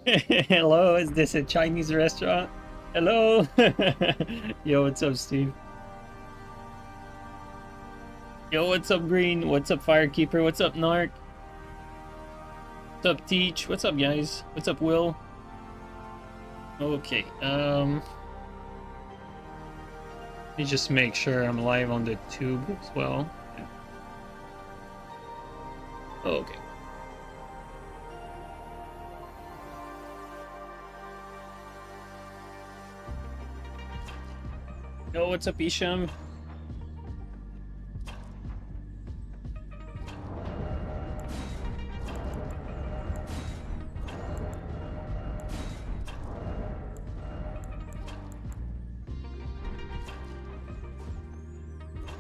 Hello, is this a Chinese restaurant? Hello? Yo, what's up, Steve? Yo, what's up, Green? What's up, Firekeeper? What's up, Narc? What's up, Teach? What's up, guys? What's up, Will? Okay, let me just make sure I'm live on the tube as well. Okay. Yo, what's up, Isham?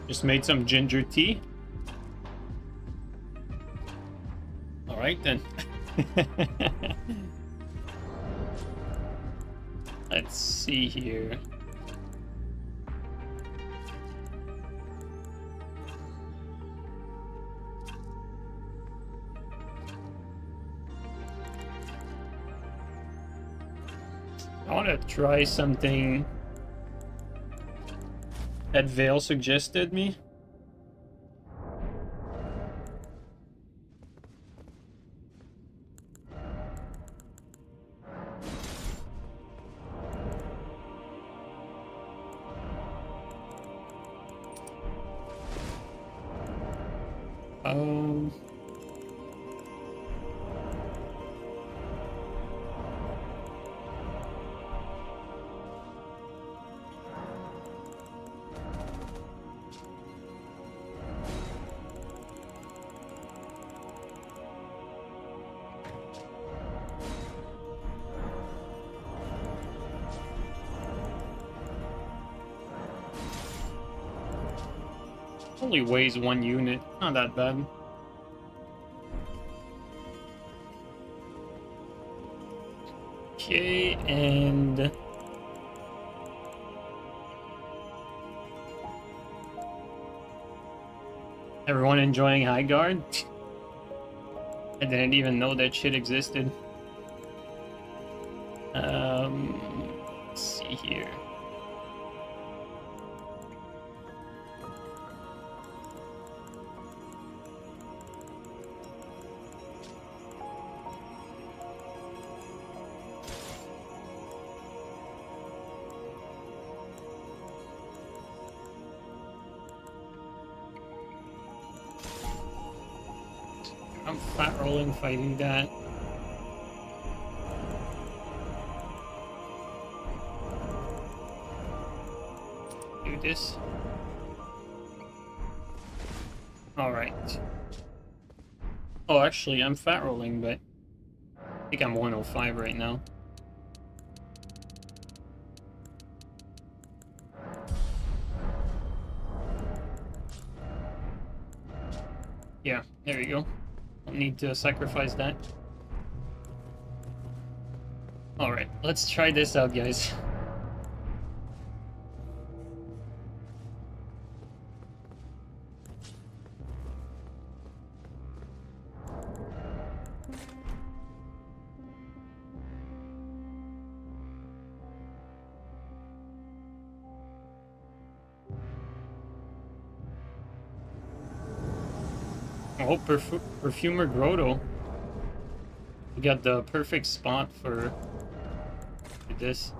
Just made some ginger tea. All right, then. Let's see here. I want to try something that Vale suggested me. Um, only weighs 1 unit, not that bad. Okay, and everyone enjoying High Guard? I didn't even know that shit existed. Let's see here. I'm fat rolling if I do that. Do this. Alright. Oh, actually, I'm fat rolling, but I think I'm 105 right now. Yeah, there you go. Don't need to sacrifice that. Alright, let's try this out, guys. Oh, Perfumer Grotto. We got the perfect spot for this.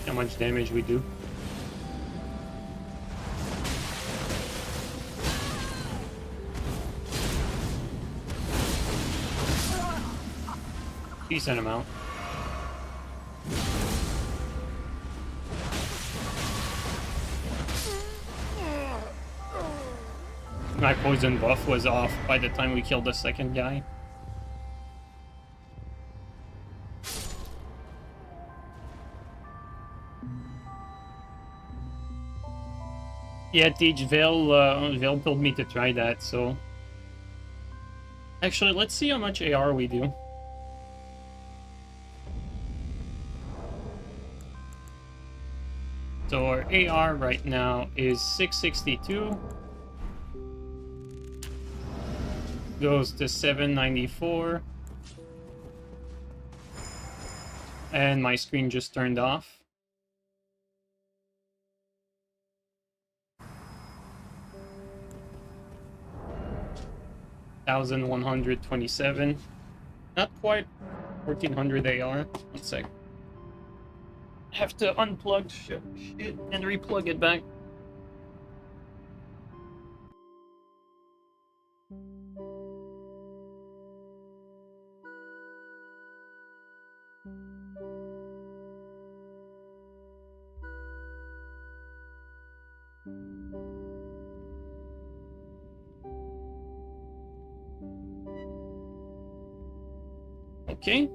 How much damage we do. Decent amount. My poison buff was off by the time we killed the second guy. Yeah, Teach Vale told me to try that, so Actually, let's see how much AR we do. So our AR right now is 662. Goes to 794. And my screen just turned off. $1,127. Not quite 1,400 AR. One sec. Have to unplug shit and replug it back. Okay.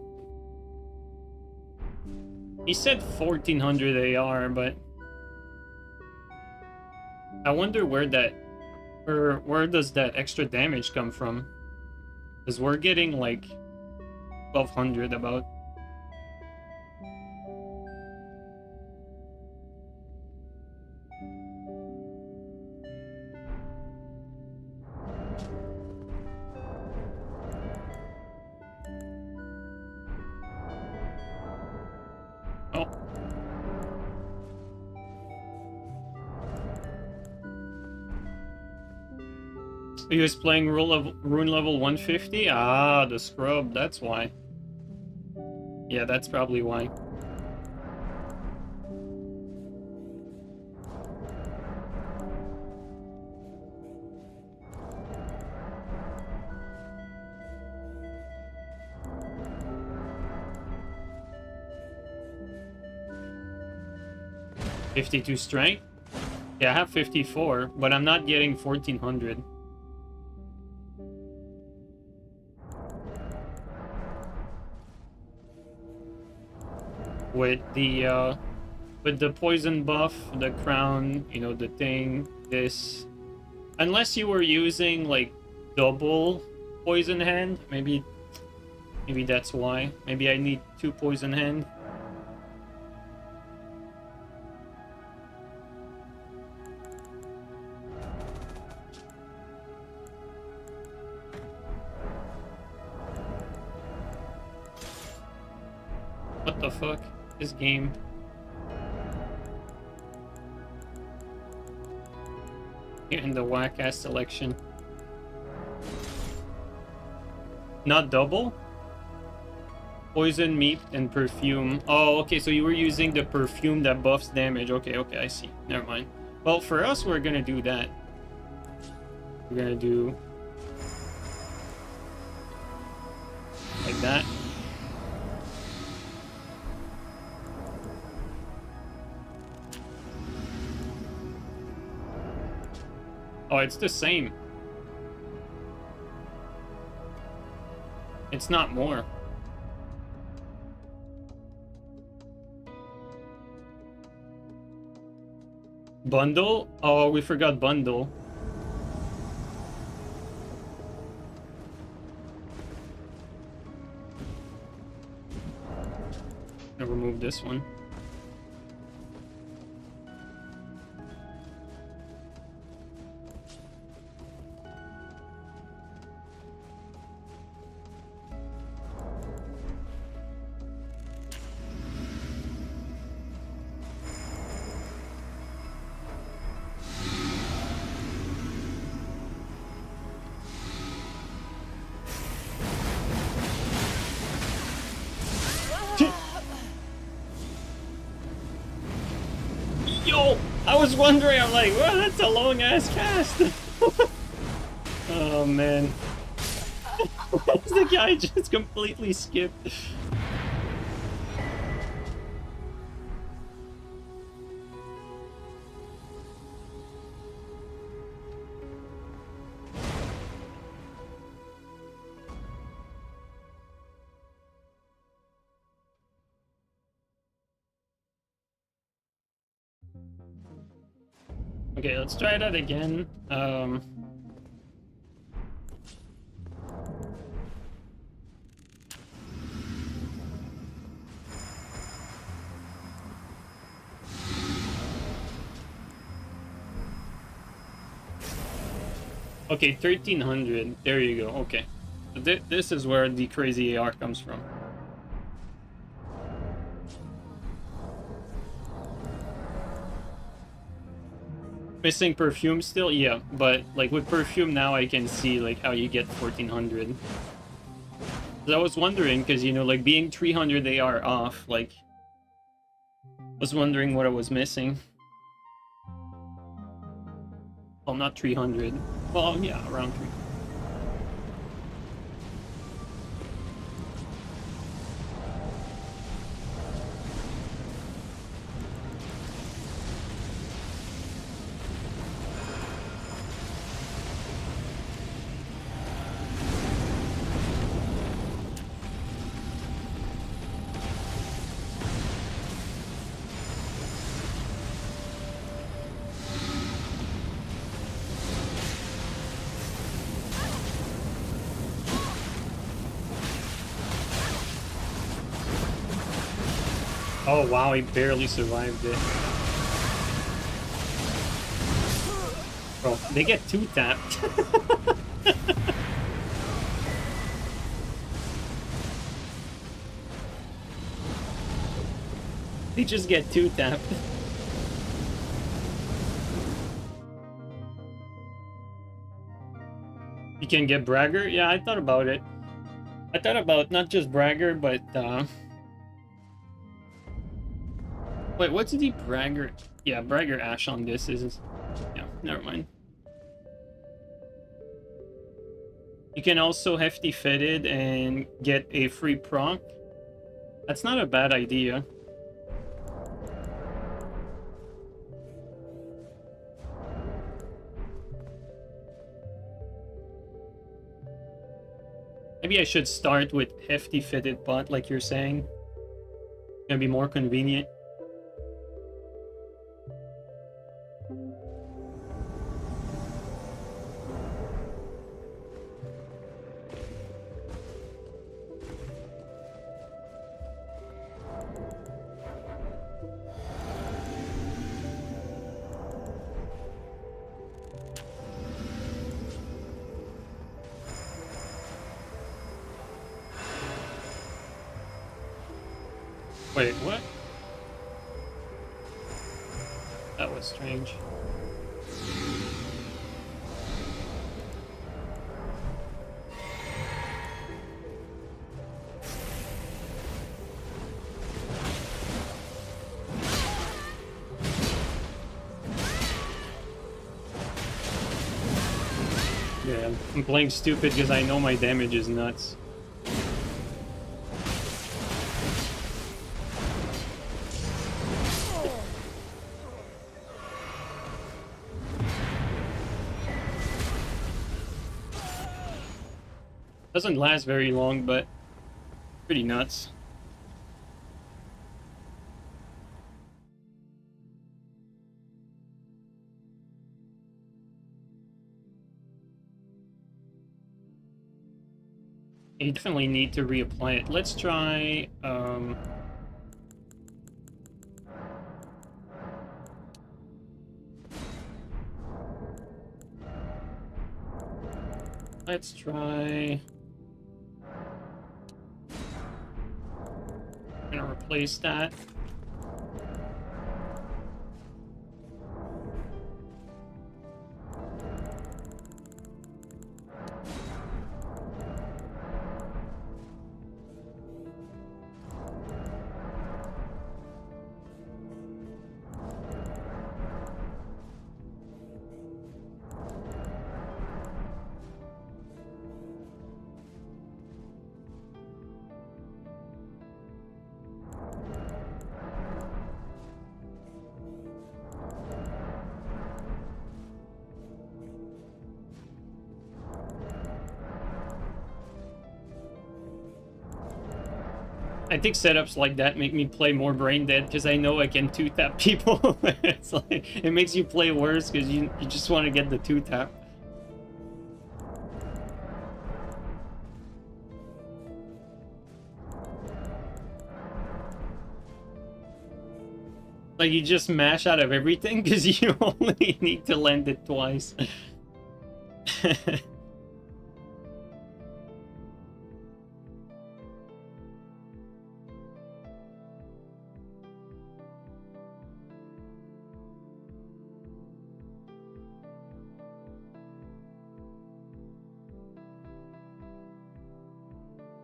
He said 1,400 AR, but I wonder where that, or where does that extra damage come from? Because we're getting like 1,200 about. Oh. He was playing rune level 150? Ah, the scrub, that's why. Yeah, that's probably why. $52 strength? Yeah, I have 54, but I'm not getting 1,400. With the poison buff, the crown, you know, the thing, this. Unless you were using like double poison hand, maybe that's why. Maybe I need 2 poison hand. What the fuck? This game. Getting the whack-ass selection. Not double? Poison, meat, and perfume. Oh, okay, so you were using the perfume that buffs damage. Okay, I see. Never mind. Well, for us, we're gonna do that. We're gonna do... like that. Oh, it's the same. It's not more. Bundle? Oh, we forgot bundle. I'll remove this one. I was wondering, I'm like, well, that's a long ass cast. Oh man. The guy just completely skipped. Okay, let's try that again. Okay, 1300. There you go. Okay. So this is where the crazy AR comes from. Missing Perfume still? Yeah, but like with Perfume now I can see like how you get 1400. I was wondering, because you know, like being 300 AR off, like was wondering what I was missing. Well, not 300. Well, yeah, around 300. Oh wow, he barely survived it. Bro, they get two tapped. They just get two tapped. You can get Bragger? Yeah, I thought about it. I thought about not just Bragger, but wait, what's the Bragger? Yeah, Bragger Ash on this is... Yeah, never mind. You can also Hefty Fitted and get a free proc. That's not a bad idea. Maybe I should start with Hefty Fitted Bot, like you're saying. Gonna be more convenient. Wait, what? That was strange. Yeah, I'm playing stupid because I know my damage is nuts. Doesn't last very long, but pretty nuts. You definitely need to reapply it. Let's try let's try... I'm gonna replace that. I think setups like that make me play more brain dead because I know I can two-tap people. It's like, it makes you play worse because you just want to get the two-tap. Like, you just mash out of everything because you only need to land it twice.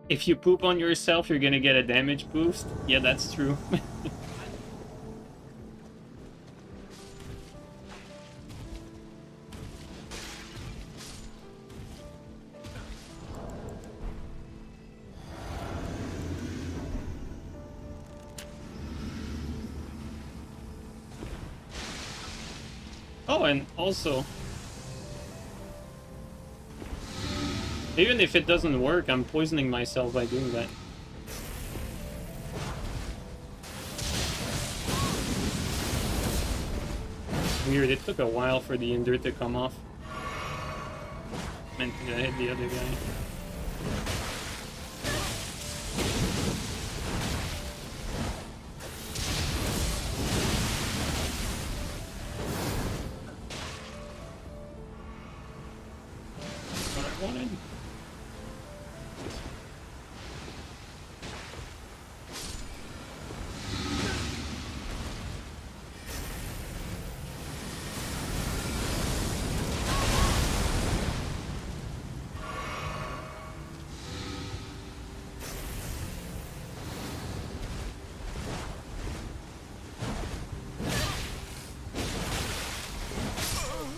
If you poop on yourself, you're gonna get a damage boost. Yeah, that's true. Oh, and also, even if it doesn't work, I'm poisoning myself by doing that. Weird, it took a while for the Ender to come off. Meant to hit the other guy.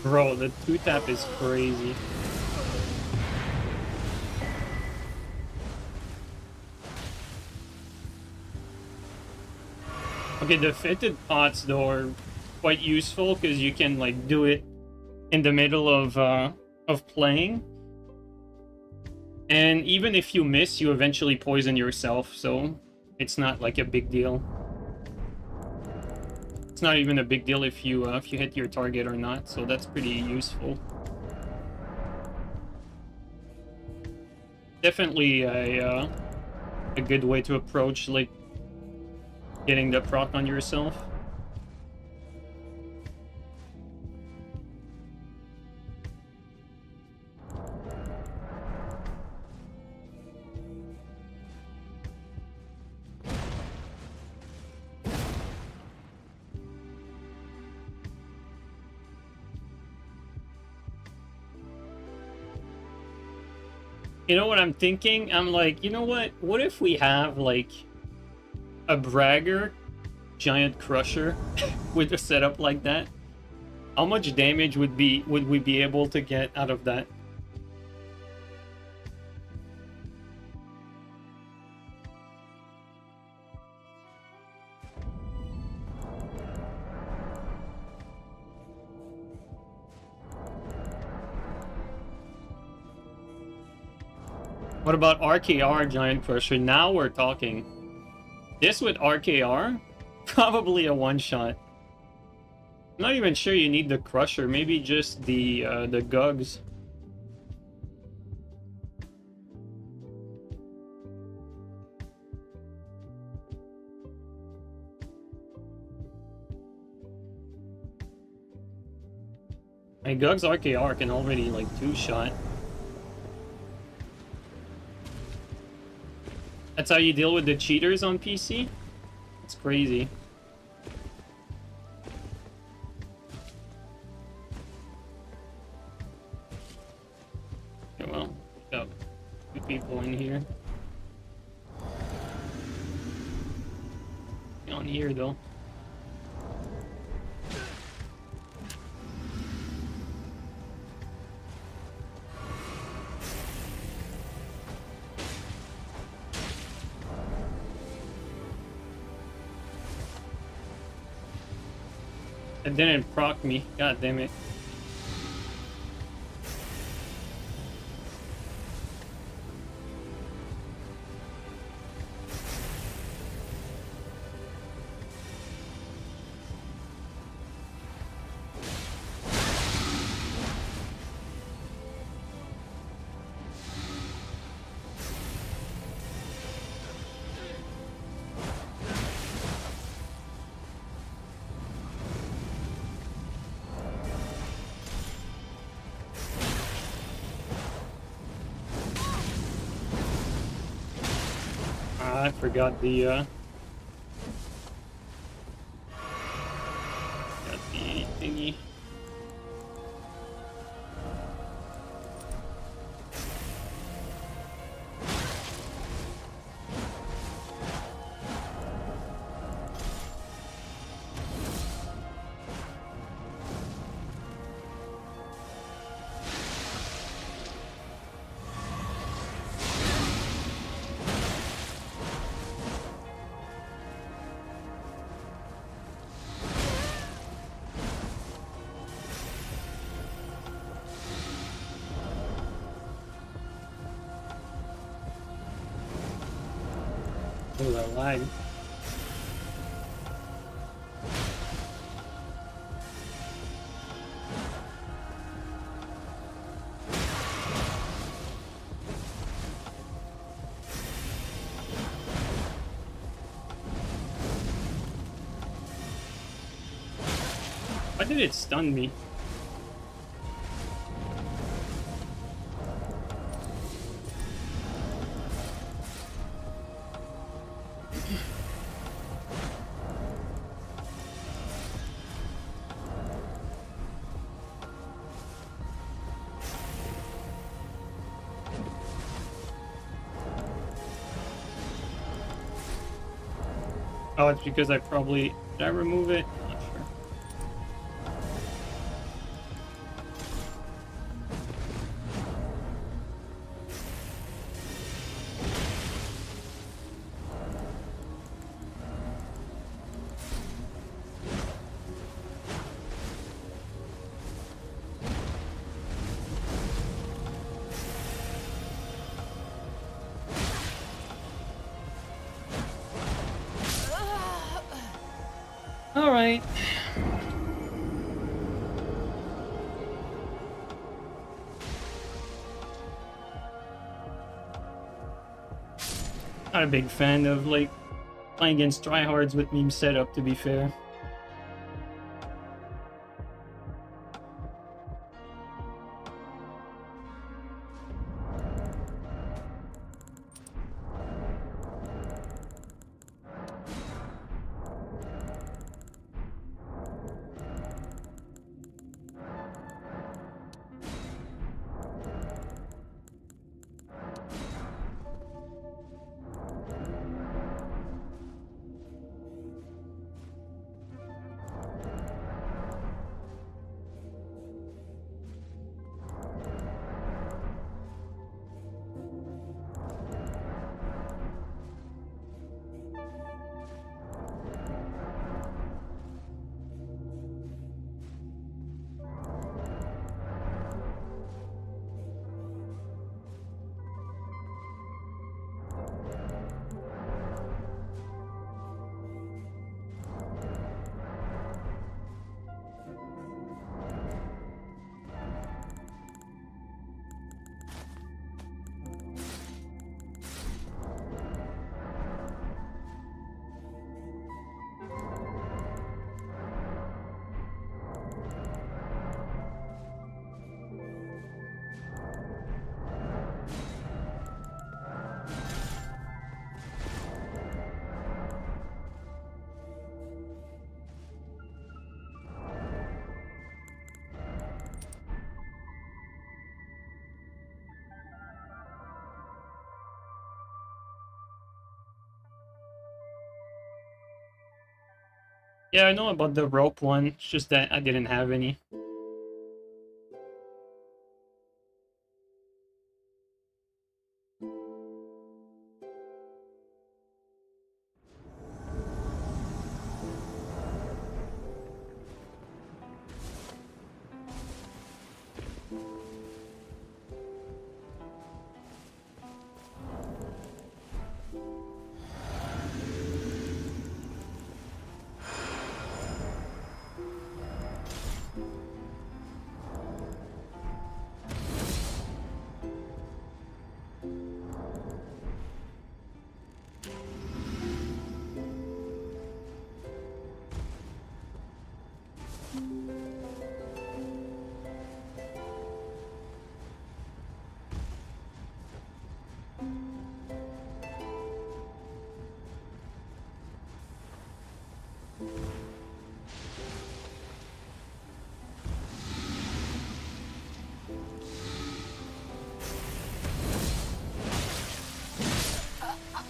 Bro, the 2-tap is crazy. Okay, the fitted pots though are quite useful because you can like do it in the middle of playing. And even if you miss, you eventually poison yourself, so it's not like a big deal. It's not even a big deal if you hit your target or not, so that's pretty useful. Definitely a good way to approach like getting the proc on yourself. You know what I'm thinking? I'm like, you know what? What if we have like a bragger giant crusher with a setup like that? How much damage would we be able to get out of that? What about RKR Giant Crusher? Now we're talking. This with RKR? Probably a one-shot. I'm not even sure you need the Crusher. Maybe just the Gugs. My Gugs RKR can already like two-shot. That's how you deal with the cheaters on PC? It's crazy. Okay, well, we got 2 people in here. On here, though. It didn't proc me. God damn it. I forgot the thingy. Oh, that lag. Why did it stun me? Oh, it's because I probably... Did I remove it? I'm not sure. All right. Not a big fan of like playing against tryhards with meme setup, to be fair. Yeah, I know about the rope one. It's just that I didn't have any.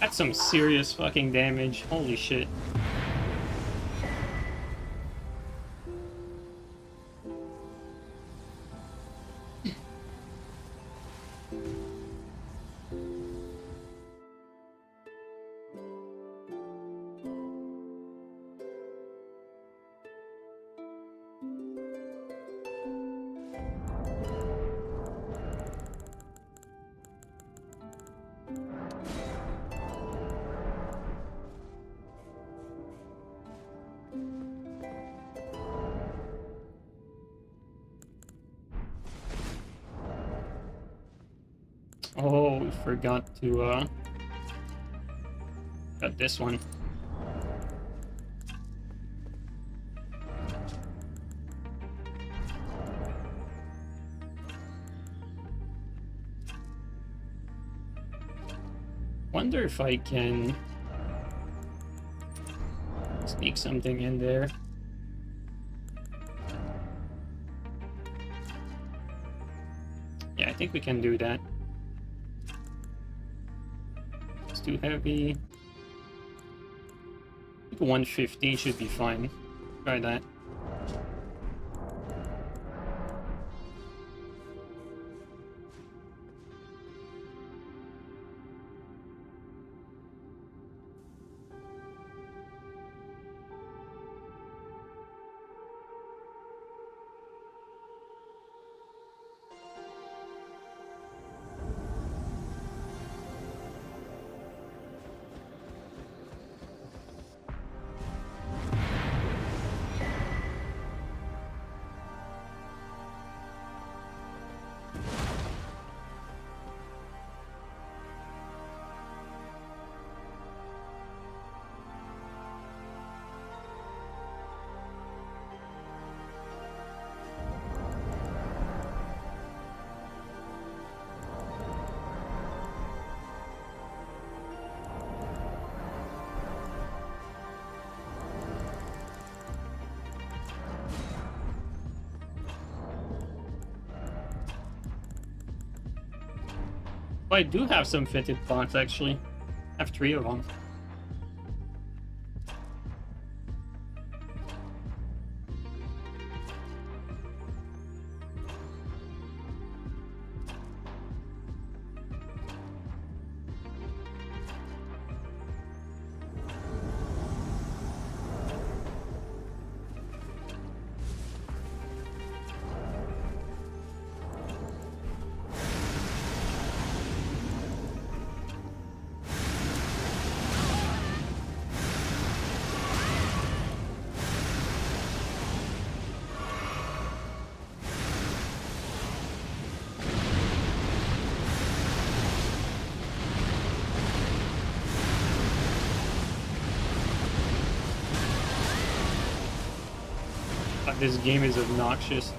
That's some serious fucking damage. Holy shit. Oh, we forgot to, got this one. Wonder if I can sneak something in there. Yeah, I think we can do that. It's too heavy. I think 115 should be fine. Try that. Oh, I do have some fitted pots actually. I have 3 of them. This game is obnoxious.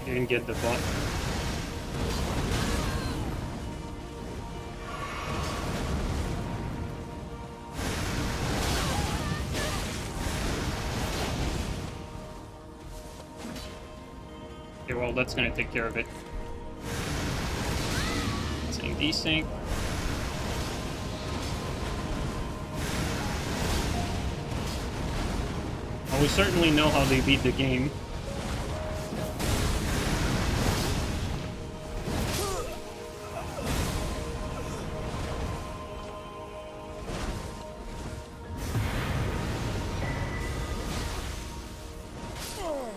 Didn't get the bot. Okay, well, that's gonna take care of it. Saying desync. Well, we certainly know how they beat the game.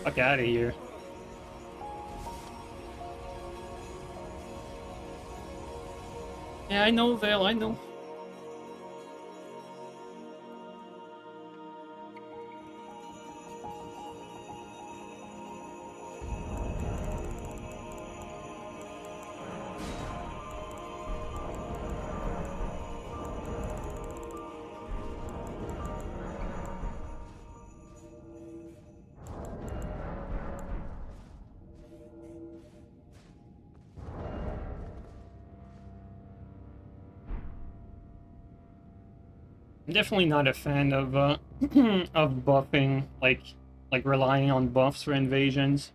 Fuck out of here. Yeah, I know, Vale, I know. I'm definitely not a fan of of buffing, like relying on buffs for invasions.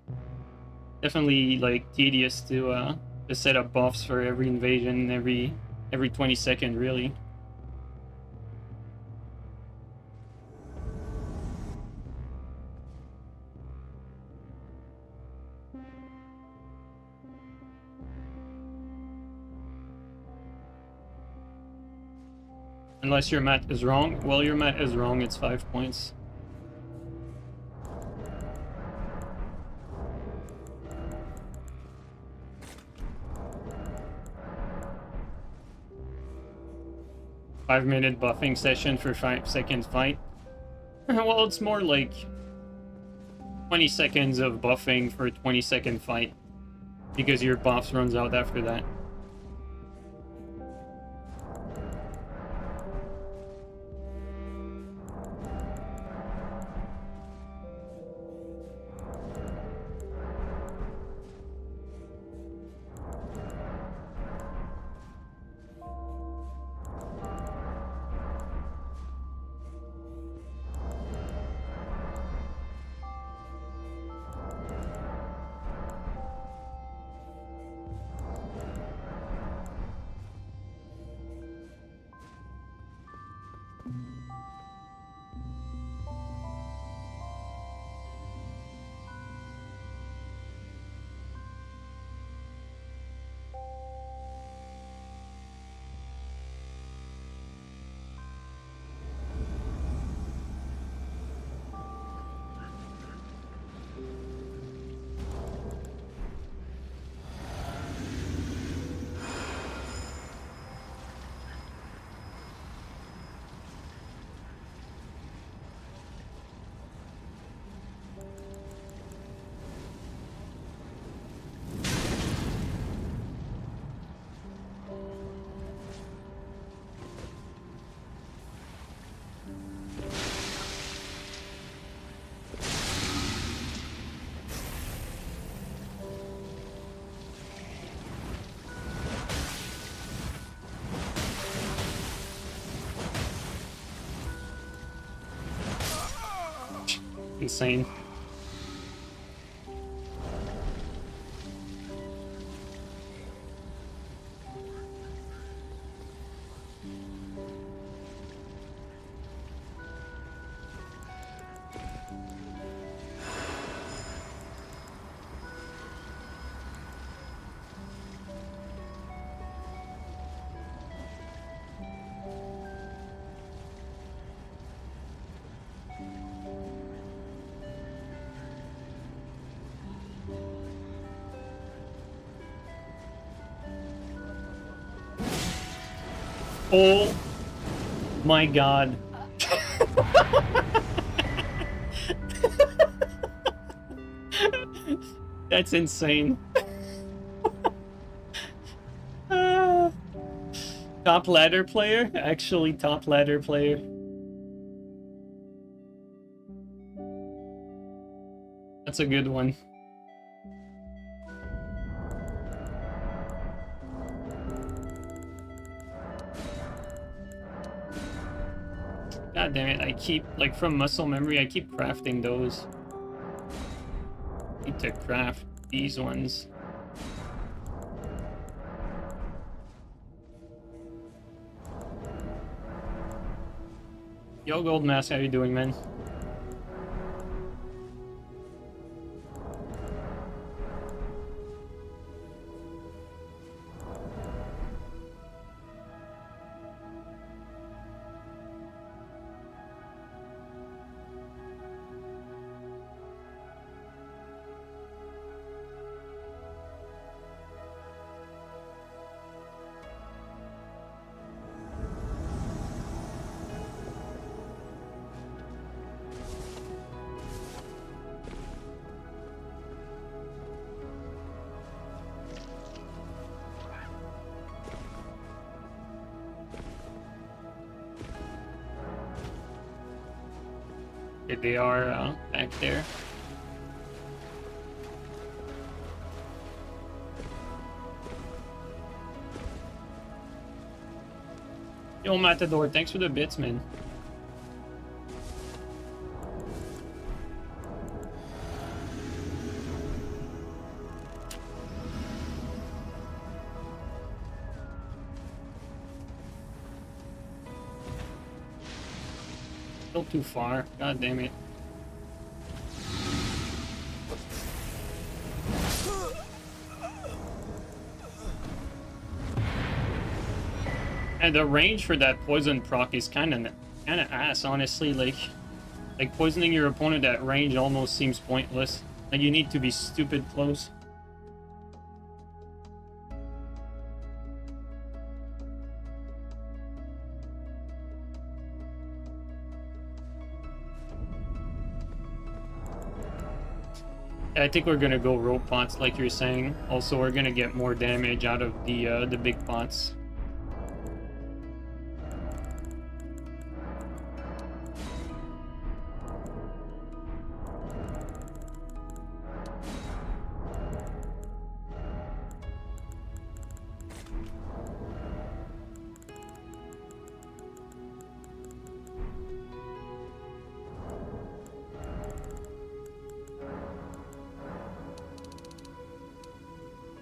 Definitely like tedious to set up buffs for every invasion every 20 seconds really. Unless your mat is wrong. Well, your mat is wrong, it's 5 points. Five-minute buffing session for 5 seconds fight. Well, it's more like 20 seconds of buffing for a 20-second fight. Because your buffs runs out after that. Insane. Oh my god. That's insane. Ah. Top ladder player? Actually, top ladder player. That's a good one. God damn it, I keep, like, from muscle memory, I keep crafting those. Need to craft these ones. Yo, Gold Mask, how you doing, man? They are back there. Yo, Matador, thanks for the bits, man. Still too far. God damn it. And the range for that poison proc is kind of ass, honestly. Like poisoning your opponent at range almost seems pointless. Like you need to be stupid close. I think we're gonna go rope pots, like you're saying. Also, we're gonna get more damage out of the big pots.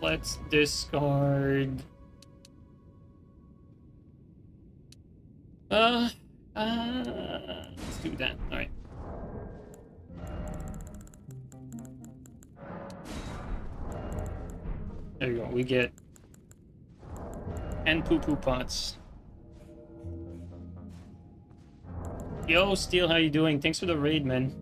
Let's discard. Let's do that. All right. There you go. We get 10 poo-poo pots. Yo, Steel, how you doing? Thanks for the raid, man.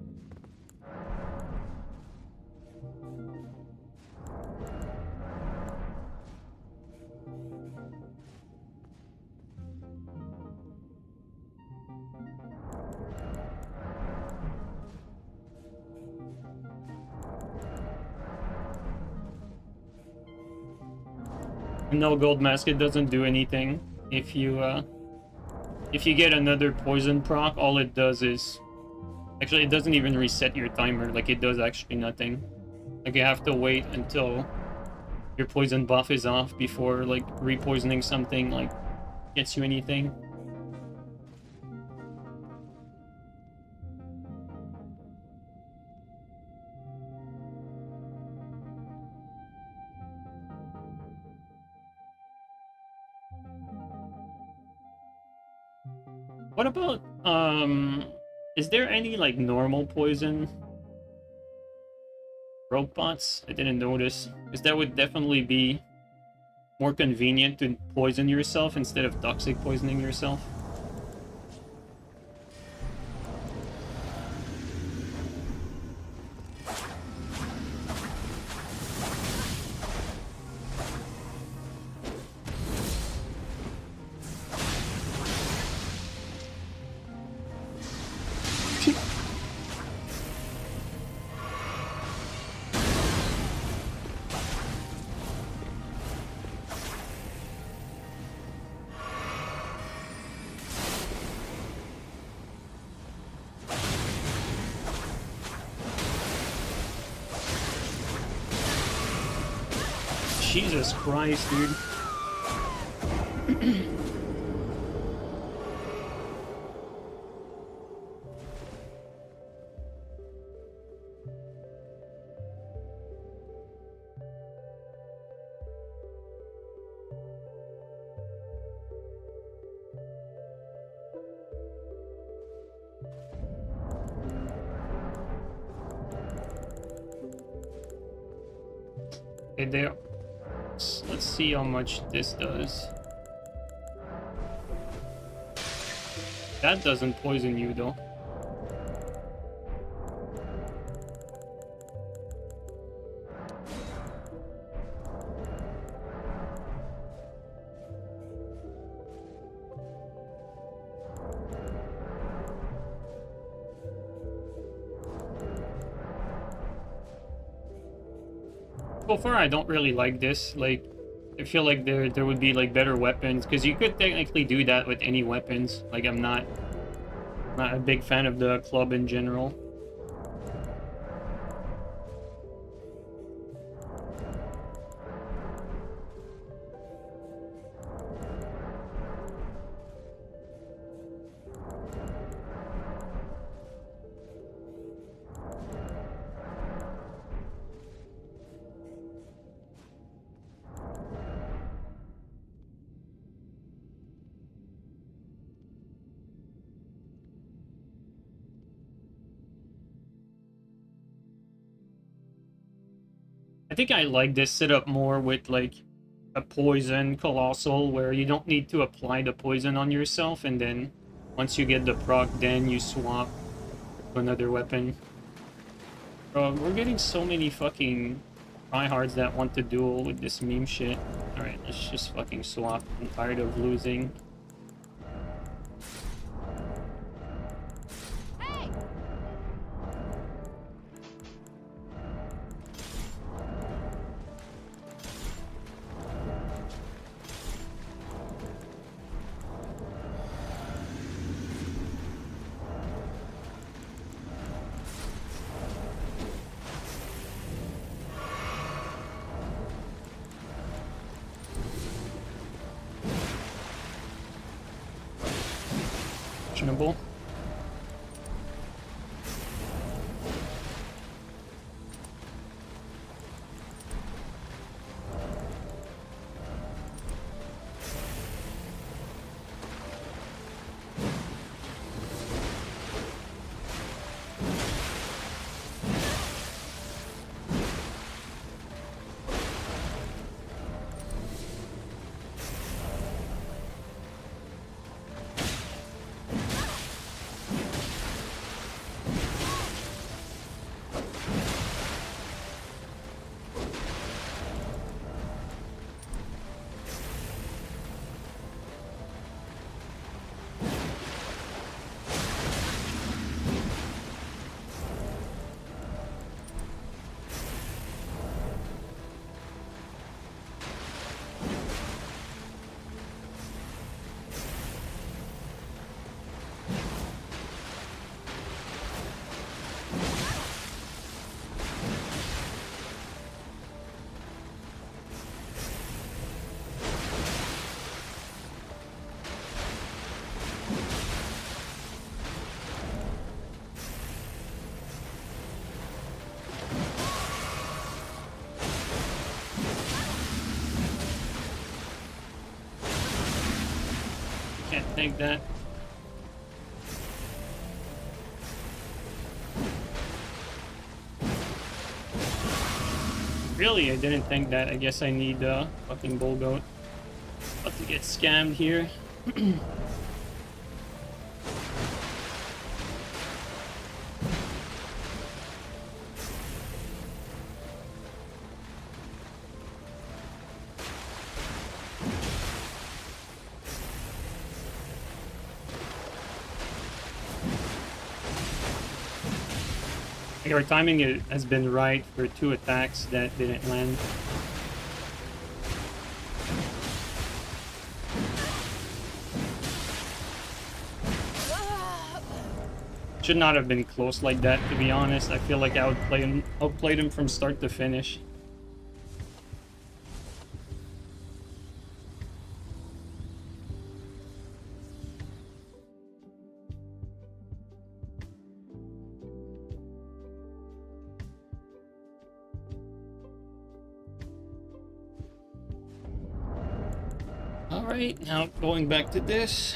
No, gold mask, it doesn't do anything. If you get another poison proc, all it does is... Actually, it doesn't even reset your timer. Like, it does actually nothing. Like, you have to wait until your poison buff is off before, like, repoisoning something, like, gets you anything. What about, is there any, like, normal poison rope bots? I didn't notice. Because that would definitely be more convenient to poison yourself instead of toxic poisoning yourself. Jesus Christ, dude. Okay, there. Let's see how much this does. That doesn't poison you, though. So far, I don't really like this. Like, I feel like there would be like better weapons, because you could technically do that with any weapons. Like, I'm not a big fan of the club in general. I think I like this setup more with like a poison Colossal where you don't need to apply the poison on yourself, and then once you get the proc, then you swap to another weapon. Bro, we're getting so many fucking tryhards that want to duel with this meme shit. Alright, let's just fucking swap. I'm tired of losing. Questionable. Can't take that. Really, I didn't think that. I guess I need fucking bull goat. About to get scammed here. Our timing has been right for 2 attacks that didn't land. Should not have been close like that, to be honest. I feel like I would outplayed him from start to finish. Alright, now going back to this.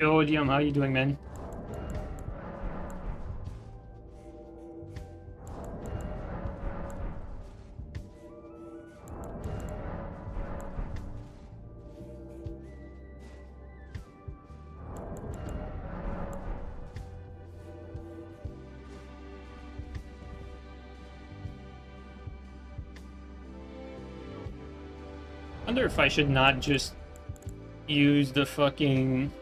Tedium, how you doing, man? I wonder if I should not just use the fucking...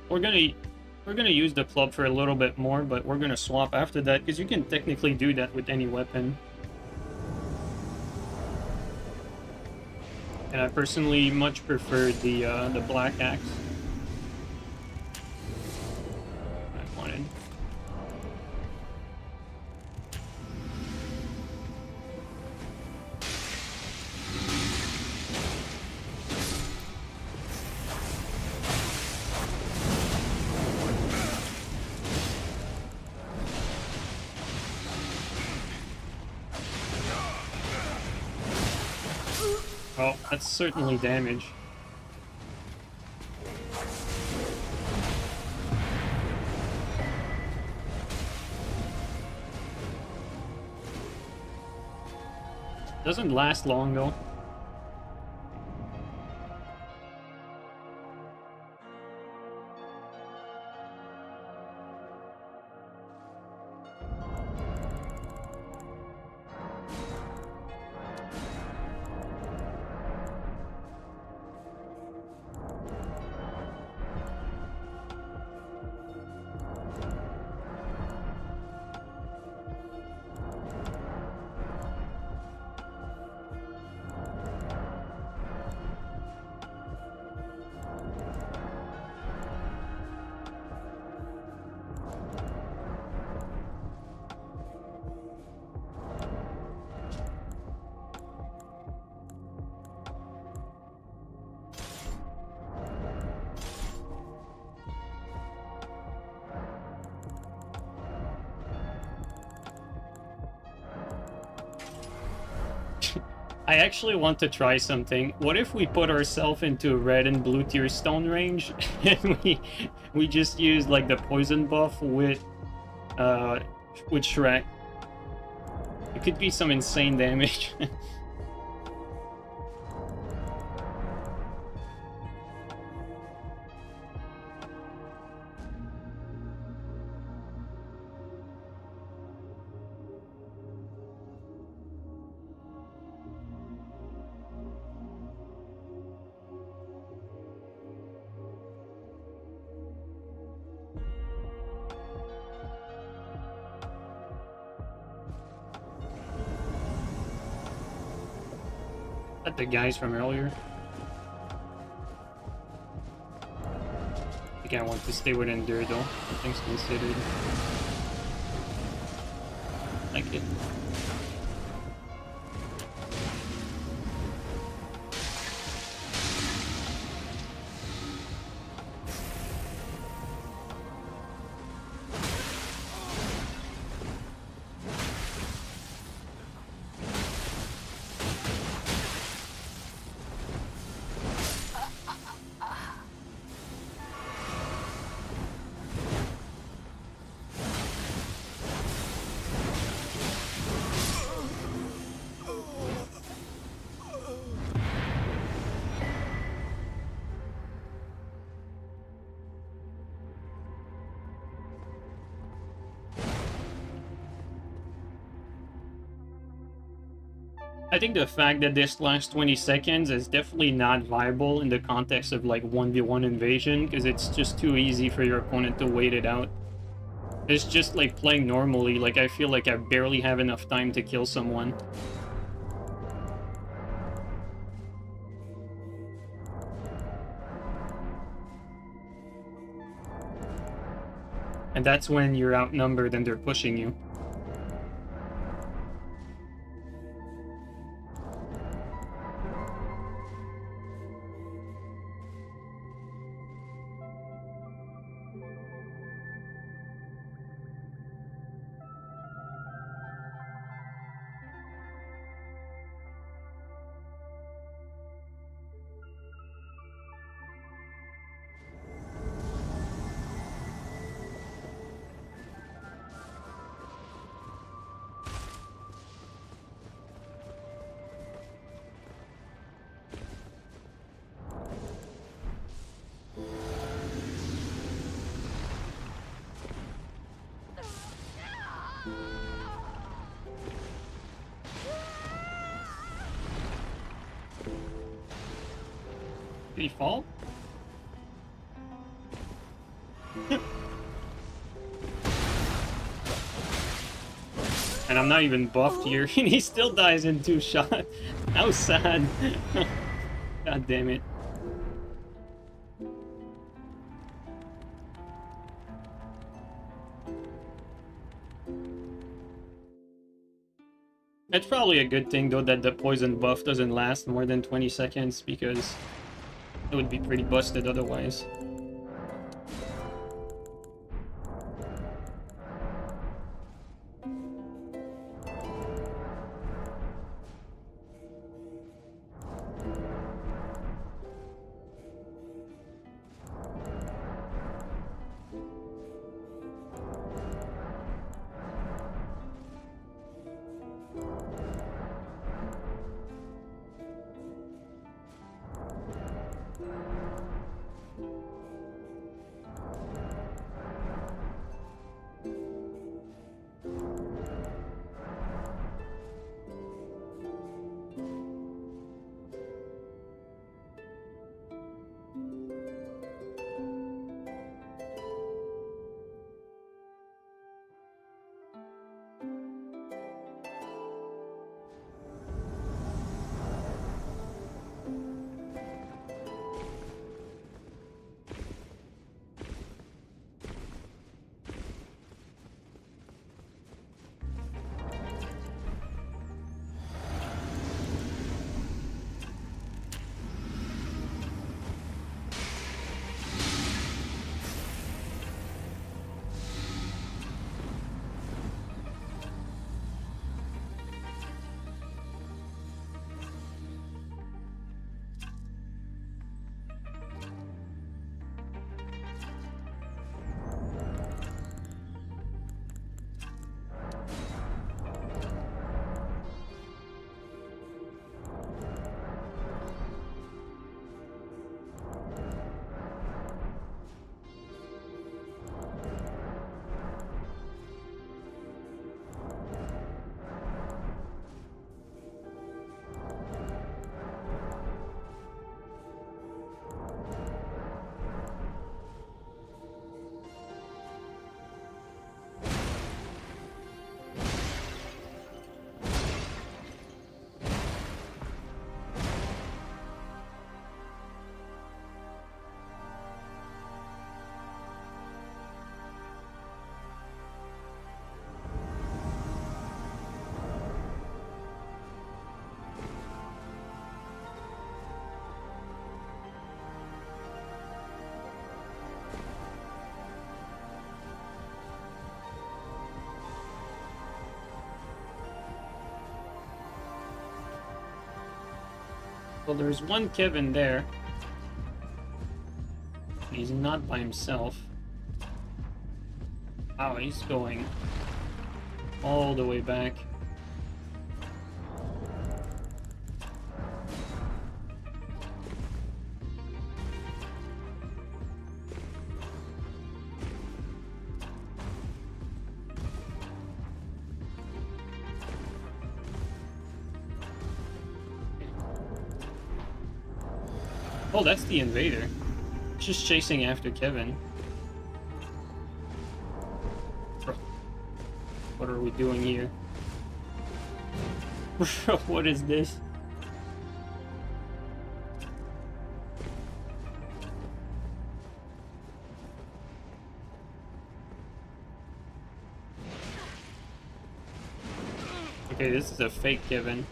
We're gonna use the club for a little bit more, but we're gonna swap after that, because you can technically do that with any weapon. And I personally much prefer the black axe. I wanted. Well, that's certainly damage. Doesn't last long though. I actually want to try something. What if we put ourselves into red and blue tier stone range and we just use like the poison buff with Shrek? It could be some insane damage. The guys from earlier. I think I want to stay with Endure though. Things considered. Like it. I think the fact that this lasts 20 seconds is definitely not viable in the context of like 1v1 invasion, because it's just too easy for your opponent to wait it out. It's just like playing normally, like I feel like I barely have enough time to kill someone. And that's when you're outnumbered and they're pushing you. Did he fall? And I'm not even buffed here, and he still dies in 2 shots. How sad. God damn it. It's probably a good thing, though, that the poison buff doesn't last more than 20 seconds, because it would be pretty busted otherwise. Well, there's one Kevin there. He's not by himself. Wow, he's going all the way back. Oh, that's the invader. Just chasing after Kevin. What are we doing here? What is this? Okay, this is a fake Kevin.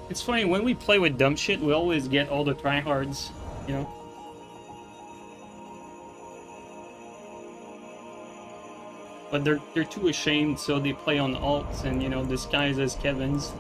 It's funny, when we play with dumb shit, we always get all the tryhards, you know? But they're too ashamed, so they play on alts and, you know, disguise as Kevin's.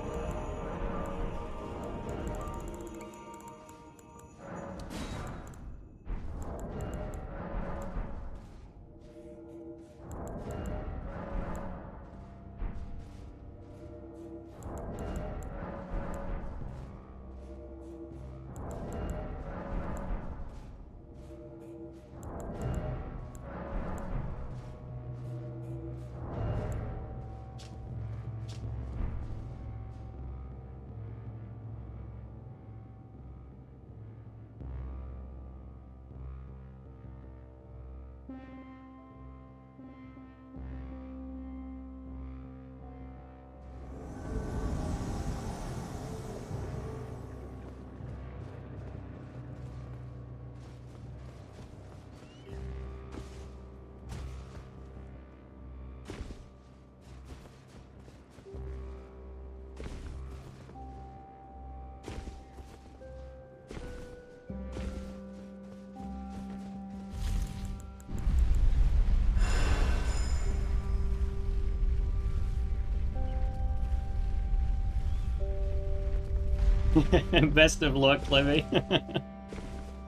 Best of luck, Levy.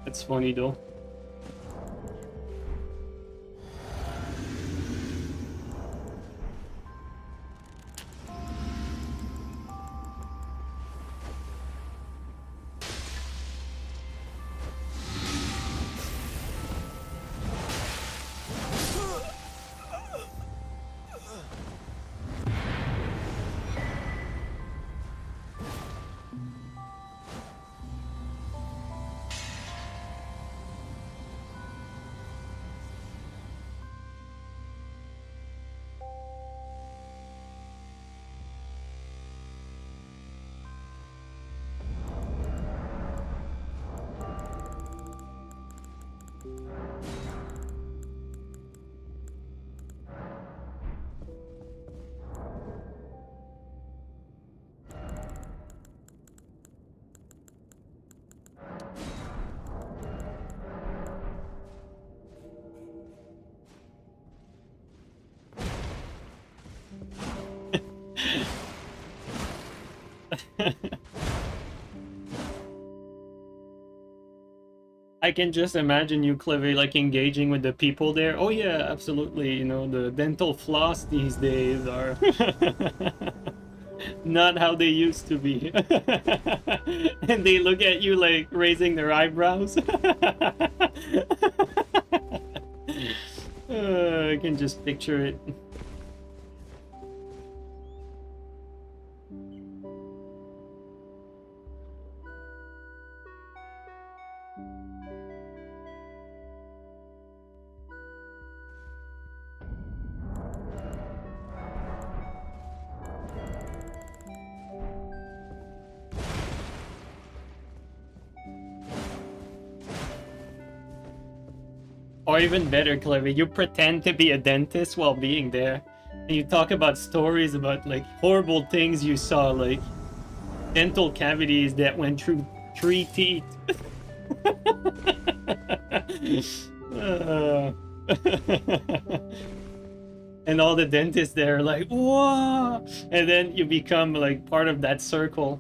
That's funny though. I can just imagine you, Cleve, like engaging with the people there. Oh yeah, absolutely. You know, the dental floss these days are not how they used to be. And they look at you like raising their eyebrows. I can just picture it. Or even better, Cleve, you pretend to be a dentist while being there. And you talk about stories about like horrible things you saw, like dental cavities that went through 3 teeth. Uh, and all the dentists there are like, whoa! And then you become like part of that circle.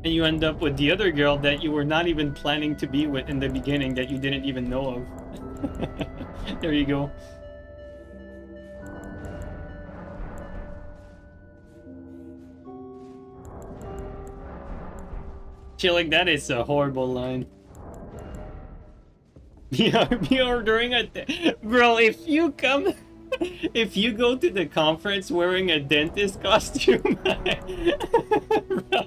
And you end up with the other girl that you were not even planning to be with in the beginning, that you didn't even know of. There you go. Chilling, that is a horrible line. Be ordering a... Bro, if you come... If you go to the conference wearing a dentist costume, bro,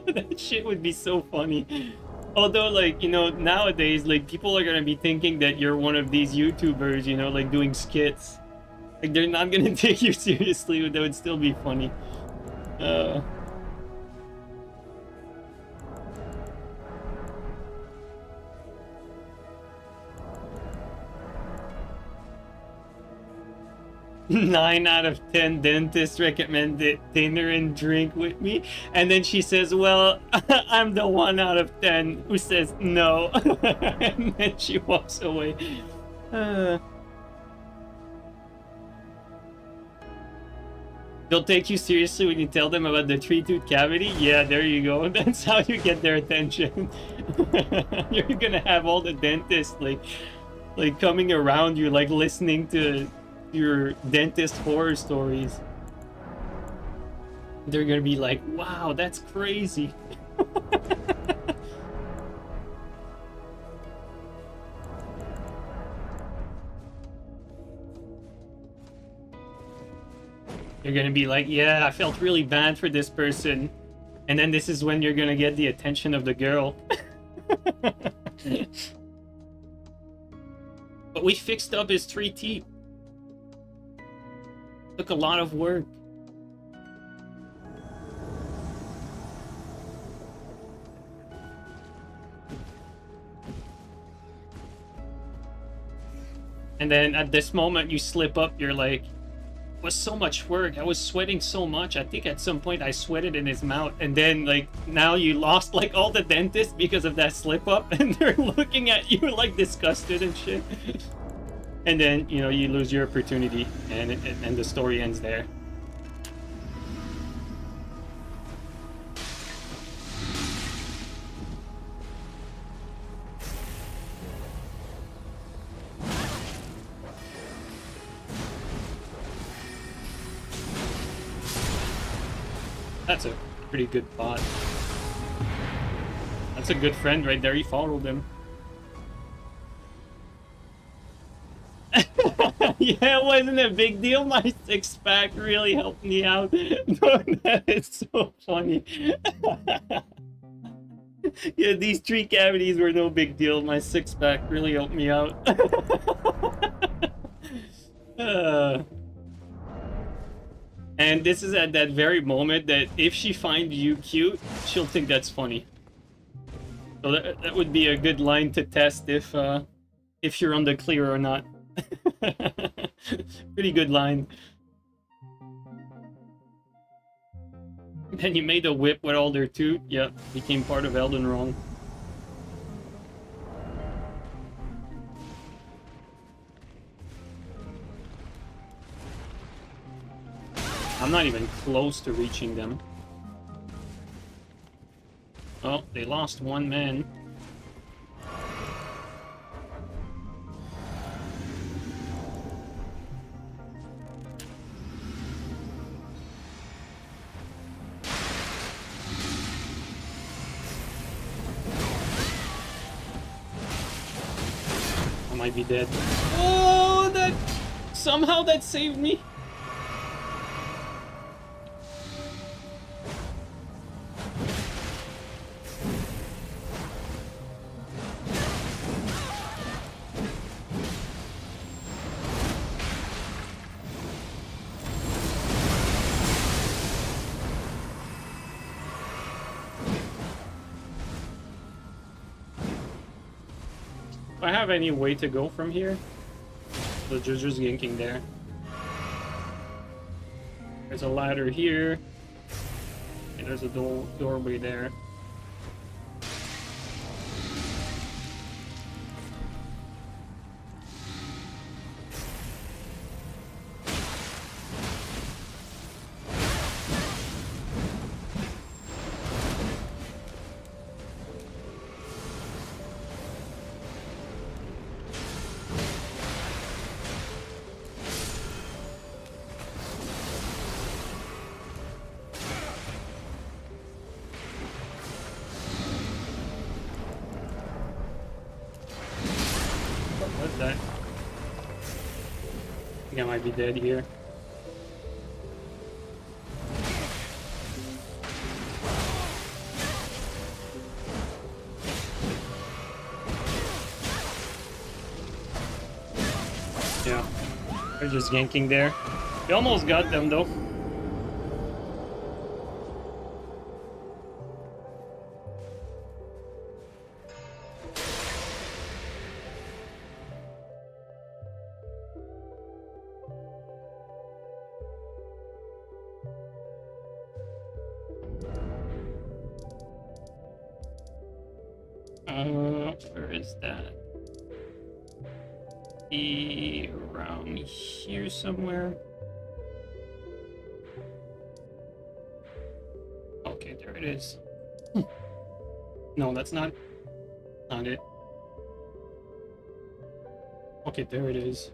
that shit would be so funny. Although, like, you know, nowadays, like, people are gonna be thinking that you're one of these YouTubers, you know, like, doing skits. Like, they're not gonna take you seriously, but that would still be funny. 9 out of 10 dentists recommended dinner and drink with me. And then she says, well, I'm the 1 out of 10 who says no. And then she walks away. They'll take you seriously when you tell them about the 3-tooth cavity? Yeah, there you go. That's how you get their attention. You're gonna have all the dentists like coming around you, like listening to your dentist horror stories. They're gonna be like, wow, that's crazy. You're gonna be like, yeah, I felt really bad for this person. And then this is when you're gonna get the attention of the girl. But we fixed up his 3 teeth. Took a lot of work. And then at this moment you slip up, you're like, it was so much work. I was sweating so much. I think at some point I sweated in his mouth. And then like now you lost like all the dentists because of that slip up, and they're looking at you like disgusted and shit. And then, you know, you lose your opportunity, and the story ends there. That's a pretty good bot. That's a good friend right there. He followed him. Yeah, it wasn't a big deal. My 6-pack really helped me out. That is so funny. Yeah, these 3 cavities were no big deal. My 6-pack really helped me out. And this is at that very moment that if she finds you cute, she'll think that's funny. So that would be a good line to test if you're on the clear or not. Pretty good line. Then you made a whip with all their tooth. Yep, became part of Elden Ring. I'm not even close to reaching them. Oh, they lost 1 man. I might be dead. Oh, that... somehow that saved me. Do I have any way to go from here? The just yanking there. There's a ladder here. And there's a doorway there. That. I think I might be dead here. Yeah, they're just yanking there. We almost got them though. Where is that? Be around here somewhere. Okay, there it is. No, that's not it. Okay, there it is.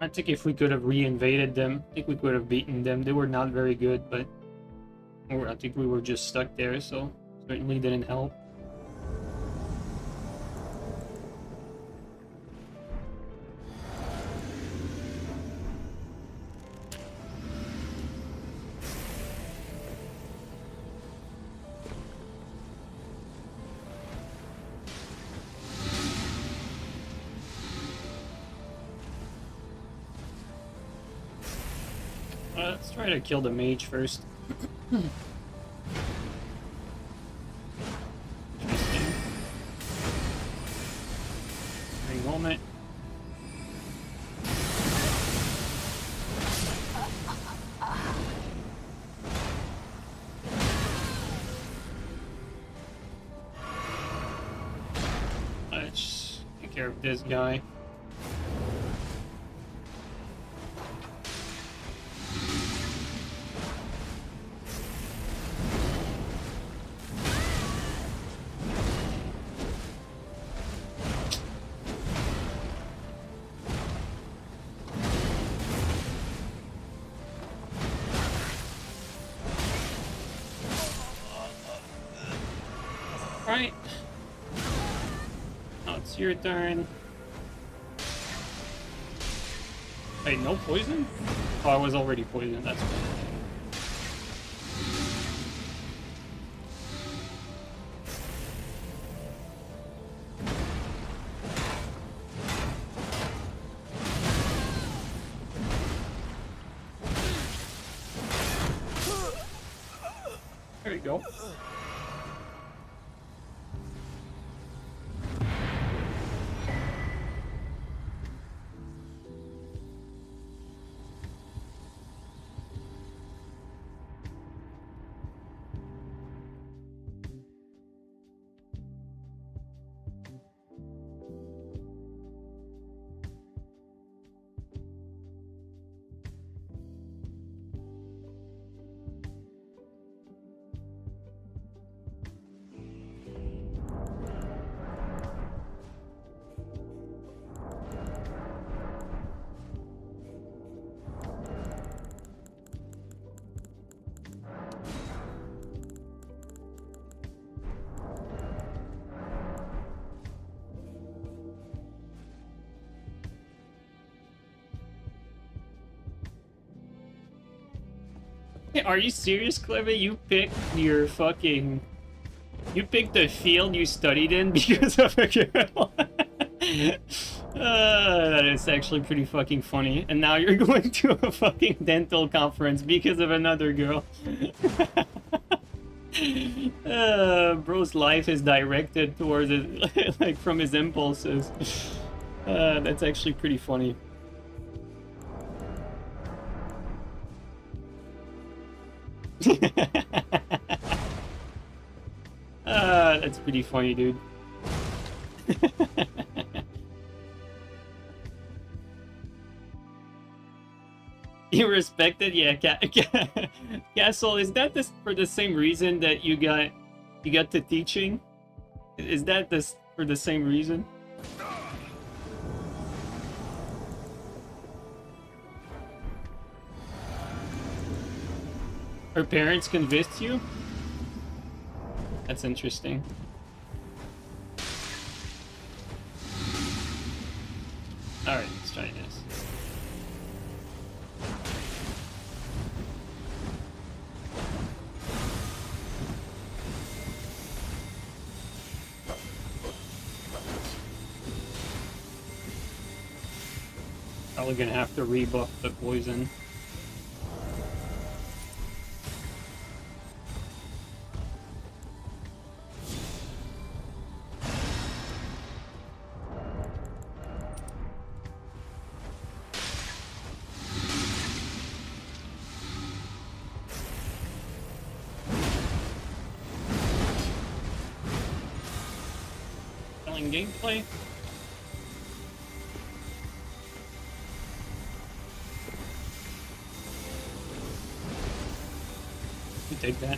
I think if we could have re-invaded them, I think we could have beaten them. They were not very good, but or I think we were just stuck there, so certainly didn't help. Let's try to kill the mage first. Interesting. Every moment. Let's take care of this guy. Right. Now it's your turn. Wait, no poison? Oh, I was already poisoned, that's fine. There we go. Are you serious, Clever? You picked your fucking... You picked the field you studied in because of a girl? That is actually pretty fucking funny. And now you're going to a fucking dental conference because of another girl. Bro's life is directed towards it, like, from his impulses. That's actually pretty funny. That's pretty funny, dude. You respected, yeah. Castle, is that this for the same reason that you got to teaching? Is that this for the same reason? Her parents convinced you? That's interesting. Alright, let's try this. Probably gonna have to rebuff the poison. Gameplay. You take that.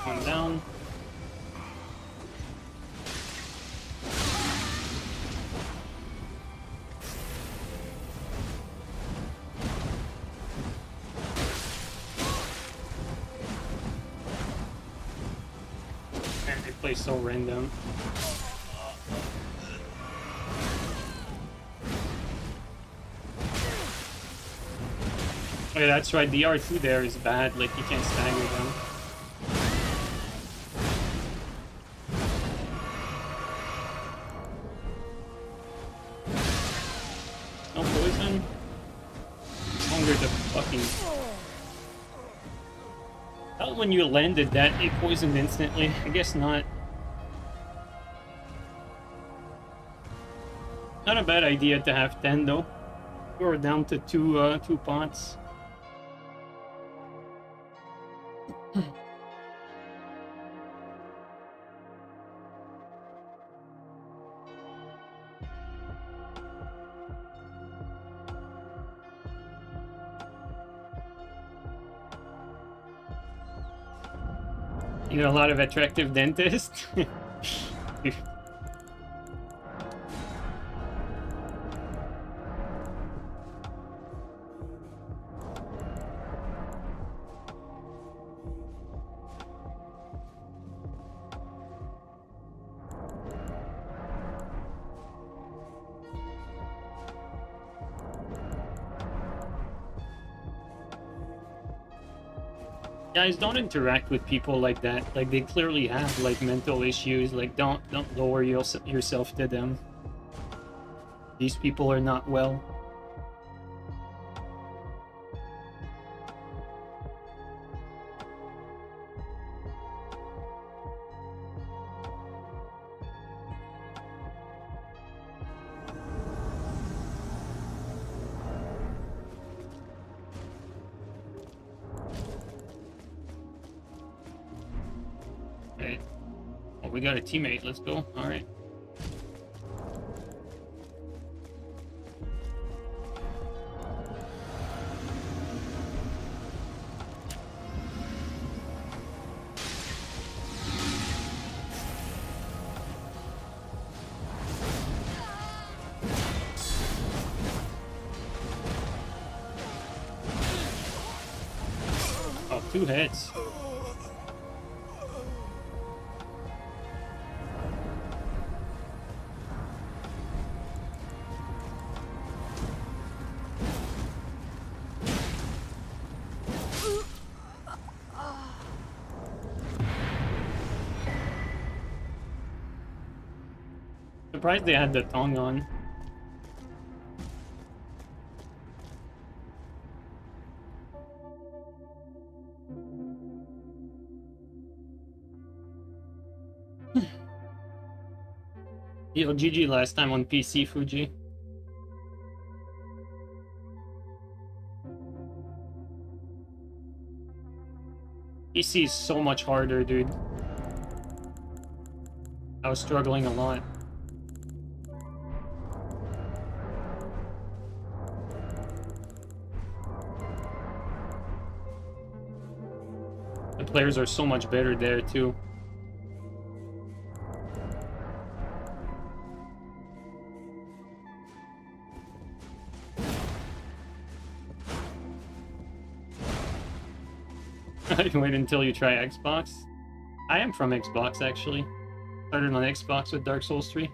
One down. So random. Oh yeah, that's right, the R2 there is bad, like you can't stagger them. No poison? Longer to fucking... I thought when you landed that, it poisoned instantly. I guess not. Not a bad idea to have 10 though. We're down to two pots. You know, a lot of attractive dentists. Guys, don't interact with people like that. Like, they clearly have like mental issues. Like, don't lower yourself to them. These people are not well. We got a teammate, let's go. Alright. Oh, 2 hits. Surprised they had the tongue on. Yo, GG last time on PC, Fuji. PC is so much harder, dude. I was struggling a lot. The players are so much better there, too. Wait until you try Xbox. I am from Xbox, actually. Started on Xbox with Dark Souls 3.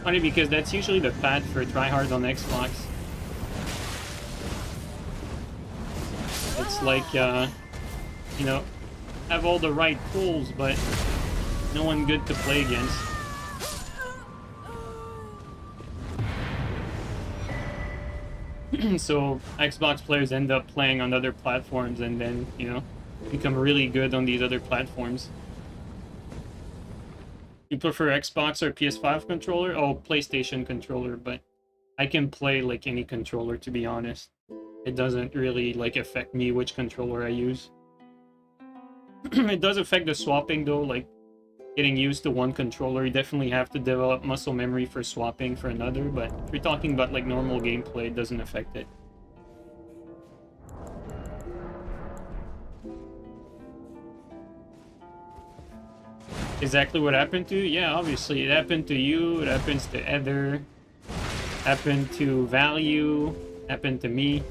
Funny because that's usually the path for tryhards on Xbox. It's like, you know, have all the right tools, but no one good to play against. So Xbox players end up playing on other platforms and then, you know, become really good on these other platforms. You prefer Xbox or PS5 controller? Oh, PlayStation controller, but I can play like any controller, to be honest. It doesn't really like affect me which controller I use. It does affect the swapping though, like getting used to one controller. You definitely have to develop muscle memory for swapping for another, but if you're talking about like normal gameplay, it doesn't affect it. Exactly what happened to you? Yeah, obviously. It happened to you, it happens to Ether, happened to Value, happened to me.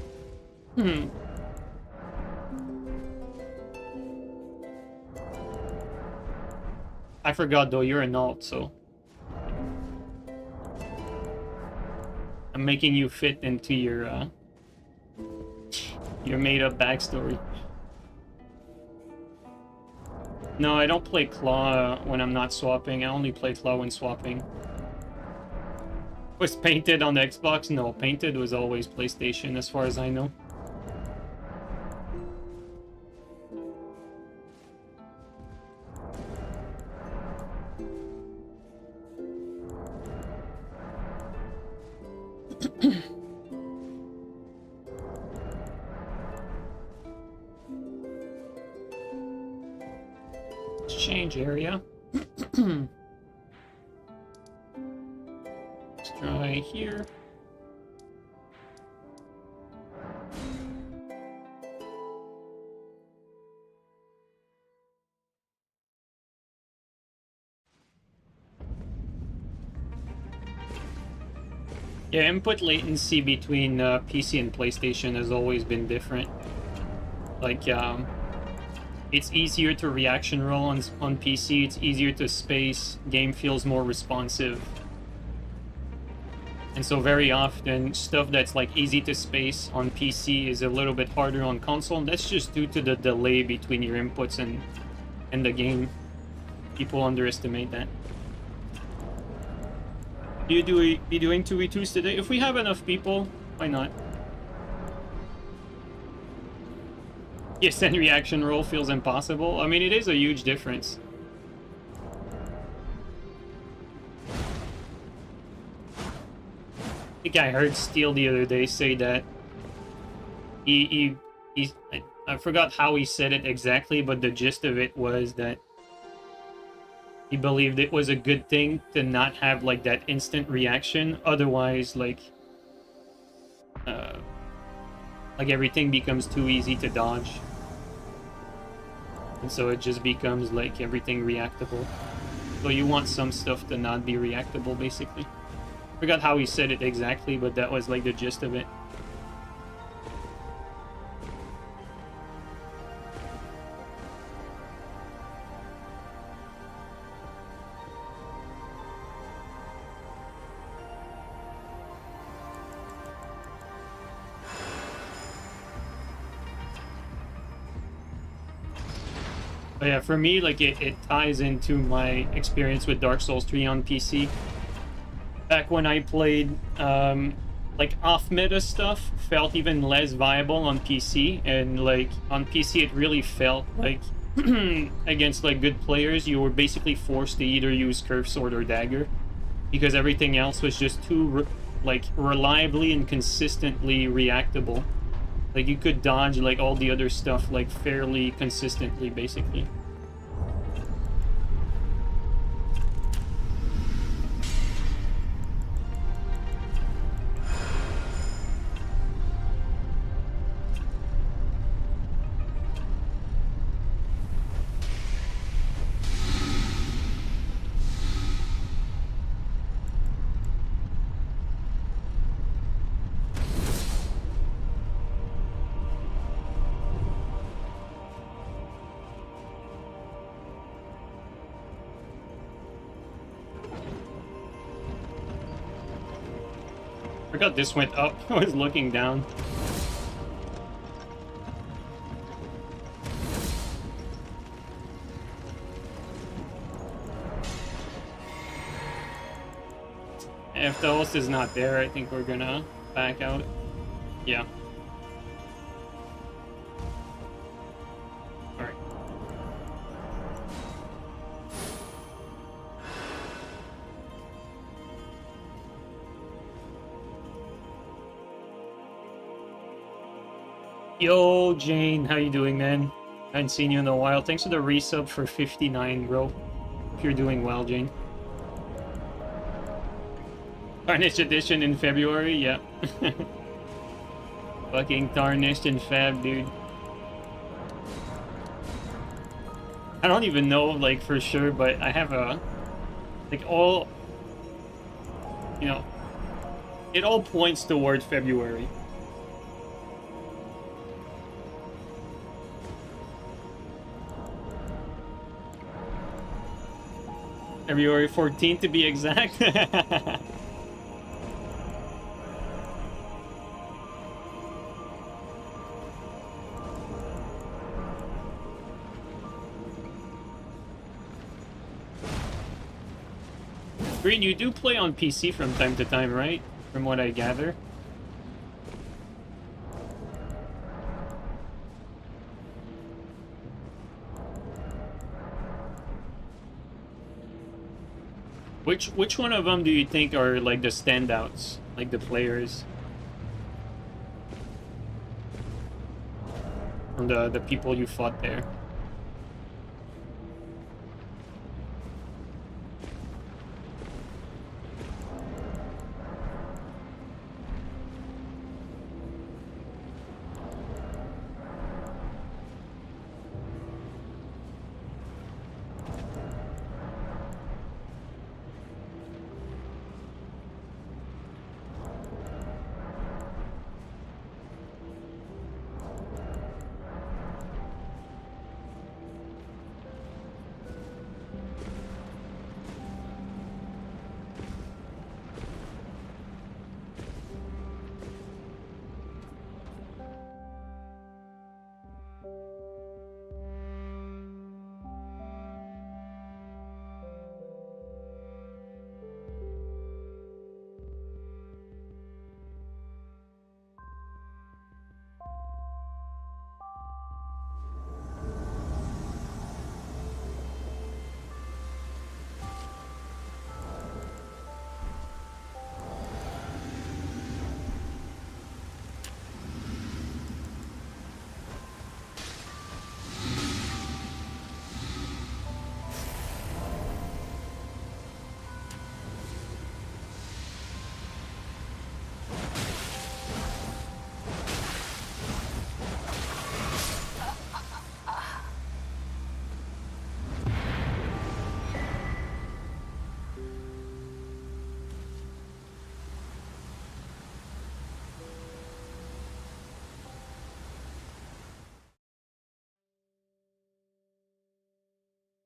I forgot though, you're an alt, so I'm making you fit into your made-up backstory. No, I don't play Claw when I'm not swapping. I only play Claw when swapping. Was Painted on the Xbox? No, Painted was always PlayStation as far as I know. Change area. Let's try here. Yeah, input latency between PC and PlayStation has always been different. Like, it's easier to reaction roll on PC, it's easier to space, game feels more responsive. And so very often, stuff that's like easy to space on PC is a little bit harder on console, and that's just due to the delay between your inputs and the game. People underestimate that. Be doing 2v2s today? If we have enough people, why not? Yes, and reaction roll feels impossible. I mean, it is a huge difference. I think I heard Steel the other day say that I forgot how he said it exactly, but the gist of it was that he believed it was a good thing to not have like that instant reaction. Otherwise, like everything becomes too easy to dodge. And so it just becomes like everything reactable. So you want some stuff to not be reactable, basically. Forgot how he said it exactly, but that was like the gist of it. But yeah, for me, like it ties into my experience with Dark Souls 3 on PC. Back when I played like off-meta stuff felt even less viable on PC, and like on PC it really felt like against like good players you were basically forced to either use curve sword or dagger because everything else was just too like reliably and consistently reactable. Like you could dodge like all the other stuff like fairly consistently basically. I forgot this went up. I was looking down. If the host is not there, I think we're gonna back out. Yeah. Alright. Yo, Jane, how you doing, man? I haven't seen you in a while. Thanks for the resub for 59, bro. Hope you're doing well, Jane. Tarnished edition in February, yeah. Fucking Tarnished in Feb, dude. I don't even know, like, for sure, but I have a... Like, all... You know... It all points toward February. February 14th to be exact. Green, you do play on PC from time to time, right? From what I gather. Which one of them do you think are like the standouts, like the players, from the people you fought there?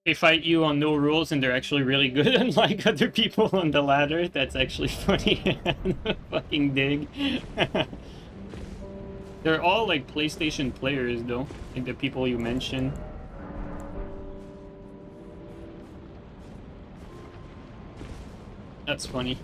They fight you on no rules and they're actually really good unlike other people on the ladder. That's actually funny. Fucking dig. They're all like PlayStation players though, like the people you mentioned. That's funny.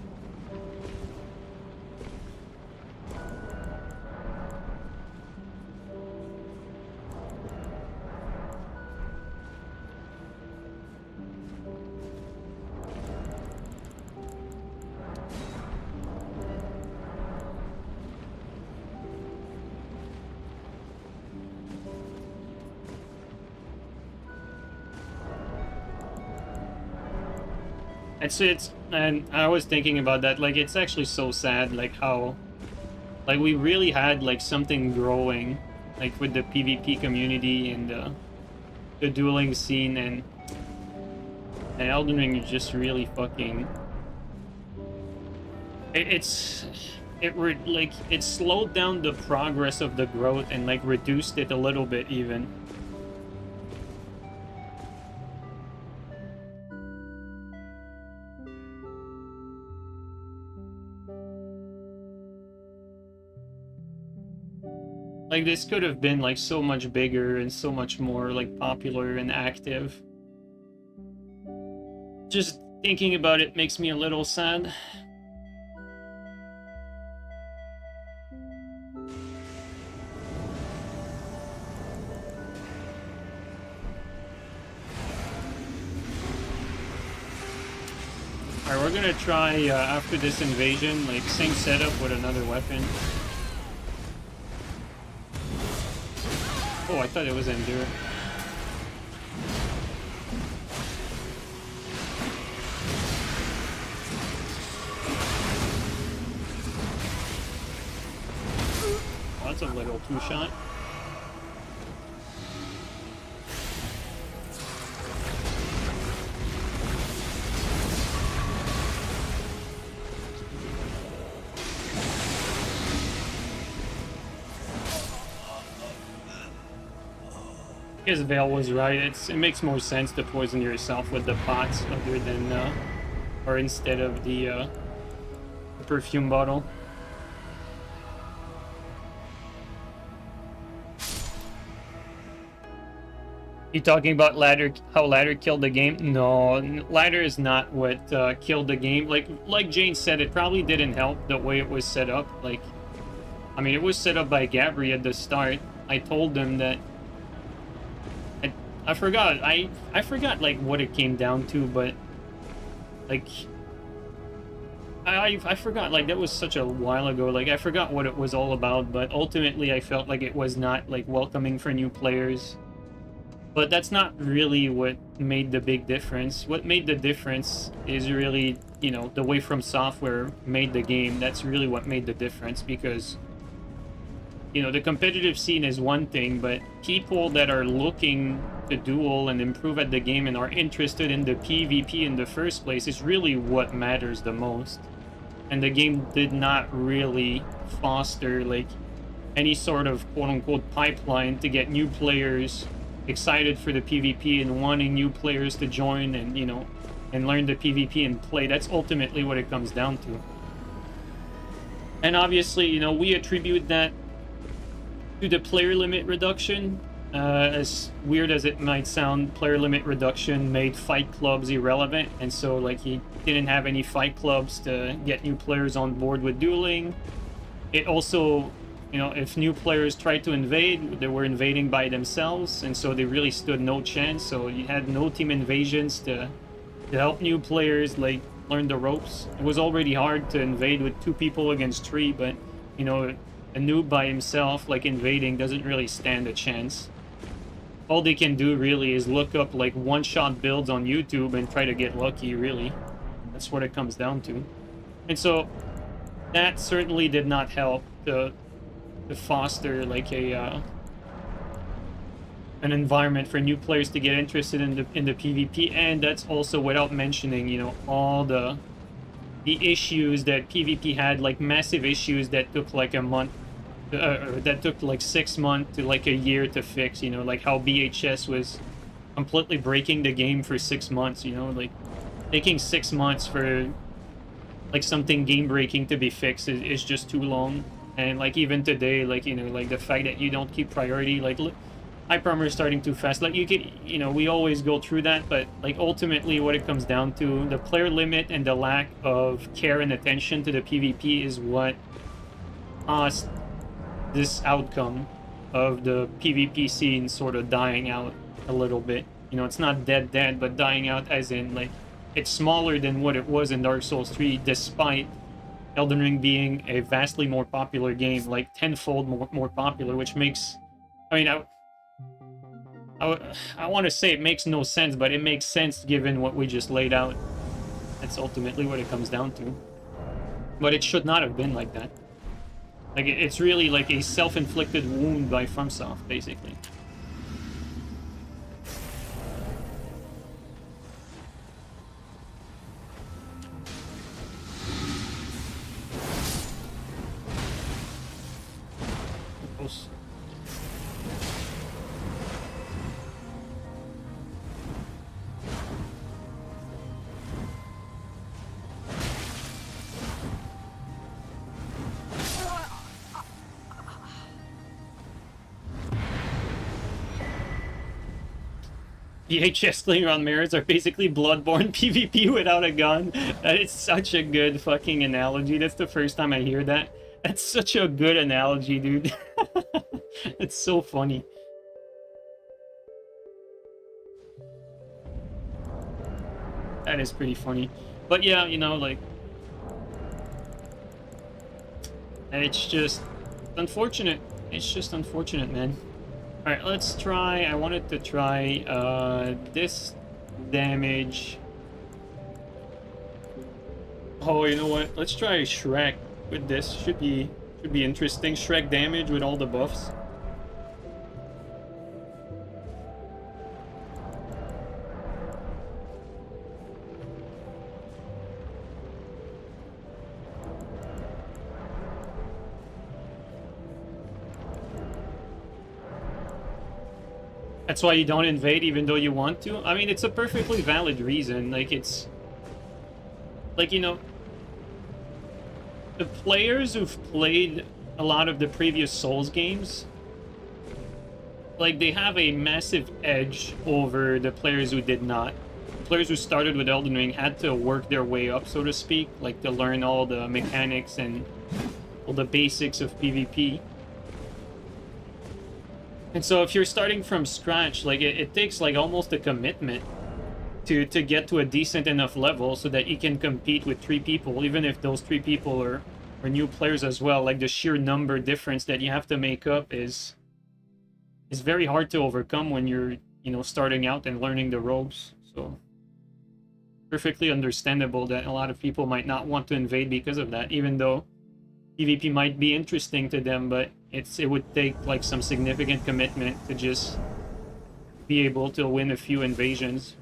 And I was thinking about that, like, it's actually so sad, like, how, like, we really had, like, something growing, like, with the PvP community and the dueling scene, and Elden Ring is just really fucking... It slowed down the progress of the growth and, like, reduced it a little bit, even. Like, this could have been, like, so much bigger and so much more, like, popular and active. Just thinking about it makes me a little sad. Alright, we're gonna try, after this invasion, like, same setup with another weapon. Oh, I thought it was Endure. Oh, that's a little two-shot. I guess Vale was right. It makes more sense to poison yourself with the pots other than, or instead of the perfume bottle. You talking about ladder? How ladder killed the game? No, ladder is not what killed the game. Like Jane said, it probably didn't help the way it was set up. Like, I mean, it was set up by Gabri at the start. I told them that. I forgot. I forgot, like, what it came down to, but, like, I forgot. Like, that was such a while ago. Like, I forgot what it was all about, but ultimately I felt like it was not, like, welcoming for new players. But that's not really what made the big difference. What made the difference is really, you know, the way From Software made the game. That's really what made the difference, because, you know, the competitive scene is one thing, but people that are looking to duel and improve at the game and are interested in the PvP in the first place is really what matters the most. And the game did not really foster, like, any sort of quote-unquote pipeline to get new players excited for the PvP and wanting new players to join and, you know, and learn the PvP and play. That's ultimately what it comes down to. And obviously, you know, we attribute that to the player limit reduction. As weird as it might sound, player limit reduction made fight clubs irrelevant, and so, like, he didn't have any fight clubs to get new players on board with dueling. It also, you know, if new players tried to invade, they were invading by themselves, and so they really stood no chance. So you had no team invasions to help new players, like, learn the ropes. It was already hard to invade with 2 people against 3, but, you know, a noob by himself, like, invading doesn't really stand a chance. All they can do really is look up, like, one-shot builds on YouTube and try to get lucky, really. That's what it comes down to. And so that certainly did not help to foster, like, an environment for new players to get interested in the PvP. And that's also without mentioning, you know, all the issues that PvP had, like massive issues that took like a month, that took like 6 months to like a year to fix, you know, like how BHS was completely breaking the game for 6 months, you know, like taking 6 months for like something game breaking to be fixed is just too long. And like even today, like, you know, like the fact that you don't keep priority, like Hyperarmor is starting too fast, like you could, you know, we always go through that, but like ultimately what it comes down to, the player limit and the lack of care and attention to the PvP is what caused this outcome of the PvP scene sort of dying out a little bit. You know, it's not dead, but dying out as in, like, it's smaller than what it was in Dark Souls 3, despite Elden Ring being a vastly more popular game, like tenfold more popular, which makes, I mean, I want to say it makes no sense, but it makes sense given what we just laid out. That's ultimately what it comes down to. But it should not have been like that. Like, it's really like a self-inflicted wound by FromSoft, basically. Close. VHS cleaner on mirrors are basically Bloodborne PvP without a gun. That is such a good fucking analogy. That's the first time I hear that. That's such a good analogy, dude. It's so funny. That is pretty funny. But yeah, you know, like... It's just unfortunate. It's just unfortunate, man. Alright, let's try... I wanted to try this damage. Oh, you know what? Let's try Shrek with this. Should be interesting. Shrek damage with all the buffs. That's why you don't invade even though you want to? I mean, it's a perfectly valid reason. Like, it's... Like, you know... The players who've played a lot of the previous Souls games... Like, they have a massive edge over the players who did not. The players who started with Elden Ring had to work their way up, so to speak. Like, to learn all the mechanics and all the basics of PvP. And so if you're starting from scratch, like it takes like almost a commitment to get to a decent enough level so that you can compete with 3 people, even if those 3 people are new players as well. Like the sheer number difference that you have to make up is very hard to overcome when you're, you know, starting out and learning the ropes. So perfectly understandable that a lot of people might not want to invade because of that, even though PvP might be interesting to them, but it would take like some significant commitment to just be able to win a few invasions.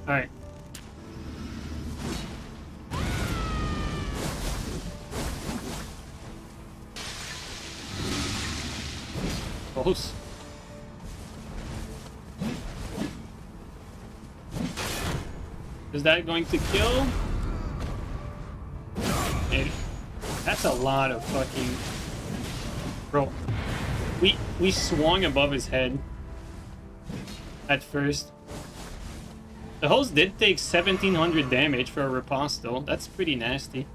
All right. Close. Is that going to kill? Maybe. That's a lot of fucking... Bro. We swung above his head. At first. The host did take 1700 damage for a riposte. That's pretty nasty.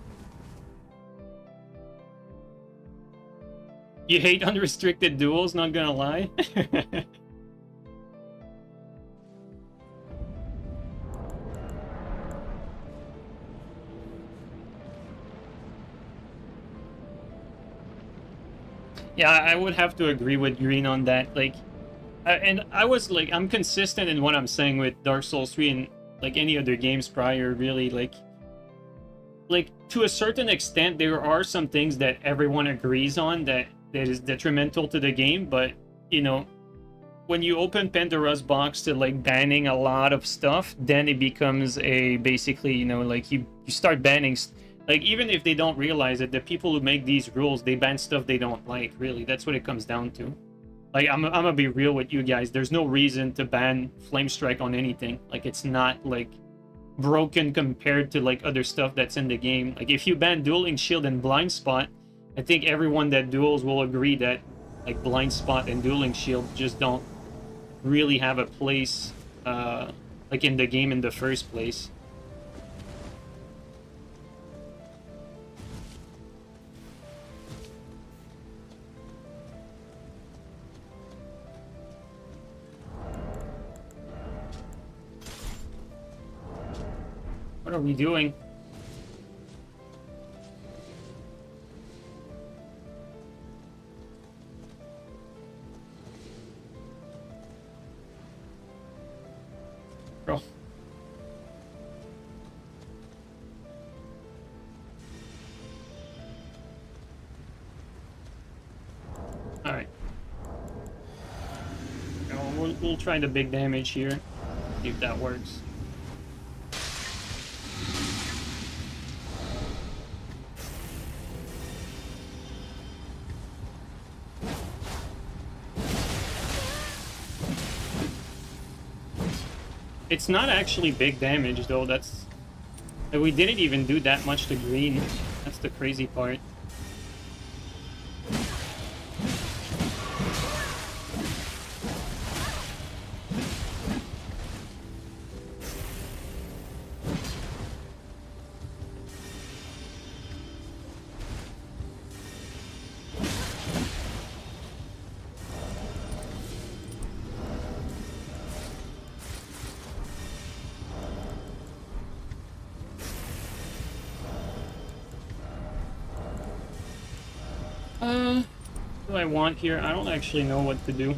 You hate unrestricted duels, not gonna lie. Yeah, I would have to agree with Green on that. Like, and I was like, I'm consistent in what I'm saying with Dark Souls 3 and like any other games prior, really. Like to a certain extent, there are some things that everyone agrees on that is detrimental to the game, but you know, when you open Pandora's box to like banning a lot of stuff, then it becomes a basically, you know, like you start banning like, even if they don't realize it, the people who make these rules, they ban stuff they don't like, really. That's what it comes down to. Like, I'm gonna be real with you guys. There's no reason to ban Flame Strike on anything. Like, it's not, like, broken compared to, like, other stuff that's in the game. Like, if you ban Dueling Shield and Blind Spot, I think everyone that duels will agree that, like, Blind Spot and Dueling Shield just don't really have a place, like, in the game in the first place. What What are we doing? Bro. Alright. We'll try the big damage here. See if that works. It's not actually big damage though, that's... We didn't even do that much to green. That's the crazy part. What do I want here? I don't actually know what to do.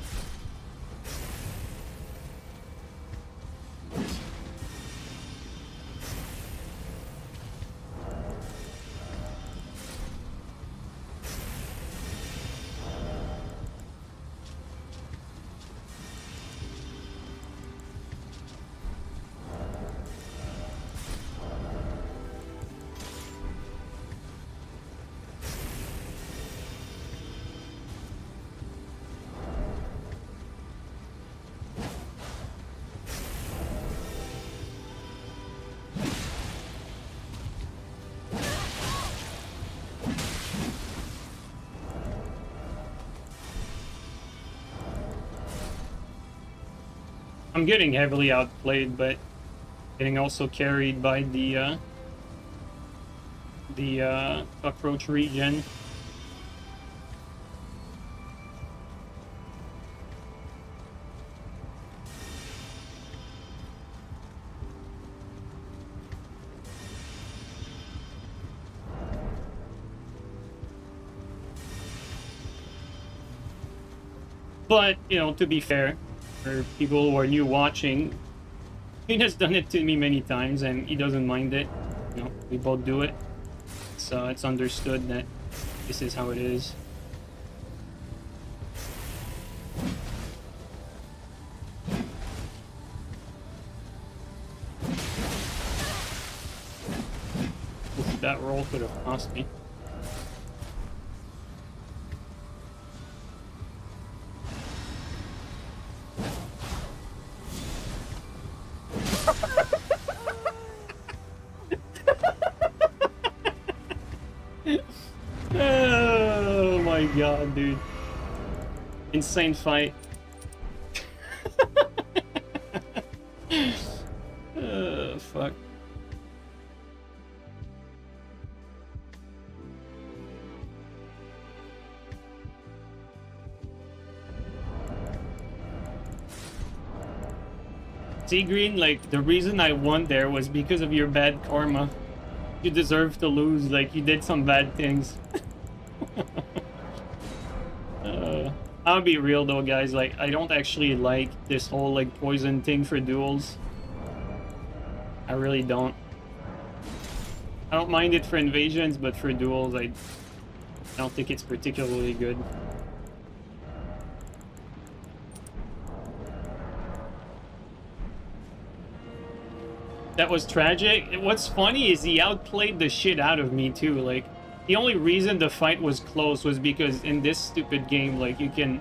I'm getting heavily outplayed, but getting also carried by the cockroach regen. But, you know, to be fair, for people who are new watching, he has done it to me many times and he doesn't mind it. You know, we both do it. So it's understood that this is how it is. That roll could have cost me. Oh my god, dude. Insane fight. Fuck. See, Green, like, the reason I won there was because of your bad karma. You deserve to lose, like, you did some bad things. I'll be real though, guys, like, I don't actually like this whole, like, poison thing for duels. I really don't. I don't mind it for invasions, but for duels, I don't think it's particularly good. That was tragic. What's funny is he outplayed the shit out of me too. Like, the only reason the fight was close was because in this stupid game, like, you can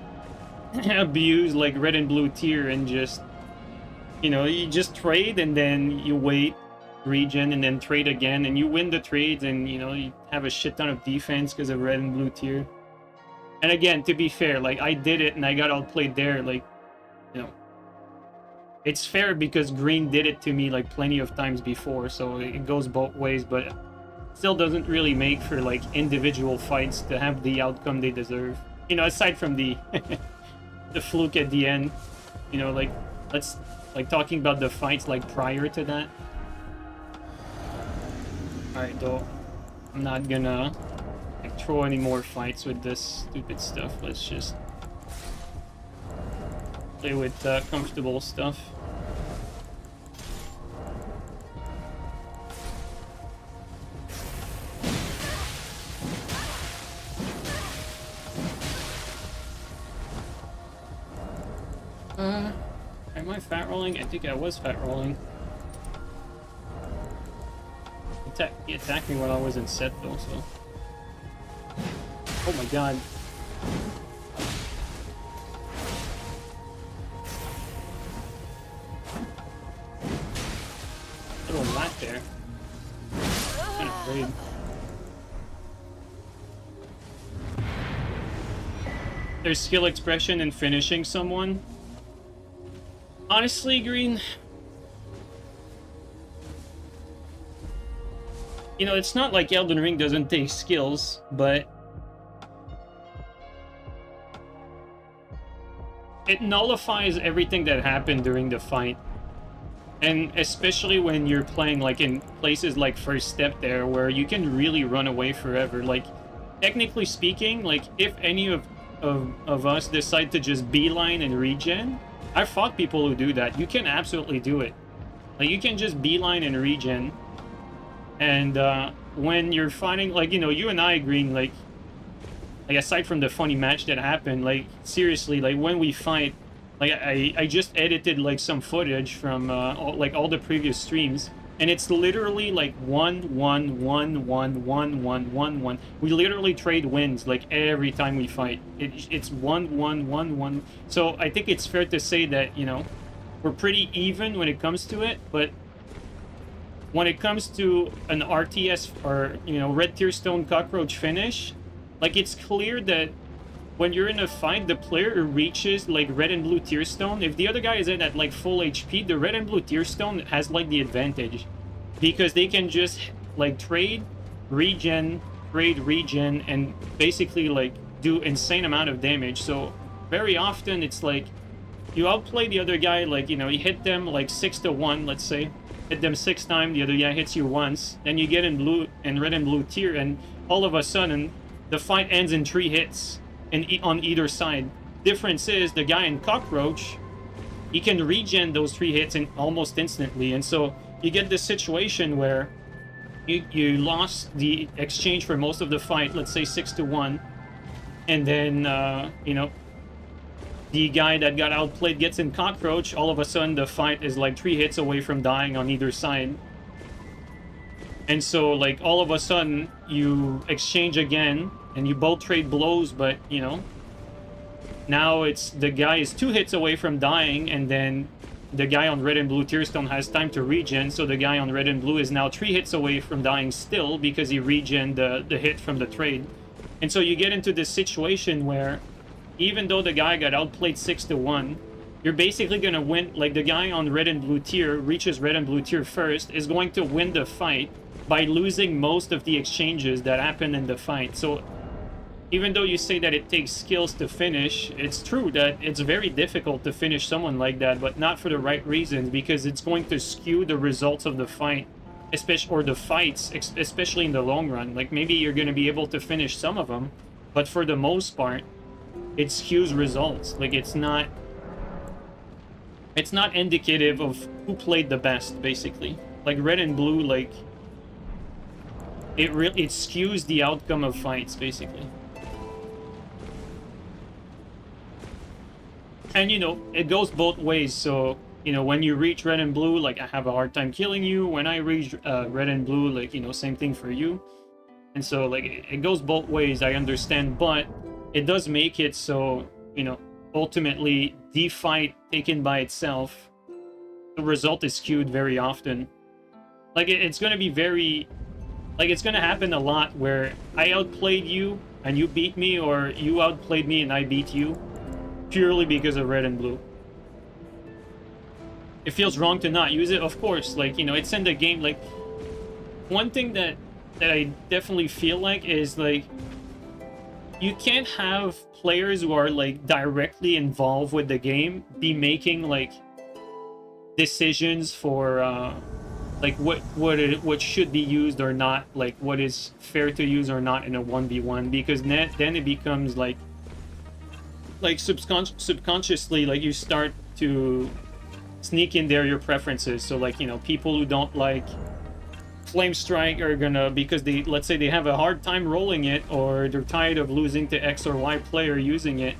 abuse like red and blue tier and just, you know, you just trade and then you wait, regen, and then trade again, and you win the trades, and, you know, you have a shit ton of defense because of red and blue tier. And again, to be fair, like, I did it and I got outplayed there, like, you know. It's fair because green did it to me like plenty of times before, so it goes both ways, but still doesn't really make for like individual fights to have the outcome they deserve. You know, aside from the the fluke at the end, you know, like, let's like talking about the fights like prior to that. Alright, though. I'm not gonna like throw any more fights with this stupid stuff. Let's just play with comfortable stuff. Am I fat rolling? I think I was fat rolling. He attacked me while I was in set though, so. Oh my god. Little lat there. I'm kind of afraid. There's skill expression in finishing someone. Honestly, Green, you know, it's not like Elden Ring doesn't take skills, but it nullifies everything that happened during the fight. And especially when you're playing like in places like First Step there, where you can really run away forever. Like, technically speaking, like if any of us decide to just beeline and regen, I've fought people who do that. You can absolutely do it. Like, you can just beeline and regen. And when you're fighting, like, you know, you and I, Green, like aside from the funny match that happened, like, seriously, like, when we fight, like, I just edited, like, some footage from, all the previous streams. And it's literally, like, 1, 1, 1, 1, 1, 1, 1, 1. We literally trade wins, like, every time we fight. It's 1, 1, 1, 1. So I think it's fair to say that, you know, we're pretty even when it comes to it. But when it comes to an RTS or, you know, Red Tear Stone Cockroach finish, like, it's clear that when you're in a fight, the player who reaches, like, Red and Blue Tear Stone, if the other guy is at, like, full HP, the Red and Blue Tear Stone has, like, the advantage. Because they can just, like, trade, regen, and basically, like, do insane amount of damage. So, very often, it's like, you outplay the other guy, like, you know, you hit them, like, 6 to 1, let's say. Hit them 6 times, the other guy hits you once. Then you get in blue and Red and Blue Tier, and all of a sudden, the fight ends in 3 hits. On either side. Difference is the guy in Cockroach, he can regen those 3 hits almost instantly, and so you get this situation where you lost the exchange for most of the fight, let's say 6 to 1, and then you know, the guy that got outplayed gets in Cockroach. All of a sudden the fight is like 3 hits away from dying on either side. And so, like, all of a sudden you exchange again and you both trade blows, but, you know, now it's the guy is 2 hits away from dying, and then the guy on Red and Blue Tearstone has time to regen, so the guy on Red and Blue is now 3 hits away from dying still because he regened the hit from the trade. And so you get into this situation where even though the guy got outplayed 6 to 1, you're basically going to win. Like, the guy on Red and Blue Tier reaches Red and Blue Tier first, is going to win the fight by losing most of the exchanges that happen in the fight. So even though you say that it takes skills to finish, it's true that it's very difficult to finish someone like that, but not for the right reasons, because it's going to skew the results of the fight, or the fights, especially in the long run. Like, maybe you're going to be able to finish some of them, but for the most part, it skews results. Like, it's not indicative of who played the best, basically. Like, Red and Blue, like, it skews the outcome of fights, basically. And, you know, it goes both ways. So, you know, when you reach Red and Blue, like, I have a hard time killing you. When I reach Red and Blue, like, you know, same thing for you. And so, like, it goes both ways, I understand. But it does make it so, you know, ultimately, the fight taken by itself, the result is skewed very often. Like, it's going to be very... Like, it's going to happen a lot where I outplayed you and you beat me, or you outplayed me and I beat you, purely because of Red and Blue. It feels wrong to not use it, of course. Like, you know, it's in the game. Like, one thing that I definitely feel like is, like, you can't have players who are, like, directly involved with the game be making, like, decisions for like what should be used or not, like what is fair to use or not in a 1v1, because then it becomes like subconsciously, like you start to sneak in there your preferences. So like, you know, people who don't like Flame Strike are gonna, because they, let's say they have a hard time rolling it, or they're tired of losing to X or Y player using it,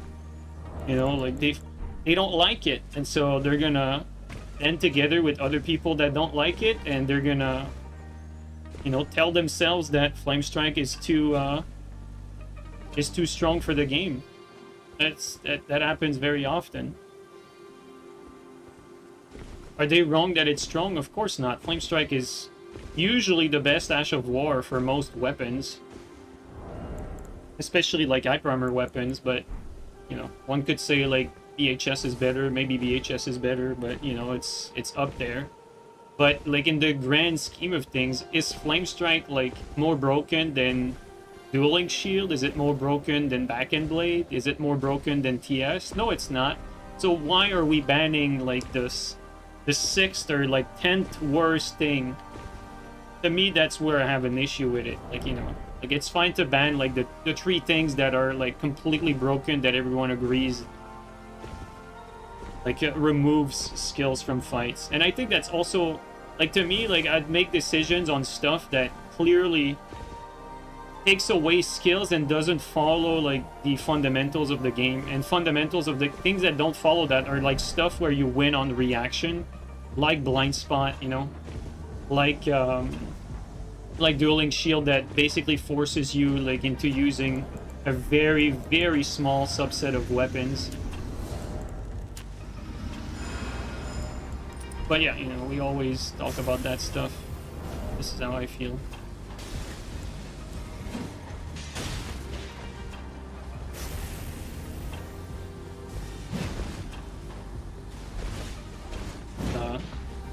you know, like they don't like it, and so they're gonna end together with other people that don't like it, and they're gonna, you know, tell themselves that Flame Strike is too strong for the game. That happens very often. Are they wrong that it's strong? Of course not. Flame Strike is usually the best Ash of War for most weapons, especially like hyper armor weapons. But you know, one could say like VHS is better, maybe VHS is better, but you know, it's up there. But like in the grand scheme of things, is Flame Strike like more broken than Dueling Shield? Is it more broken than Back End Blade? Is it more broken than TS? No, it's not. So why are we banning like this, the 6th or like 10th worst thing? To me, that's where I have an issue with it. Like, you know, like it's fine to ban like the 3 things that are like completely broken, that everyone agrees like it removes skills from fights. And I think that's also, like, to me, like I'd make decisions on stuff that clearly takes away skills and doesn't follow like the fundamentals of the game. And fundamentals of the things that don't follow that are like stuff where you win on reaction, like Blind Spot, you know, like Dueling Shield, that basically forces you like into using a very, very small subset of weapons. But yeah, you know, we always talk about that stuff. This is how I feel.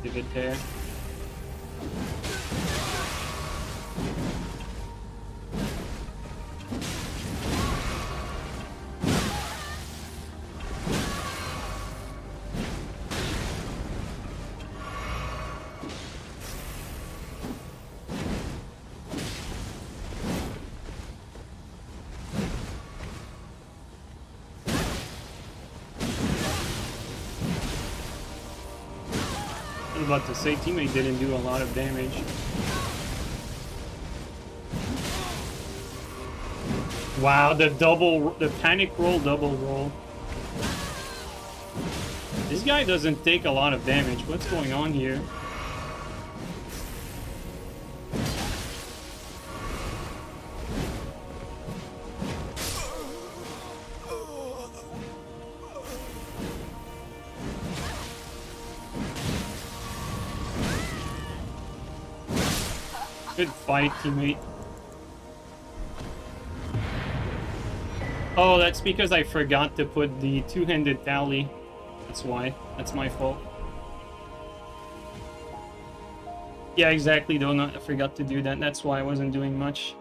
Give it there. About to say, teammate didn't do a lot of damage. Wow, the panic roll, double roll. This guy doesn't take a lot of damage. What's going on here? Good fight, teammate. Oh, that's because I forgot to put the two-handed tally. That's why. That's my fault. Yeah, exactly, Donut. I forgot to do that. That's why I wasn't doing much.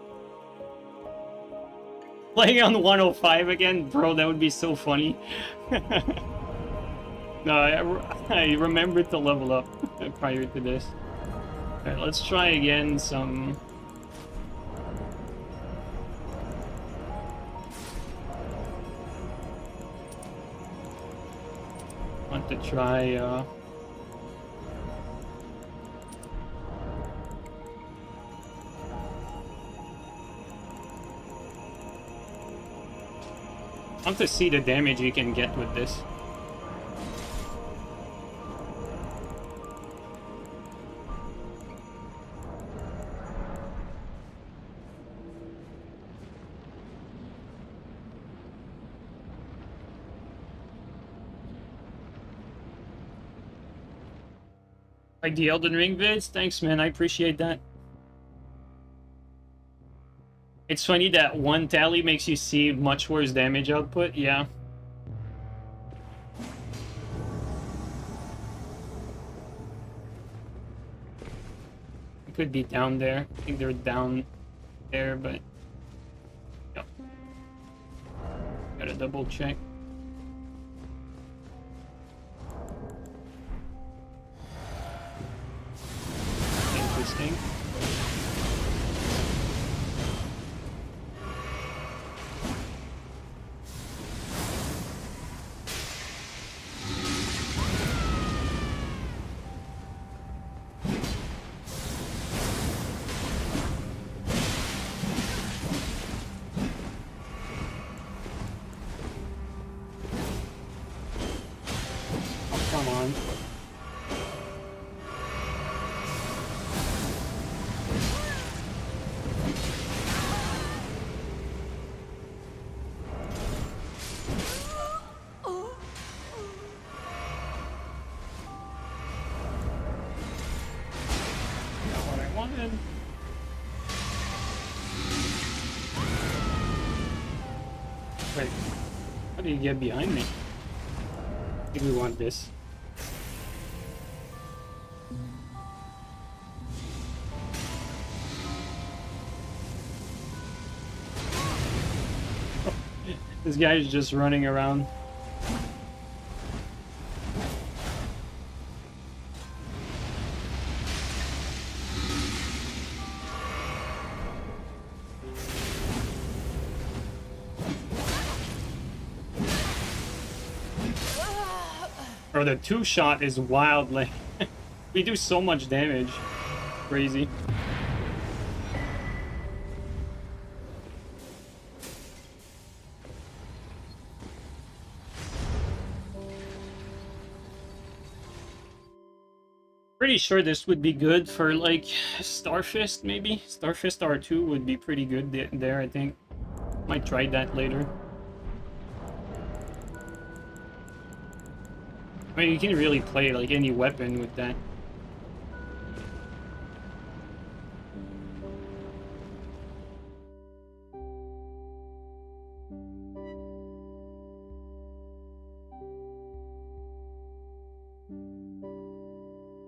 Playing on 105 again? Bro, that would be so funny. No, I remembered to level up prior to this. Alright, let's try again some... Want to try, I want to see the damage you can get with this. Like the Elden Ring vids? Thanks, man. I appreciate that. It's funny that one tally makes you see much worse damage output. Yeah. It could be down there. I think they're down there, but... Yep. Gotta double check. Come on. Not what I wanted. Wait, how do you get behind me? I think we want this. This guy is just running around. Bro, the two-shot is wild. Like, we do so much damage. Crazy. Pretty sure this would be good for, like, Starfist, maybe? Starfist R2 would be pretty good there, I think. Might try that later. I mean, you can really play, like, any weapon with that.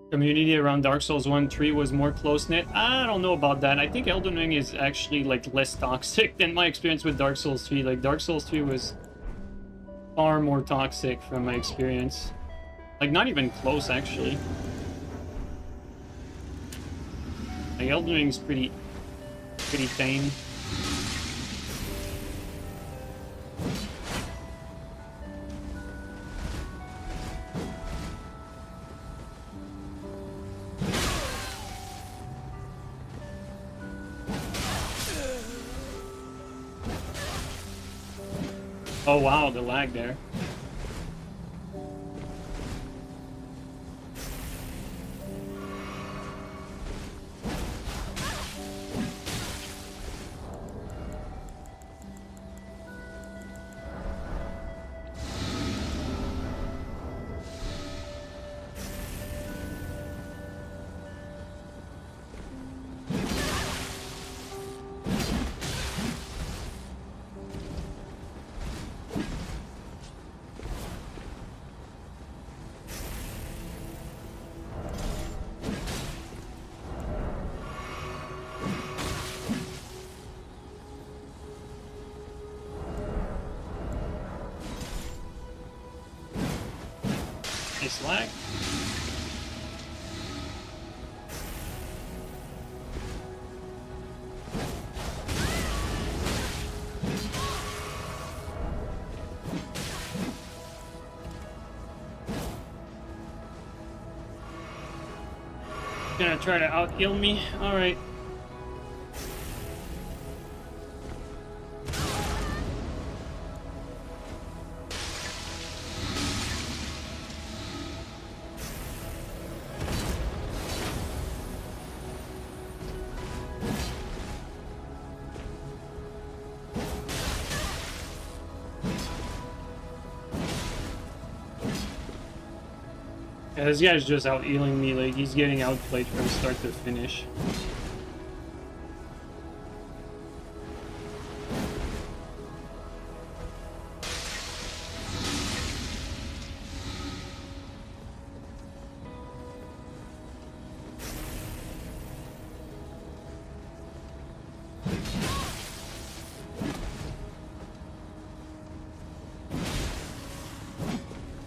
Community around Dark Souls 1 3 was more close-knit. I don't know about that. I think Elden Ring is actually, like, less toxic than my experience with Dark Souls 3. Like, Dark Souls 3 was far more toxic from my experience. Like, not even close, actually. Like, Elden Ring's pretty tame. Oh wow, the lag there. Nice lag. Gonna try to out-heal me? Alright. Yeah, this guy's just out-healing me, like, he's getting outplayed from start to finish.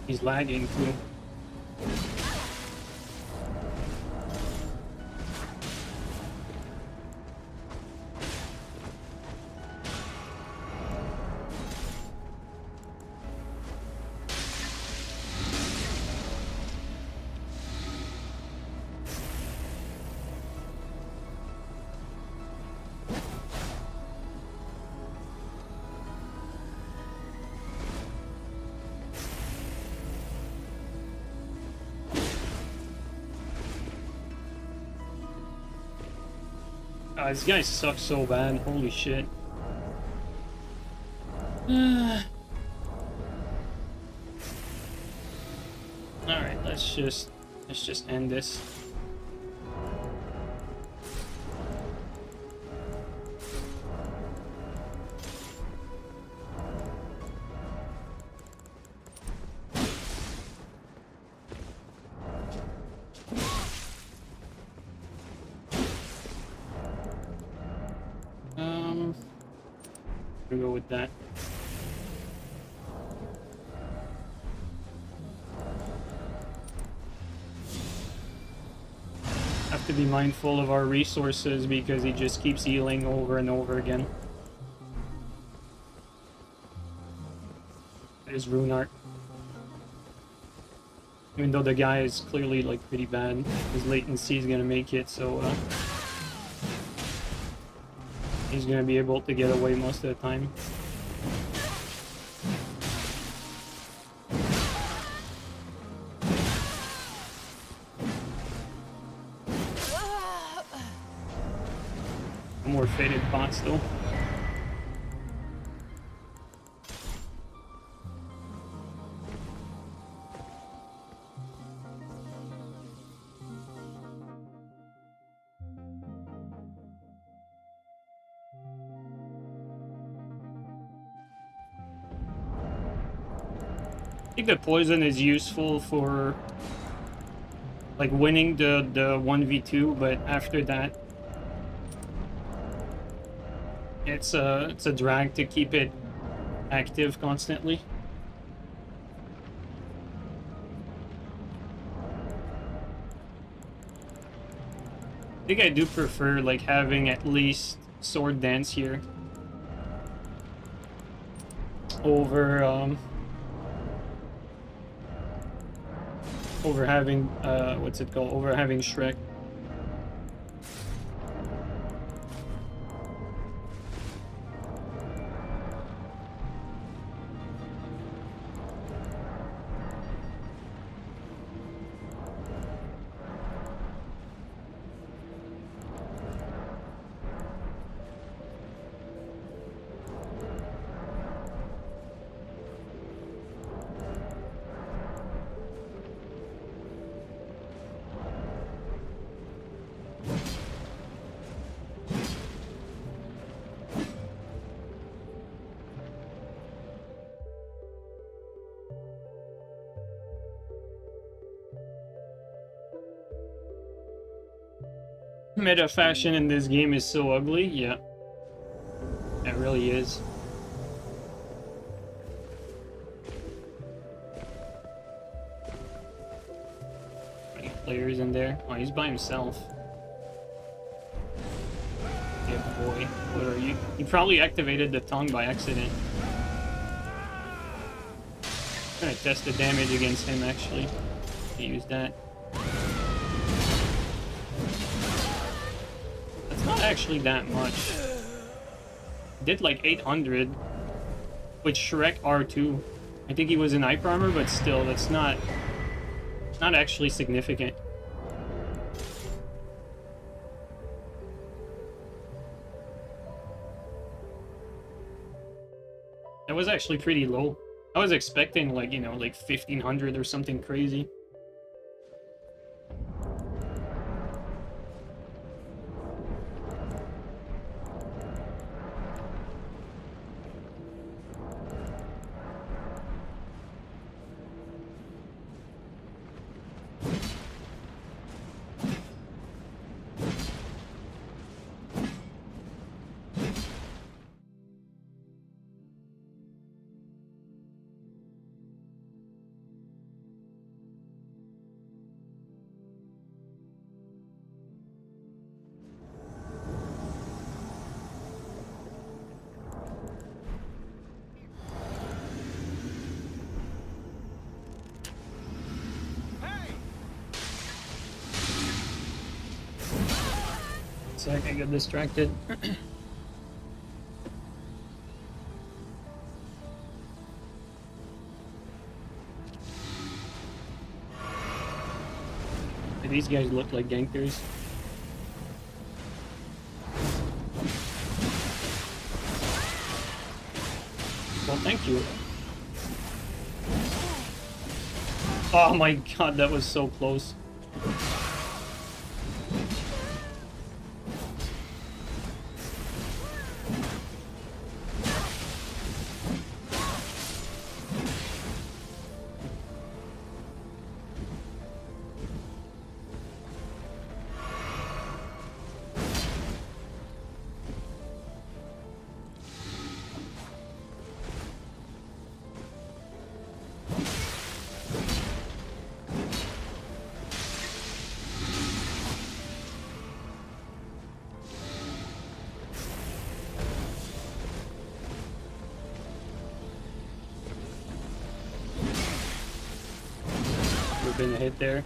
He's lagging too. This guy sucks so bad. Holy shit. Alright, let's just end this. We'll go with that. Have to be mindful of our resources because he just keeps healing over and over again. There's rune art. Even though the guy is clearly like pretty bad, his latency is gonna make it so he's gonna be able to get away most of the time. No more faded pots though. I think the poison is useful for like winning the 1v2, but after that it's a drag to keep it active constantly. I think I do prefer like having at least sword dance here over over having what's it called? Over having Shrek. Meta fashion in this game is so ugly, yeah. It really is. Any players in there? Oh, he's by himself. Yeah, boy. What are you? You probably activated the tongue by accident. I'm gonna test the damage against him, actually. Use that. Not actually that much. Did like 800 with Shrek R2. I think he was in hyper armor, but still, that's not actually significant. That was actually pretty low. I was expecting like, you know, like 1500 or something crazy. I got distracted. These guys look like gankers. Oh, thank you. Oh my god, that was so close. Been a hit there.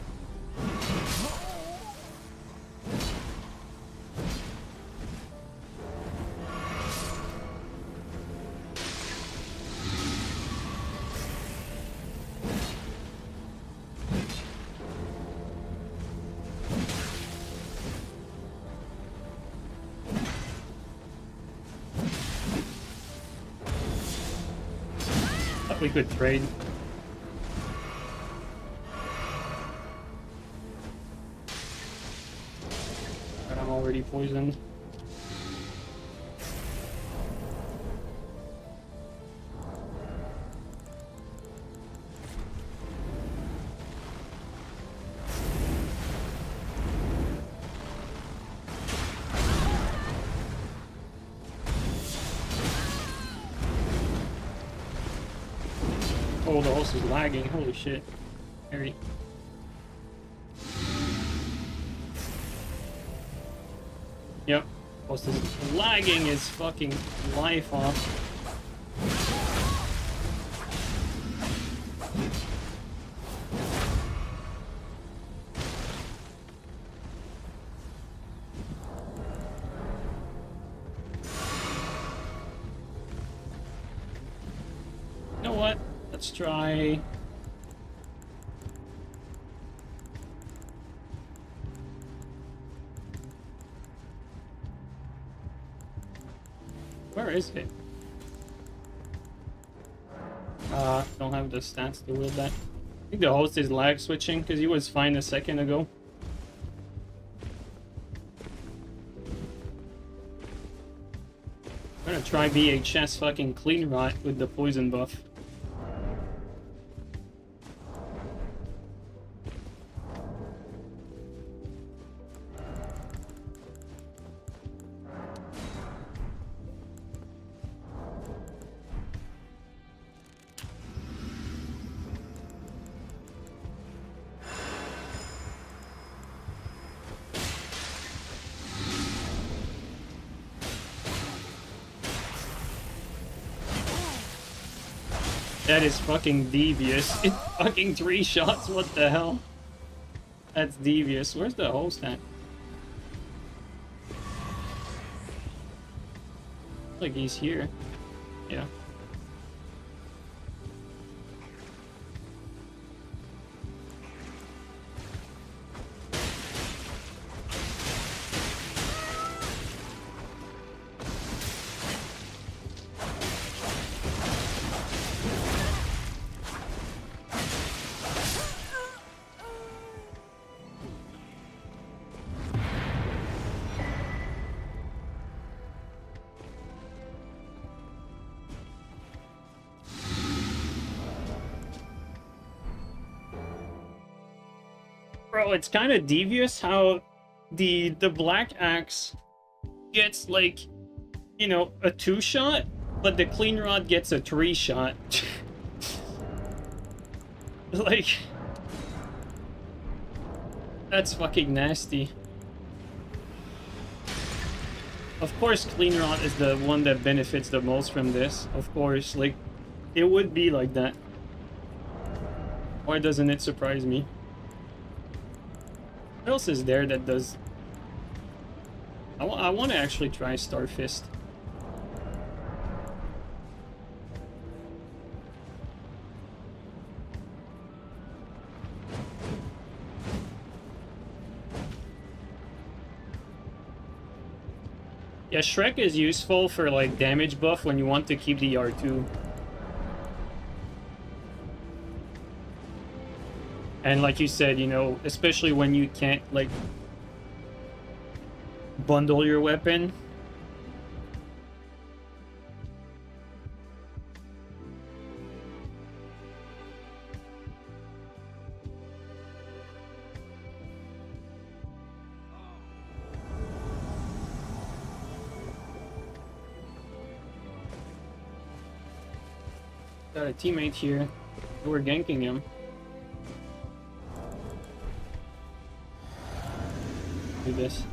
Thought we could trade. Already poisoned. Oh, the host is lagging. Holy shit. Harry. Yep. Host is lagging his fucking life off. You know what? Let's try... Where is it? Don't have the stats to wield that. I think the host is lag switching because he was fine a second ago. I'm gonna try VHS fucking clean rot with the poison buff. That is fucking devious. It fucking 3 shots, what the hell? That's devious. Where's the host at? Like he's here. Yeah. Bro, it's kind of devious how the black axe gets like, you know, a 2-shot, but the clean rod gets a 3-shot. Like, that's fucking nasty. Of course, clean rod is the one that benefits the most from this. Of course, like, it would be like that. Why doesn't it surprise me? What else is there that does... I want to actually try Star Fist. Yeah, Shrek is useful for like damage buff when you want to keep the R2. And like you said, you know, especially when you can't like bundle your weapon. Got a teammate here. We're ganking him. Do this.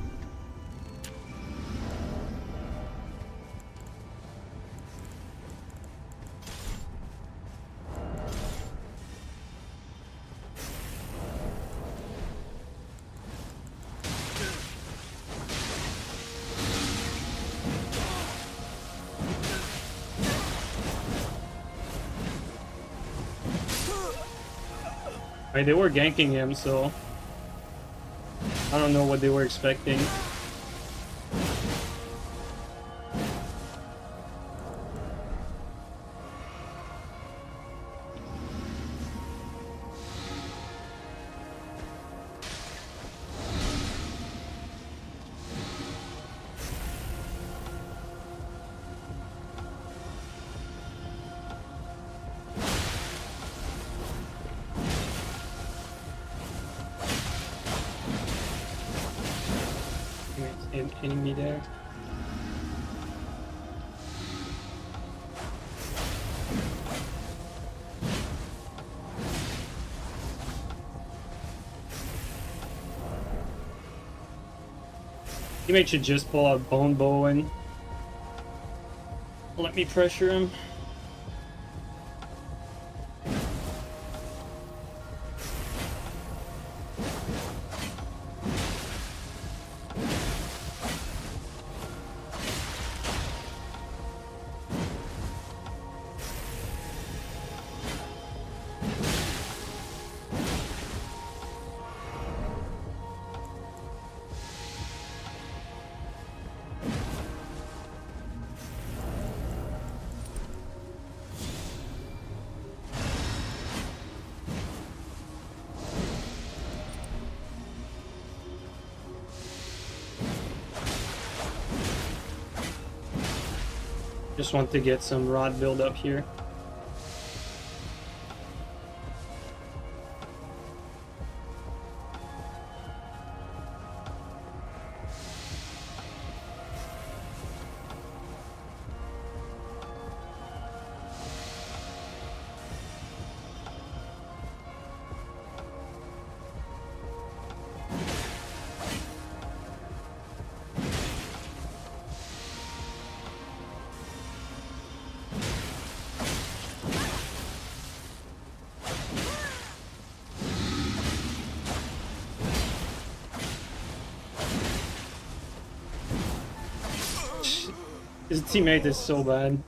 Right, they were ganking him, so I don't know what they were expecting. Enemy there. Teammate should just pull out bone bow and let me pressure him. Just want to get some rod build up here. His teammate is so bad.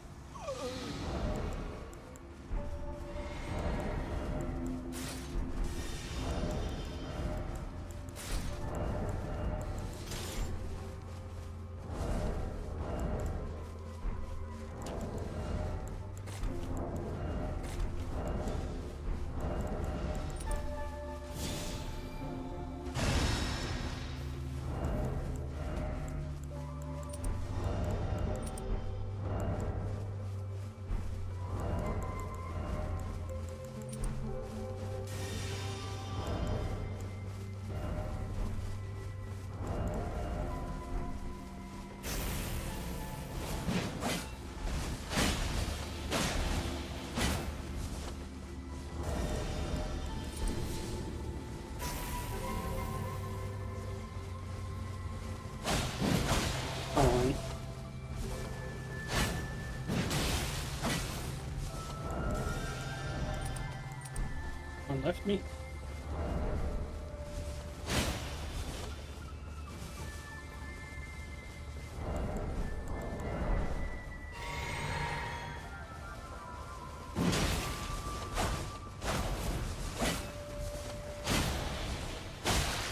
One left me.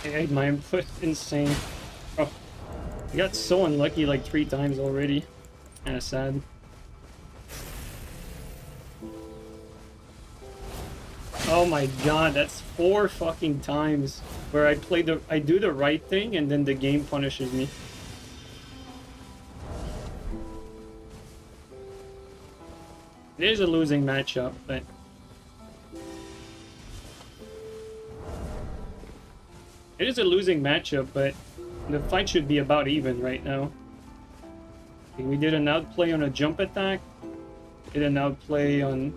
I my input insane. Oh, I got so unlucky like 3 times already. Kinda sad. Oh my god, that's 4 fucking times where I do the right thing and then the game punishes me. It is a losing matchup, but the fight should be about even right now. Okay, we did an outplay on a jump attack. Did an outplay on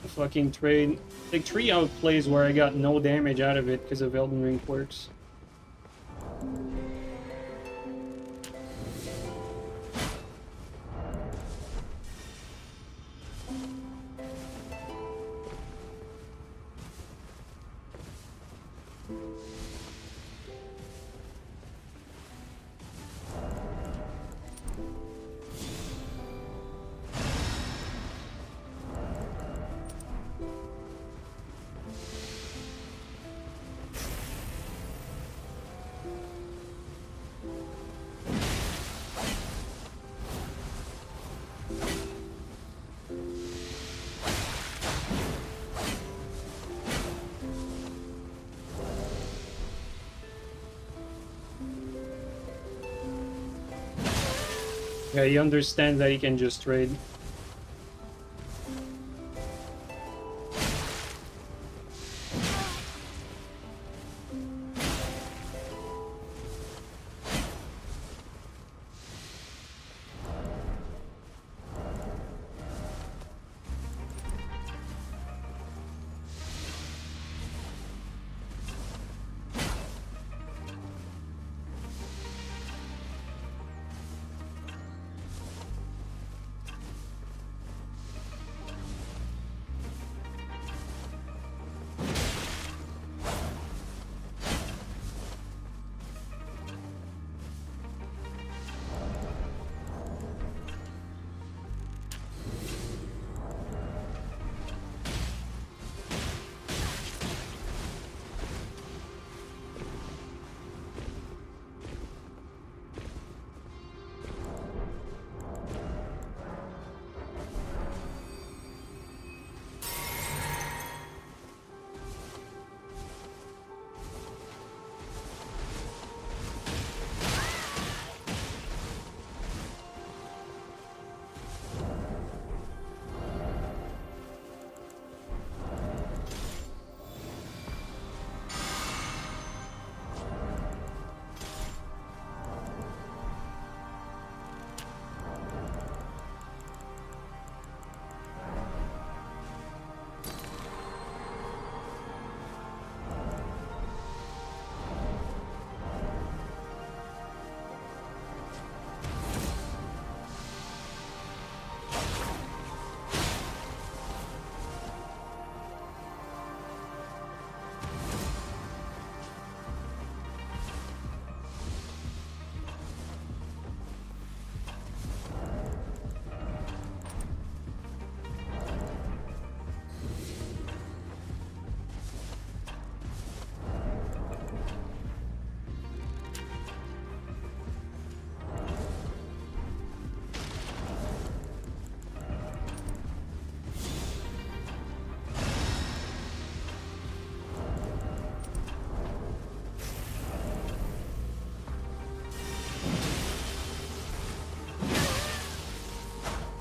a fucking trade. Like 3 outplays where I got no damage out of it because of Elden Ring quirks. Yeah, he understands that he can just trade.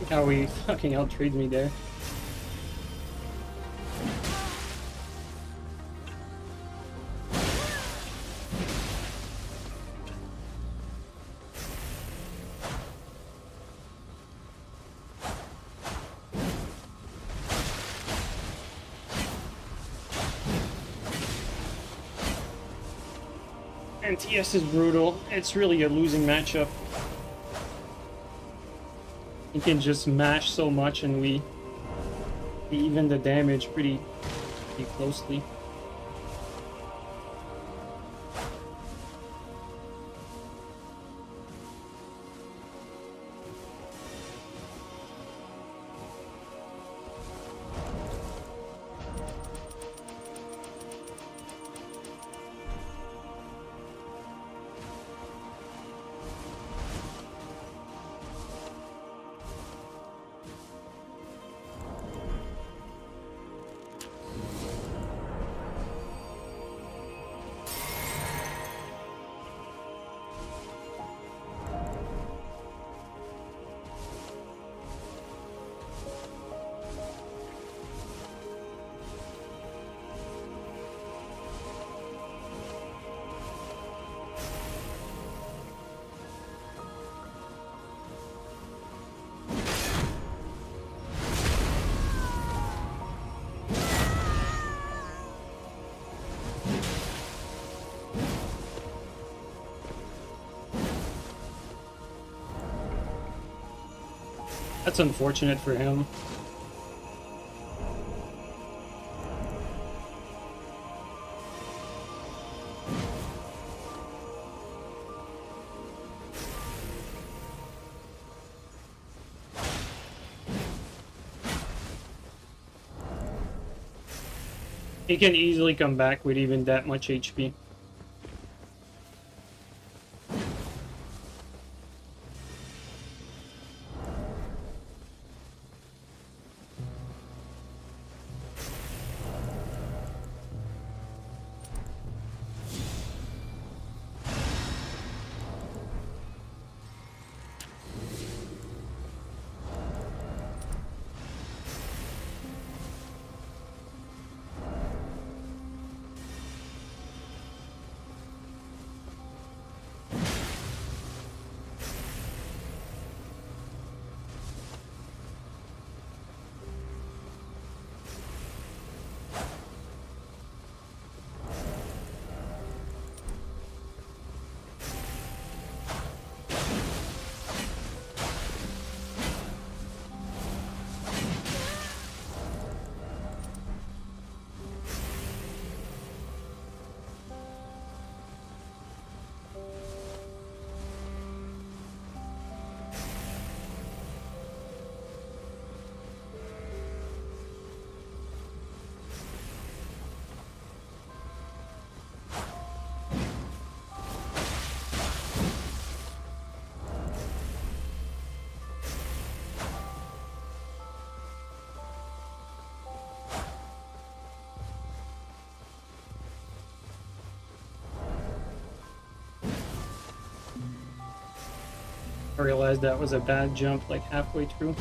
How he fucking out-trades me there. And TS is brutal. It's really a losing matchup. He can just mash so much and we even the damage pretty closely. That's unfortunate for him. He can easily come back with even that much HP. I realized that was a bad jump like halfway through.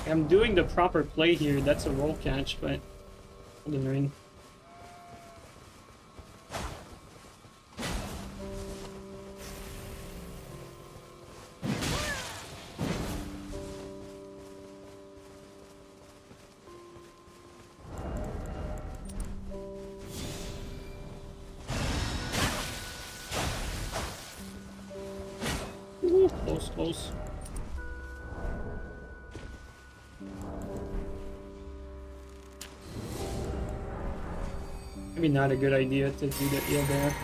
I'm doing the proper play here. That's a roll catch, but Elden Ring. Ooh, close, close. Maybe not a good idea to do the heal there.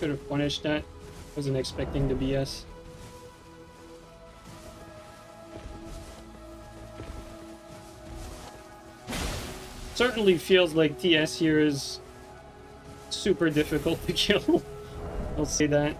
Could have punished that. Wasn't expecting the BS. Certainly feels like TS here is super difficult to kill. I'll say that.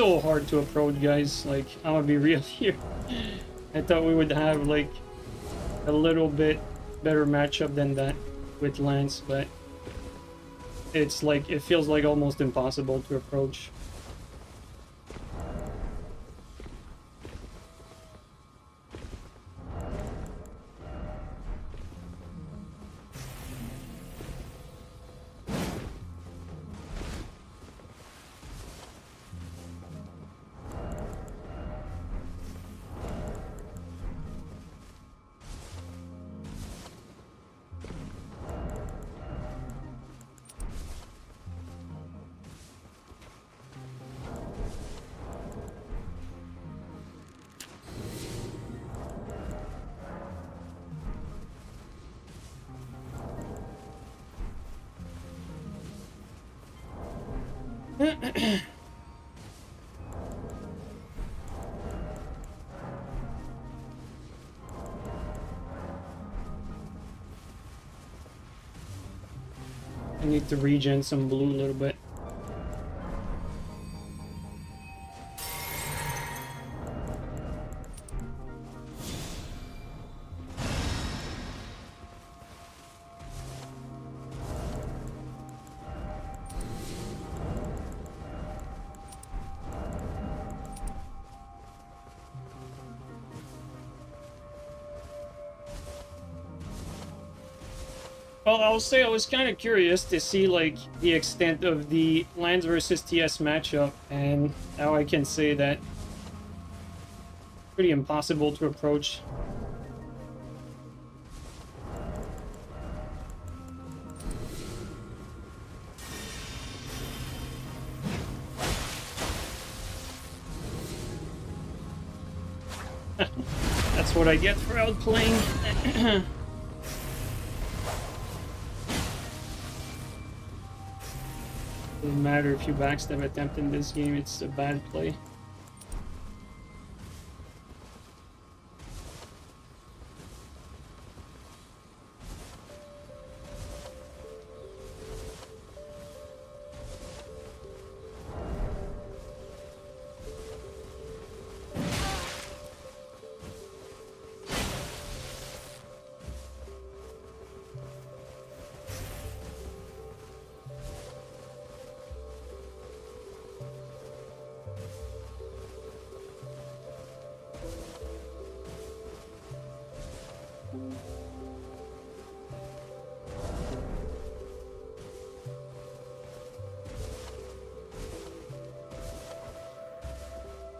so hard to approach, guys. Like, I'm gonna be real here. I thought we would have like a little bit better matchup than that with Lance, but it's like, it feels like almost impossible to approach. I need to regen some blue a little bit. Well, I'll say I was kind of curious to see like the extent of the Lands versus TS matchup, and now I can say that pretty impossible to approach. That's what I get for outplaying. Doesn't matter if you backstab attempt in this game, it's a bad play.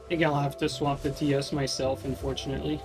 I think I'll have to swap the TS myself, unfortunately.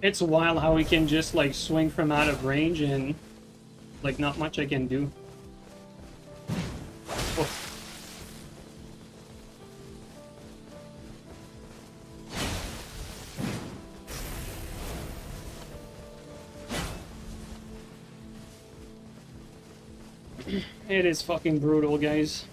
It's wild how we can just like swing from out of range and like not much I can do. Oh. It is fucking brutal, guys.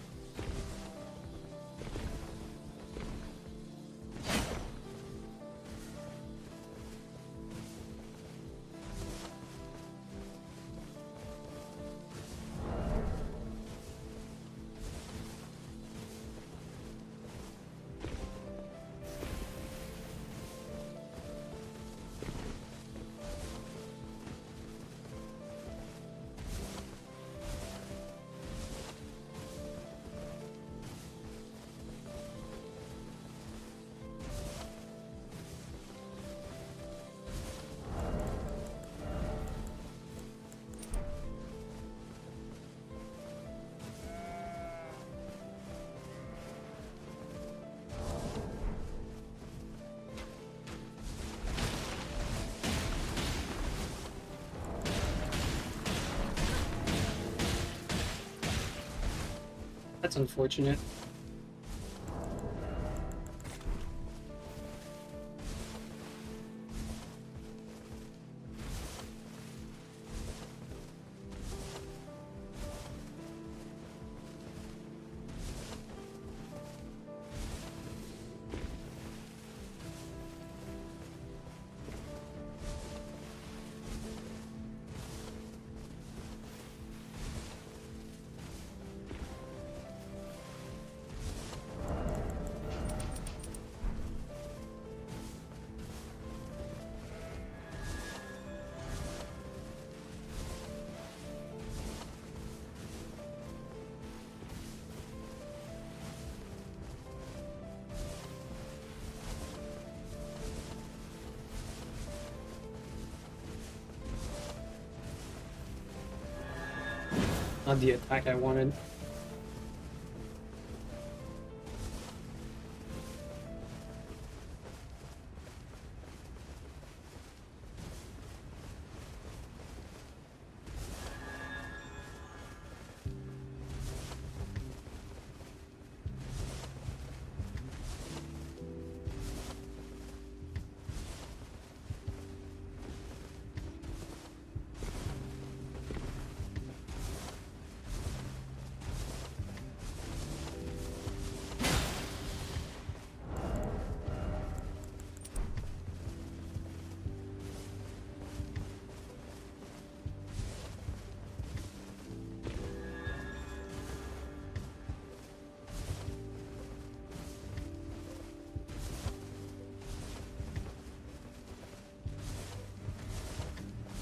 That's unfortunate. Not the attack I wanted.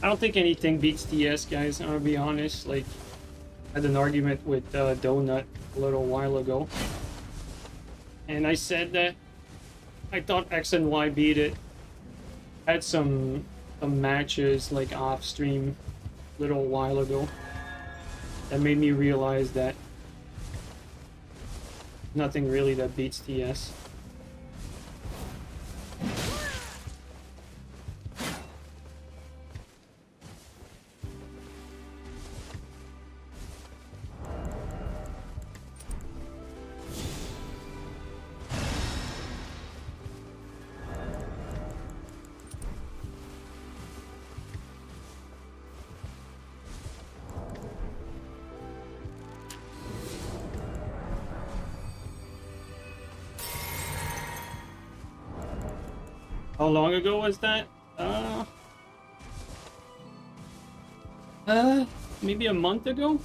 I don't think anything beats TS, guys. I'm gonna be honest. Like, I had an argument with Donut a little while ago, and I said that I thought X and Y beat it. I had some matches like off stream a little while ago that made me realize that nothing really that beats TS. How long ago was that? Maybe a month ago?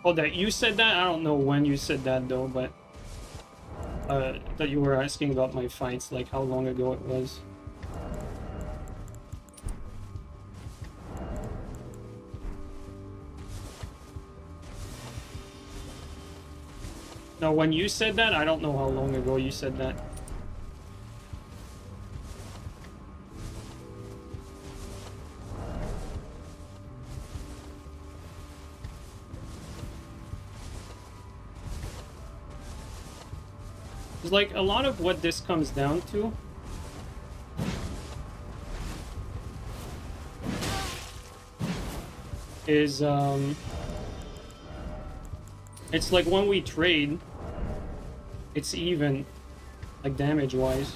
Oh, that you said that? I don't know when you said that though, but that you were asking about my fights, like how long ago it was. No, when you said that, I don't know how long ago you said that. It's like a lot of what this comes down to is it's like when we trade, it's even, like damage-wise.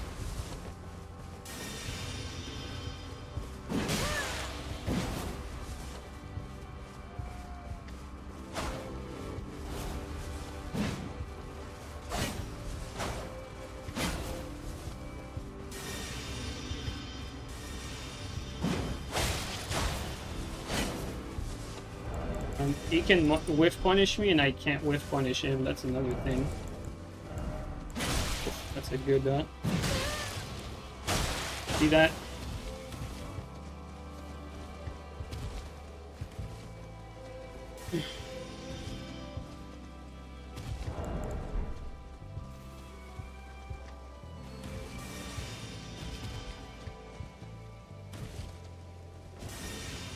He can whiff punish me and I can't whiff punish him, that's another thing. That's a good see that?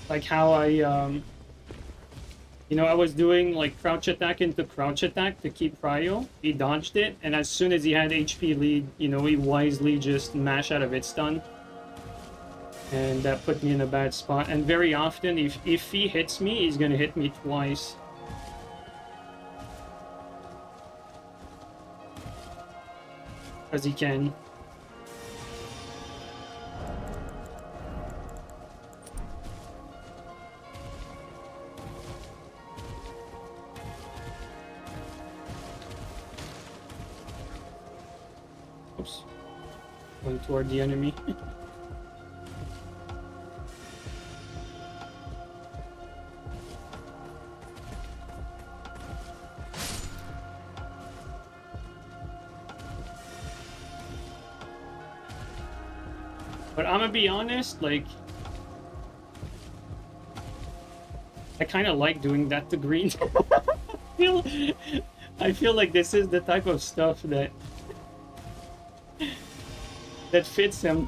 Like how I you know, I was doing like crouch attack into crouch attack to keep prio. He dodged it, and as soon as he had HP lead, you know, he wisely just mashed out of its stun. And that put me in a bad spot. And very often, if he hits me, he's gonna hit me twice. As he can. Oops. Went toward the enemy. But I'm gonna be honest, like, I kind of like doing that to green. feel, I feel like this is the type of stuff that fits him.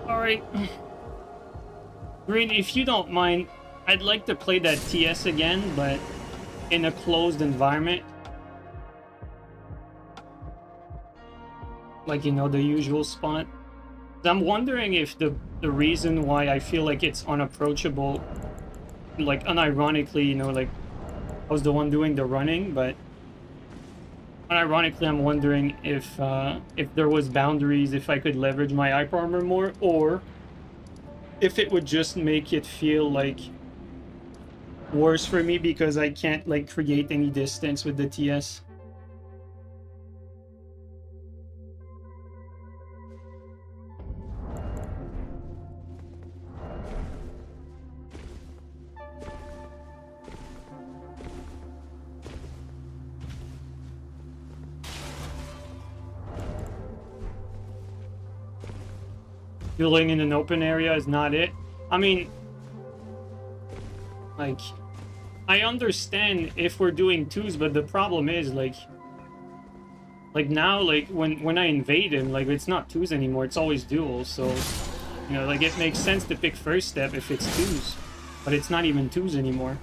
Alright. Green, if you don't mind, I'd like to play that TS again, but in a closed environment. Like, you know, the usual spot. I'm wondering if the reason why I feel like it's unapproachable, like, unironically, you know, like, I was the one doing the running, but unironically, I'm wondering if there was boundaries, if I could leverage my hyper armor more, or if it would just make it feel like worse for me because I can't like create any distance with the TS. Dueling in an open area is not it. I mean, like, I understand if we're doing twos, but the problem is, like now, like, when I invade him, like, it's not twos anymore, it's always duels, so, you know, like, it makes sense to pick first step if it's twos, but it's not even twos anymore.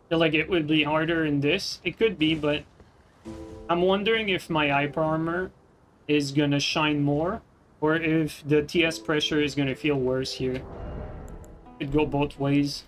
Feel like it would be harder in this. It could be, but I'm wondering if my hyper armor is gonna shine more, or if the TS pressure is gonna feel worse here. Could go both ways.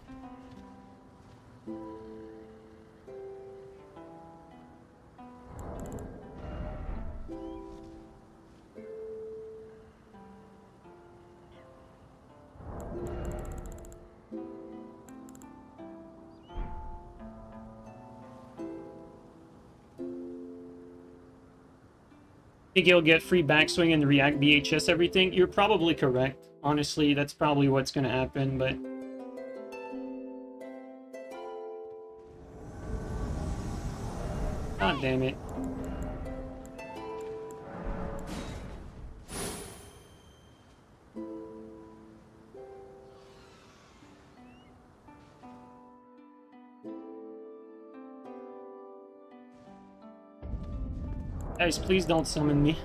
Think you'll get free backswing and react BHS everything? You're probably correct. Honestly, that's probably what's gonna happen, but... God damn it. Guys, please don't summon me.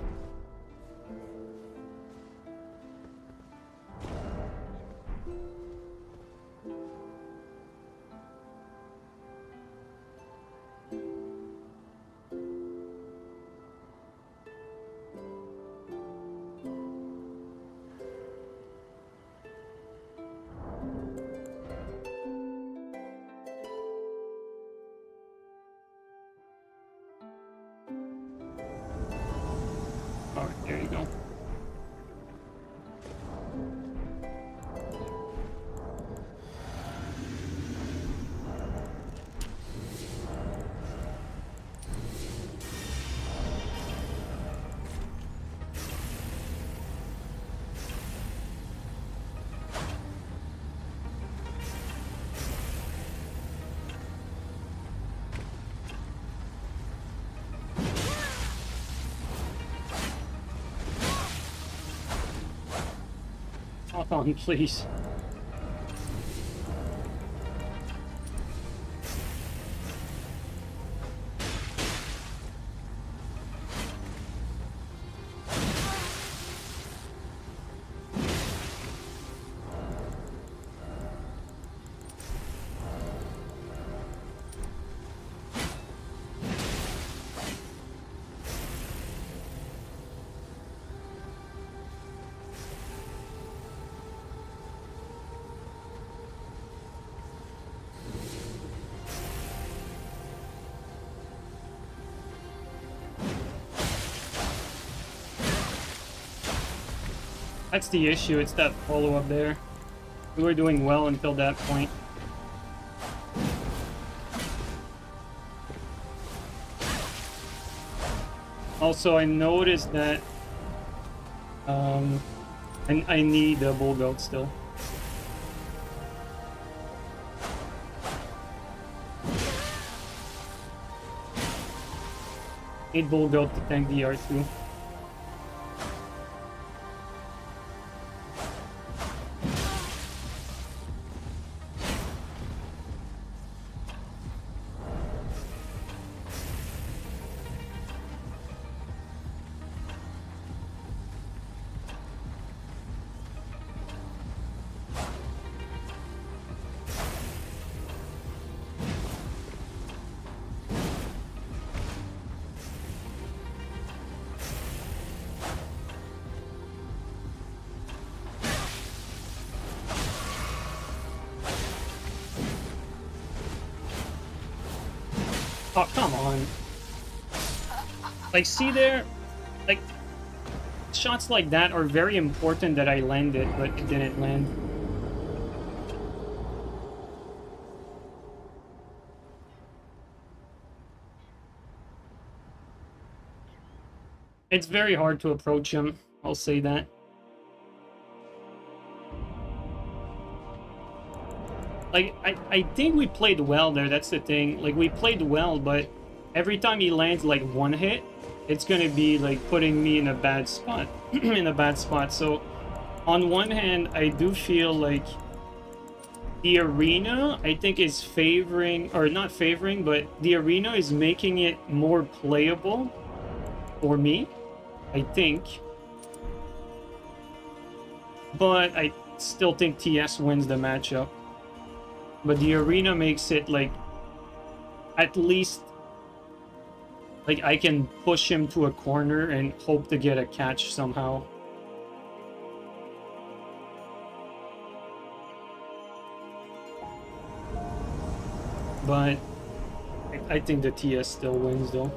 Alright, there you go. Oh, please. That's the issue, it's that follow-up there. We were doing well until that point. Also, I noticed that I need a bull goat still. Need bull goat to tank the R2. Oh, come on. Like, see there? Like, shots like that are very important that I landed, but it didn't land. It's very hard to approach him, I'll say that. Like, I think we played well there, that's the thing. Like, we played well, but every time he lands, like, one hit, it's gonna be, like, putting me in a bad spot. in a bad spot. So, on one hand, I do feel like the arena, I think, is favoring, or not favoring, but the arena is making it more playable for me, I think. But I still think TS wins the matchup. But the arena makes it, like, at least, like, I can push him to a corner and hope to get a catch somehow. But I think the TS still wins, though.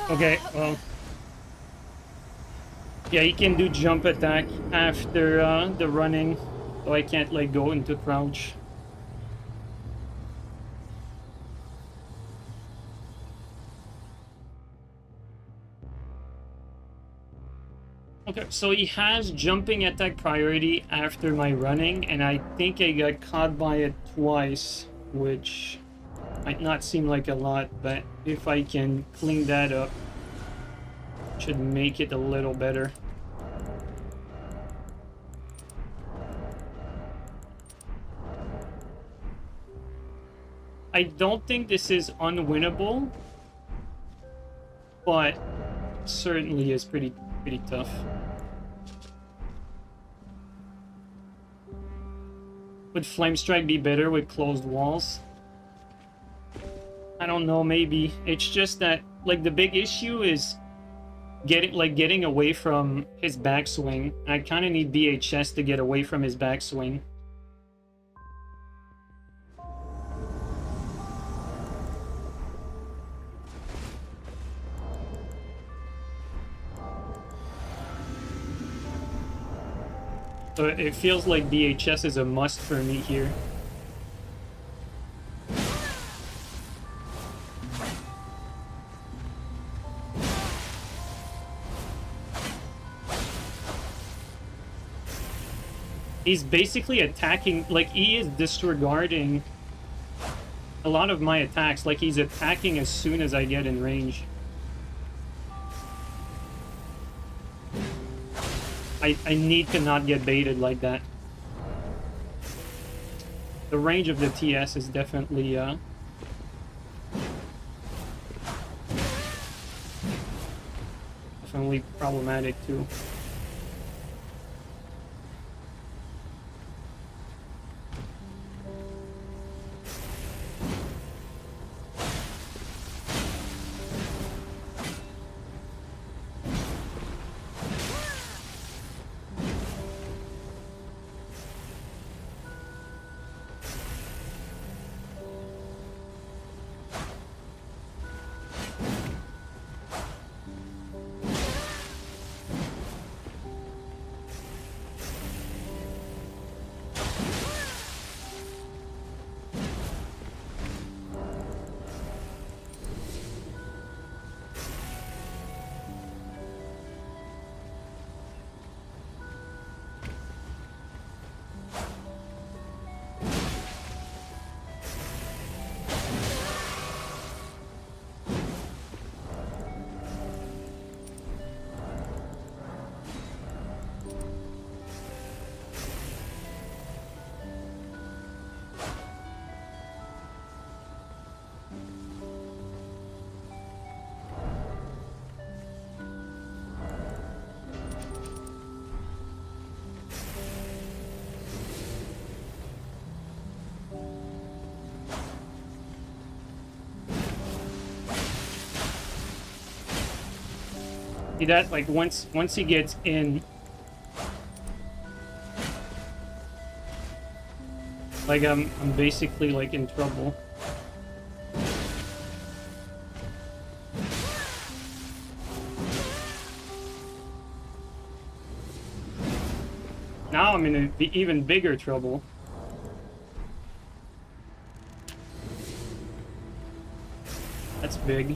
Okay, well. Yeah, he can do jump attack after the running, so I can't like go into crouch. Okay, so he has jumping attack priority after my running, and I think I got caught by it twice, which might not seem like a lot, but if I can clean that up, should make it a little better. I don't think this is unwinnable, but certainly is pretty tough. Would Flame Strike be better with closed walls? I don't know, maybe. It's just that, like, the big issue is getting away from his backswing. I kind of need BHS to get away from his backswing. So it feels like BHS is a must for me here. He's basically attacking, like he is disregarding a lot of my attacks, like he's attacking as soon as I get in range. I need to not get baited like that. The range of the TS is definitely definitely problematic too. See that? Like once he gets in, like I'm basically like in trouble. Now I'm in even bigger trouble. That's big.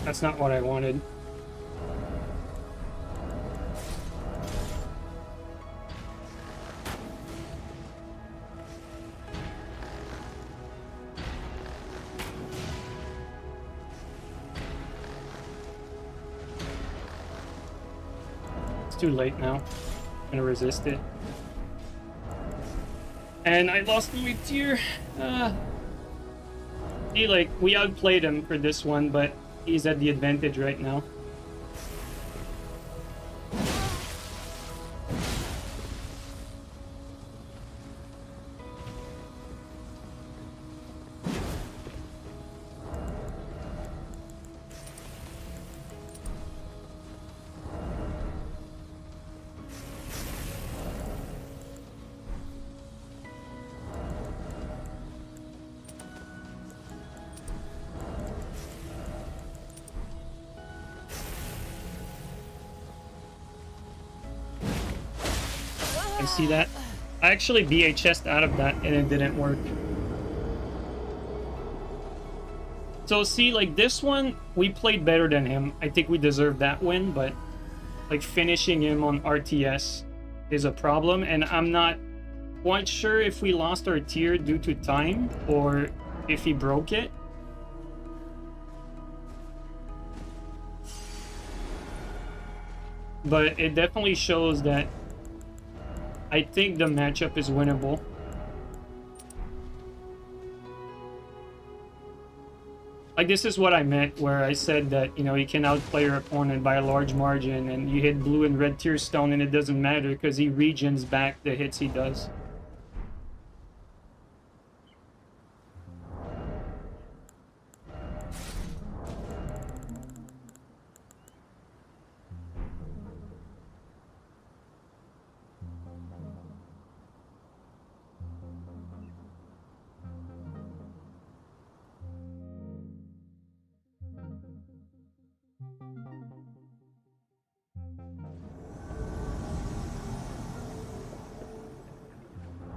That's not what I wanted. It's too late now. I'm gonna resist it. And I lost my tier. See, like, we outplayed him for this one, but he's at the advantage right now. See that? I actually BHS'd out of that and it didn't work. So see, like this one, we played better than him. I think we deserved that win, but like finishing him on RTS is a problem, and I'm not quite sure if we lost our tier due to time or if he broke it. But it definitely shows that I think the matchup is winnable. Like, this is what I meant, where I said that, you know, you can outplay your opponent by a large margin, and you hit blue and red tier stone, and it doesn't matter, because he regens back the hits he does.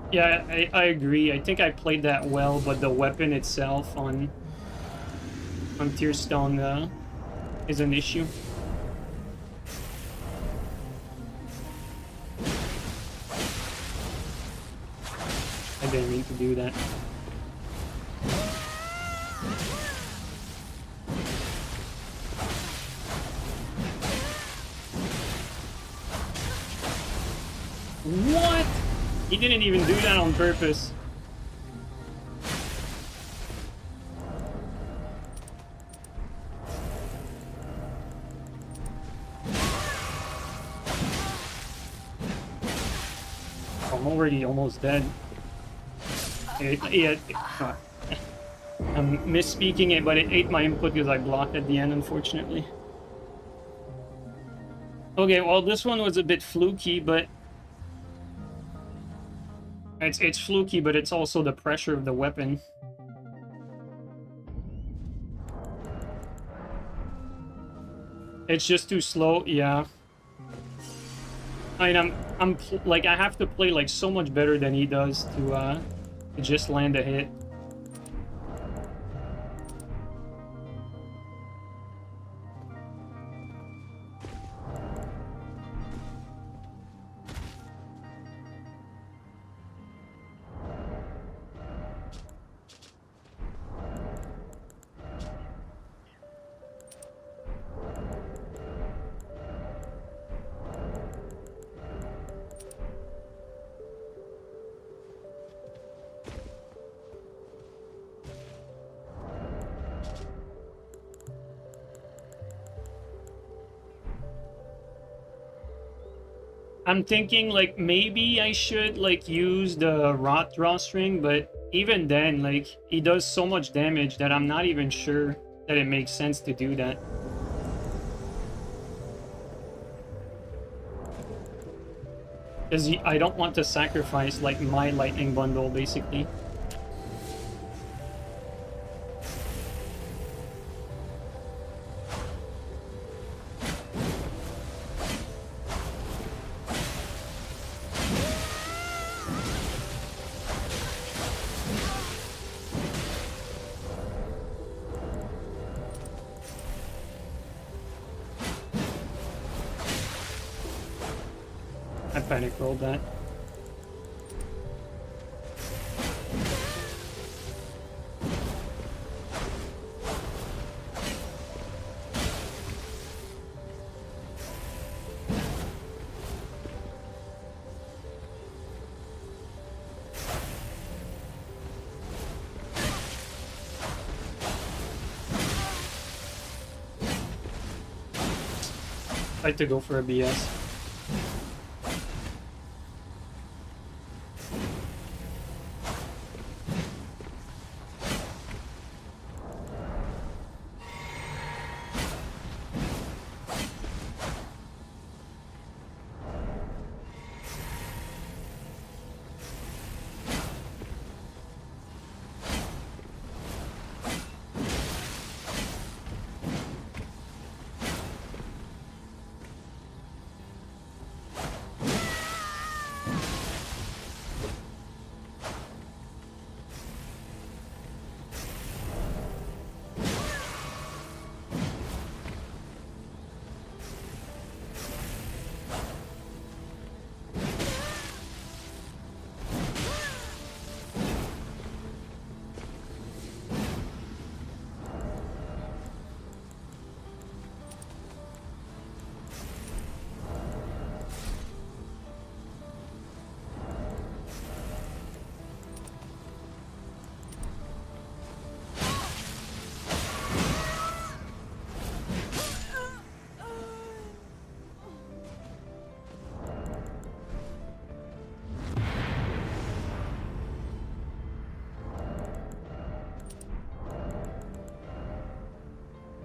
Yeah, I agree. I think I played that well, but the weapon itself on tier stone is an issue. I didn't mean to do that. What? He didn't even do that on purpose. I'm already almost dead. I'm misspeaking it, but it ate my input because I blocked at the end, unfortunately. Okay, well, this one was a bit fluky, but it's fluky, but it's also the pressure of the weapon. It's just too slow, yeah. I mean, I'm like, I have to play like so much better than he does to just land a hit. I'm thinking, like, maybe I should, like, use the rot drawstring, but even then, like, he does so much damage that I'm not even sure that it makes sense to do that. Because I don't want to sacrifice, like, my lightning bundle, basically. I panic rolled that. Tried to go for a BS.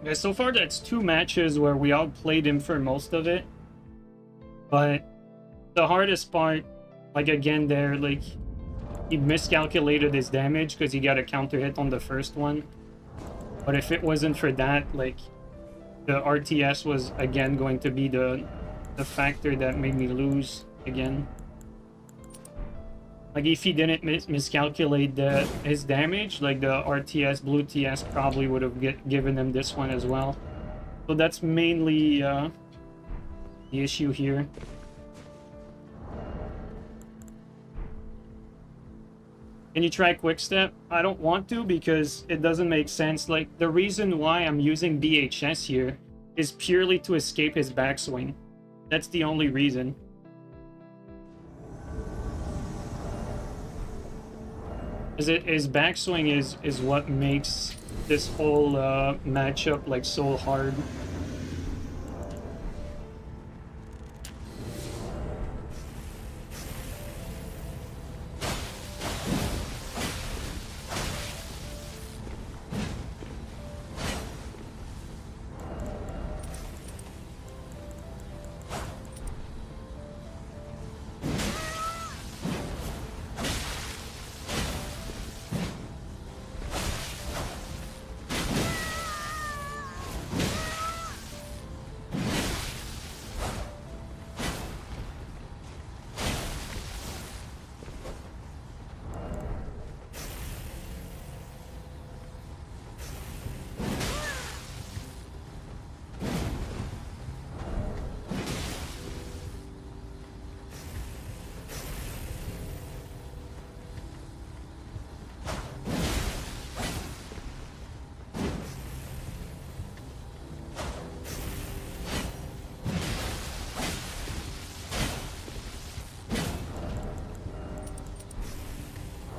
Yeah, so far that's 2 matches where we outplayed him for most of it. But the hardest part, like again there, like he miscalculated his damage because he got a counter hit on the first one. But if it wasn't for that, like the RTS was again going to be the factor that made me lose again. Like if he didn't miscalculate his damage, like the RTS, blue TS probably would have given him this one as well. So that's mainly the issue here. Can you try Quickstep? I don't want to because it doesn't make sense. Like the reason why I'm using BHS here is purely to escape his backswing. That's the only reason. His backswing is what makes this whole matchup like so hard.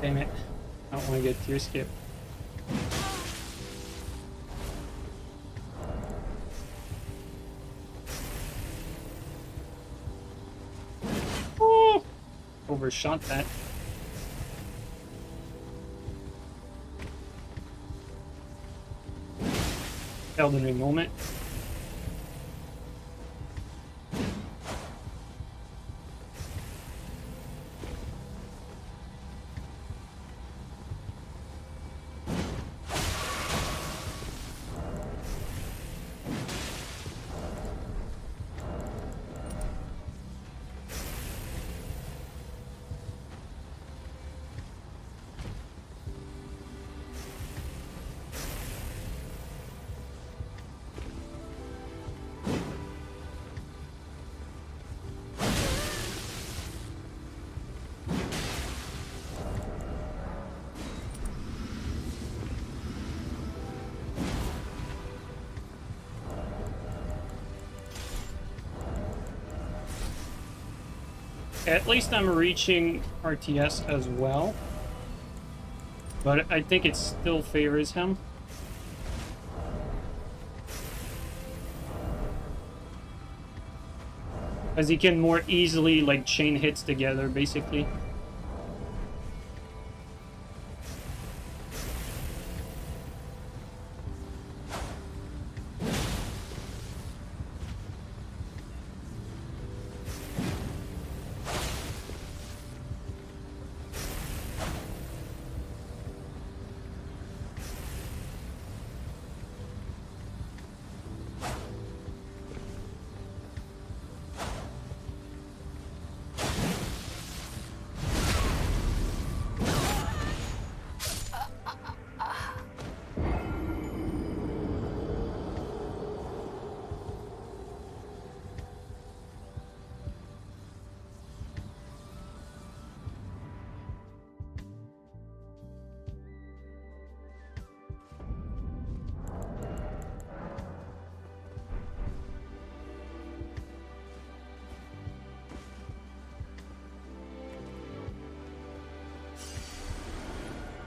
Damn it. I don't want to get tier skip. Ooh! Overshot that. Elden Ring moment. At least I'm reaching RTS as well. But I think it still favors him. As he can more easily like chain hits together, basically.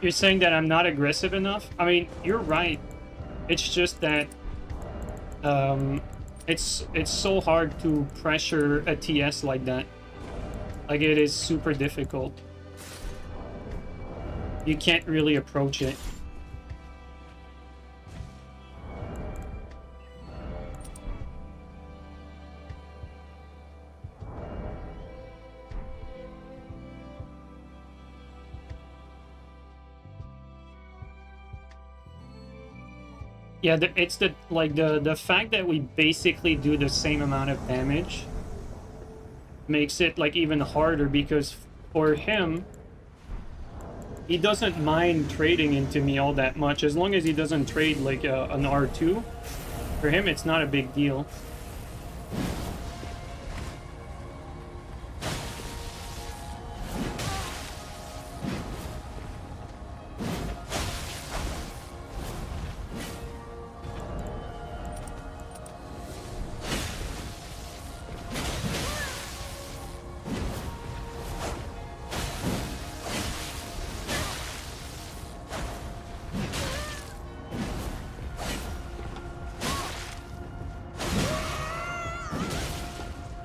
You're saying that I'm not aggressive enough? I mean, you're right. It's just that it's so hard to pressure a TS like that. Like, it is super difficult. You can't really approach it. Yeah, it's the fact that we basically do the same amount of damage makes it like even harder, because for him, he doesn't mind trading into me all that much as long as he doesn't trade like an R2. For him, it's not a big deal.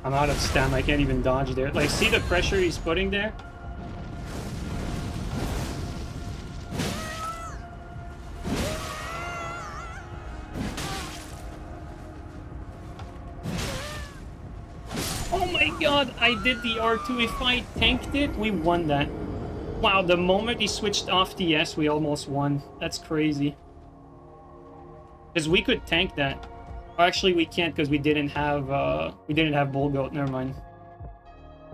I'm out of stam. I can't even dodge there. Like, see the pressure he's putting there? Oh my god, I did the R2. If I tanked it, we won that. Wow, the moment he switched off the S, we almost won. That's crazy. Because we could tank that. Actually, we can't because we didn't have Bull Goat. Never mind.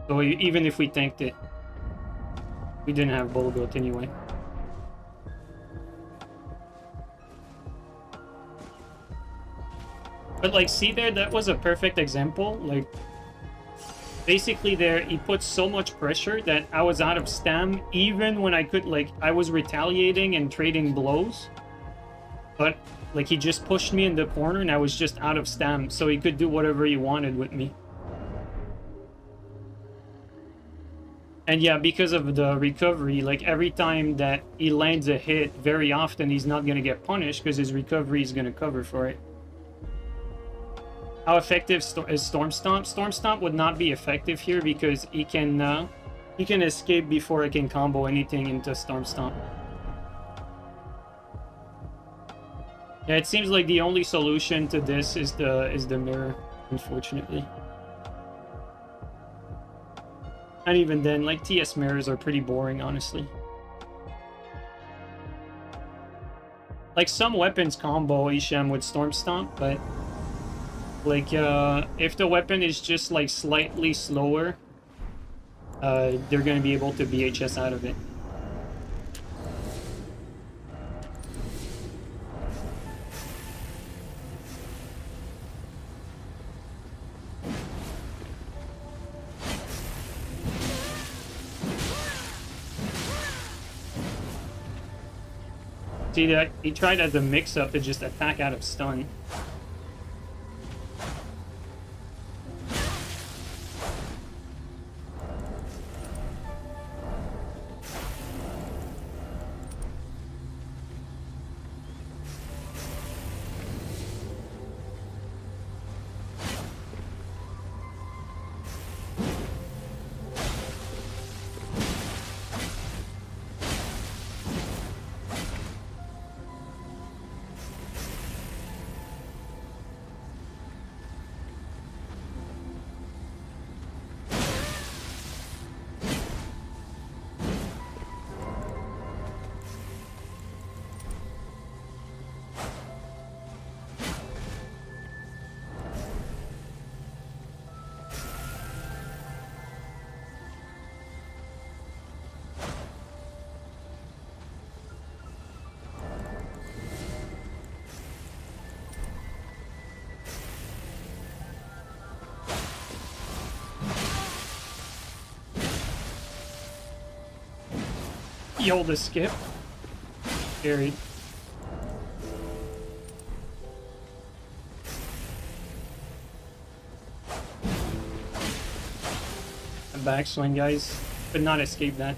So even if we tanked it, we didn't have Bull Goat anyway. But like, see there, that was a perfect example. Like, basically there, he put so much pressure that I was out of stam, even when I could, like, I was retaliating and trading blows. But like, he just pushed me in the corner and I was just out of stam, so he could do whatever he wanted with me. And yeah, because of the recovery, like, every time that he lands a hit, very often he's not gonna get punished because his recovery is gonna cover for it. How effective is Storm Stomp? Storm Stomp would not be effective here because he can escape before I can combo anything into Storm Stomp. Yeah, it seems like the only solution to this is the mirror, unfortunately. And even then, like, TS mirrors are pretty boring, honestly. Like, some weapons combo Isham with Storm Stomp, but like, if the weapon is just like slightly slower, they're gonna be able to BHS out of it. See that he tried as a mix-up to just attack out of stun. Yo, the skip. Scary. A backswing, guys. Could not escape that.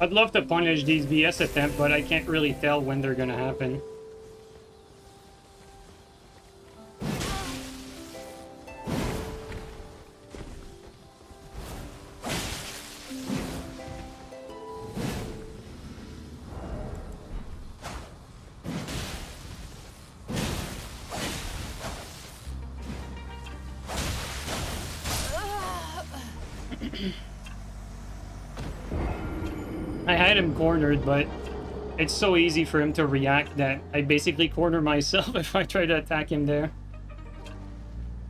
I'd love to punish these VS attempts, but I can't really tell when they're gonna happen. I had him cornered, but it's so easy for him to react that I basically corner myself if I try to attack him there.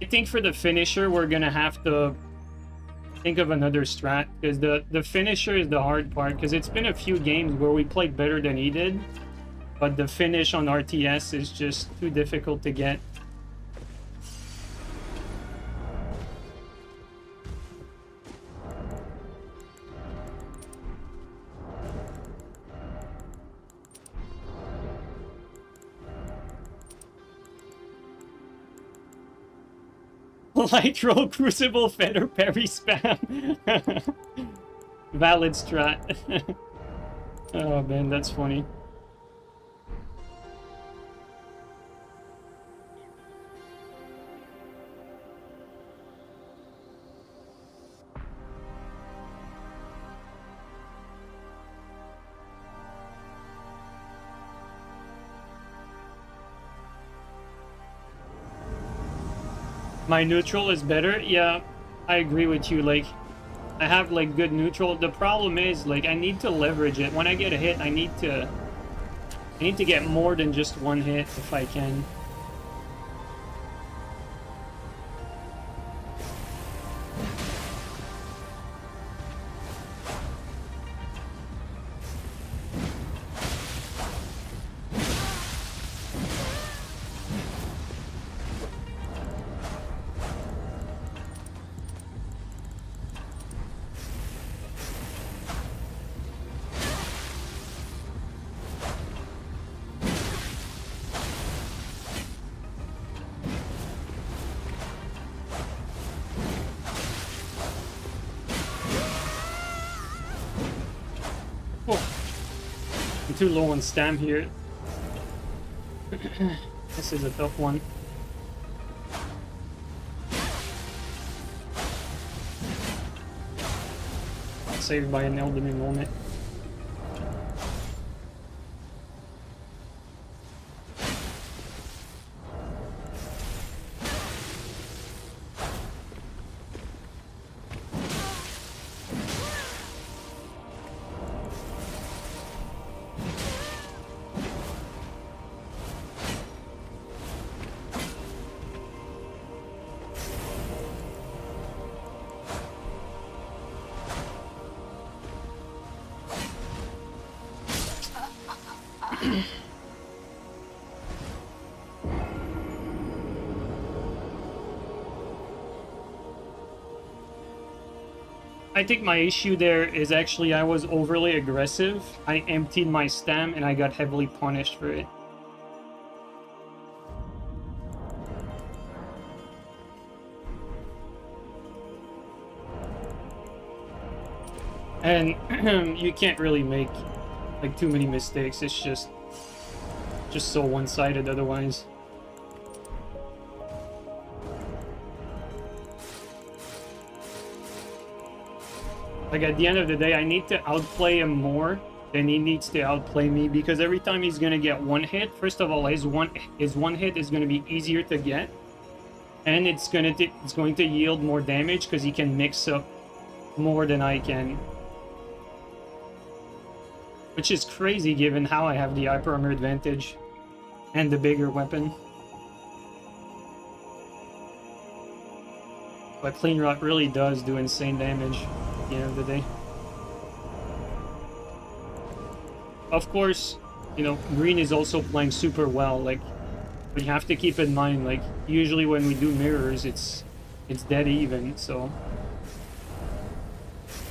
I think for the finisher, we're gonna have to think of another strat, because the finisher is the hard part, because it's been a few games where we played better than he did, but the finish on RTS is just too difficult to get. Light roll, crucible, feather, parry, spam. Valid strat. Oh man, that's funny. My neutral is better? Yeah, I agree with you. Like, I have like good neutral. The problem is, like, I need to leverage it. When I get a hit, I need to get more than just one hit if I can. Too low on stam here. This is a tough one. Saved by an Elden Ring moment. I think my issue there is actually I was overly aggressive. I emptied my stam and I got heavily punished for it. And you can't really make like too many mistakes. It's just so one-sided otherwise. Like at the end of the day, I need to outplay him more than he needs to outplay me, because every time he's gonna get one hit, first of all, his one hit is gonna be easier to get, and it's going to yield more damage because he can mix up more than I can. Which is crazy given how I have the hyper armor advantage and the bigger weapon. But Clean Rot really does do insane damage at the end of the day. Of course, you know, green is also playing super well, like, but you have to keep in mind, like, usually when we do mirrors, it's dead even, so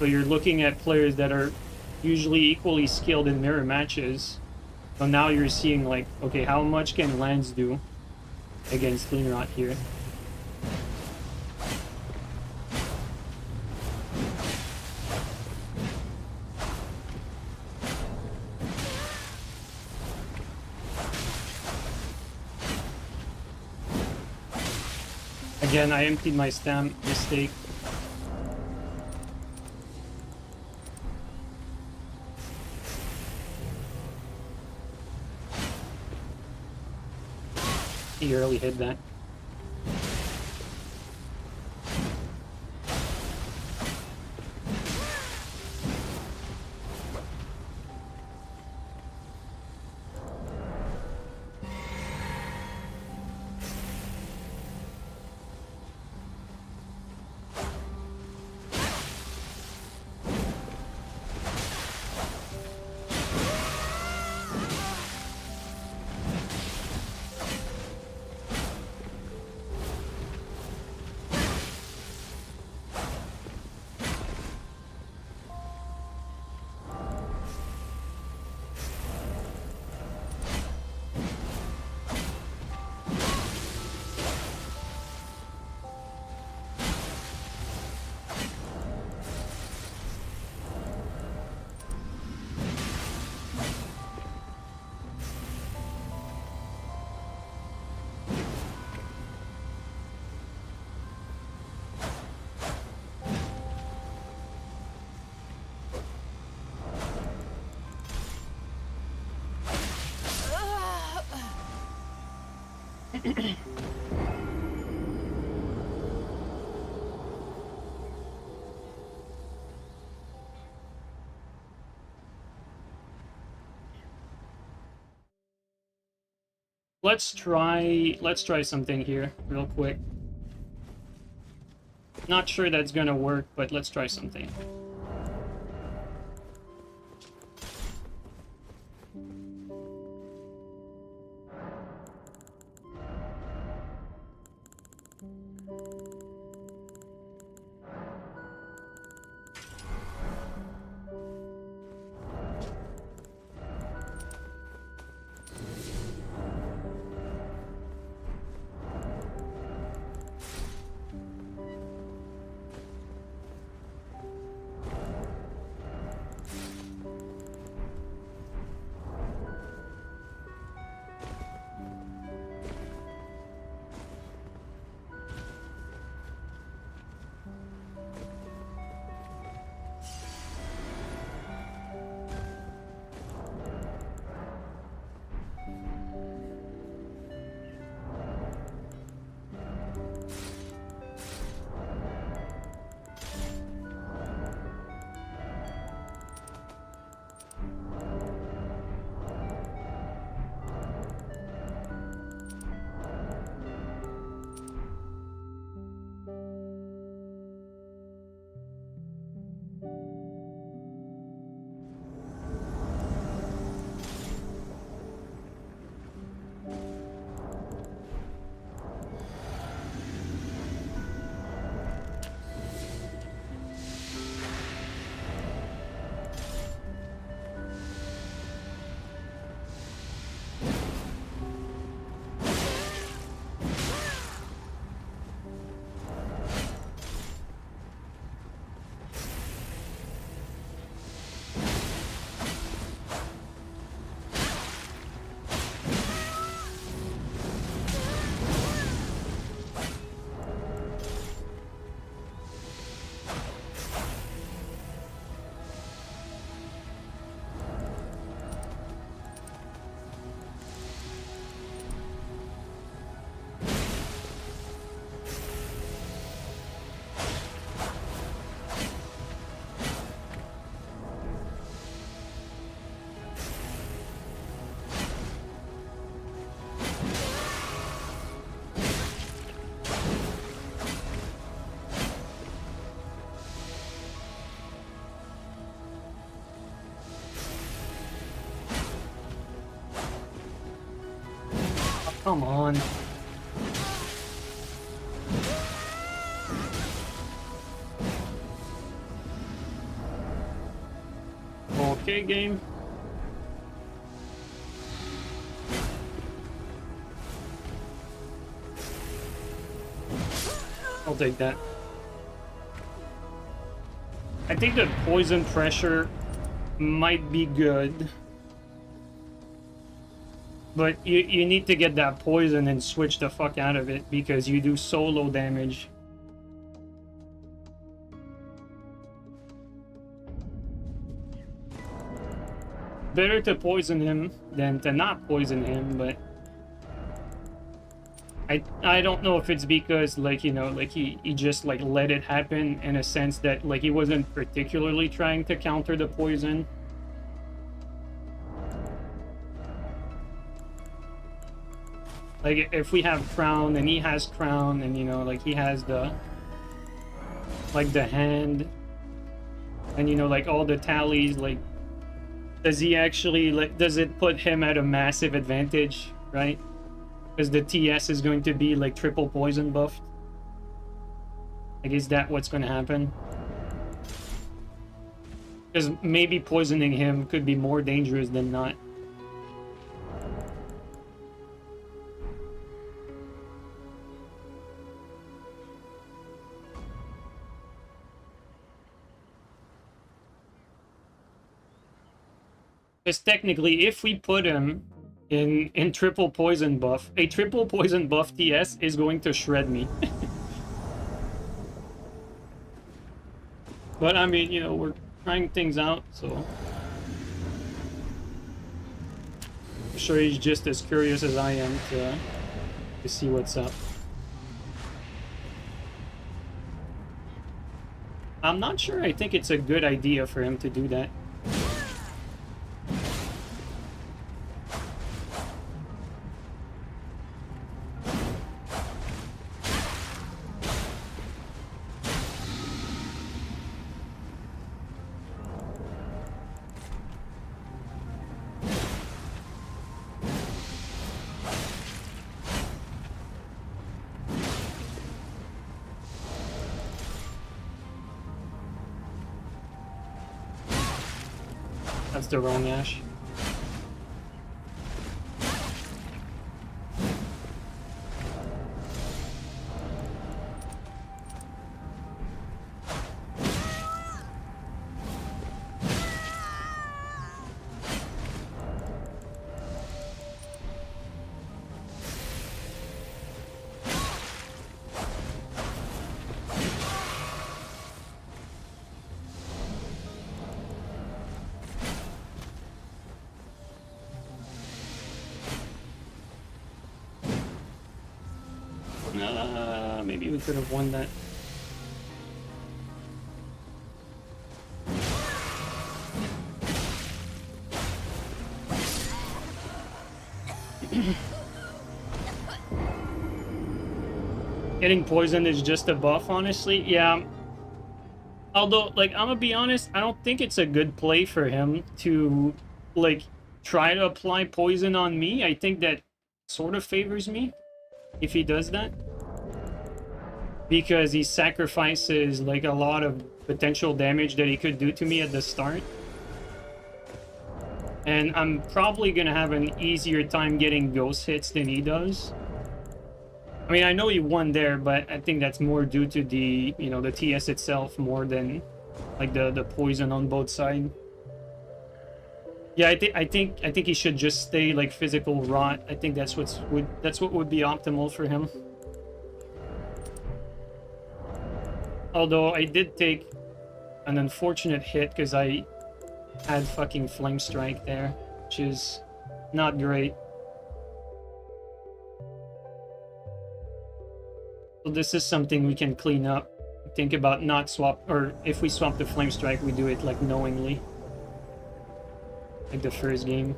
you're looking at players that are usually equally skilled in mirror matches. So now you're seeing, like, okay, how much can Lance do against Clean Rot here? Again, I emptied my stam, mistake. He early hit that. Let's try something here real quick. Not sure that's gonna work, but let's try something. come on. Okay, game. I'll take that. I think the poison pressure might be good. But you need to get that poison and switch the fuck out of it because you do so low damage. Better to poison him than to not poison him, but I don't know if it's because, like, you know, like he just like let it happen in a sense that like he wasn't particularly trying to counter the poison. Like if we have crown and he has crown and, you know, like he has the like the hand and, you know, like all the tallies, like does he actually, like, does it put him at a massive advantage, right? Because the TS is going to be like triple poison buffed. Like, is that what's going to happen? Because maybe poisoning him could be more dangerous than not. Because technically, if we put him in triple poison buff, a triple poison buff TS is going to shred me. But I mean, you know, we're trying things out, so I'm sure he's just as curious as I am to see what's up. I'm not sure I think it's a good idea for him to do that. That's the wrong Ash. Maybe we could have won that. Getting poisoned is just a buff, honestly. Yeah. Although, like, I'm gonna be honest, I don't think it's a good play for him to, like, try to apply poison on me. I think that sort of favors me if he does that. Because he sacrifices, like, a lot of potential damage that he could do to me at the start. And I'm probably gonna have an easier time getting ghost hits than he does. I mean, I know he won there, but I think that's more due to the, you know, the TS itself more than, like, the poison on both sides. Yeah, I think he should just stay, like, physical rot. I think that's what would be optimal for him. Although I did take an unfortunate hit because I had fucking Flame Strike there, which is not great. So this is something we can clean up. Think about not swap, or if we swap the Flame Strike, we do it like knowingly. Like the first game.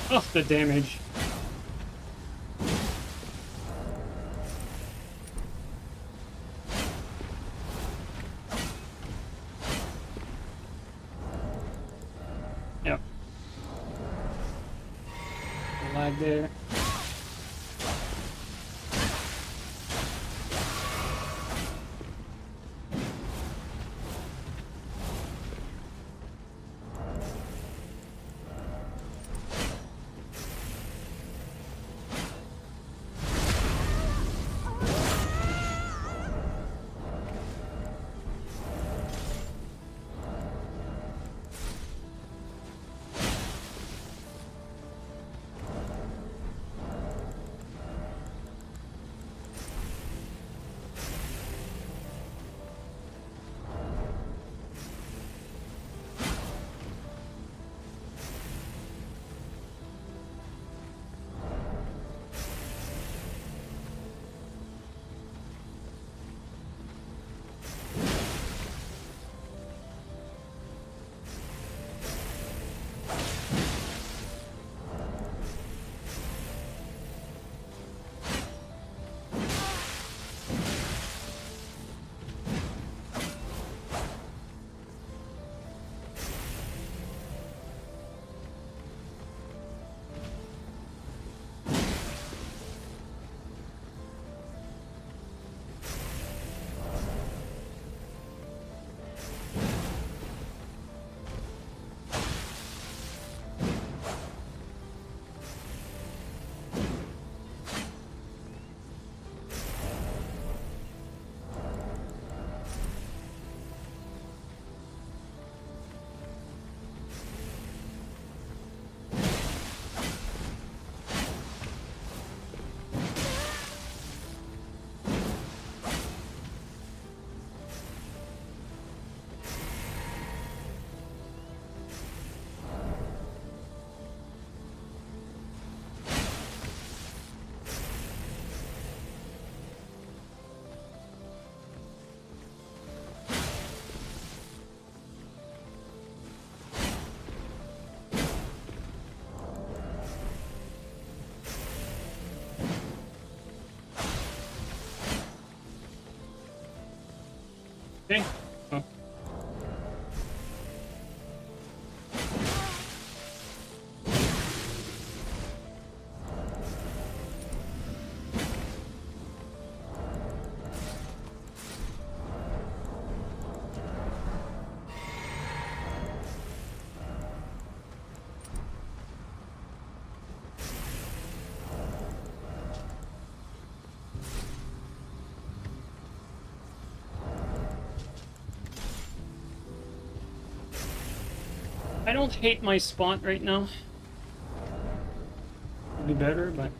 Oh, the damage. Yep. Lag there. Okay. Oh. I don't hate my spot right now. Could be better, but...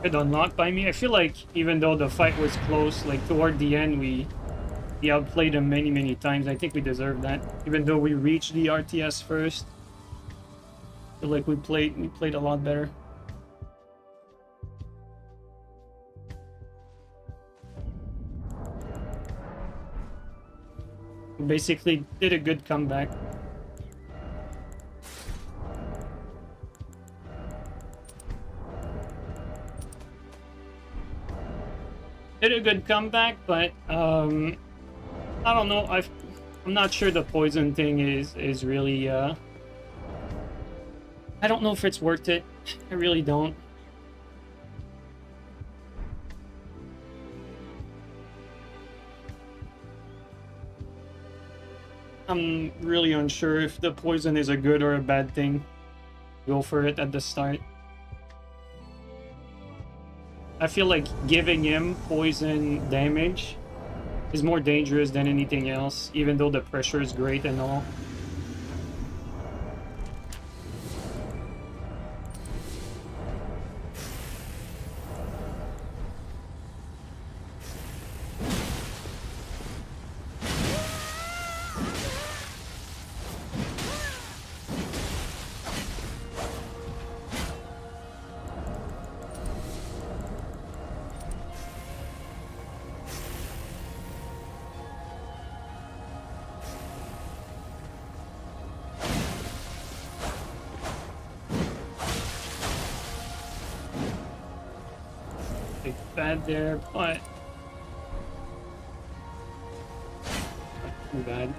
Good unlock by me. I feel like even though the fight was close, like toward the end, we outplayed them many times. I think we deserve that. Even though we reached the RTS first, I feel like we played a lot better. We basically did a good comeback. Did a good comeback, but I don't know. I'm not sure the poison thing is really. I don't know if it's worth it. I really don't. I'm really unsure if the poison is a good or a bad thing. Go for it at the start. I feel like giving him poison damage is more dangerous than anything else, even though the pressure is great and all. Bad there, but not too bad.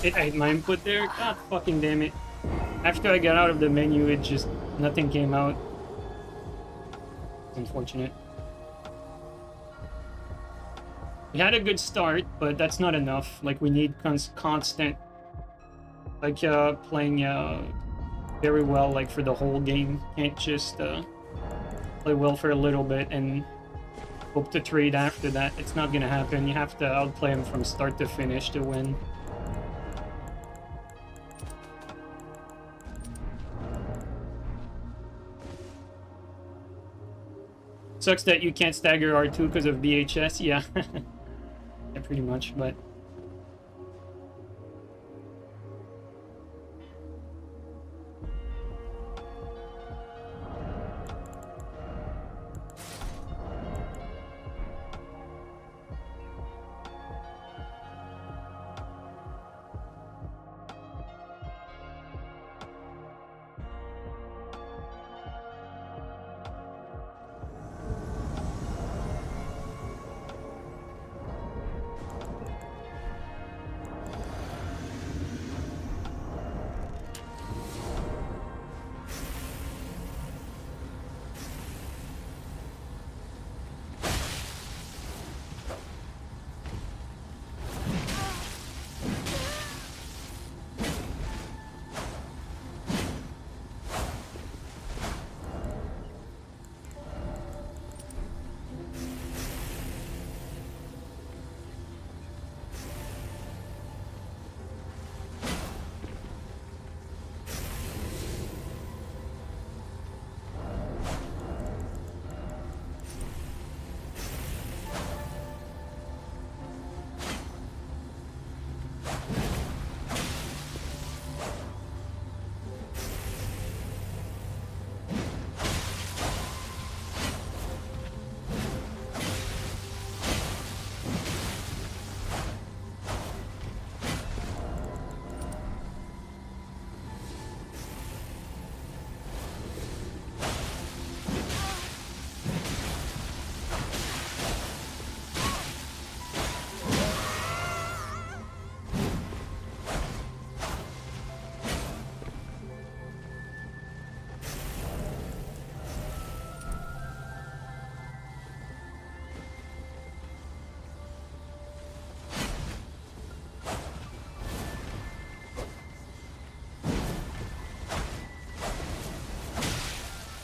It ate my input there. God fucking damn it. After I got out of the menu, it just nothing came out. Unfortunate. We had a good start, but that's not enough. Like, we need constant, like, playing very well, like, for the whole game. Can't just play well for a little bit and hope to trade after that. It's not gonna happen. You have to outplay him from start to finish to win. Sucks that you can't stagger R2 because of BHS. Yeah. Yeah, pretty much, but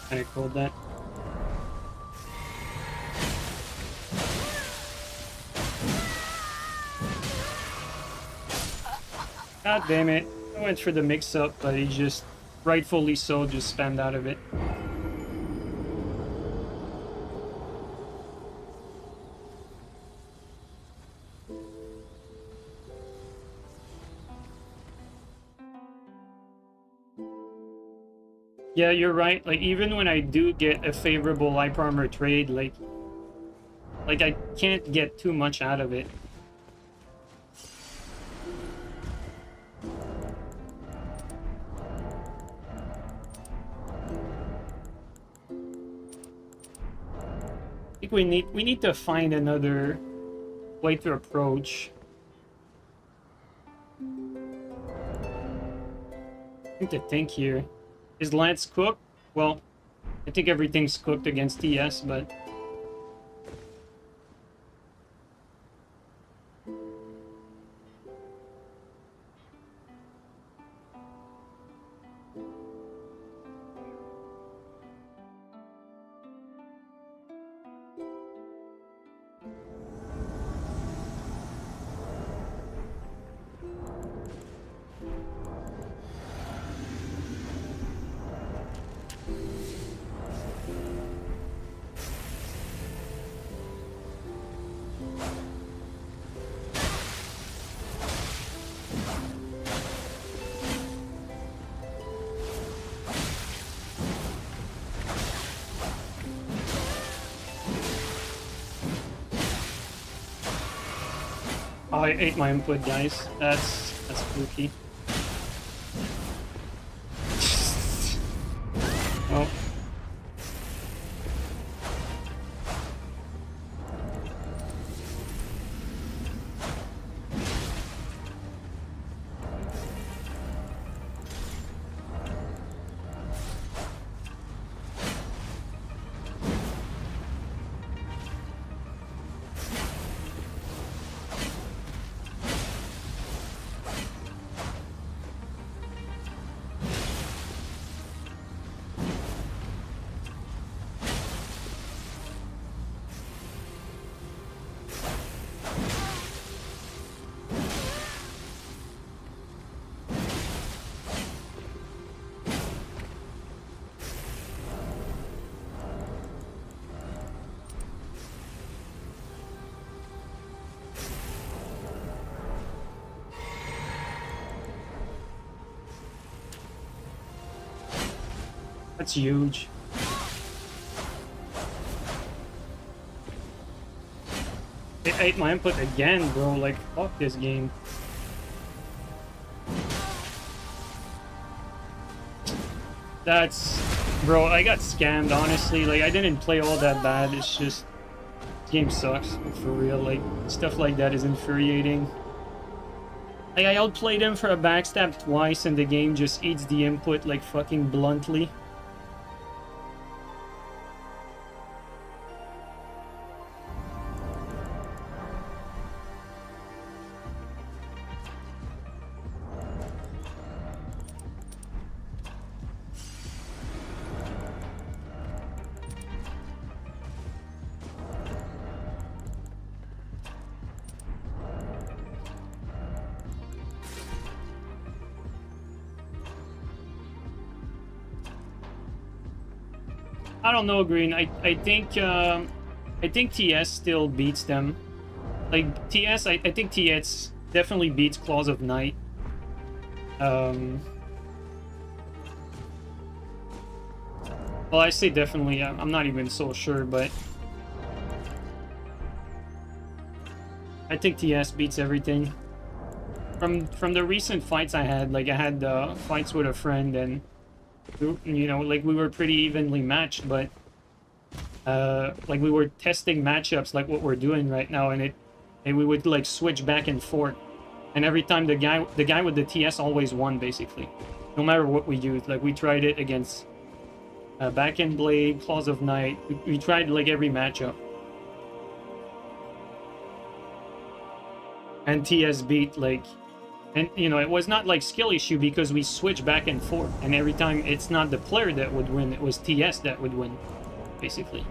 Kinda called that. God damn it. I went for the mix-up, but he just, rightfully so, just spammed out of it. Yeah, you're right. Like, even when I do get a favorable life armor trade, like I can't get too much out of it. I think we need to find another way to approach. I think to think here. Is Lance cooked? Well, I think everything's cooked against TS, but oh, I ate my input, guys. That's spooky. Oh. That's huge. It ate my input again, bro. Like, fuck this game. That's... Bro, I got scammed, honestly. Like, I didn't play all that bad. It's just... This game sucks, for real. Like, stuff like that is infuriating. Like, I outplayed him for a backstab twice, and the game just eats the input, like, fucking bluntly. I don't know, Green. I think TS still beats them. Like TS, I think TS definitely beats Claws of Night. Well, I say definitely. I'm not even so sure, but I think TS beats everything. From the recent fights I had, like I had fights with a friend and. You know, like we were pretty evenly matched, but like we were testing matchups like what we're doing right now, and we would like switch back and forth, and every time the guy with the TS always won basically, no matter what we used. Like we tried it against Back End Blade, Claws of Night. We tried like every matchup, and TS beat like And, you know, it was not like skill issue because we switched back and forth. And every time it's not the player that would win, it was TS that would win, basically.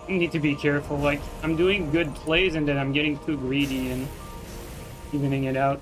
Need to be careful. Like, I'm doing good plays and then I'm getting too greedy and evening it out.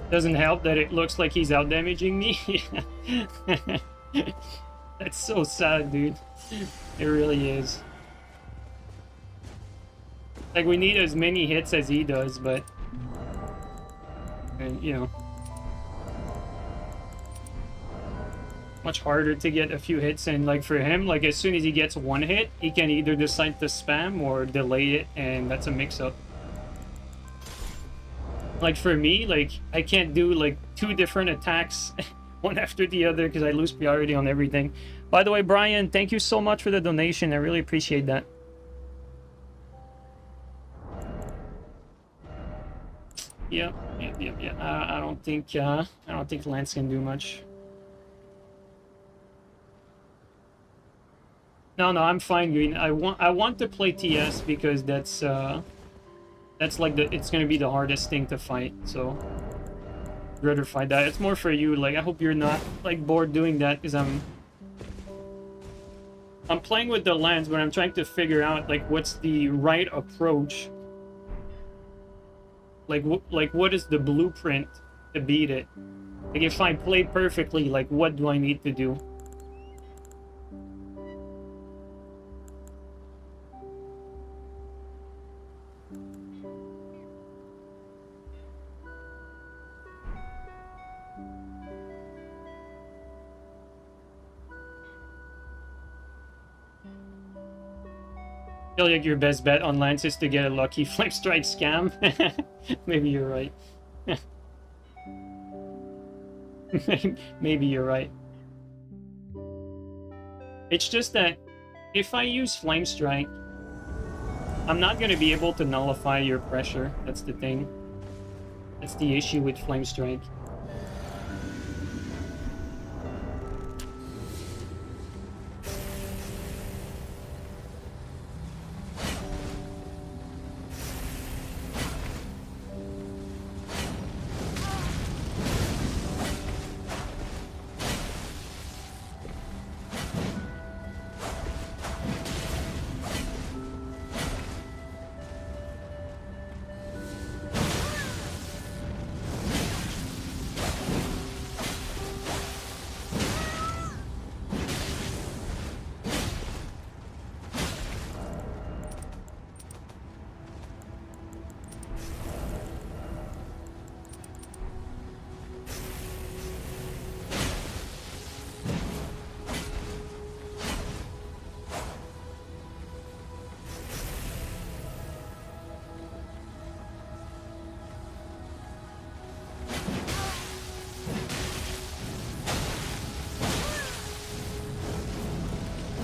Doesn't help that it looks like he's out damaging me. That's so sad, dude. It really is. Like, we need as many hits as he does, but... And, you know... Much harder to get a few hits, and like for him, like as soon as he gets one hit, he can either decide to spam or delay it, and that's a mix-up. Like for me, like I can't do like 2 different attacks one after the other because I lose priority on everything. By the way, Brian, thank you so much for the donation. I really appreciate that. Yeah. I don't think Lance can do much. No, I'm fine, Green. I want to play TS because that's like it's gonna be the hardest thing to fight, so I'd rather fight that. It's more for you. Like, I hope you're not like bored doing that, because I'm playing with the Lance, but I'm trying to figure out like what's the right approach. Like what is the blueprint to beat it? Like, if I play perfectly, like what do I need to do? I feel like your best bet on Lance is to get a lucky flame strike scam. Maybe you're right. Maybe you're right. It's just that if I use flame strike, I'm not going to be able to nullify your pressure. That's the thing. That's the issue with flame strike.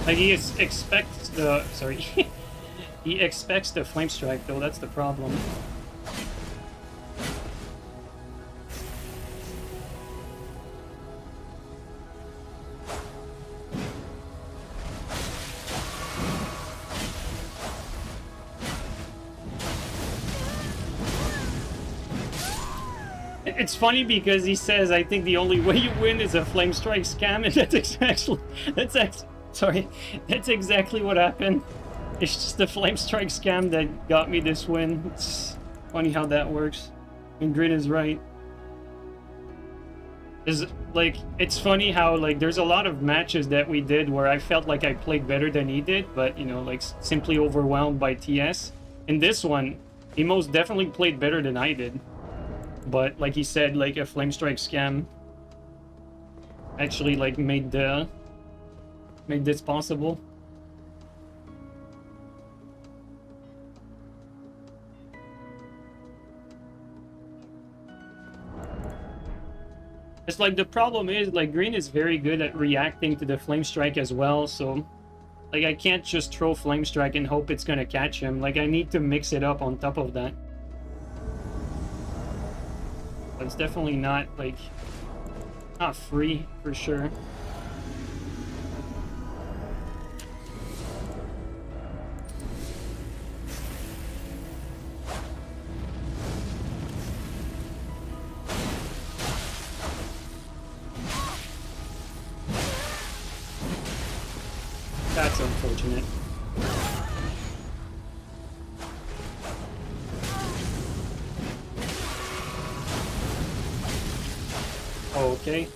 Like expects the sorry, he expects the flame strike though. That's the problem. It's funny because he says, "I think the only way you win is a flame strike scam," and that's exactly what happened. It's just the flame strike scam that got me this win. It's funny how that works. And Grid is right. It's funny how like there's a lot of matches that we did where I felt like I played better than he did, but you know, like simply overwhelmed by TS. In this one, he most definitely played better than I did. But like he said, like a flame strike scam actually like made this possible. It's like the problem is like Green is very good at reacting to the flame strike as well, so like I can't just throw flame strike and hope it's gonna catch him. Like I need to mix it up on top of that. It's definitely not like not free for sure. That's unfortunate. Okay.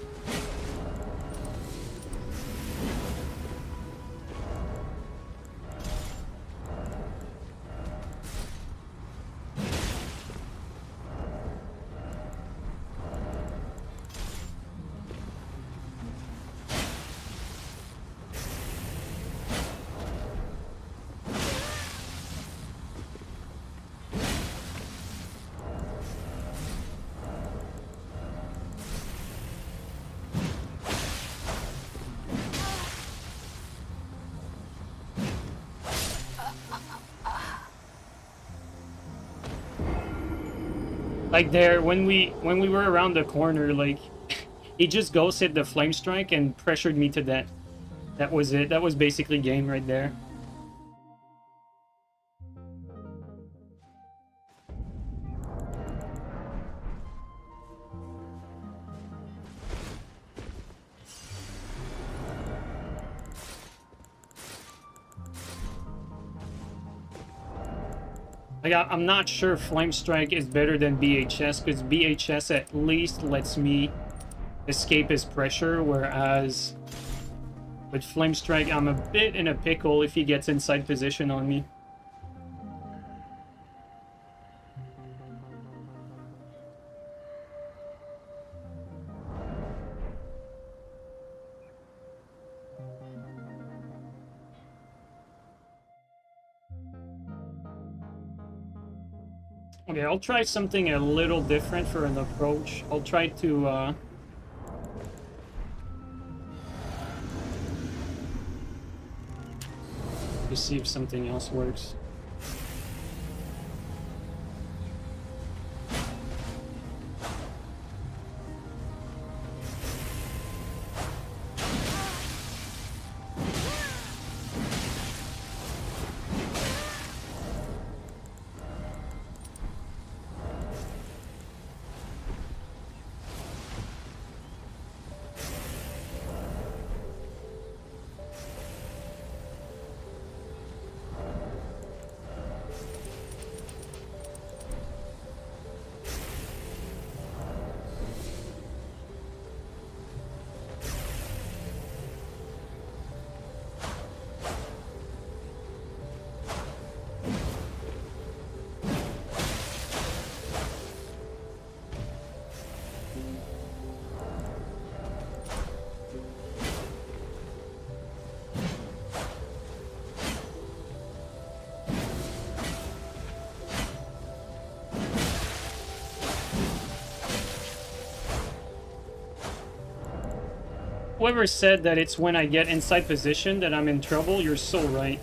Like there, when we were around the corner, like he just ghosted the flame strike and pressured me to death. That was it. That was basically game right there. Like I'm not sure flame strike is better than BHS because BHS at least lets me escape his pressure, whereas with flame strike I'm a bit in a pickle if he gets inside position on me. Okay, I'll try something a little different for an approach. I'll try to see if something else works. Whoever said that it's when I get inside position that I'm in trouble, you're so right.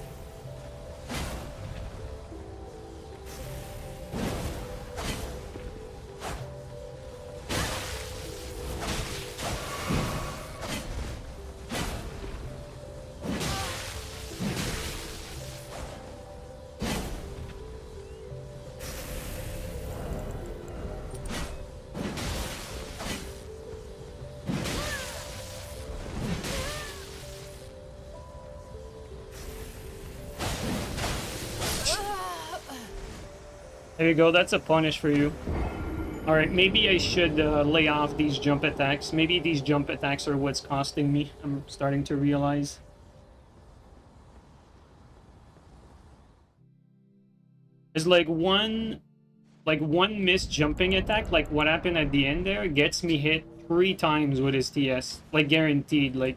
There you go, that's a punish for you. Alright, maybe I should lay off these jump attacks. Maybe these jump attacks are what's costing me. I'm starting to realize. There's like one missed jumping attack, like what happened at the end there, gets me hit 3 times with his TS. Like guaranteed, like...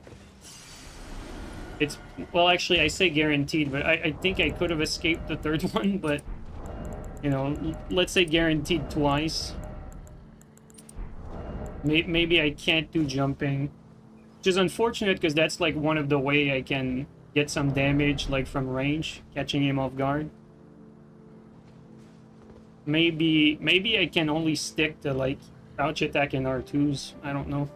It's... Well, actually, I say guaranteed, but I think I could have escaped the third one, but... You know, let's say guaranteed twice. Maybe I can't do jumping. Which is unfortunate, because that's like one of the way I can get some damage, like from range, catching him off guard. Maybe I can only stick to like crouch attack and R2s. I don't know.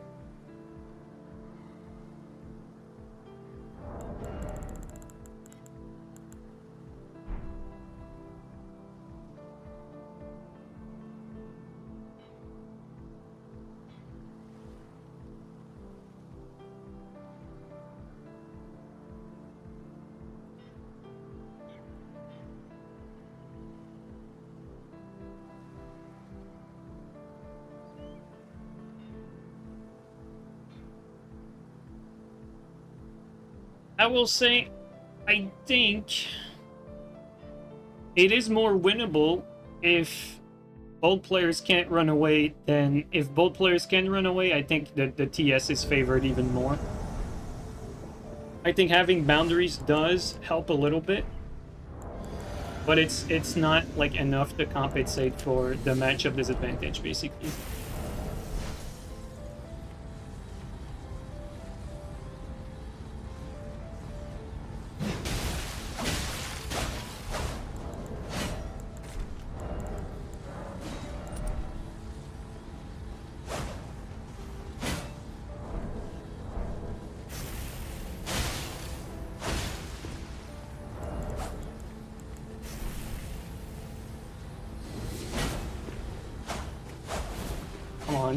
I will say, I think it is more winnable if both players can't run away than if both players can run away. I think that the TS is favored even more. I think having boundaries does help a little bit, but it's not like enough to compensate for the matchup disadvantage, basically.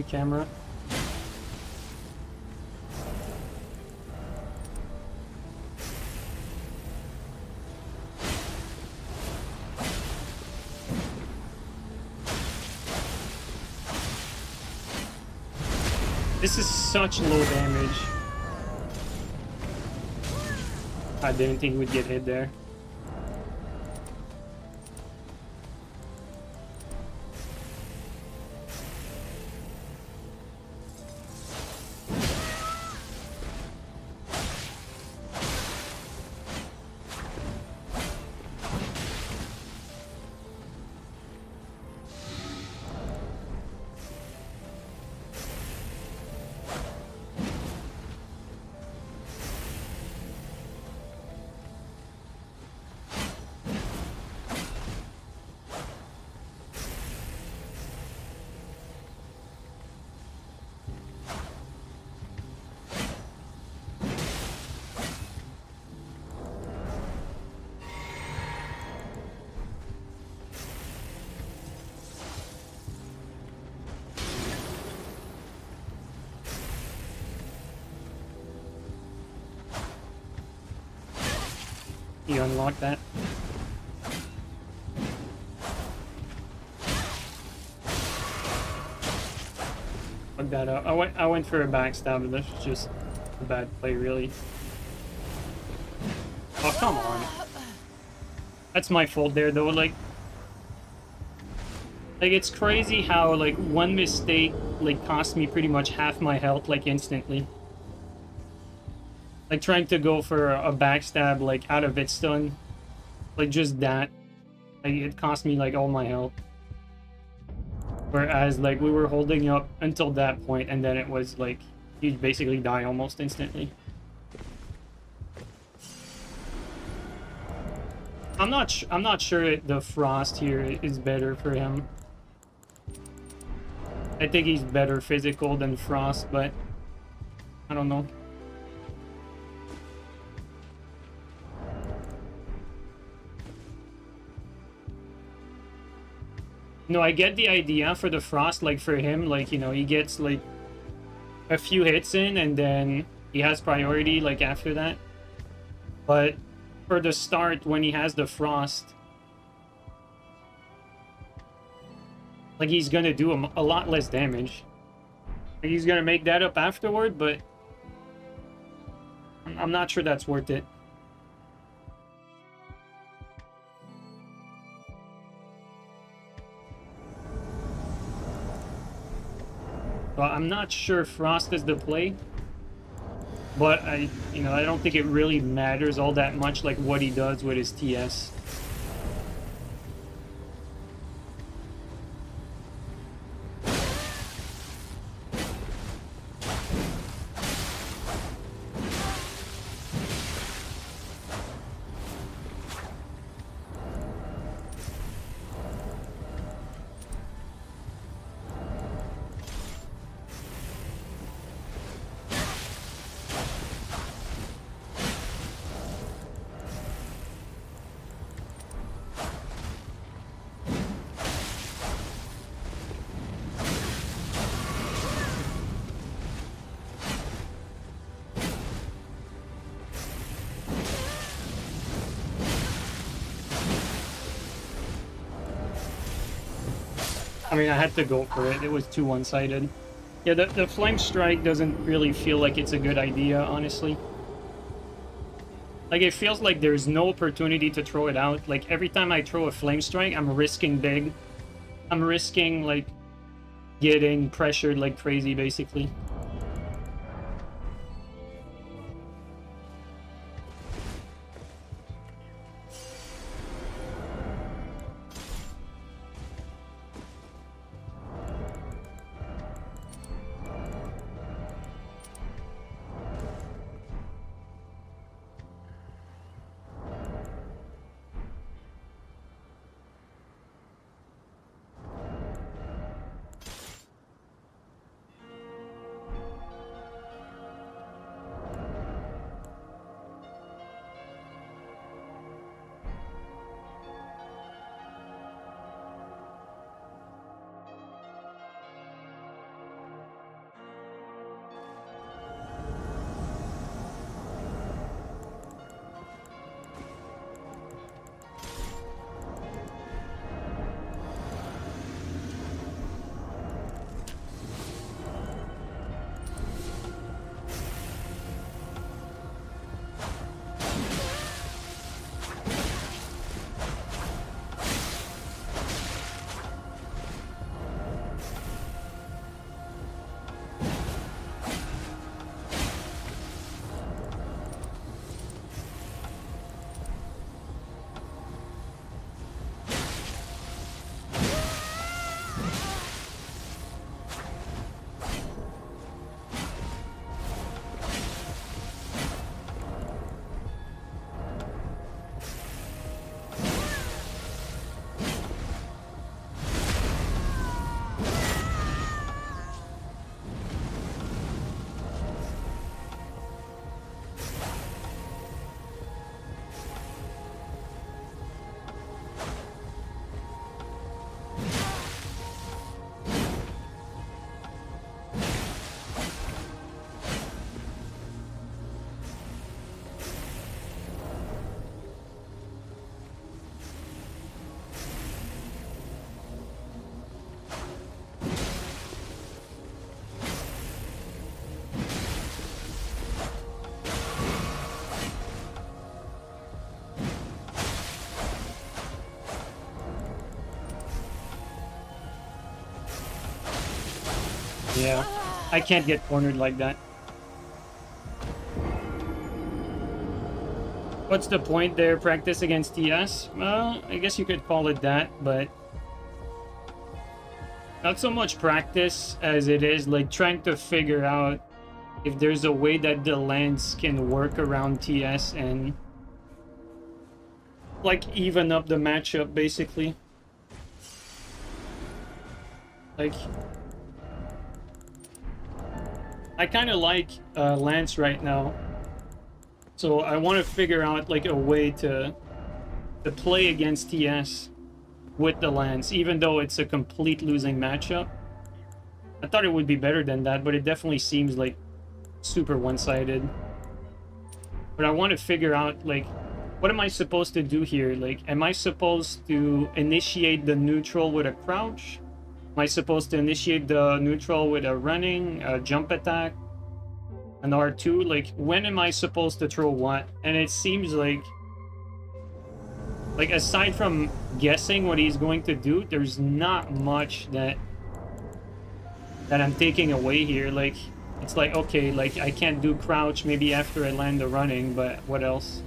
Camera. This is such low damage. I didn't think we'd get hit there. You unlock that. Fuck that up. I went for a backstab, but this was just a bad play, really. Oh, come on. That's my fault there, though. Like it's crazy how, like, one mistake, like, cost me pretty much half my health, like, instantly. Like, trying to go for a backstab, like, out of its stun. Like, just that. Like, it cost me, like, all my health. Whereas, like, we were holding up until that point, and then it was, like, you basically die almost instantly. I'm not sure the frost here is better for him. I think he's better physical than frost, but I don't know. No, I get the idea for the frost, like for him, like, you know, he gets like a few hits in and then he has priority like after that. But for the start, when he has the frost, like he's gonna do a lot less damage. Like, he's gonna make that up afterward, but I'm not sure that's worth it. Well, I'm not sure frost is the play, but I don't think it really matters all that much, like what he does with his TS. I mean, I had to go for it. It was too one-sided. Yeah, the flame strike doesn't really feel like it's a good idea, honestly. Like, it feels like there's no opportunity to throw it out. Like, every time I throw a flame strike, I'm risking big. I'm risking, like, getting pressured like crazy, basically. Yeah, I can't get cornered like that. What's the point there? Practice against TS? Well, I guess you could call it that, but not so much practice as it is like trying to figure out if there's a way that the lance can work around TS and like even up the matchup basically. Like I kind of like Lance right now, so I want to figure out like a way to play against TS with the Lance, even though it's a complete losing matchup. I thought it would be better than that, but it definitely seems like super one-sided. But I want to figure out like, what am I supposed to do here? Like, am I supposed to initiate the neutral with a crouch? Am I supposed to initiate the neutral with a running, a jump attack, an R2? Like, when am I supposed to throw what? And it seems like aside from guessing what he's going to do, there's not much that I'm taking away here. Like, it's like, okay, like I can't do crouch maybe after I land the running, but what else?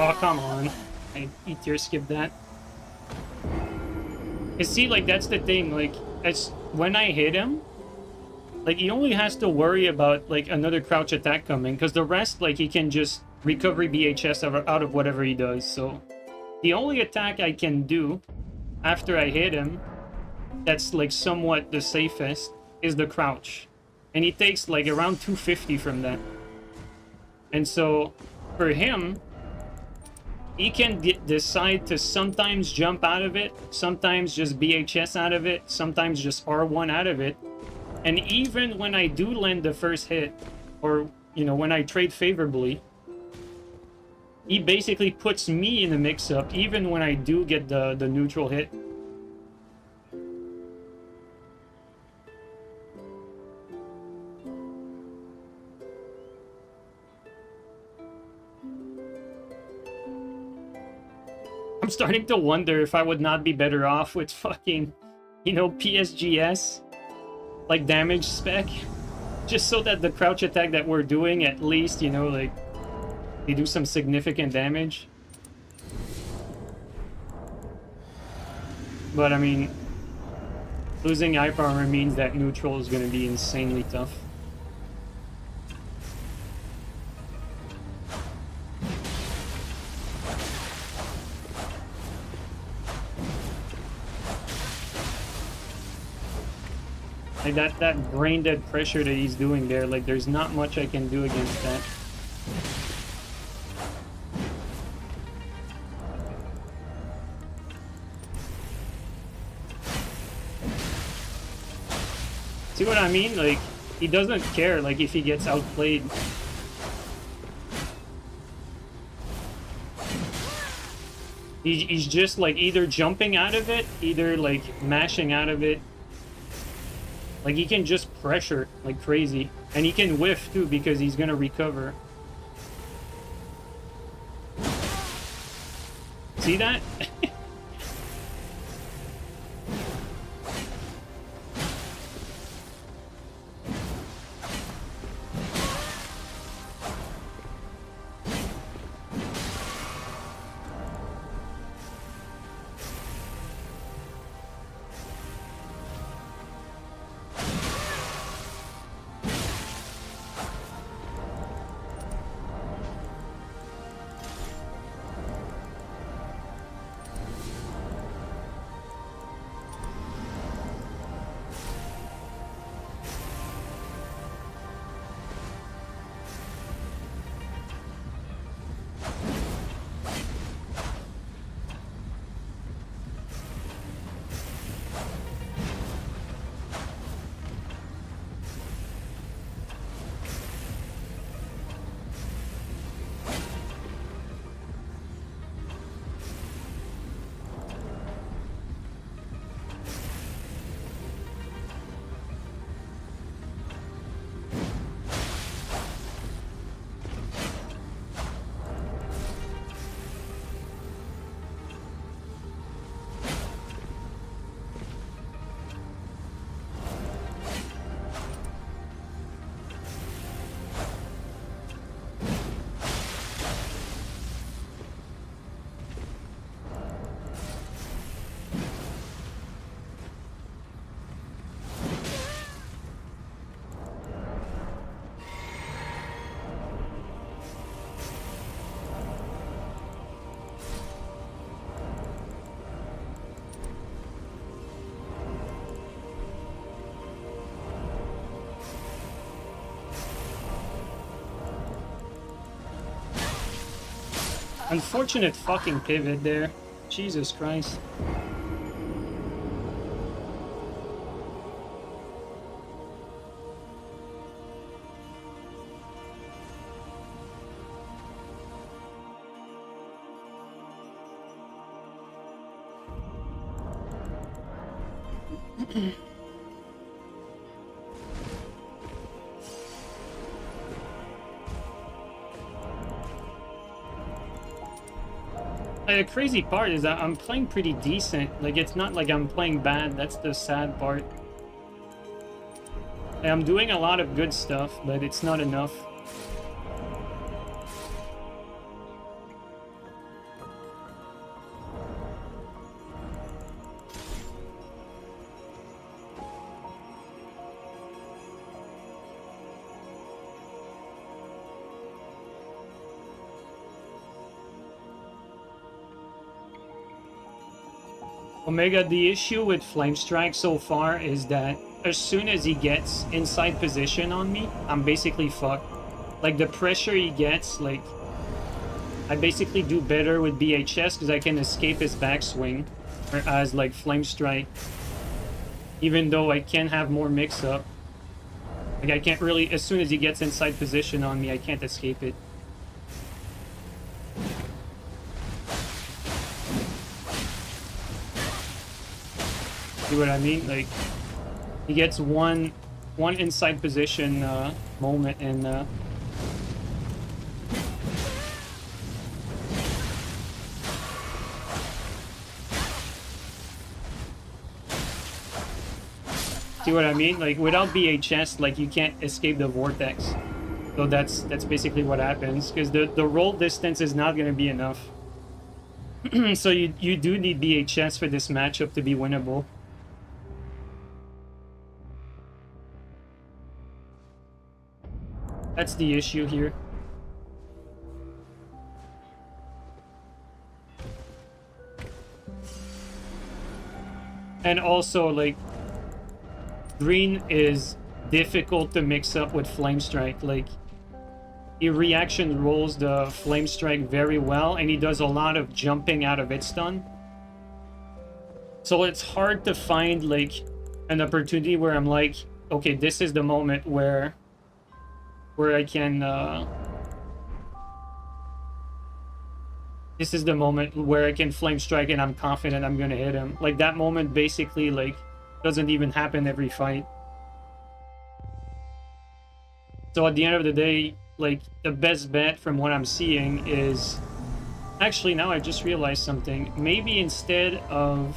Oh, come on. I tear skip that. You see, like, that's the thing. Like, as when I hit him, like, he only has to worry about, like, another crouch attack coming. Because the rest, like, he can just recovery BHS out of whatever he does. So, the only attack I can do after I hit him that's, like, somewhat the safest is the crouch. And he takes, like, around 250 from that. And so, for him, he can decide to sometimes jump out of it, sometimes just BHS out of it, sometimes just R1 out of it. And even when I do land the first hit, or, you know, when I trade favorably, he basically puts me in the mix-up, even when I do get the neutral hit. I'm starting to wonder if I would not be better off with fucking, you know, PSGS, like damage spec, just so that the crouch attack that we're doing, at least, you know, like, they do some significant damage. But I mean, losing hyper armor means that neutral is going to be insanely tough. Like that brain dead pressure that he's doing there, like there's not much I can do against that. See what I mean? Like, he doesn't care, like, if he gets outplayed. He's just, like, either jumping out of it, either, like, mashing out of it. Like, he can just pressure like crazy. And he can whiff, too, because he's gonna recover. See that? Unfortunate fucking pivot there. Jesus Christ. The crazy part is that I'm playing pretty decent. Like, it's not like I'm playing bad. That's the sad part. I'm doing a lot of good stuff, but it's not enough. Omega, the issue with Flame Strike so far is that as soon as he gets inside position on me, I'm basically fucked. Like, the pressure he gets, like, I basically do better with BHS because I can escape his backswing, whereas, like, Flame Strike, even though I can have more mix-up, like, I can't really, as soon as he gets inside position on me, I can't escape it. See what I mean? Like, he gets one inside position moment, and see what I mean? Like, without BHS, like, you can't escape the vortex. So that's basically what happens, because the roll distance is not going to be enough. So you do need BHS for this matchup to be winnable. That's the issue here. And also, like, green is difficult to mix up with Flame Strike. Like, he reaction rolls the Flame Strike very well, and he does a lot of jumping out of its stun. So it's hard to find, like, an opportunity where I'm like, okay, this is the moment where I can, this is the moment where I can Flame Strike and I'm confident I'm gonna hit him. Like, that moment basically, like, doesn't even happen every fight. So at the end of the day, like, the best bet from what I'm seeing is... Actually, now I just realized something. Maybe instead of...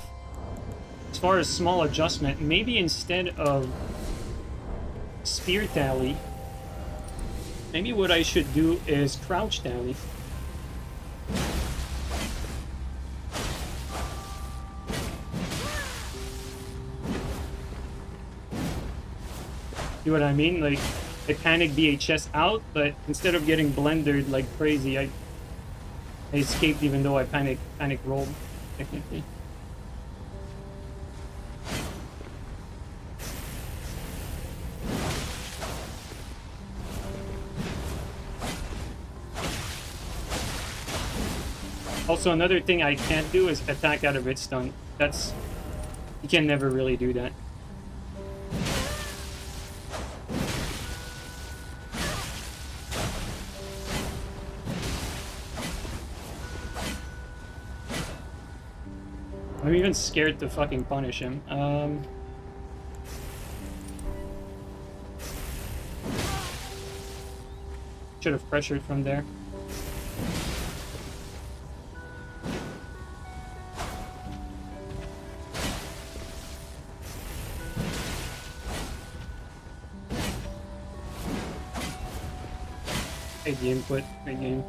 As far as small adjustment, maybe instead of Spear Tally, maybe what I should do is Crouch Tally. See what I mean? Like, I panic BHS out, but instead of getting blendered like crazy, I escaped even though I panic rolled, technically. Also, another thing I can't do is attack out of its stun. That's... You can never really do that. I'm even scared to fucking punish him. Should have pressured from there. Great game, quit. Great game.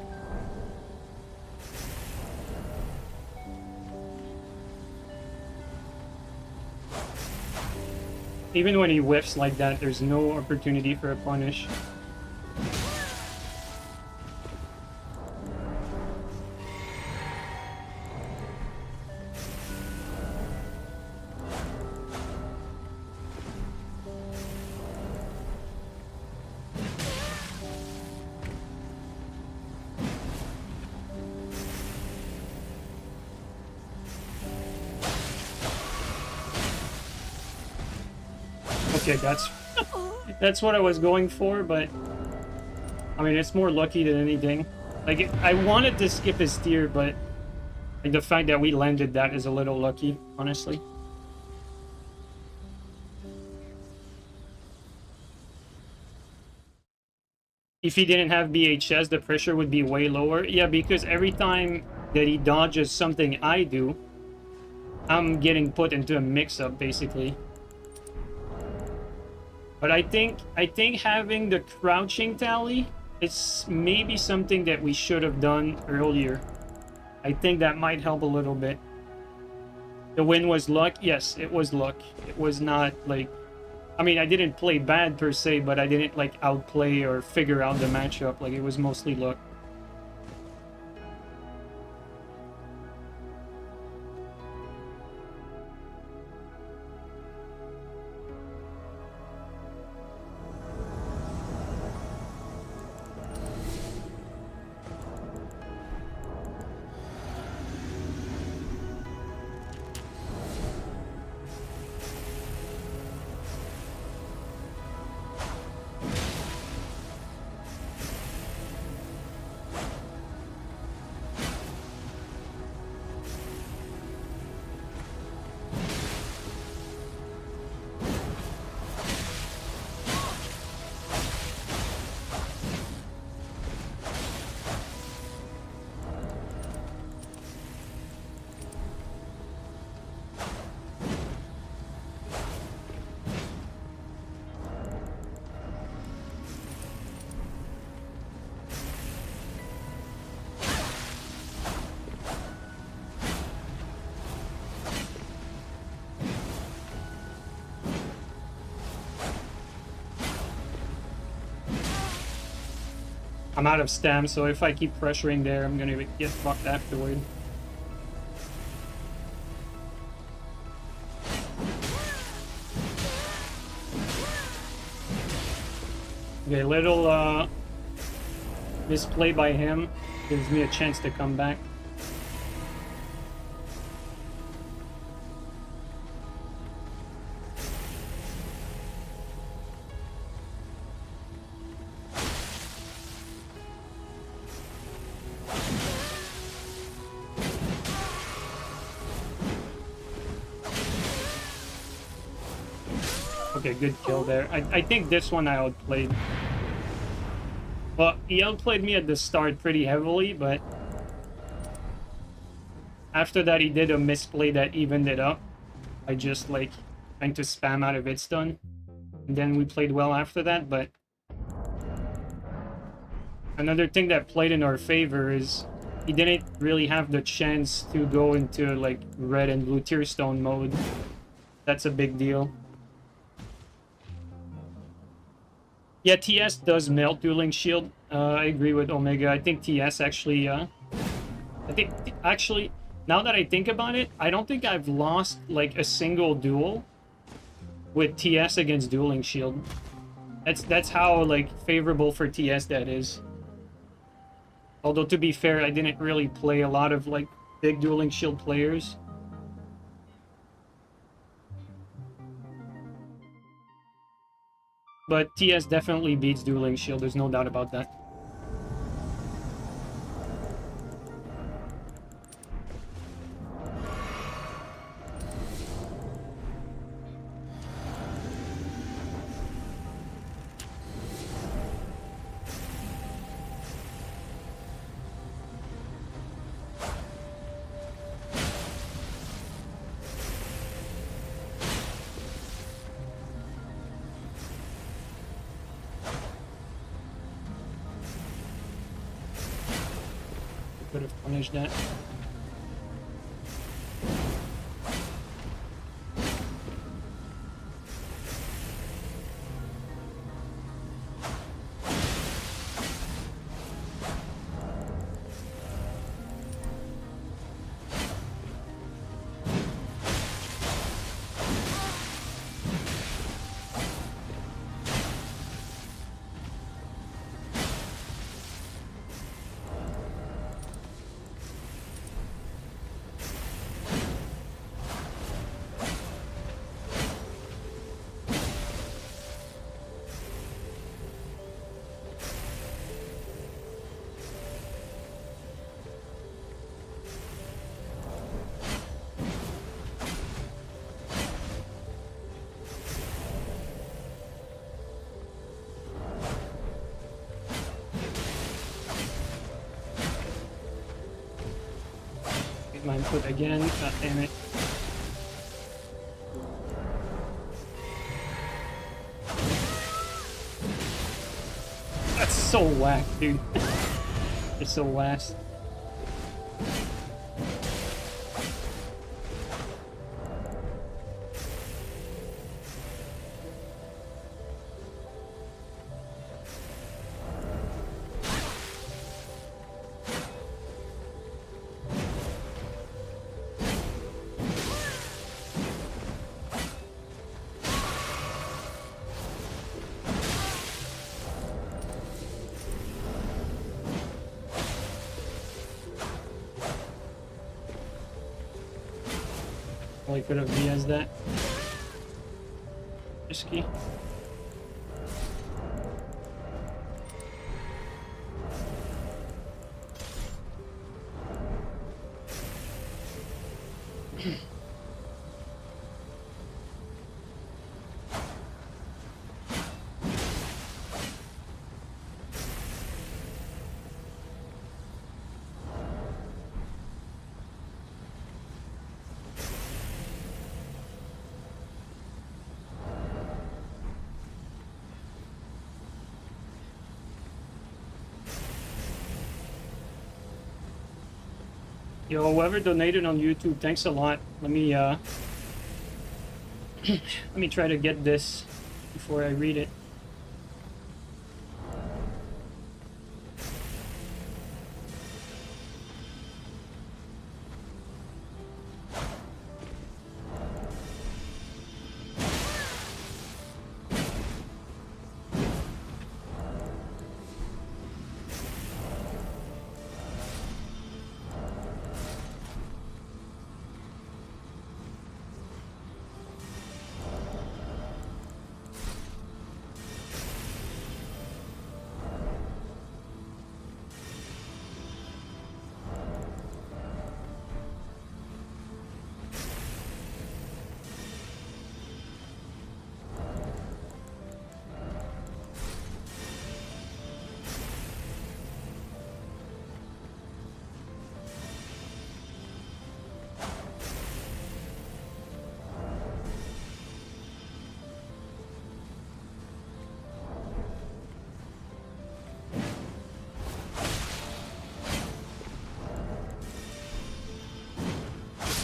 Even when he whiffs like that, there's no opportunity for a punish. Okay, that's what I was going for, but I mean, it's more lucky than anything. Like, I wanted to skip his steer, but like, the fact that we landed that is a little lucky, honestly. If he didn't have BHS, the pressure would be way lower. Yeah, because every time that he dodges something I do, I'm getting put into a mix-up, basically. But I think having the crouching tally is maybe something that we should have done earlier. I think that might help a little bit. The win was luck. Yes, it was luck. It was not like... I mean, I didn't play bad per se, but I didn't like outplay or figure out the matchup. Like, it was mostly luck. I'm out of stam, so if I keep pressuring there, I'm gonna get fucked afterward. Okay, little misplay by him gives me a chance to come back. Okay, good kill there. I think this one I outplayed. Well, he outplayed me at the start pretty heavily, but after that he did a misplay that evened it up. I just like trying to spam out of its stun. And then we played well after that, but another thing that played in our favor is he didn't really have the chance to go into like red and blue tier stone mode. That's a big deal. Yeah, TS does melt Dueling Shield. I agree with Omega. I think TS actually... actually, now that I think about it, I don't think I've lost, like, a single duel with TS against Dueling Shield. That's how, like, favorable for TS that is. Although, to be fair, I didn't really play a lot of, like, big Dueling Shield players. But TS definitely beats Dueling Shield, there's no doubt about that. Could have punished that. Hit my input again. God damn it. That's so whack, dude. It's so last. Well, he could have VS'd that. Risky. Yo, whoever donated on YouTube, thanks a lot. Let me let me try to get this before I read it.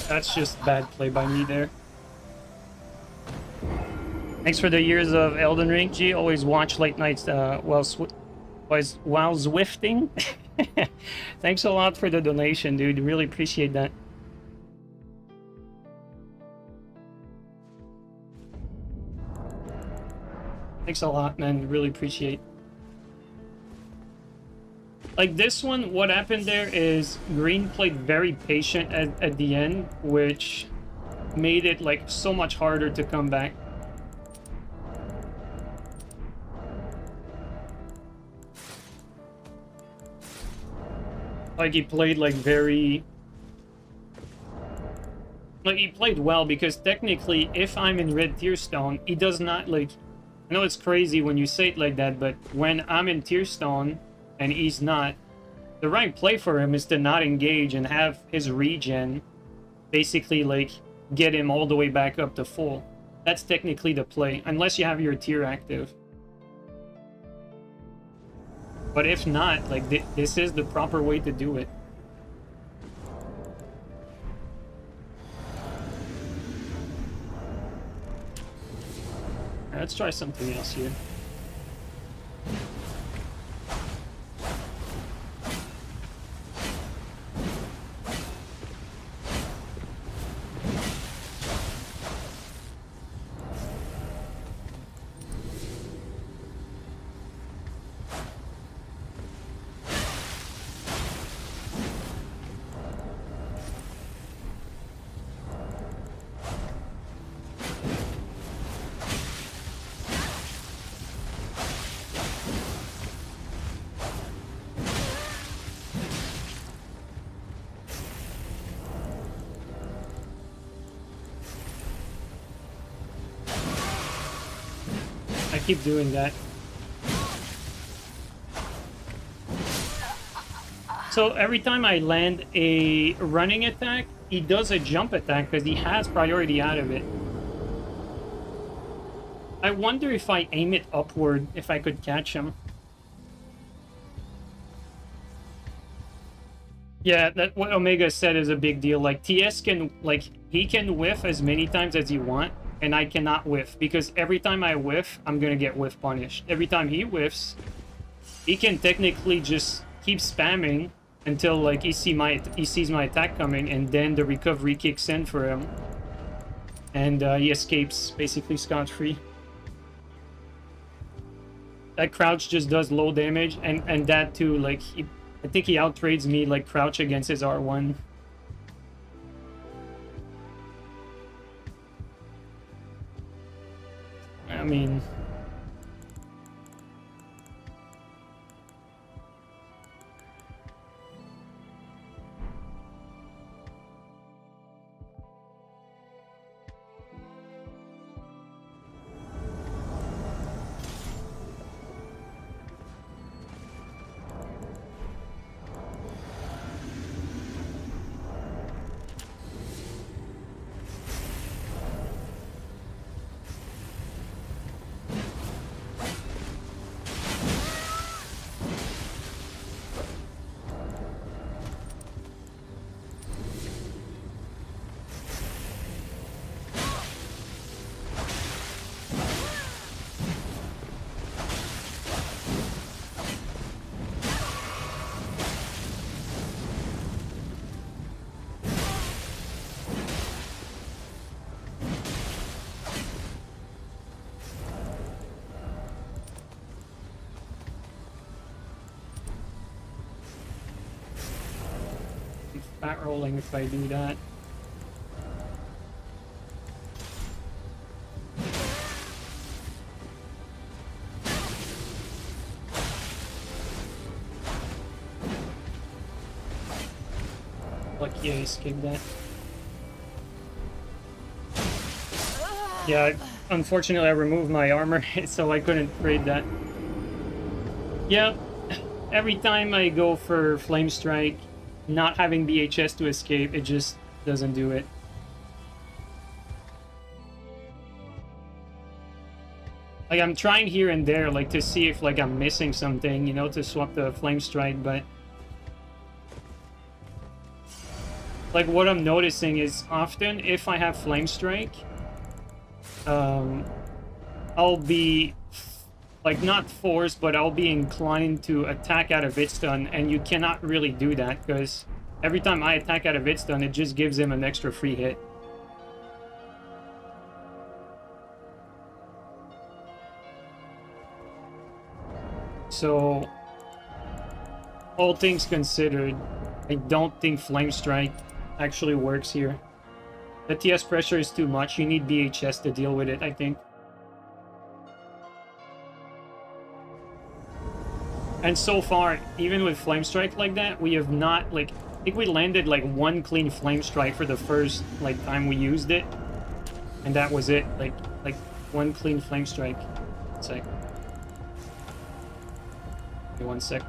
That's just bad play by me there. Thanks for the years of Elden Ring, G. Always watch late nights while Zwifting. Thanks a lot for the donation, dude. Really appreciate that. Thanks a lot, man. Really appreciate. Like this one, what happened there is Green played very patient at the end, which made it like so much harder to come back. Like he played like very... Like he played well because technically if I'm in Red Tearstone, he does not like... I know it's crazy when you say it like that, but when I'm in Tearstone and he's not, the right play for him is to not engage and have his regen basically like get him all the way back up to full. That's technically the play, unless you have your tier active. But if not, like this is the proper way to do it. Let's try something else here. Keep doing that. So every time I land a running attack, he does a jump attack because he has priority out of it. I wonder if I aim it upward, if I could catch him. Yeah, that what Omega said is a big deal. Like, TS can, like, he can whiff as many times as he want, and I cannot whiff, because every time I whiff, I'm gonna get whiff punished. Every time he whiffs, he can technically just keep spamming until, like, he sees my attack coming, and then the recovery kicks in for him. And he escapes, basically scot-free. That crouch just does low damage, and that too, like, I think he outtrades me, like, crouch against his R1. I mean... fat rolling if I do that. Lucky I escaped that. Yeah, unfortunately I removed my armor, so I couldn't trade that. Yeah, every time I go for Flame Strike, not having BHS to escape, it just doesn't do it. Like, I'm trying here and there, like, to see if, like, I'm missing something, you know, to swap the Flame Strike, but... like, what I'm noticing is often, if I have Flame Strike, I'll be... like, not forced, but I'll be inclined to attack out of Vidstun, and you cannot really do that, because every time I attack out of Vidstun, it just gives him an extra free hit. So, all things considered, I don't think Flame Strike actually works here. The TS pressure is too much, you need BHS to deal with it, I think. And so far, even with Flame Strike like that, we have not, like... I think we landed, like, one clean Flame Strike for the first, like, time we used it. And that was it. Like one clean Flame Strike. One sec. Okay, 1 sec.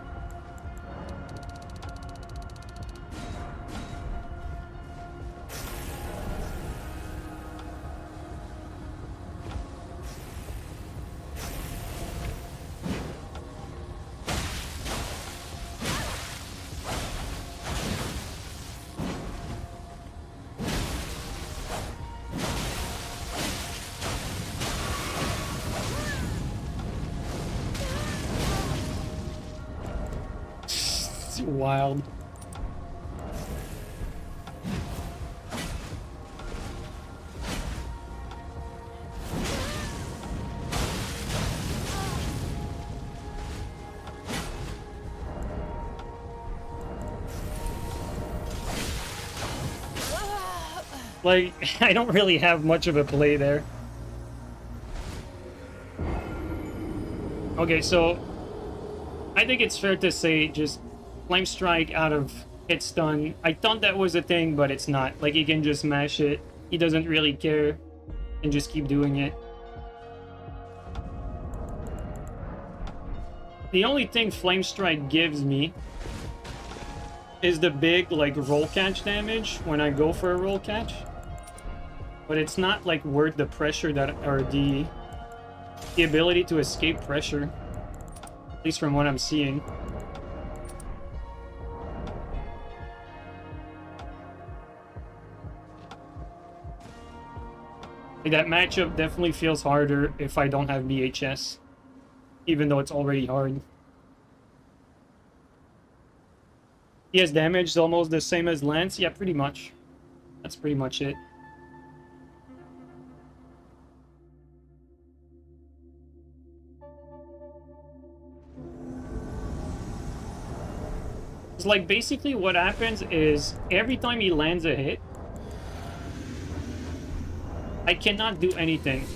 Wild. Like, I don't really have much of a play there. Okay, so I think it's fair to say just Flame Strike out of hit stun. I thought that was a thing, but it's not. Like, he can just mash it. He doesn't really care and just keep doing it. The only thing Flame Strike gives me is the big, like, roll catch damage when I go for a roll catch. But it's not, like, worth the pressure that, or the ability to escape pressure. At least from what I'm seeing. Like, that matchup definitely feels harder if I don't have BHS. Even though it's already hard. Yes, damage is almost the same as Lance. Yeah, pretty much. That's pretty much it. It's like basically what happens is every time he lands a hit, I cannot do anything.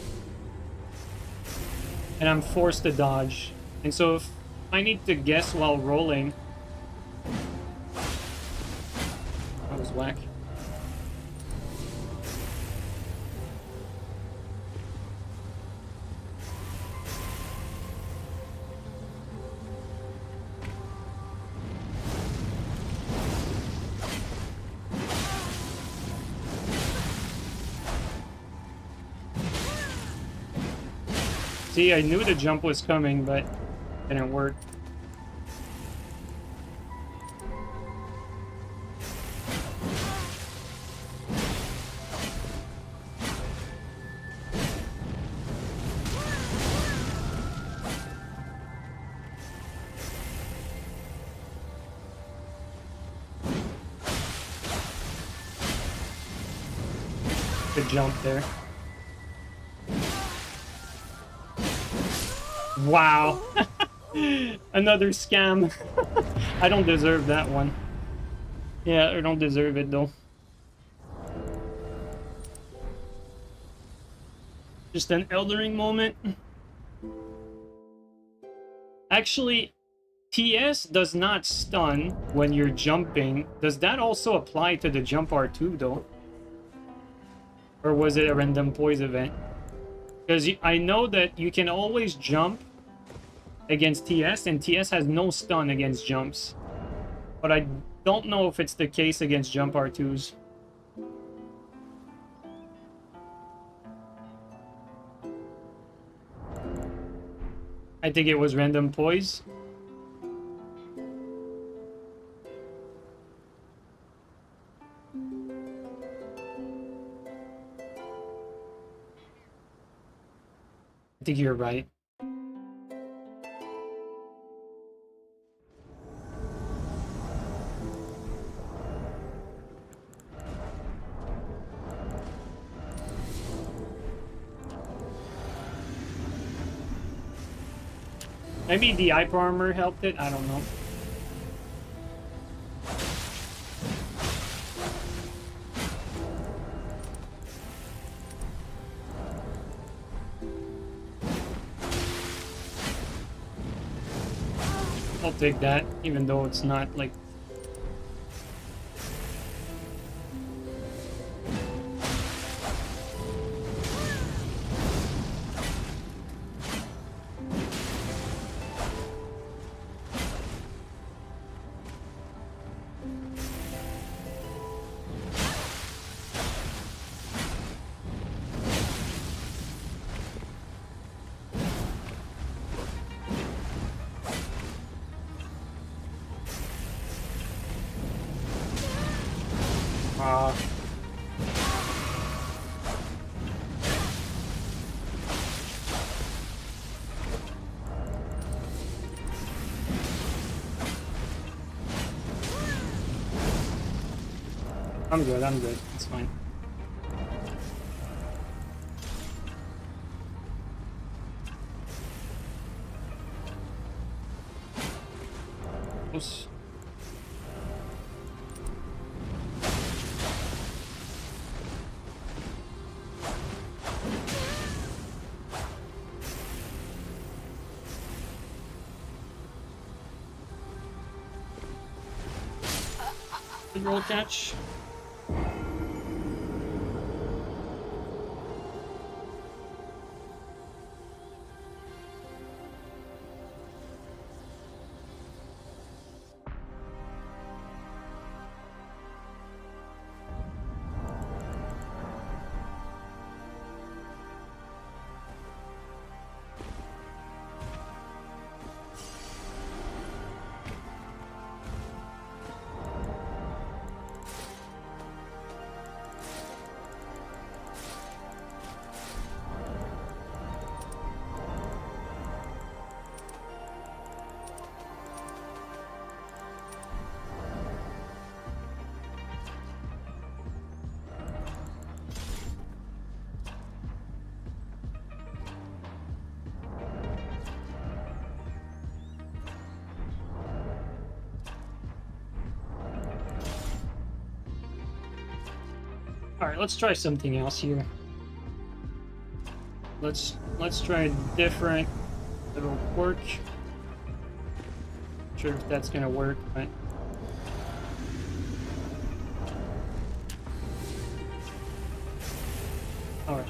And I'm forced to dodge. And so if I need to guess while rolling... That was whack. See, I knew the jump was coming, but it didn't work. Good jump there. Wow. Another scam. I don't deserve that one. Yeah, I don't deserve it though. Just an Elden Ring moment. Actually, TS does not stun when you're jumping. Does that also apply to the jump R2 though? Or was it a random poise event? Because I know that you can always jump against TS, and TS has no stun against jumps. But I don't know if it's the case against jump R2s. I think it was random poise. I think you're right. Maybe the hyper armor helped it, I don't know. I'll take that, even though it's not like... I'm good, it's fine. Oops. Good roll catch. Alright, let's try something else here. Let's try a different little quirk. Not sure if that's gonna work, but alright.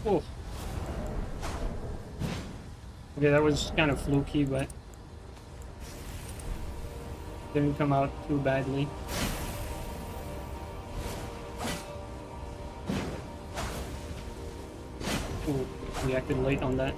Oh. Okay, that was kind of fluky, but didn't come out too badly. Ooh, reacted late on that.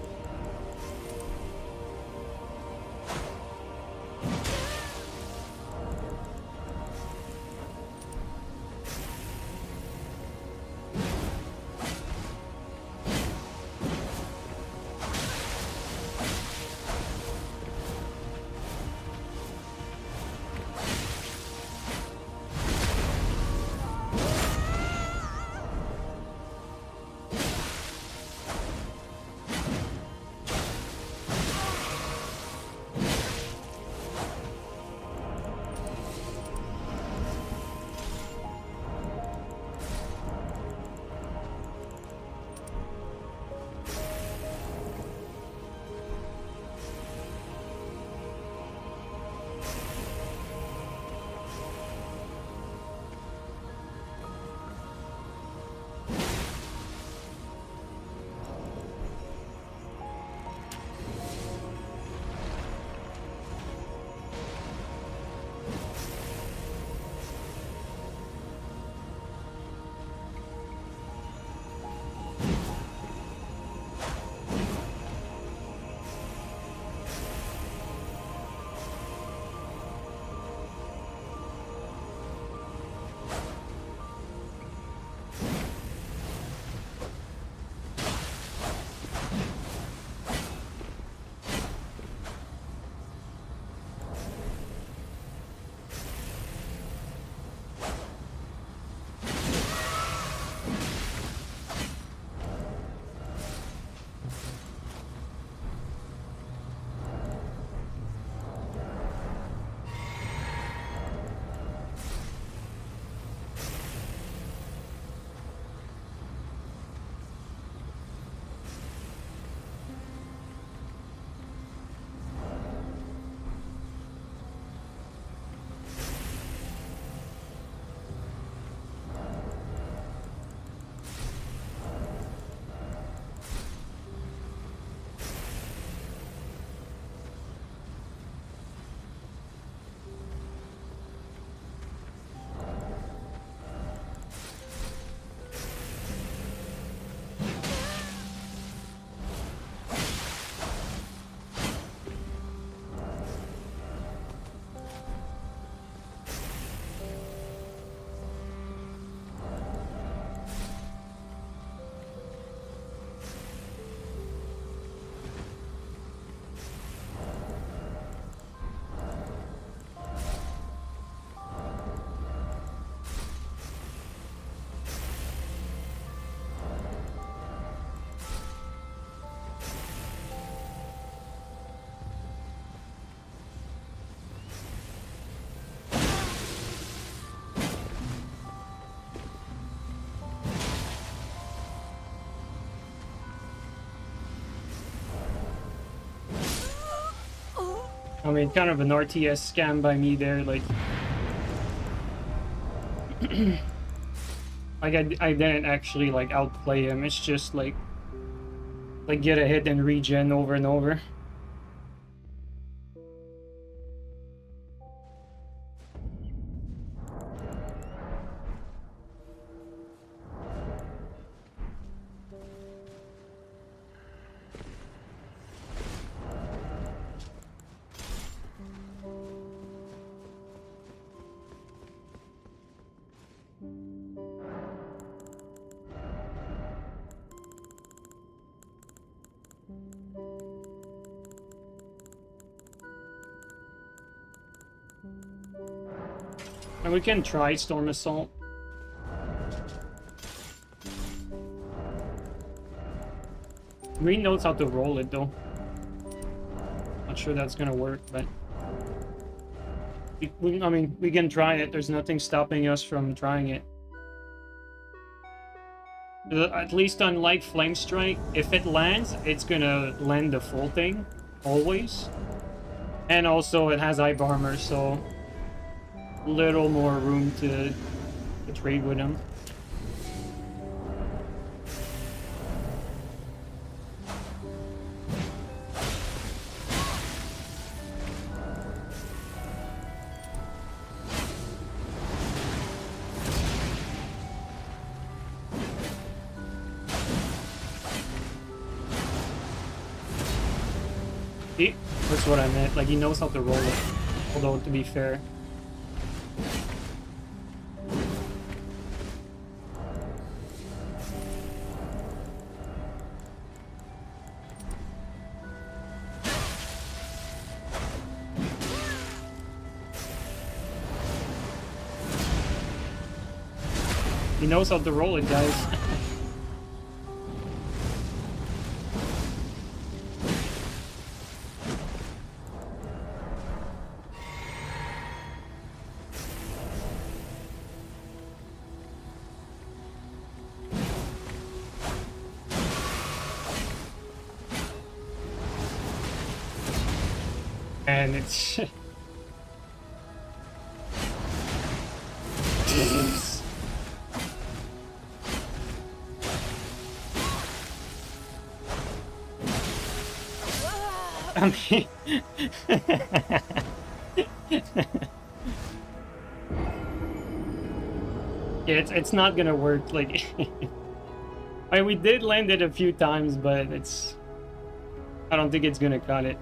I mean, kind of an RTS scam by me there, like... like, I didn't actually, like, outplay him, it's just, like, get a hit and regen over and over. And we can try Storm Assault. Green knows how to roll it though. Not sure that's gonna work, but I mean, we can try it. There's nothing stopping us from trying it. At least unlike Flame Strike, if it lands, it's gonna land the full thing, always. And also it has Ice Armor, so a little more room to trade with him. See? That's what I meant. Like, he knows how to roll it. Although, to be fair. He knows how to roll it, guys. And it's... Jeez. I mean... yeah, it's not gonna work, like... I mean, we did land it a few times, but it's... I don't think it's gonna cut it.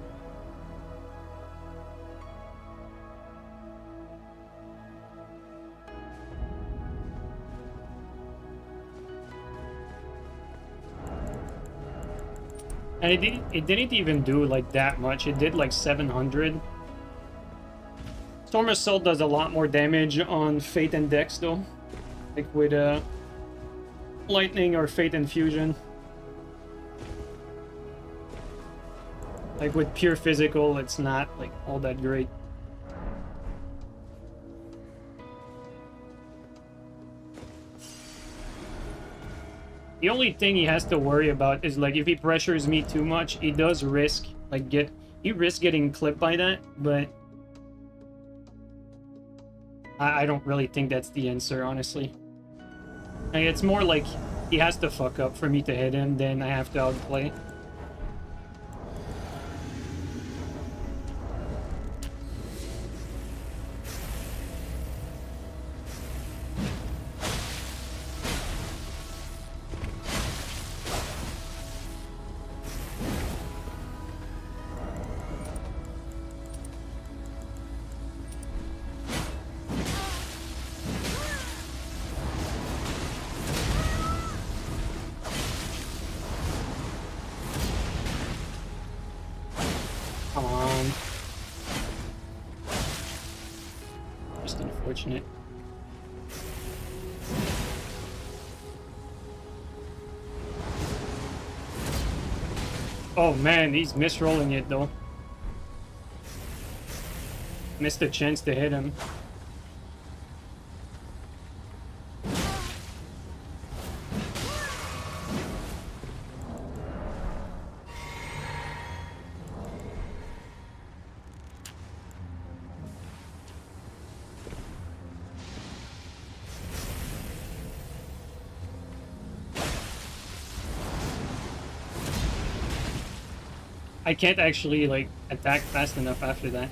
And it didn't even do like that much. It did like 700. Storm Assault does a lot more damage on Fate and Dex though. Like with Lightning or Fate Infusion. Like with pure physical, it's not like all that great. The only thing he has to worry about is like if he pressures me too much, he does risk like he risks getting clipped by that, but I don't really think that's the answer, honestly. Like, it's more like he has to fuck up for me to hit him, then I have to outplay. Unfortunate. Oh man, he's misrolling it though. Missed a chance to hit him. I can't actually, like, attack fast enough after that.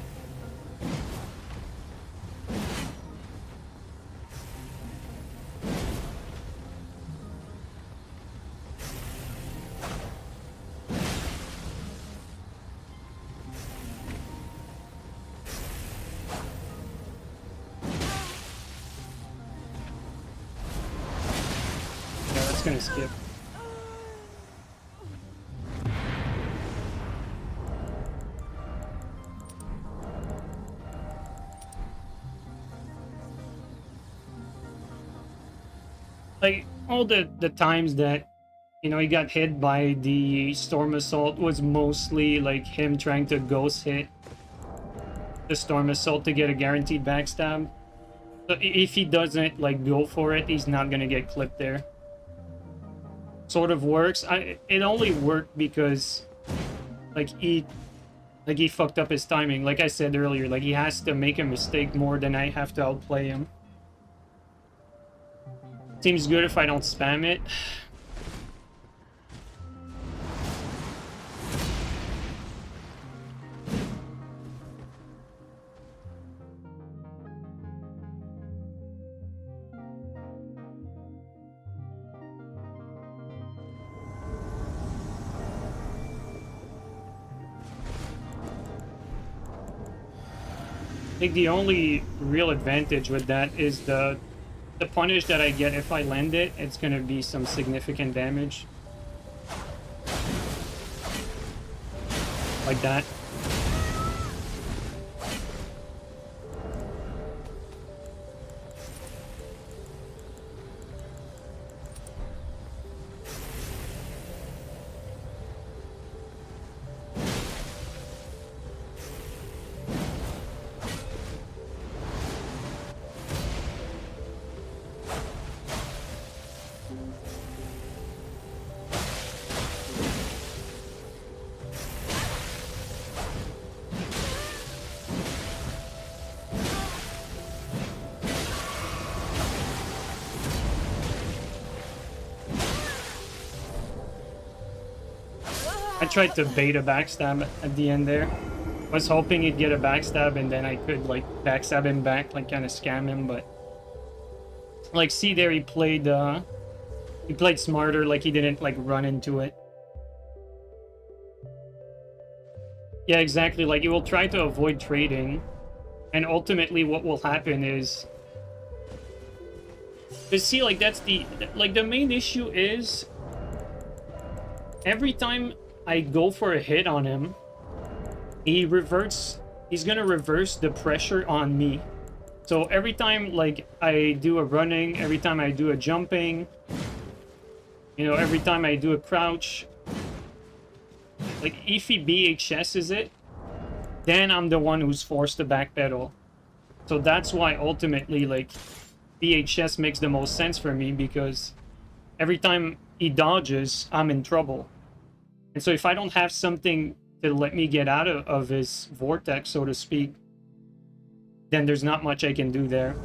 Yeah, that's gonna skip. Like, all the times that you know, he got hit by the Storm Assault was mostly like him trying to ghost hit the Storm Assault to get a guaranteed backstab. So if he doesn't like go for it, he's not gonna get clipped there. Sort of works. It only worked because like he fucked up his timing. Like I said earlier, like he has to make a mistake more than I have to outplay him. Seems good if I don't spam it. I think the only real advantage with that is the punish that I get if I land it. It's gonna be some significant damage. Like that. I tried to bait a backstab at the end there. Was hoping he'd get a backstab and then I could like backstab him back, like kind of scam him, but like see there he played smarter, like he didn't like run into it. Yeah, exactly, like you will try to avoid trading and ultimately what will happen is to see like that's the main issue is every time I go for a hit on him, he's gonna reverse the pressure on me. So every time like I do a running, every time I do a jumping, you know, every time I do a crouch, like if he BHS's it, then I'm the one who's forced to backpedal. So that's why ultimately like BHS makes the most sense for me, because every time he dodges, I'm in trouble. And so if I don't have something to let me get out of his vortex, so to speak, then there's not much I can do there.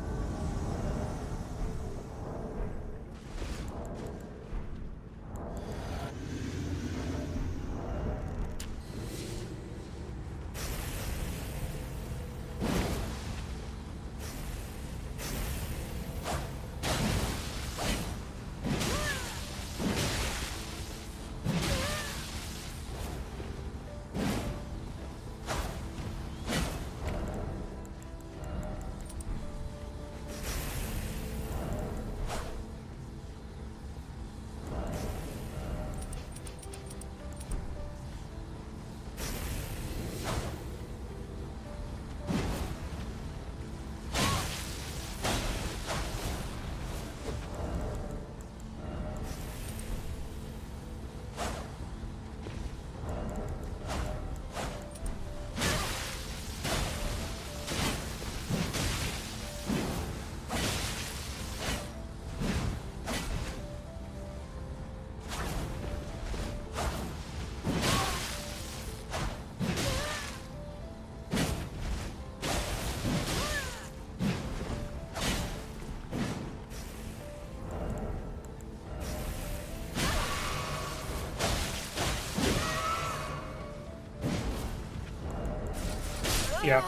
Yeah.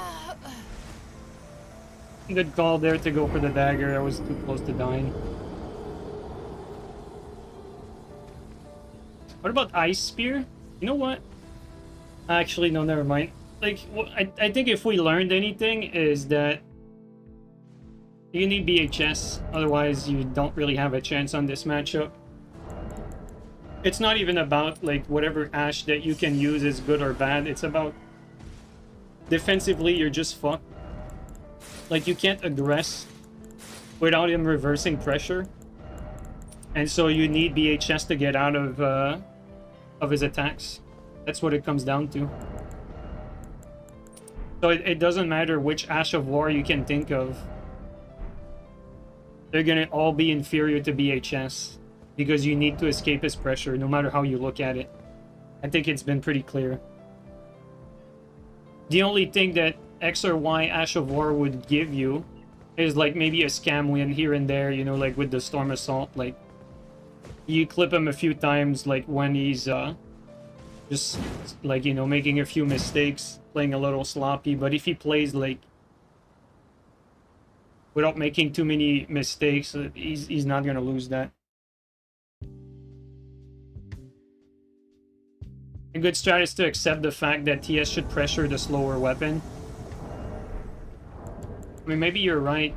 Good call there to go for the dagger. I was too close to dying. What about Ice Spear? You know what? Actually, no, never mind. Like, I think if we learned anything is that you need BHS, otherwise you don't really have a chance on this matchup. It's not even about, like, whatever Ash that you can use is good or bad. It's about defensively, you're just fucked. Like, you can't aggress without him reversing pressure. And so you need BHS to get out of his attacks. That's what it comes down to. So it doesn't matter which Ash of War you can think of. They're gonna all be inferior to BHS because you need to escape his pressure no matter how you look at it. I think it's been pretty clear. The only thing that X or Y Ash of War would give you is like maybe a scam win here and there, you know, like with the Storm Assault. Like you clip him a few times, like when he's just like, you know, making a few mistakes, playing a little sloppy. But if he plays like without making too many mistakes, he's not gonna lose that. A good strat is to accept the fact that TS should pressure the slower weapon. I mean, maybe you're right.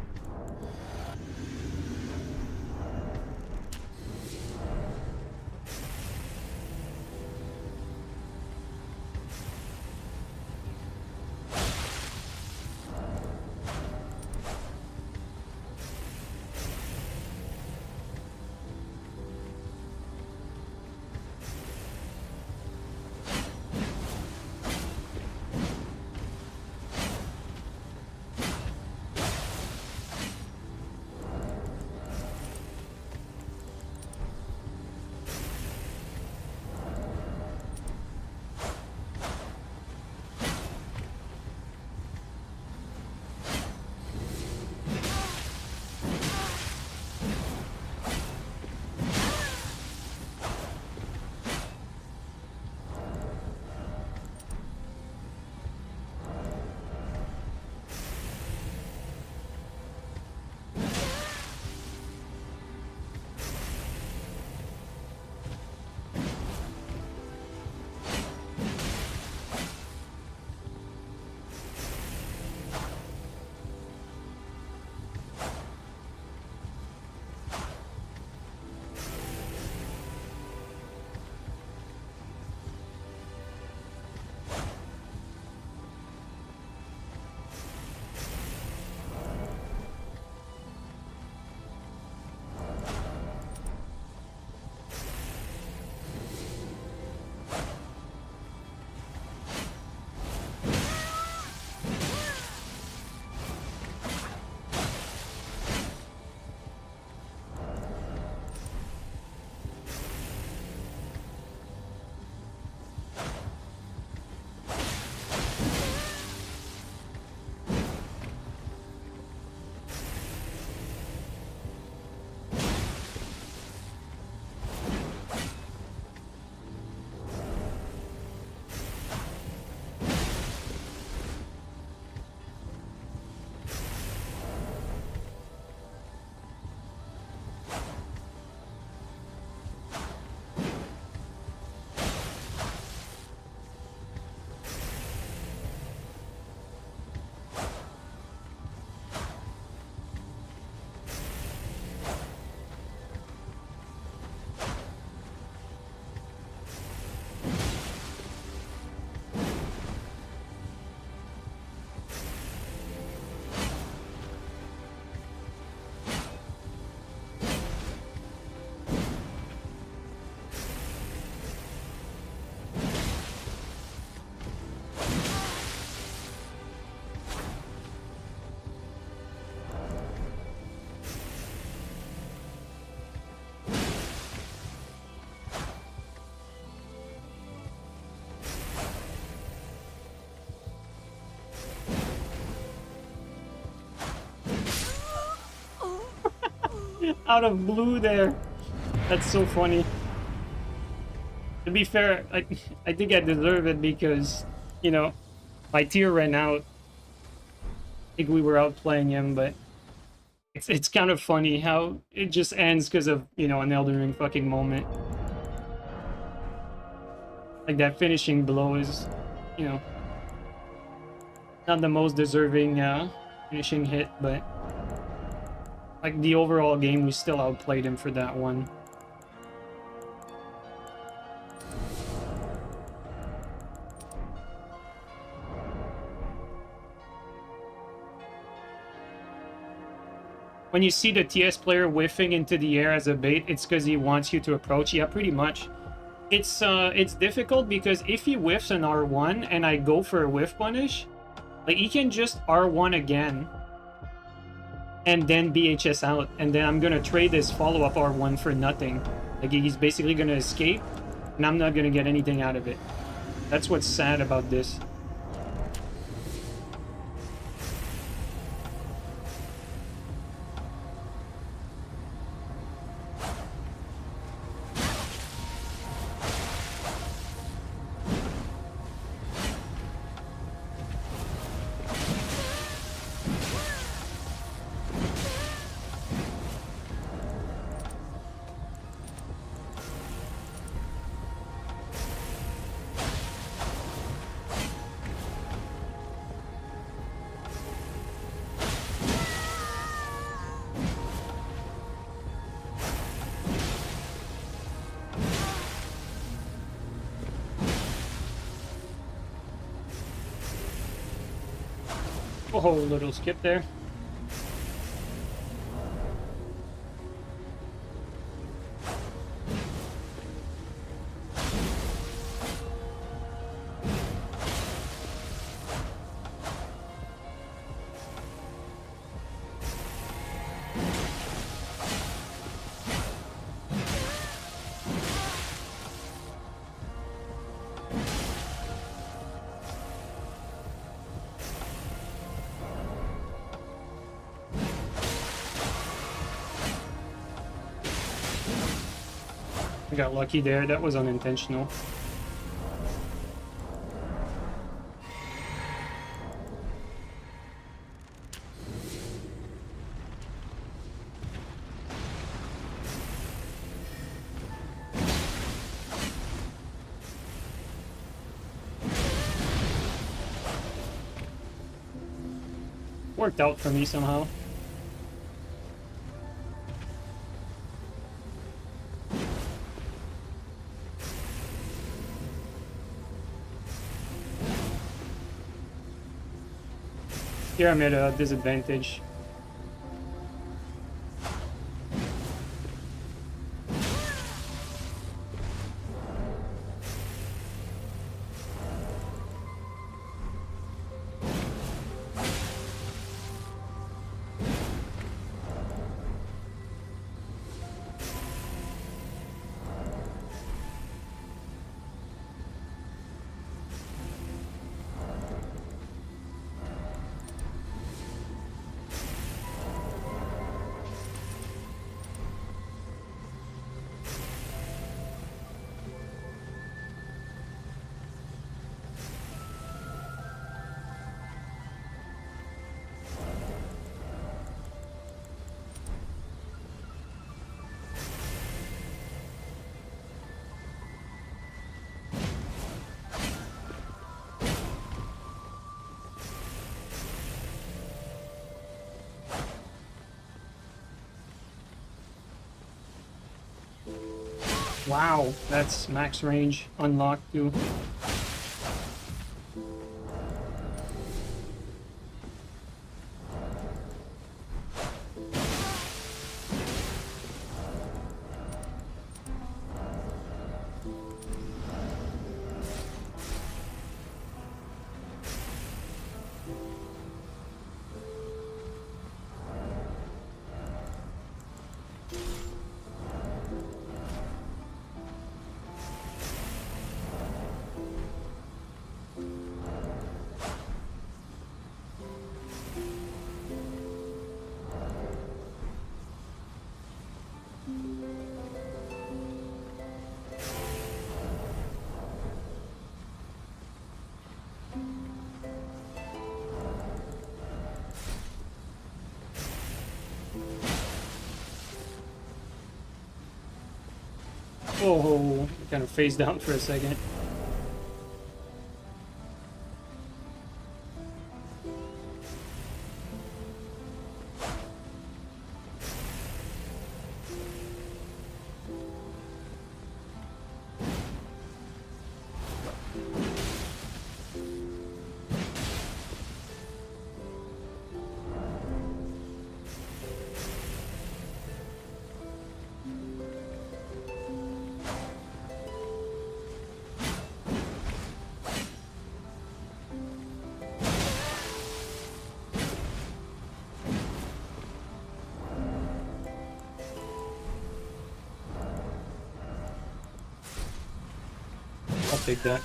Out of blue there. That's so funny. To be fair, I think I deserve it because, you know, my tier ran out. I think we were outplaying him, but it's kind of funny how it just ends because of, you know, an Elden Ring fucking moment. Like that finishing blow is, you know, not the most deserving finishing hit, but like the overall game, we still outplayed him for that one. when you see the TS player whiffing into the air as a bait, it's because he wants you to approach. Yeah, pretty much. It's difficult because if he whiffs an R1 and I go for a whiff punish, like he can just R1 again and then BHS out, and then I'm gonna trade this follow-up R1 for nothing. Like he's basically gonna escape, and I'm not gonna get anything out of it. That's what's sad about this. Oh, little skip there. I got lucky there. That was unintentional. Worked out for me somehow. Here I'm at a disadvantage. Wow, that's max range unlocked too. Oh, kind of phased out for a second. take that.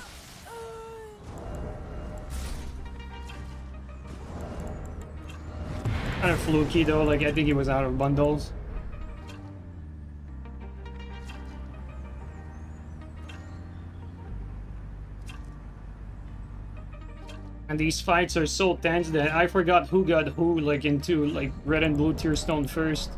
Kind of fluky though, like I think he was out of bundles. And these fights are so tense that I forgot who got who, like, into, like, red and blue tier stone first.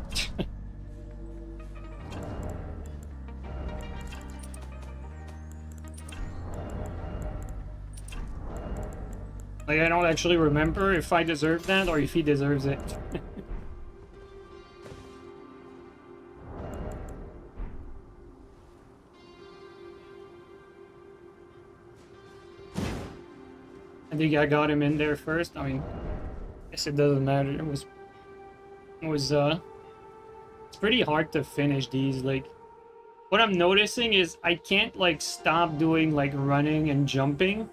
Like, I don't actually remember if I deserve that or if he deserves it. I think I got him in there first. I mean, I guess it doesn't matter. It's pretty hard to finish these. Like, what I'm noticing is I can't, like, stop doing, like, running and jumping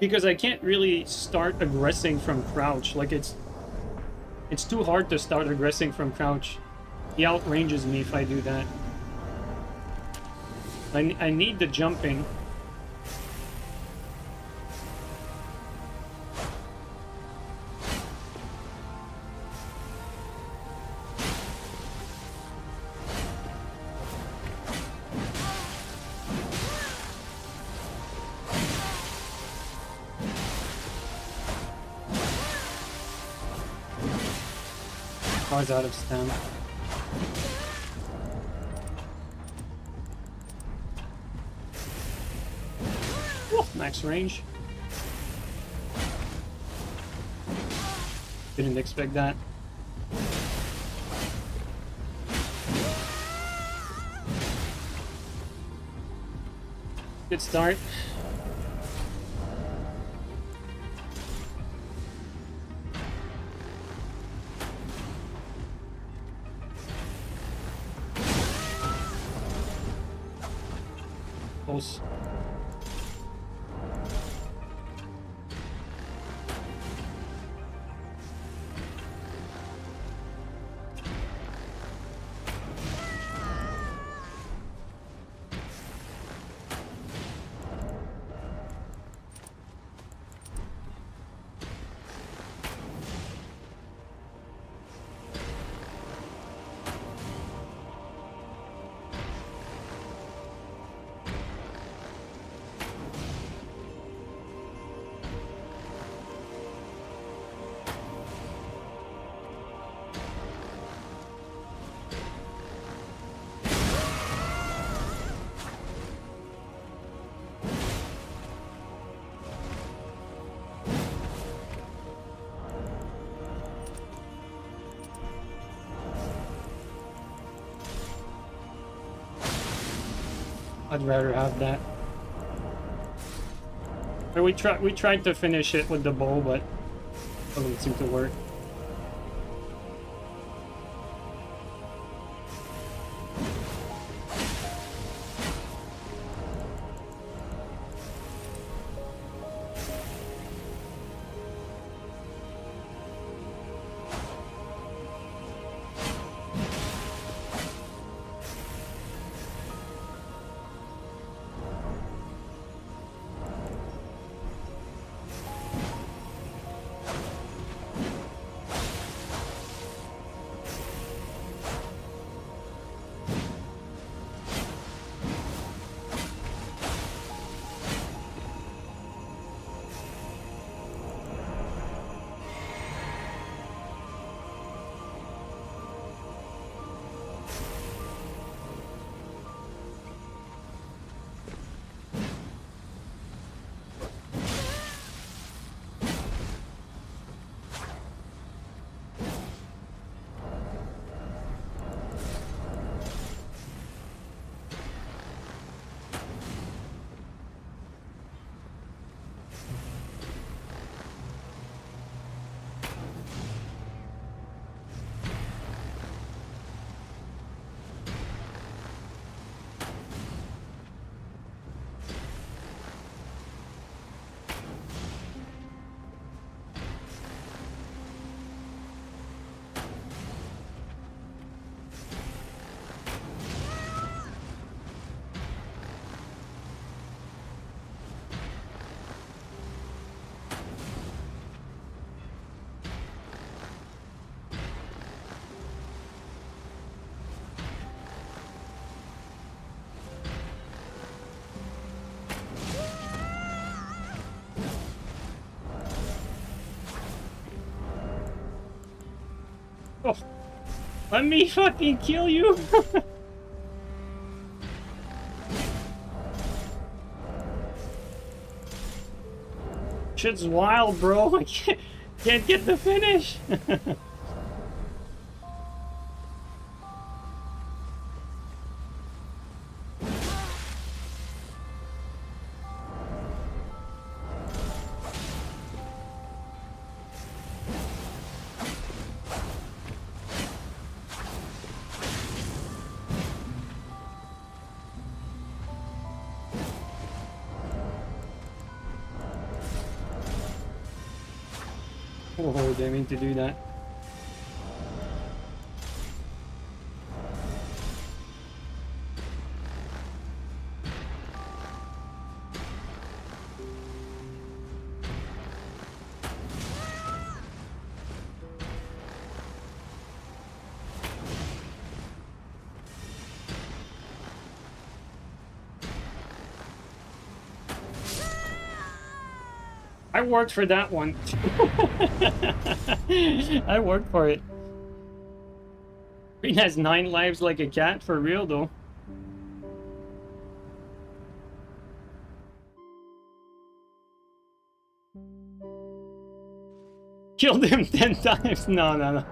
because I can't really start aggressing from crouch. Like, it's too hard to start aggressing from crouch. He outranges me if I do that. I need the jumping. Car's out of stamina. Woo, max range. Didn't expect that. Good start. Close. I'd rather have that. Or we tried to finish it with the bow, but it doesn't seem to work. Let me fucking kill you! Shit's wild, bro. I can't get the finish. Oh, didn't mean to do that. I worked for that one. I worked for it. Green has 9 lives like a cat, for real though. Killed him 10 times. No.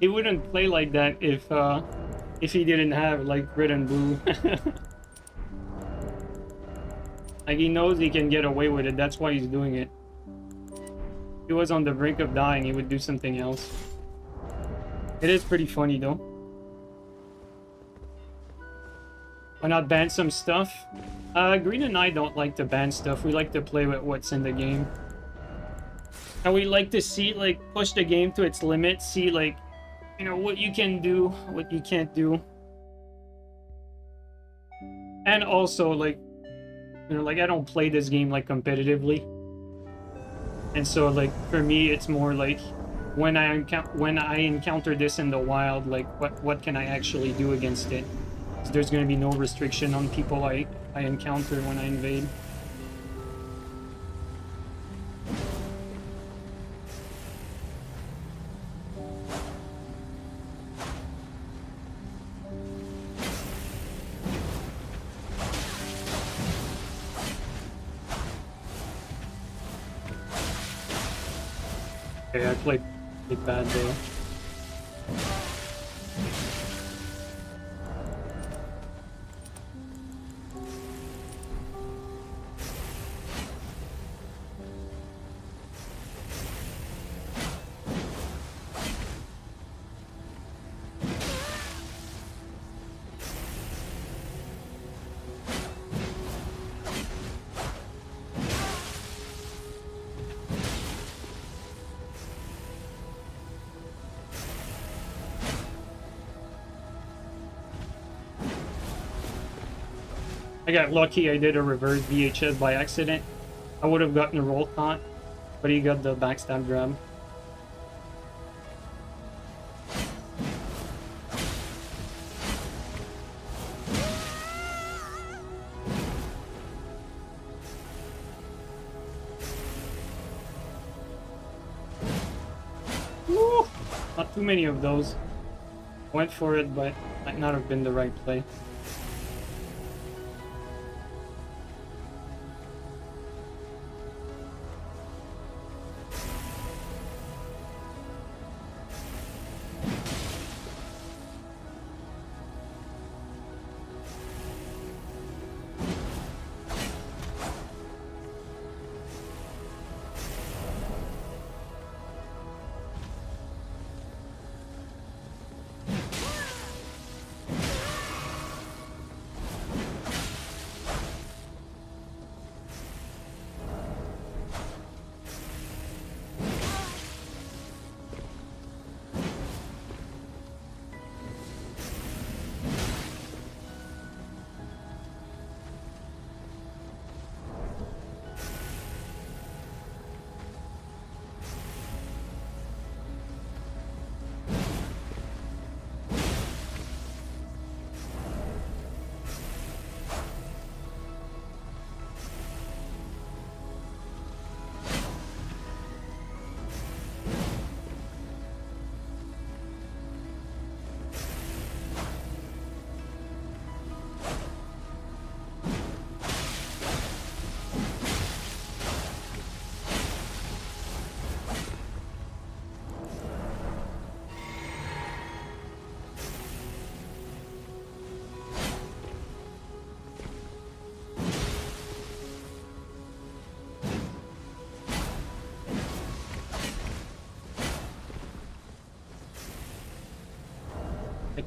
He wouldn't play like that if he didn't have like red and blue. Like, he knows he can get away with it, that's why he's doing it. If he was on the brink of dying, he would do something else. It is pretty funny though. Why not ban some stuff? Green and I don't like to ban stuff. We like to play with what's in the game. And we like to see, like, push the game to its limit, see, like, you know, what you can do, what you can't do. And also, like, you know, like, I don't play this game, like, competitively. And so, like, for me, it's more like, when I encounter this in the wild, like, what can I actually do against it? So there's going to be no restriction on people I encounter when I invade. Okay, I played bad there. I got lucky, I did a reverse VHS by accident. I would have gotten a roll taunt, but he got the backstab grab. Woo! Not too many of those. Went for it, but might not have been the right play.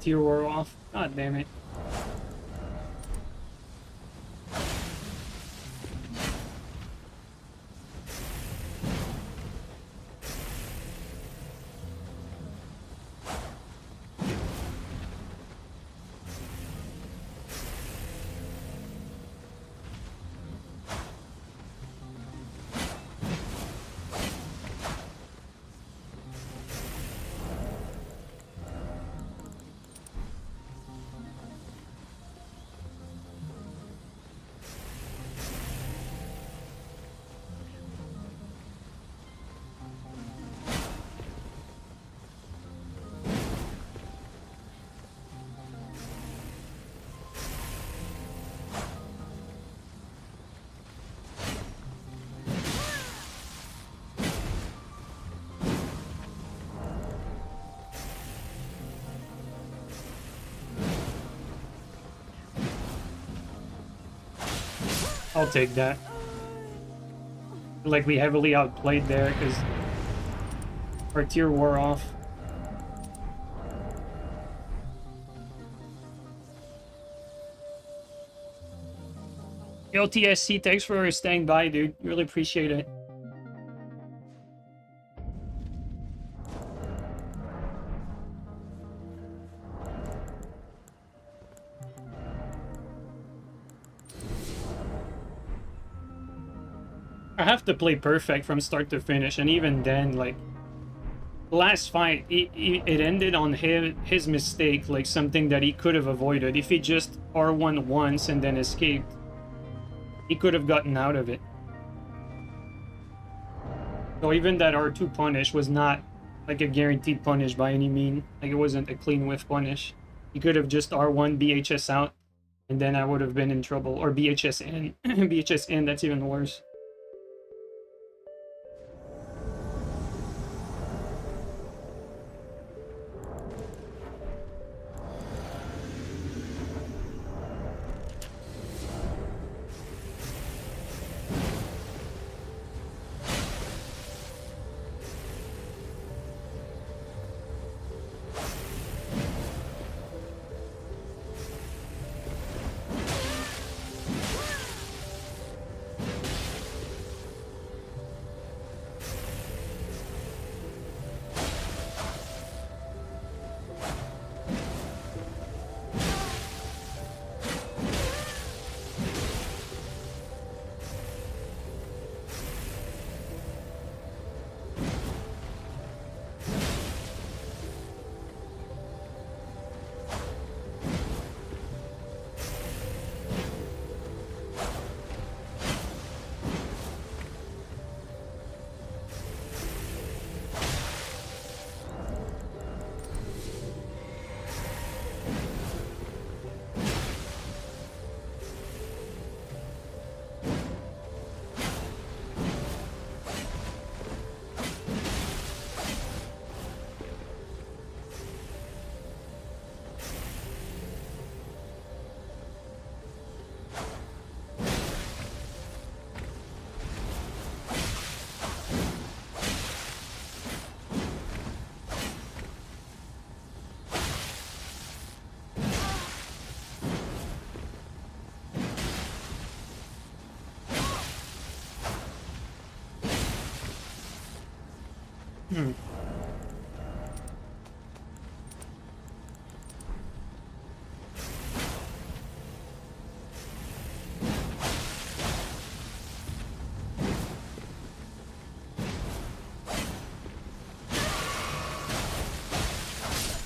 tier wore off. God damn it. I'll take that. Like, we heavily outplayed there because our tier wore off. Yo, TSC, thanks for staying by, dude. Really appreciate it. I have to play perfect from start to finish, and even then, like, last fight, it ended on his mistake, like something that he could have avoided. If he just R1 once and then escaped, he could have gotten out of it. So even that R2 punish was not like a guaranteed punish by any mean. Like, it wasn't a clean whiff punish. He could have just R1 BHS out, and then I would have been in trouble. Or BHS in. BHS in, that's even worse.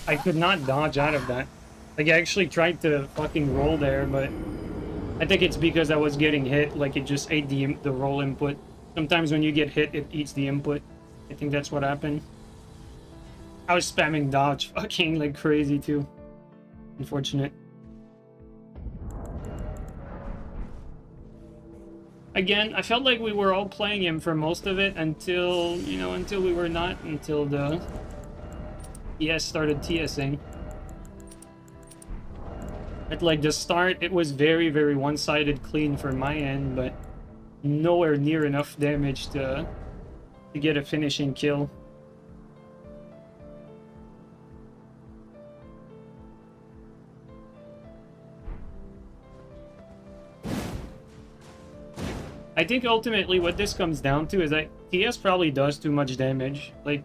I could not dodge out of that. Like, I actually tried to fucking roll there, but I think it's because I was getting hit. Like, it just ate the roll input. Sometimes when you get hit, it eats the input. I think that's what happened. I was spamming dodge fucking like crazy too. Unfortunate. Again, I felt like we were all playing him for most of it until, you know, until we were not, until the ES started TSing. At like the start, it was very, very one-sided clean for my end, but nowhere near enough damage to get a finishing kill. I think ultimately what this comes down to is that TS probably does too much damage. Like,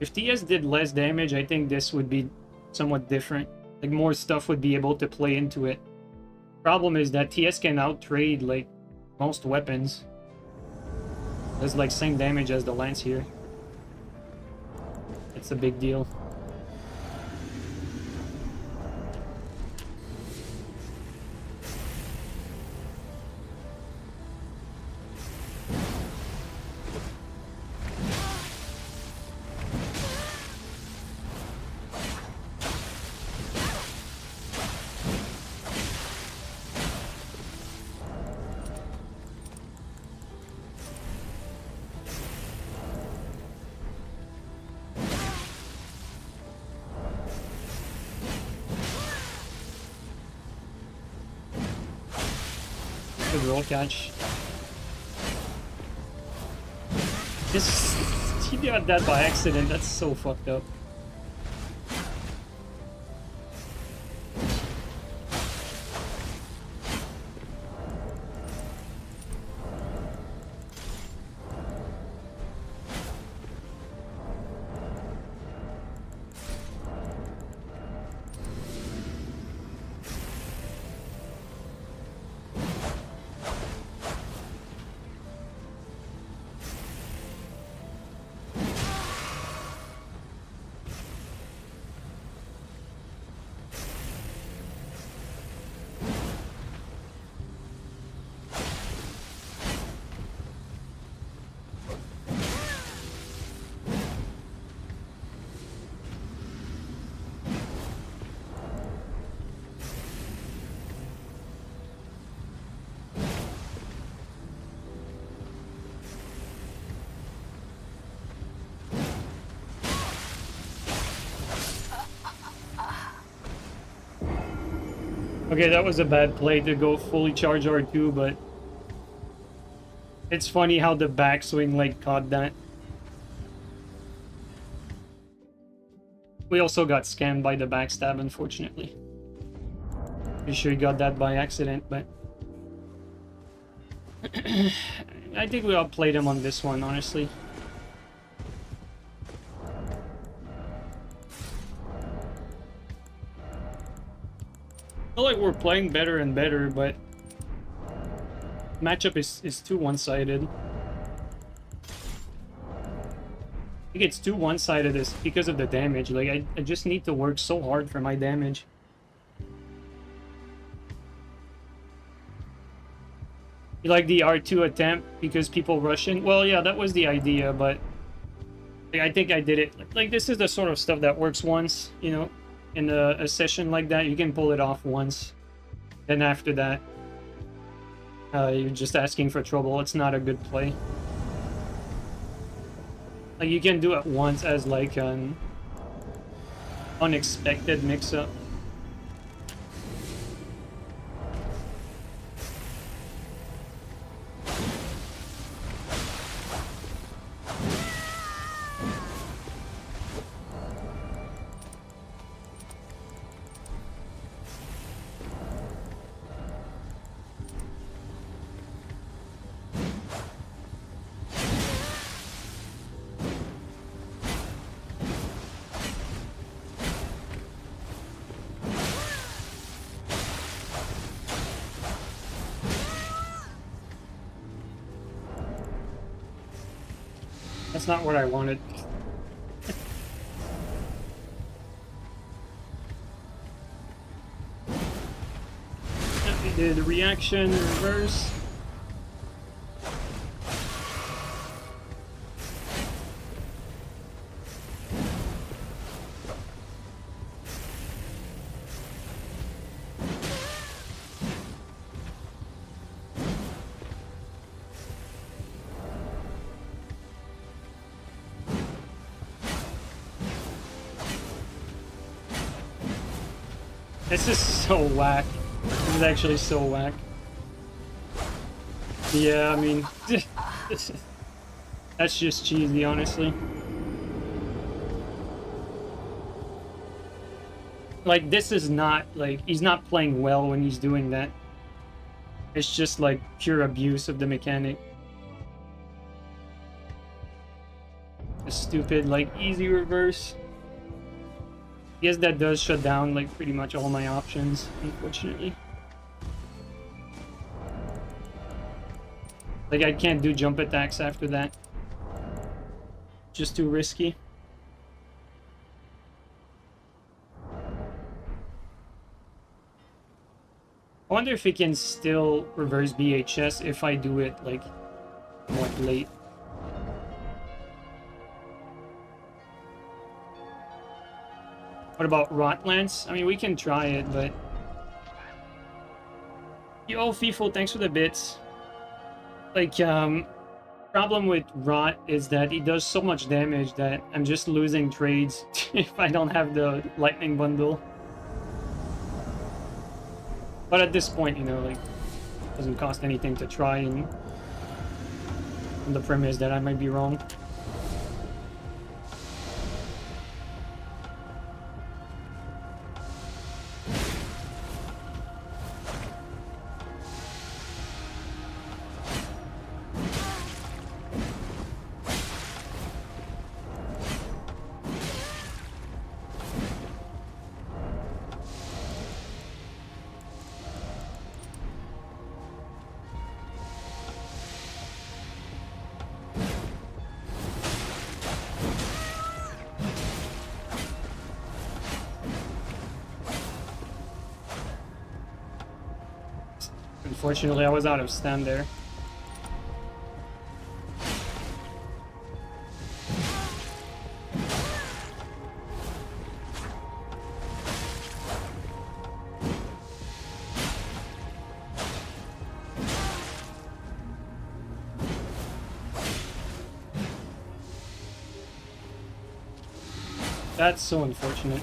if TS did less damage, I think this would be somewhat different. Like, more stuff would be able to play into it. Problem is that TS can out-trade, like, most weapons. Does, like, same damage as the lance here. It's a big deal. Good roll catch. This he got that by accident. That's so fucked up. Okay, that was a bad play to go fully charge R2, but it's funny how the backswing like caught that. We also got scammed by the backstab, unfortunately. Pretty sure he got that by accident, but I think we outplayed him on this one, honestly. I feel like we're playing better and better, but matchup is too one-sided. I think it's too one-sided because of the damage. Like, I just need to work so hard for my damage. You like the R2 attempt because people rush in? Well, yeah, that was the idea, but I think I did it. Like, this is the sort of stuff that works once, you know? In a session like that, you can pull it off once. Then after that, you're just asking for trouble. It's not a good play. Like, you can do it once as like an unexpected mix-up. That's not what I wanted. We did reaction, reverse. This is so whack. This is actually so whack. Yeah, I mean, that's just cheesy, honestly. Like, this is not, like, he's not playing well when he's doing that. It's just like pure abuse of the mechanic. A stupid, like, easy reverse. Yes, that does shut down, like, pretty much all my options, unfortunately. Like, I can't do jump attacks after that. Just too risky. I wonder if it can still reverse BHS if I do it, like, more late. What about Rotlance? I mean, we can try it, but... Yo, FIFO, thanks for the bits. Like, problem with Rot is that he does so much damage that I'm just losing trades if I don't have the lightning bundle. But at this point, you know, like, it doesn't cost anything to try, and on the premise that I might be wrong. Unfortunately, I was out of stand there. That's so unfortunate.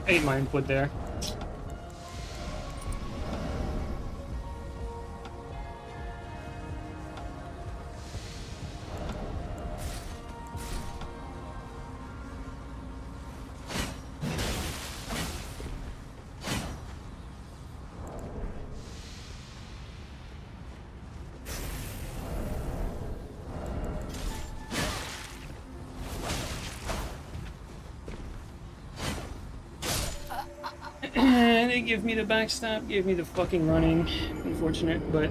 I ate my input there. They give me the backstab, gave me the fucking running. Unfortunate, but...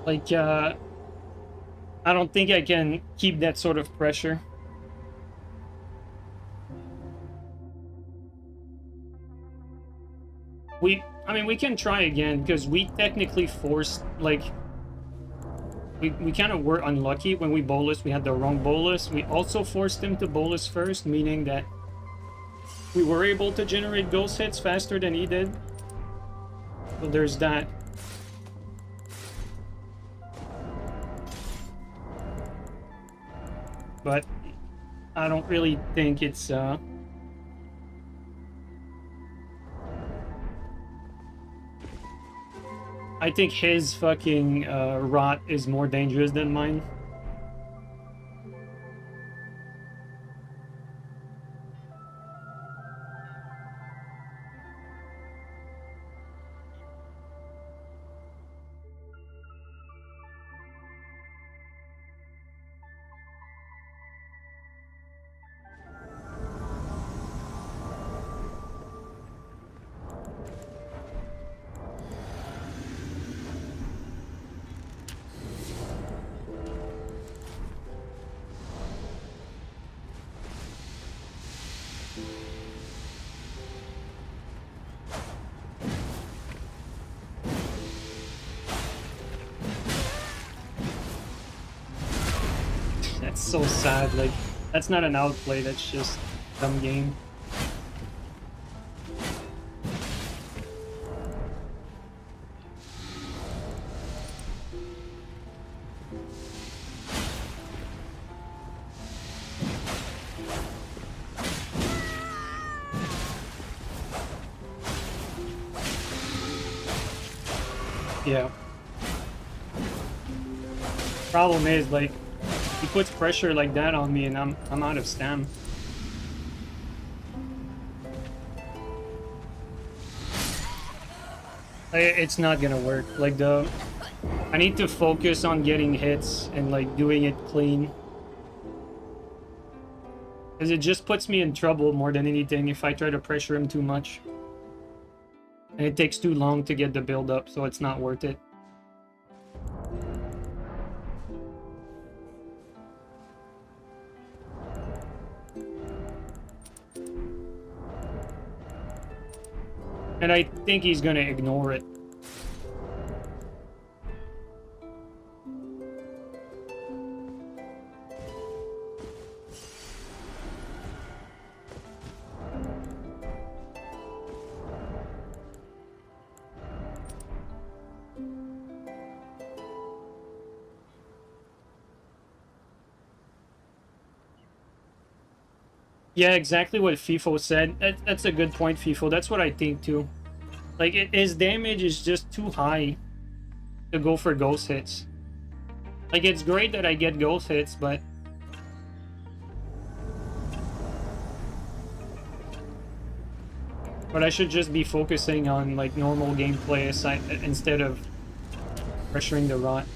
Like, I don't think I can keep that sort of pressure. I mean, we can try again, because we technically forced, like... We kind of were unlucky when we bolus. We had the wrong bolus. We also forced him to bolus first, meaning that we were able to generate ghost hits faster than he did. So there's that. But I don't really think it's I think his fucking rot is more dangerous than mine. That's so sad, like, that's not an outplay, that's just dumb game. Yeah. Problem is, like, he puts pressure like that on me and I'm out of stam. It's not gonna work. Like, I need to focus on getting hits and like doing it clean. Because it just puts me in trouble more than anything if I try to pressure him too much. And it takes too long to get the build up, so it's not worth it. And I think he's gonna ignore it. Yeah, exactly what FIFO said. That's a good point, FIFO. That's what I think too. Like, his damage is just too high to go for ghost hits. Like, it's great that I get ghost hits, but... But I should just be focusing on, like, normal gameplay aside, instead of pressuring the rot.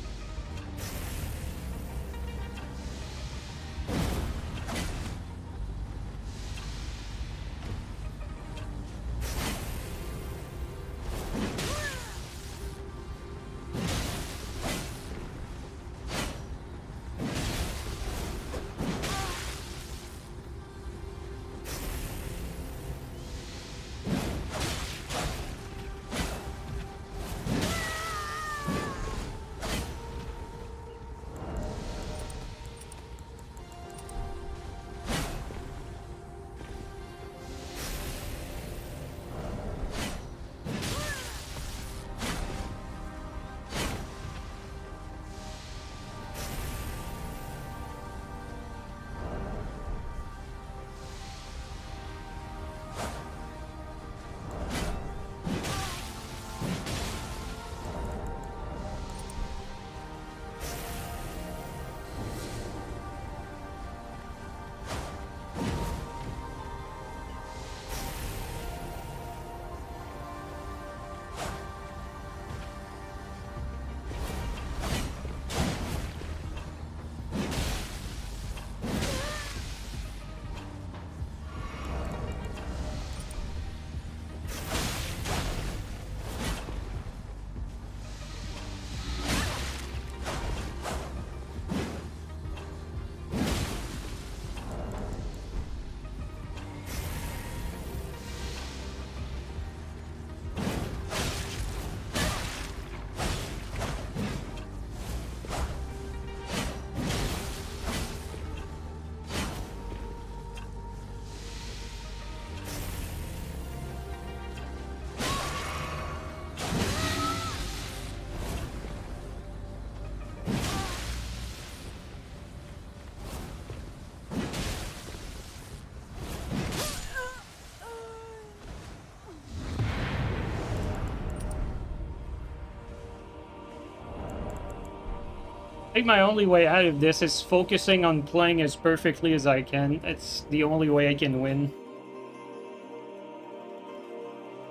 I think my only way out of this is focusing on playing as perfectly as I can. That's the only way I can win.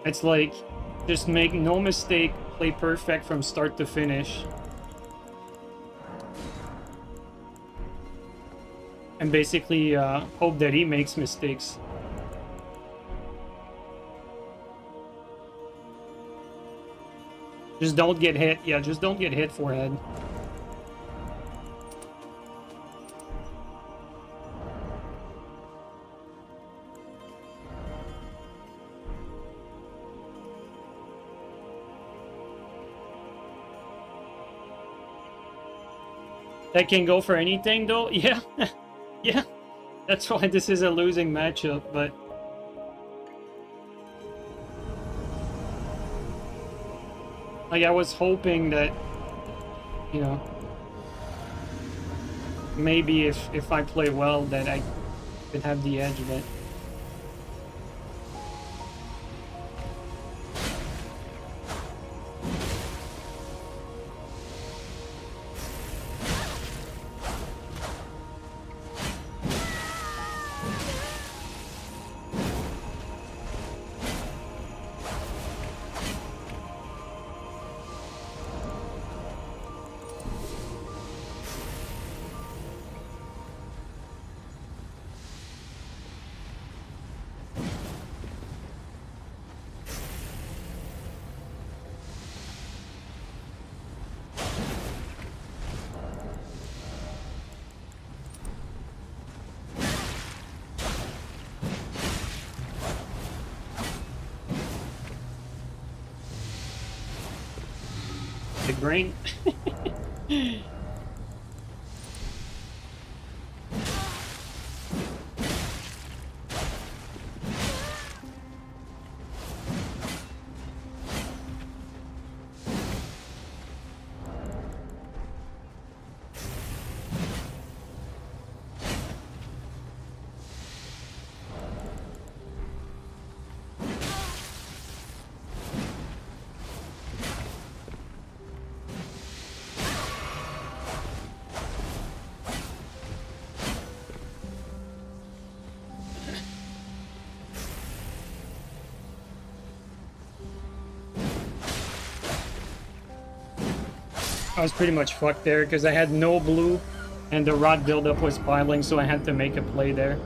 It's like, just make no mistake, play perfect from start to finish. And basically hope that he makes mistakes. Just don't get hit. Yeah, just don't get hit, forehead. That can go for anything, though? Yeah. Yeah. That's why this is a losing matchup, but... Like, I was hoping that, you know... Maybe if I play well, that I could have the edge, but... brain. I was pretty much fucked there because I had no blue and the rot buildup was piling, so I had to make a play there.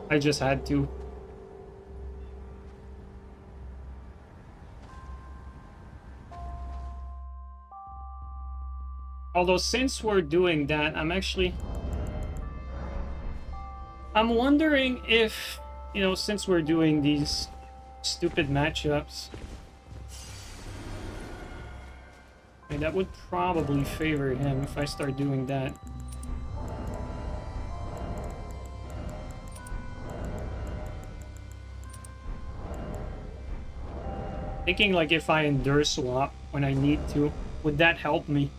I just had to. Although since we're doing that, I'm wondering if, you know, since we're doing these stupid matchups, okay, that would probably favor him if I start doing that. Thinking like if I endure swap when I need to, would that help me?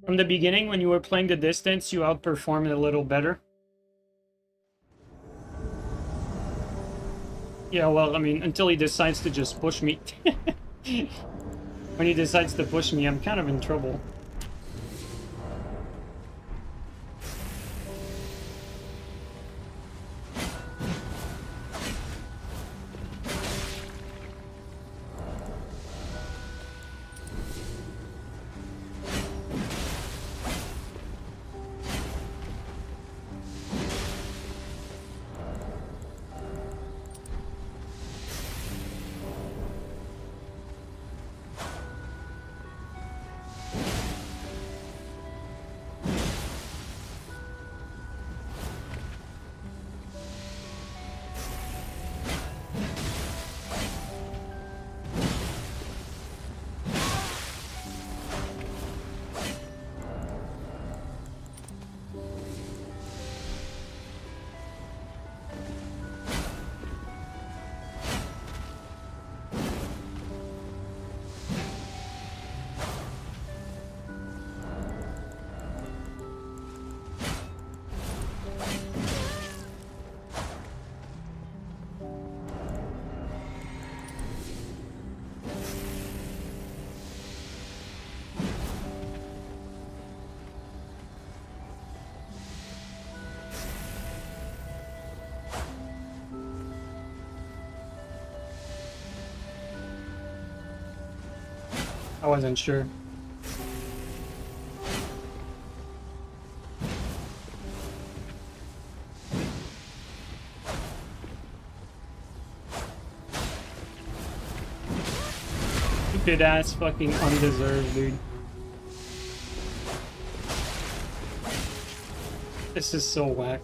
From the beginning, when you were playing the distance, you outperformed a little better. Yeah, well, I mean, until he decides to just push me. When he decides to push me, I'm kind of in trouble. I wasn't sure. Stupid ass fucking undeserved, dude. This is so whack.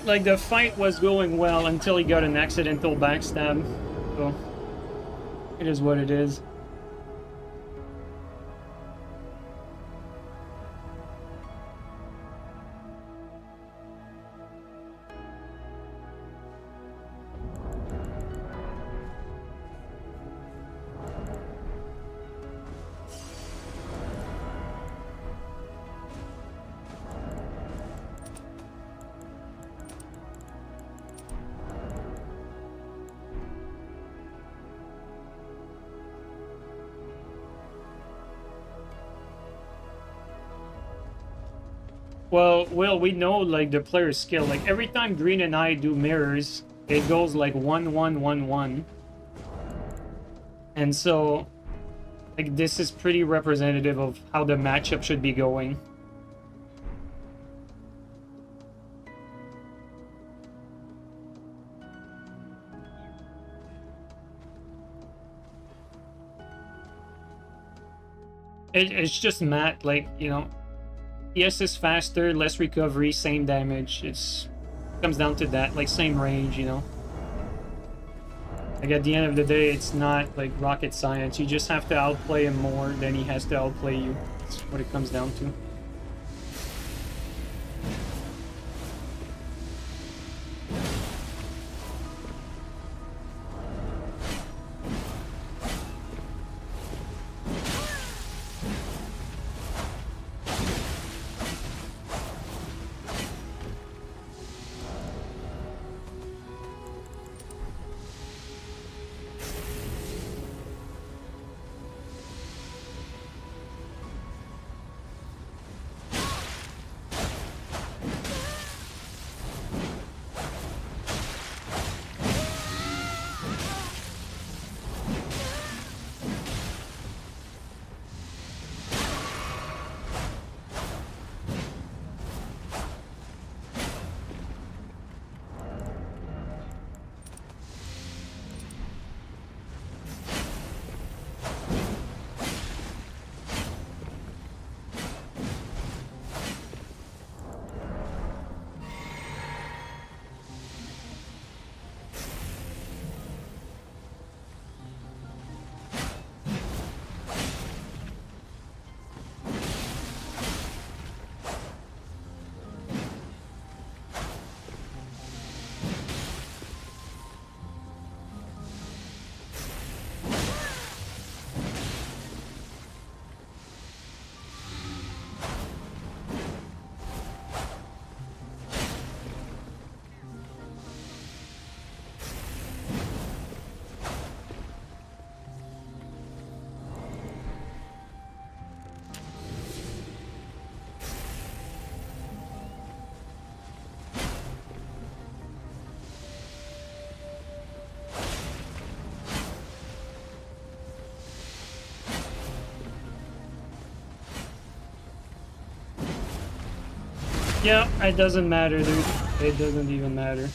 Like, the fight was going well until he got an accidental backstab. So, it is what it is. Well, we know like the player's skill. Like every time Green and I do mirrors, it goes like 1-1-1-1. And so, like this is pretty representative of how the matchup should be going. It's just Matt, like, you know, yes, is faster, less recovery, same damage. Comes down to that, like same range, you know. Like at the end of the day, it's not like rocket science. You just have to outplay him more than he has to outplay you. That's what it comes down to. Yeah, it doesn't matter, dude. It doesn't even matter.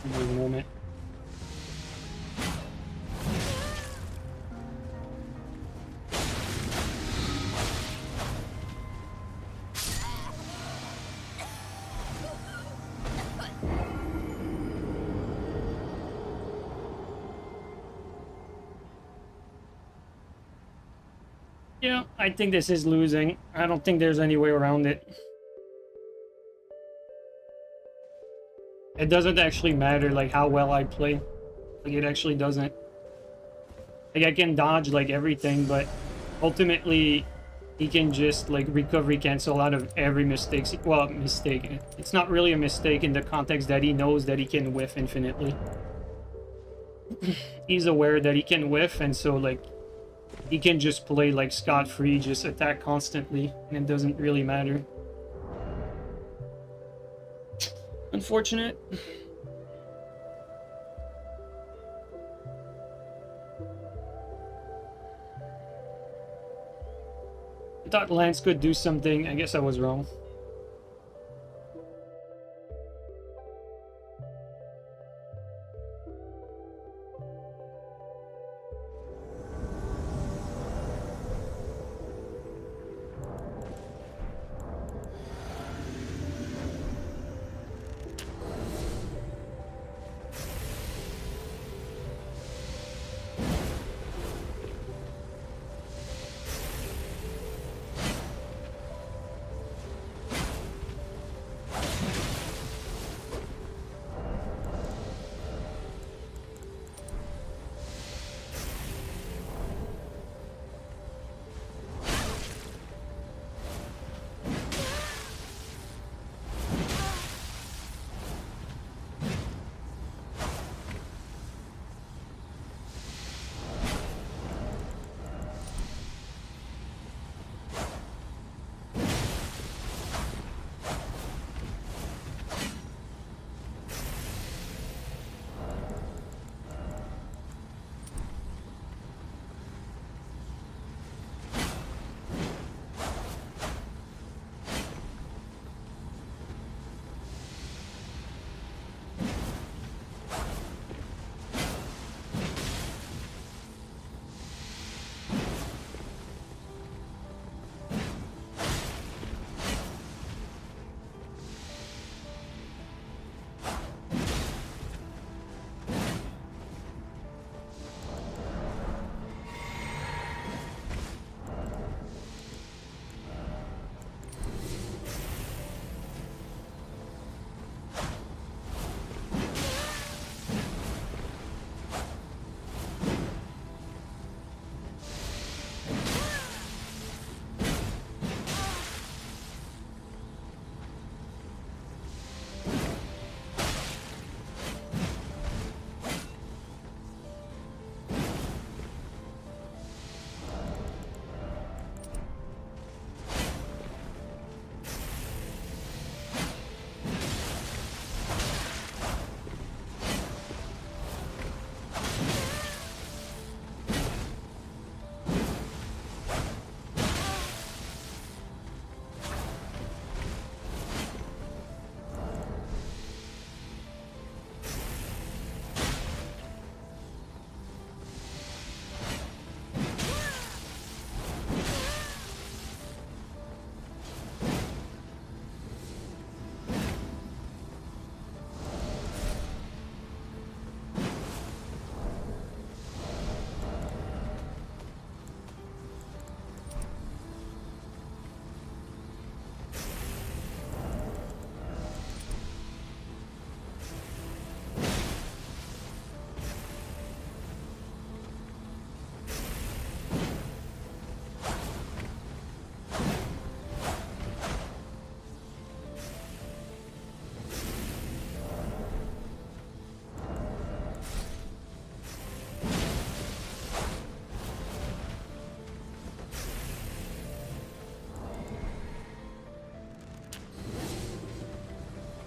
Give me a moment. Yeah, I think this is losing. I don't think there's any way around it. It doesn't actually matter, like, how well I play. Like, it actually doesn't. Like, I can dodge, like, everything, but ultimately, he can just, like, recovery cancel out of every mistake. Well, mistake. It's not really a mistake in the context that he knows that he can whiff infinitely. He's aware that he can whiff, and so, like, he can just play like scot-free, just attack constantly, and it doesn't really matter. Unfortunate. I thought Lance could do something. I guess I was wrong.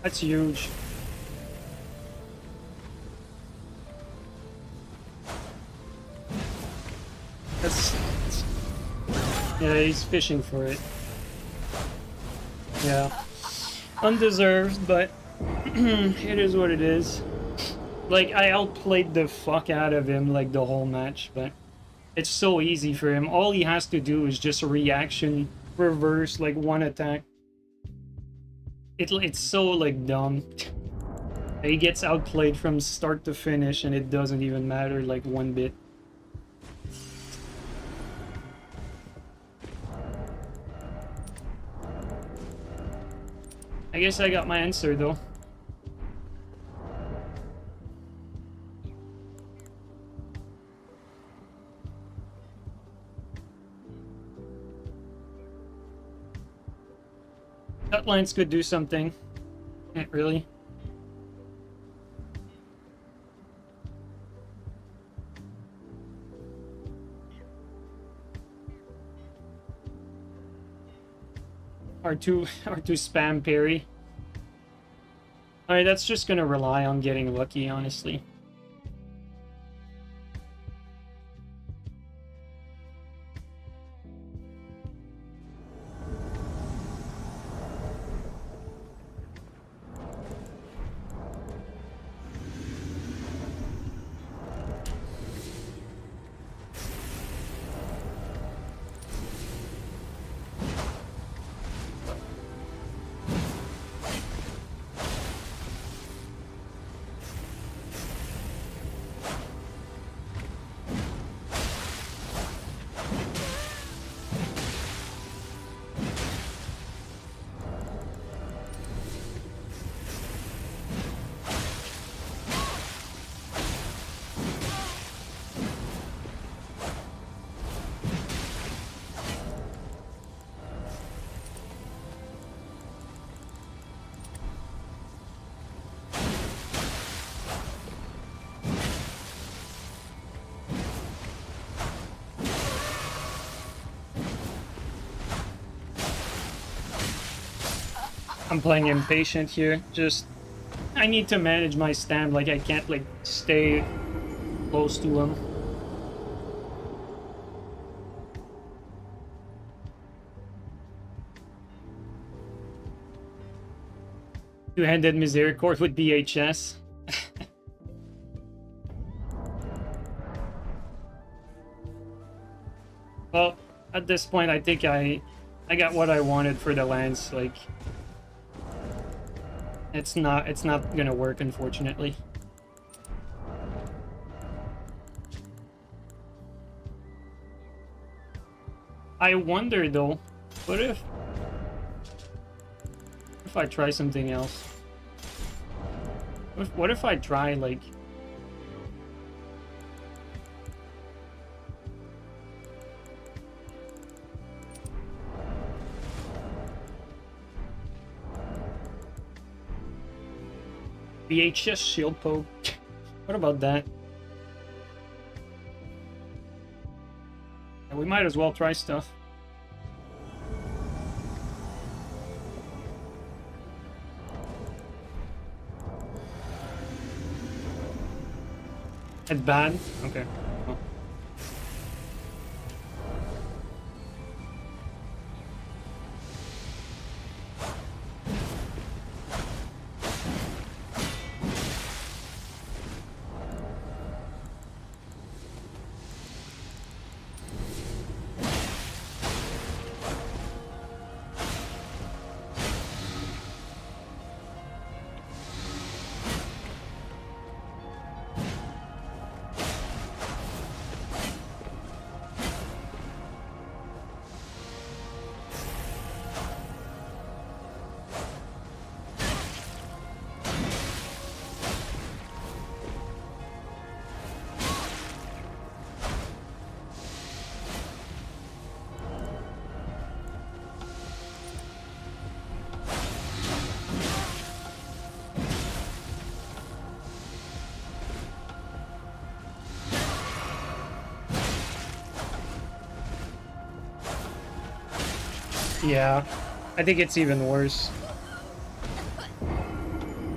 That's huge. Yeah, he's fishing for it. Yeah. Undeserved, but it is what it is. Like, I outplayed the fuck out of him, like, the whole match, but it's so easy for him. All he has to do is just a reaction, reverse, like, one attack. It's so, like, dumb. He gets outplayed from start to finish, and it doesn't even matter, like, one bit. I guess I got my answer, though. Cutlines could do something. Can't really. R2 spam parry. Alright, that's just gonna rely on getting lucky, honestly. I'm playing impatient here. Just, I need to manage my stand. Like, I can't, like, stay close to him. Two-handed Misericord with BHS. Well, at this point, I think I got what I wanted for the lance. Like, it's not gonna work, unfortunately. I wonder though, what if I try something else? What if I try, like, VHS shield poke? What about that? Yeah, we might as well try stuff. It's bad? Okay. Oh. Yeah, I think it's even worse.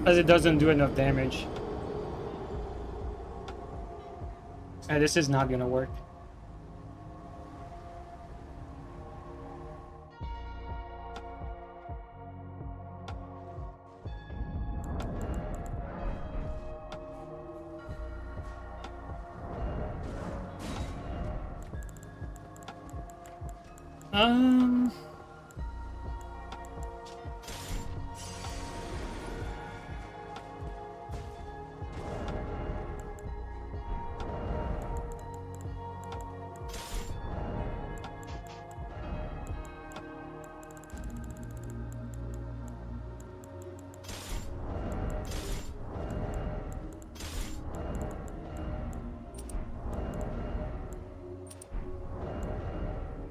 Because it doesn't do enough damage. This is not gonna work.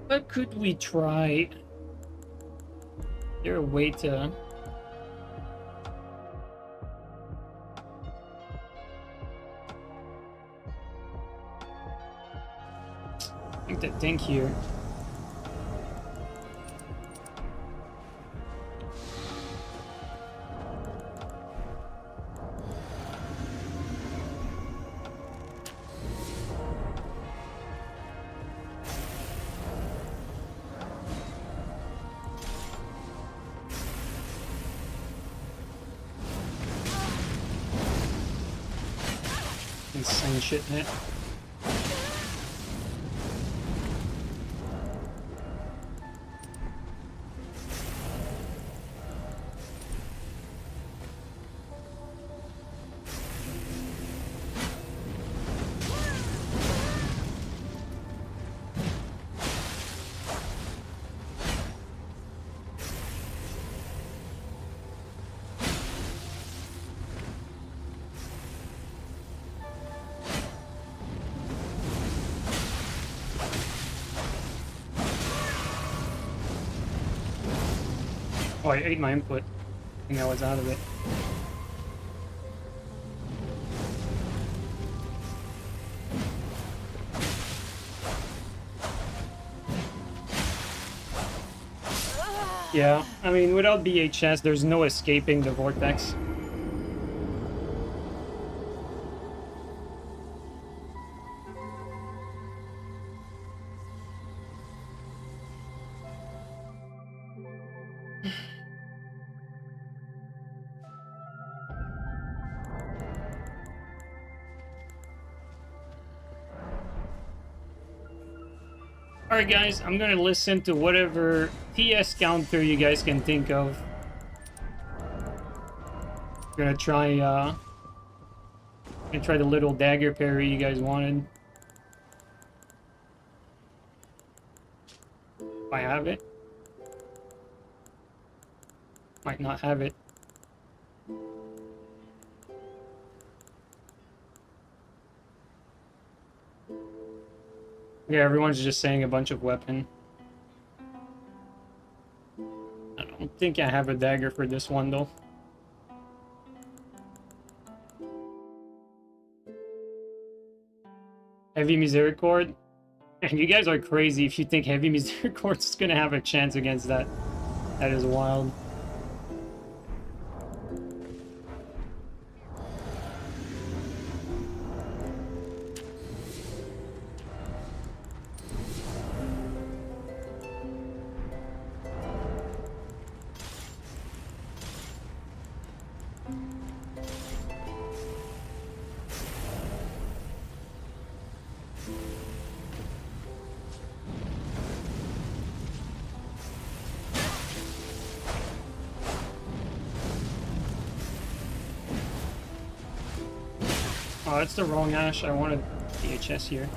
What could we try? Is there a way to... I think the thing here. Insane shit in it. Oh, I ate my input. I think I was out of it. Yeah, I mean, without BHS, there's no escaping the vortex. Alright guys, I'm gonna listen to whatever TS counter you guys can think of. Gonna try the little dagger parry you guys wanted. If I have it. Might not have it. Yeah, everyone's just saying a bunch of weapon. I don't think I have a dagger for this one, though. Heavy Misericord? And you guys are crazy if you think Heavy Misericord is gonna have a chance against that. That is wild. Oh, that's the wrong Ash. I wanted VHS here.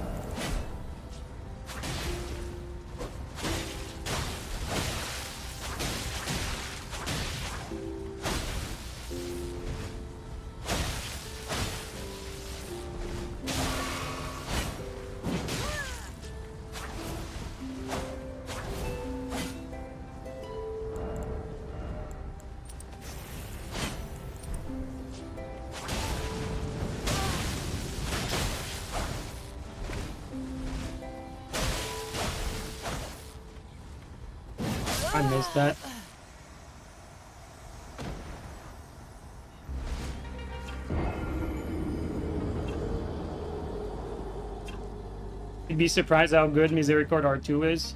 I missed that. be surprised how good Misericord R2 is.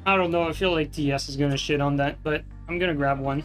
I don't know, I feel like TS is gonna shit on that, but I'm gonna grab one.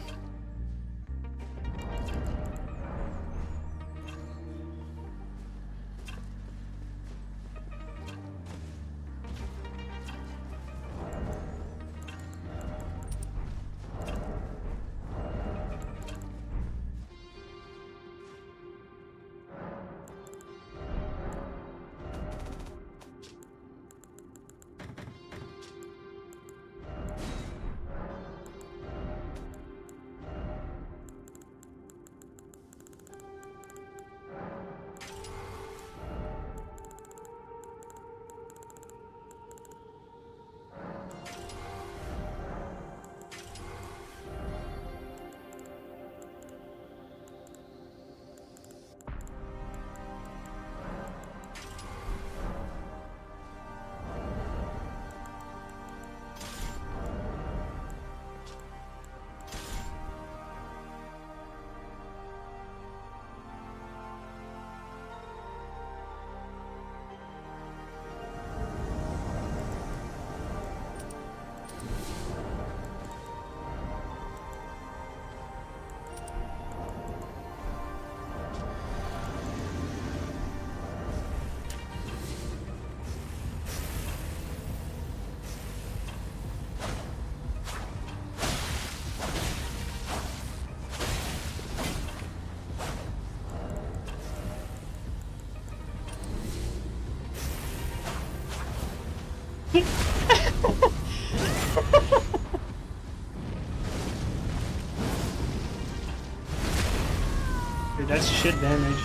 Dude, that's shit damage.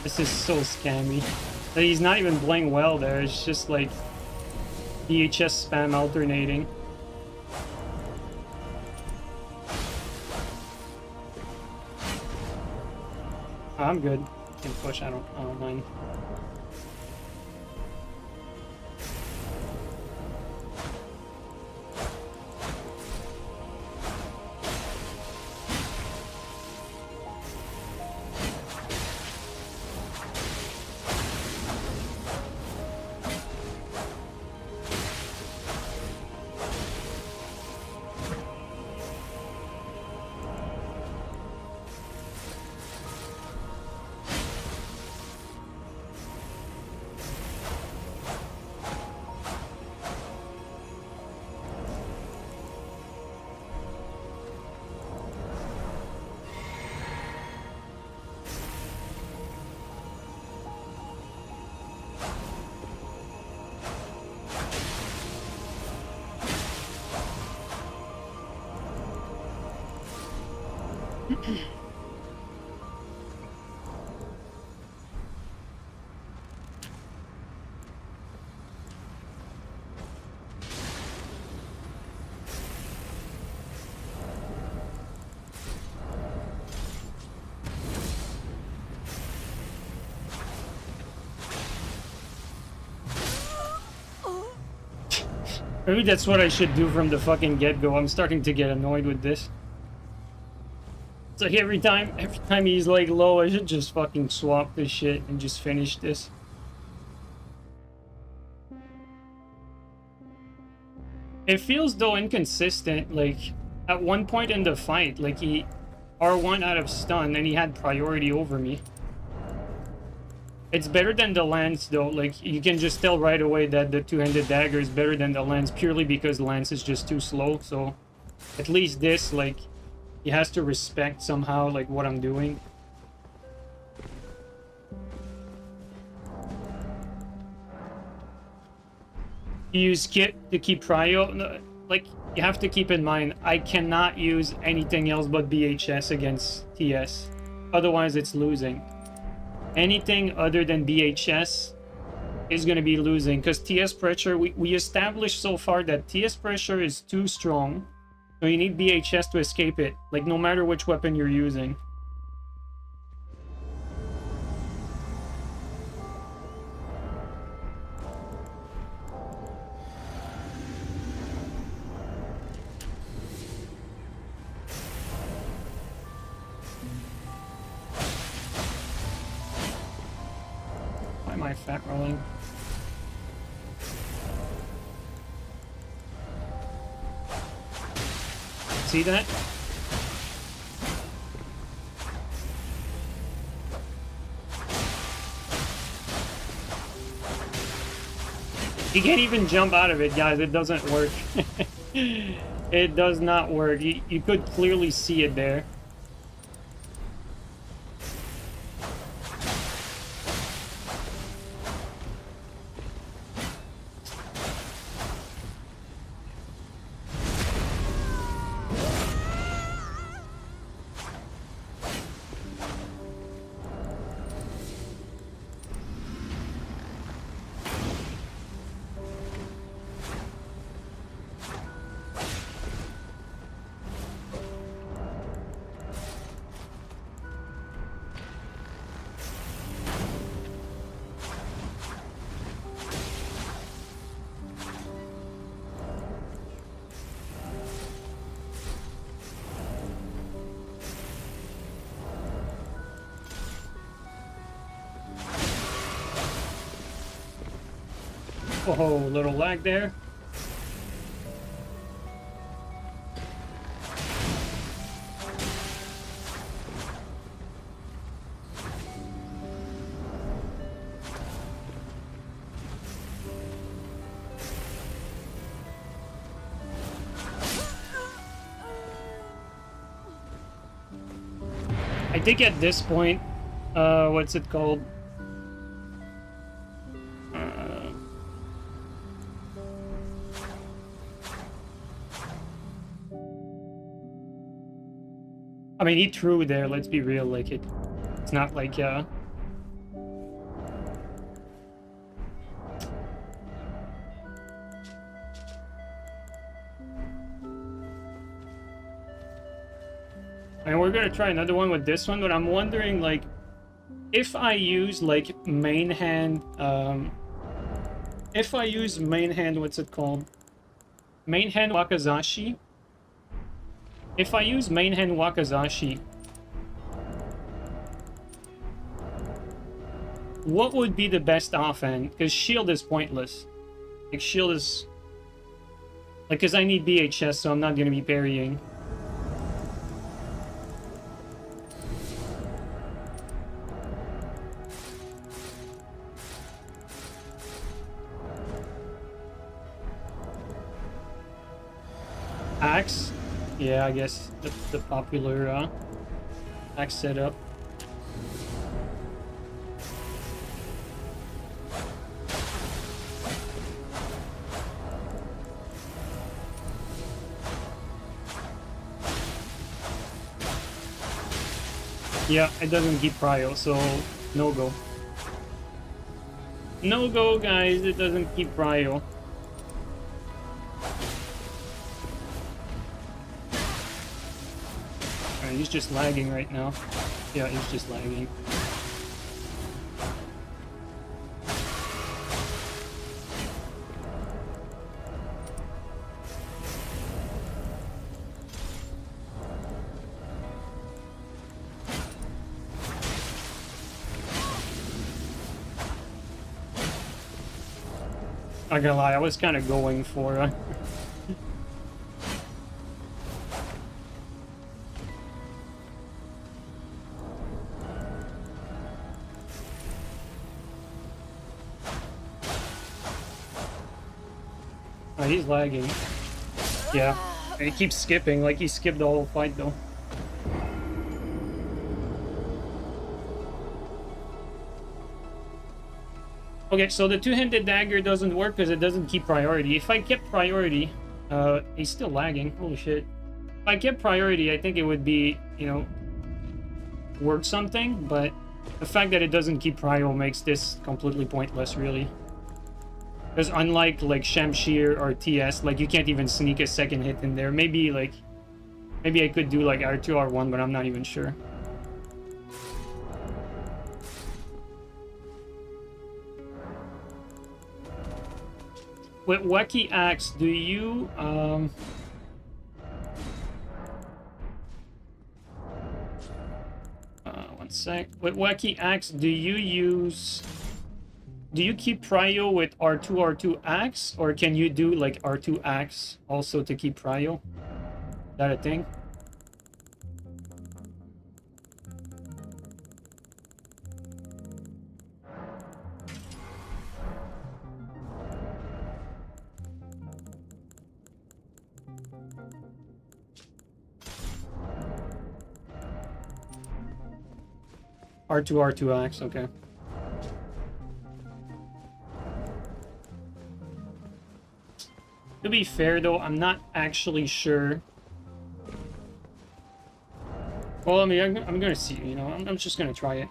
This is so scammy. Like, he's not even playing well there, it's just like DHS spam alternating. Oh, I'm good. I can push, I don't mind. Maybe that's what I should do from the fucking get-go. I'm starting to get annoyed with this. It's like every time he's like low, I should just fucking swap this shit and just finish this. It feels though inconsistent, like at one point in the fight, like he R1 out of stun and he had priority over me. It's better than the lance though, like you can just tell right away that the two-handed dagger is better than the lance purely because the lance is just too slow, so At least this, like, he has to respect somehow, like, what I'm doing. You use kit to keep prio. No, like, you have to keep in mind, I cannot use anything else but BHS against TS. Otherwise, it's losing. Anything other than BHS is going to be losing, because TS pressure, we established so far that TS pressure is too strong. So you need BHS to escape it, like, no matter which weapon you're using. Why am I fat rolling? See that? You can't even jump out of it, guys. It doesn't work. It does not work. You could clearly see it there. Oh, little lag there. I think at this point, what's it called? I mean, he threw there, let's be real, like, it's not like, and we're gonna try another one with this one, but I'm wondering, like, if I use, like, main hand, if I use main hand, what's it called? Main hand Wakazashi. If I use main hand Wakazashi, what would be the best offhand? Because shield is pointless. Like, shield is... Like, because I need BHS, so I'm not going to be parrying. Axe? Yeah, I guess the popular axe setup. Yeah, it doesn't keep prio, so no go. No go, guys, it doesn't keep prio. He's just lagging right now. Yeah, he's just lagging. Not gonna lie, I was kind of going for he's lagging. Yeah. And he keeps skipping, like he skipped the whole fight though. Okay, so the two-handed dagger doesn't work because it doesn't keep priority. If I kept priority, he's still lagging. Holy shit. If I kept priority, I think it would be, you know, work something, but the fact that it doesn't keep prio makes this completely pointless, really. Because unlike, like, Shamshir or TS, like, you can't even sneak a second hit in there. Maybe, like, maybe I could do, like, R2, R1, but I'm not even sure. With Wacky Axe, do you, one sec. With Wacky Axe, do you use... Do you keep prio with R2, R2 Axe? Or can you do, like, R2 Axe also to keep prio? Is that a thing? R2, R2 Axe, okay. To be fair, though, I'm not actually sure. Well, I mean, I'm gonna see, you know, I'm just gonna try it.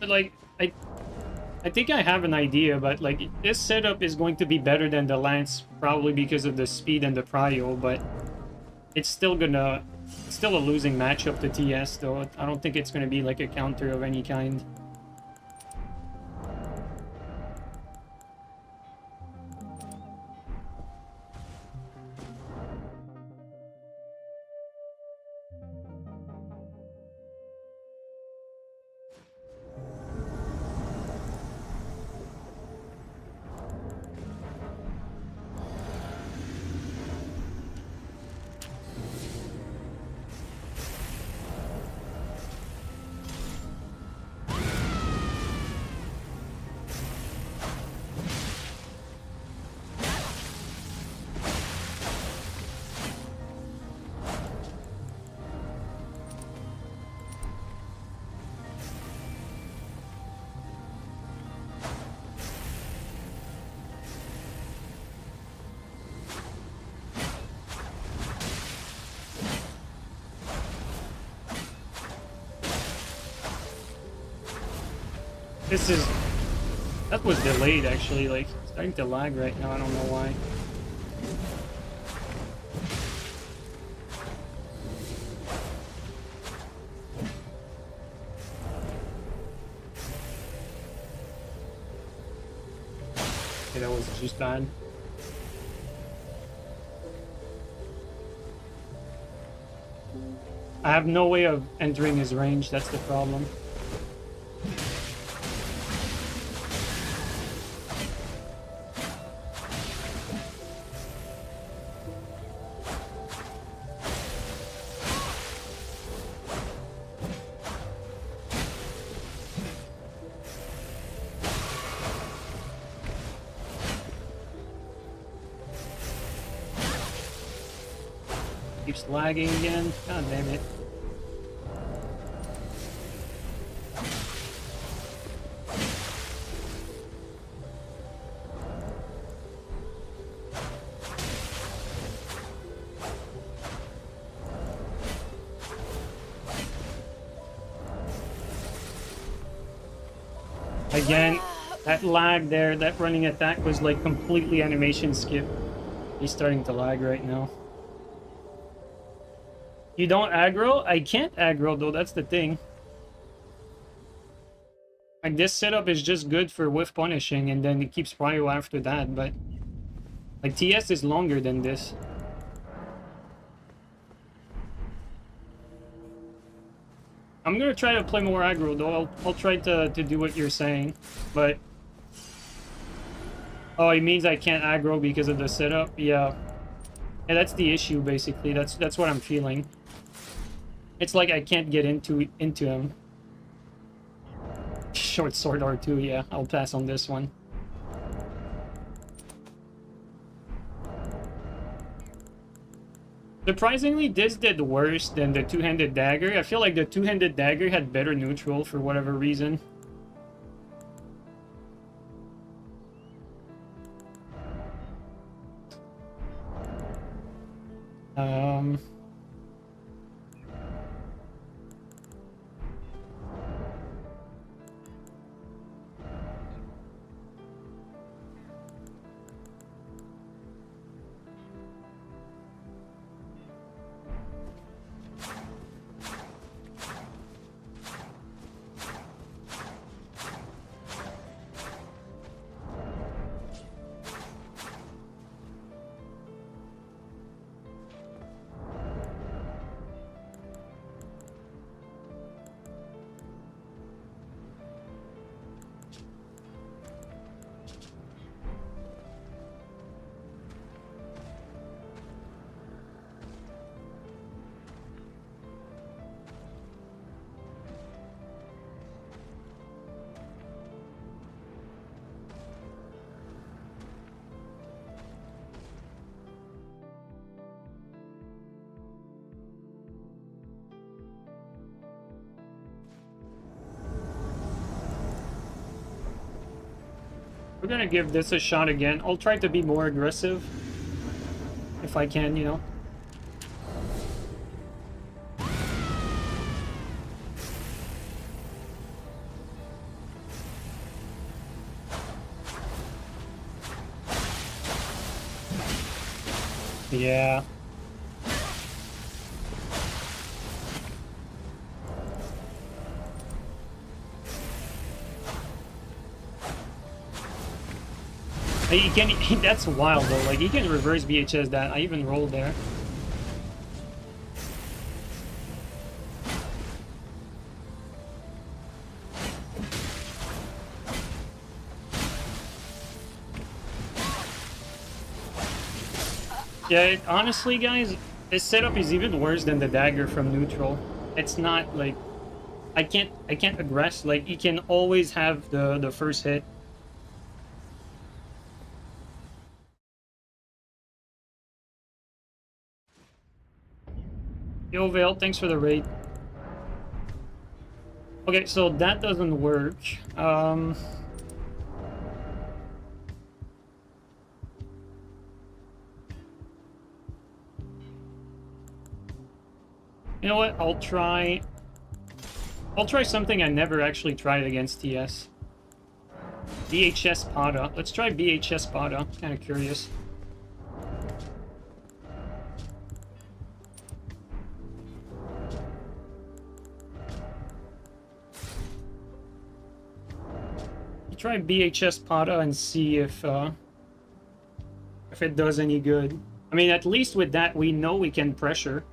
But, like, I think I have an idea, but, like, this setup is going to be better than the Lance, probably because of the speed and the prio, but it's still gonna... It's still a losing matchup to TS, though. I don't think it's gonna be, like, a counter of any kind. This is... That was delayed, actually, like, starting to lag right now, I don't know why. Okay, that was just bad. I have no way of entering his range, that's the problem. Keeps lagging again. God damn it. Again, that lag there, that running attack was like completely animation skip. He's starting to lag right now. You don't aggro? I can't aggro though, that's the thing. Like, this setup is just good for whiff punishing and then it keeps prio after that, but... Like, TS is longer than this. I'm gonna try to play more aggro though, I'll try to do what you're saying, but... Oh, it means I can't aggro because of the setup? Yeah. Yeah, that's the issue, basically. That's what I'm feeling. It's like I can't get into him. Short sword R2, yeah. I'll pass on this one. Surprisingly, this did worse than the two-handed dagger. I feel like the two-handed dagger had better neutral for whatever reason. Um... We're gonna give this a shot again. I'll try to be more aggressive. If I can, you know. Yeah. He can, that's wild though, like he can reverse VHS that. I even rolled there. Yeah, honestly guys, this setup is even worse than the dagger from neutral. It's not like I can't aggress, like he can always have the first hit. Yo, Vale, thanks for the raid. Okay, so that doesn't work. You know what? I'll try something I never actually tried against TS. BHS Pada. Let's try BHS Pada. Kind of curious. Try BHS Pada and see if it does any good. I mean, at least with that, we know we can pressure.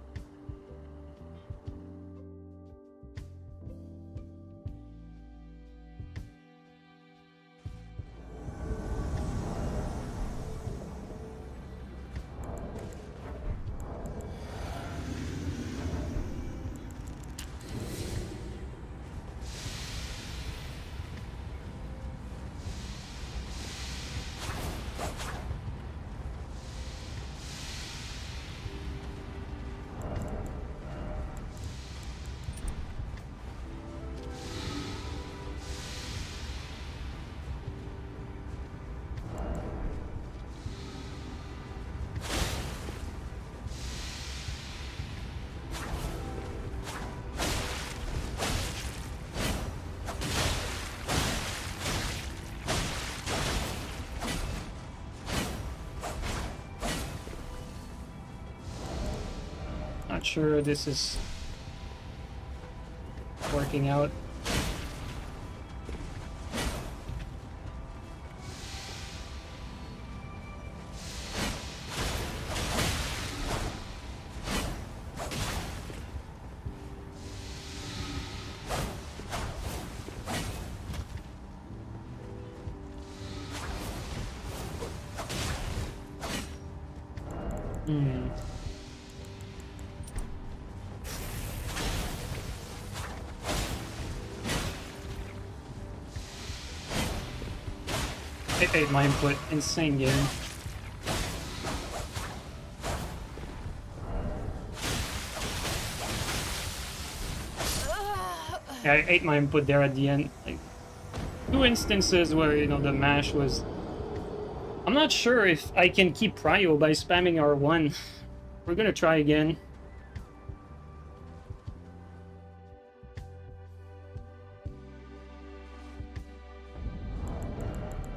Not sure this is working out. I ate my input. Insane game. Yeah, I ate my input there at the end. Like, two instances where, you know, the mash was... I'm not sure if I can keep prio by spamming R1. We're gonna try again.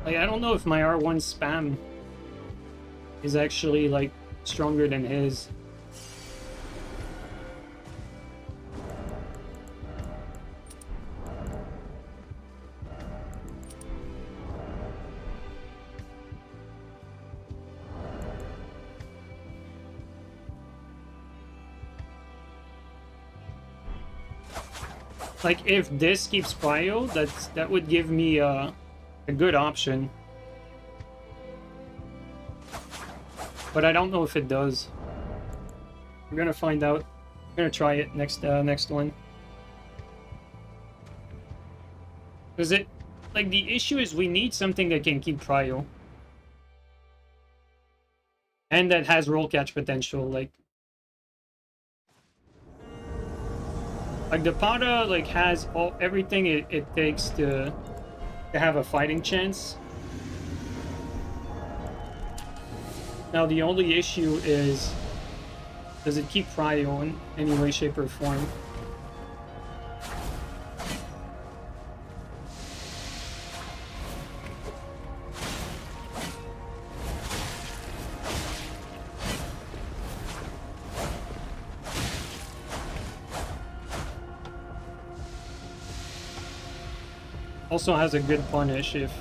Like, I don't know if my R1 spam is actually, like, stronger than his. Like, if this keeps prio, that would give me a good option. But I don't know if it does. We're gonna find out. I'm gonna try it next one. Because it, like, the issue is we need something that can keep prio. And that has roll catch potential, like the Pada, like, has everything it takes to have a fighting chance. Now the only issue is, does it keep prio in any way, shape, or form? Also has a good punish if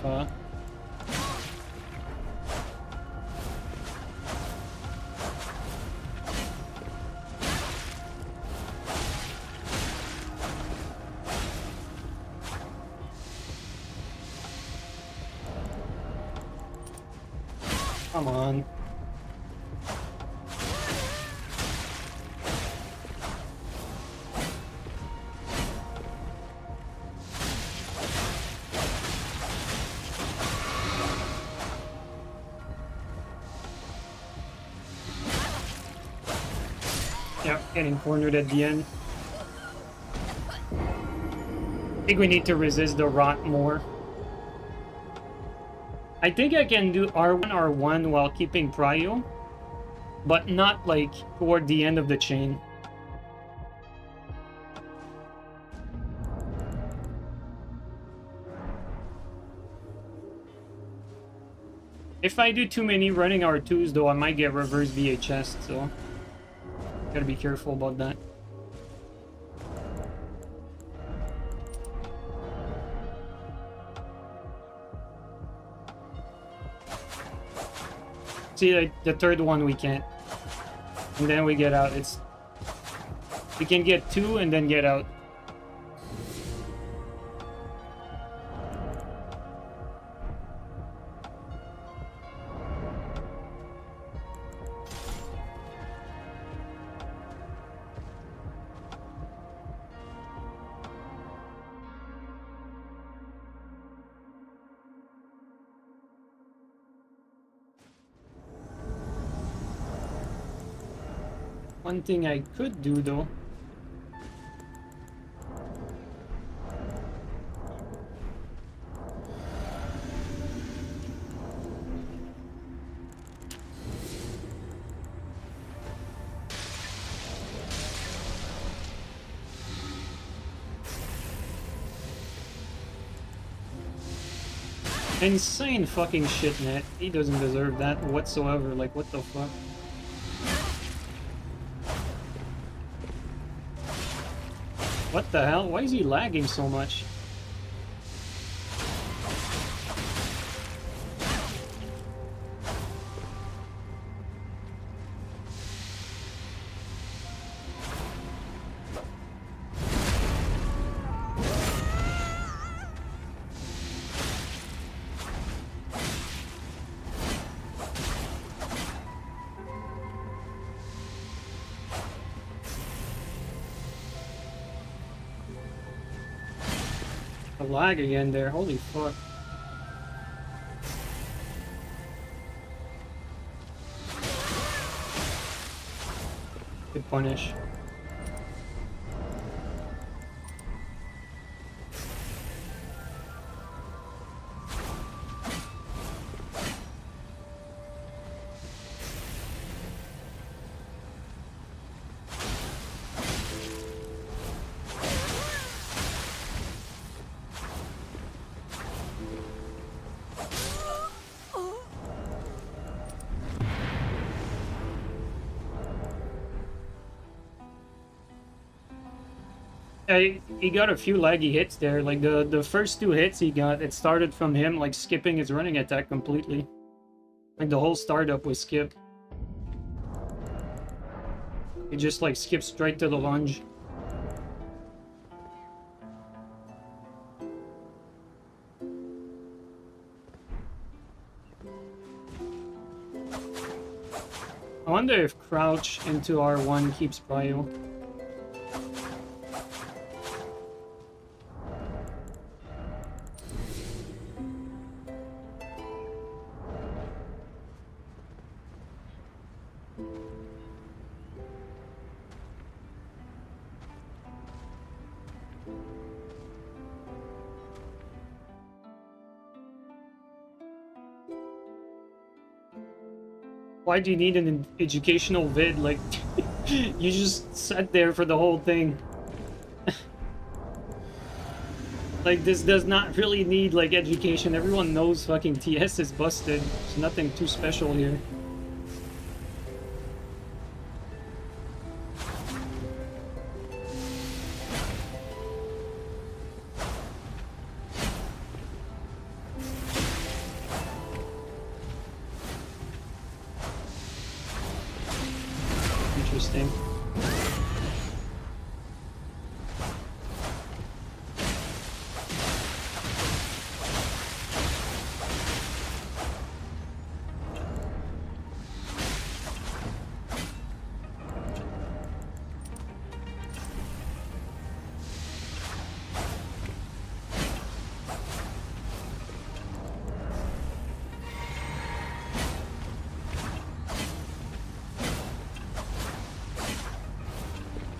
come on. Yeah, getting cornered at the end. I think we need to resist the rot more. I think I can do R1 while keeping prio, but not, like, toward the end of the chain. If I do too many running R2s, though, I might get reverse VHS, so gotta be careful about that. See, like, the third one we can't. And then we get out. We can get two and then get out. One thing I could do, though, insane fucking shit, net. He doesn't deserve that whatsoever. Like, what the fuck? What the hell? Why is he lagging so much? Lag again there, holy fuck. Good punish. He got a few laggy hits there. Like the first two hits he got, it started from him like skipping his running attack completely. Like the whole startup was skipped. He just like skipped straight to the lunge. I wonder if crouch into R1 keeps prio. Why do you need an educational vid? Like, you just sat there for the whole thing. Like, this does not really need, like, education. Everyone knows fucking TS is busted. There's nothing too special here. Interesting.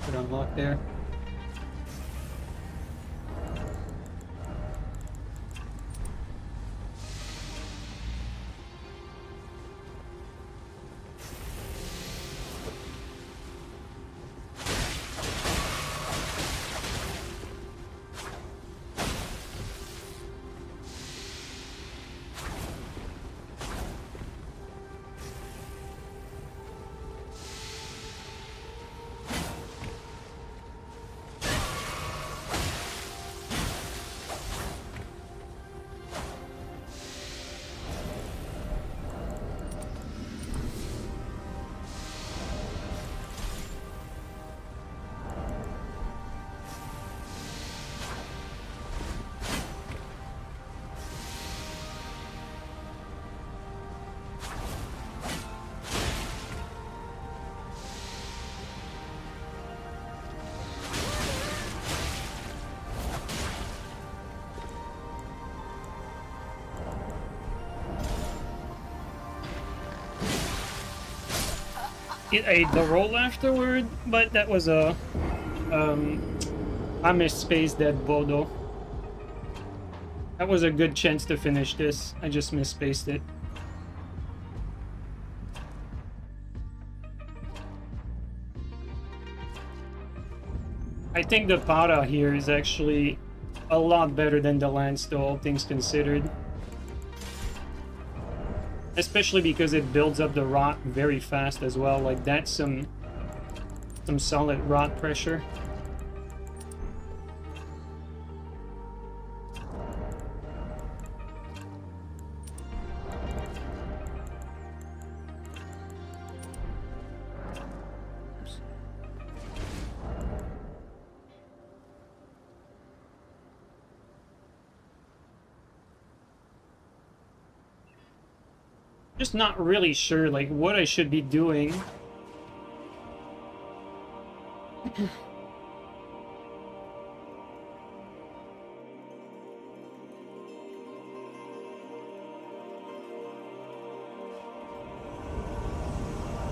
Put unlock there. It ate the roll afterward, but that was a I misspaced that Bodo. That was a good chance to finish this. I just misspaced it. I think the para here is actually a lot better than the lance, though, all things considered. Especially because it builds up the rot very fast as well. Like, that's some solid rot pressure. Just not really sure, like, what I should be doing.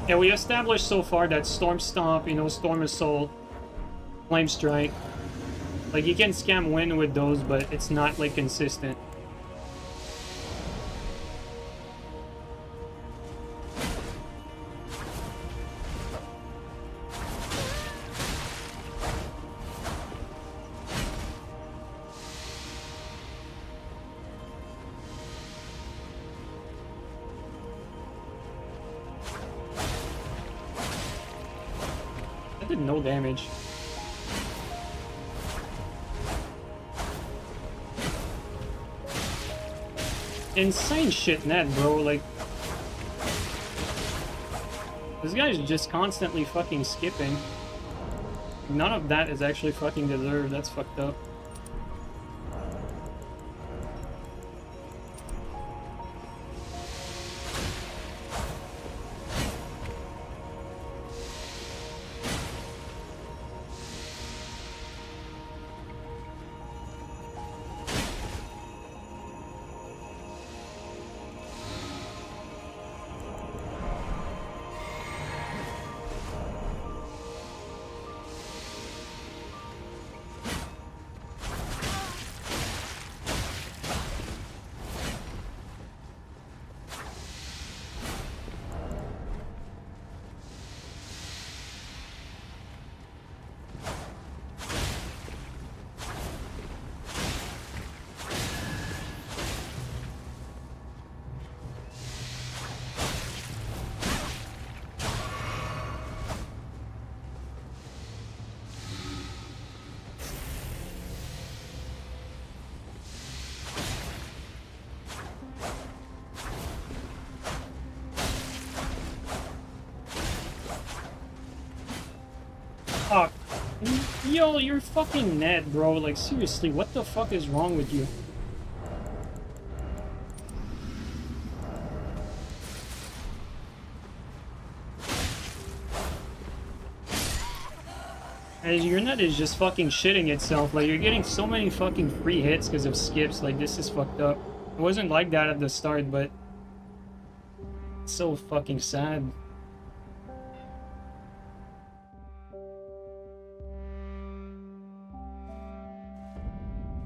Yeah, we established so far that Storm Stomp, you know, Storm Assault, Flame Strike. Like, you can scam win with those, but it's not, like, consistent. No damage. insane shit net, bro. Like, this guy's just constantly fucking skipping. None of that is actually fucking deserved. That's fucked up. Fuck. Yo, you're fucking Ned, bro. Like, seriously, what the fuck is wrong with you? And your net is just fucking shitting itself. Like, you're getting so many fucking free hits because of skips. Like, this is fucked up. It wasn't like that at the start, but it's so fucking sad.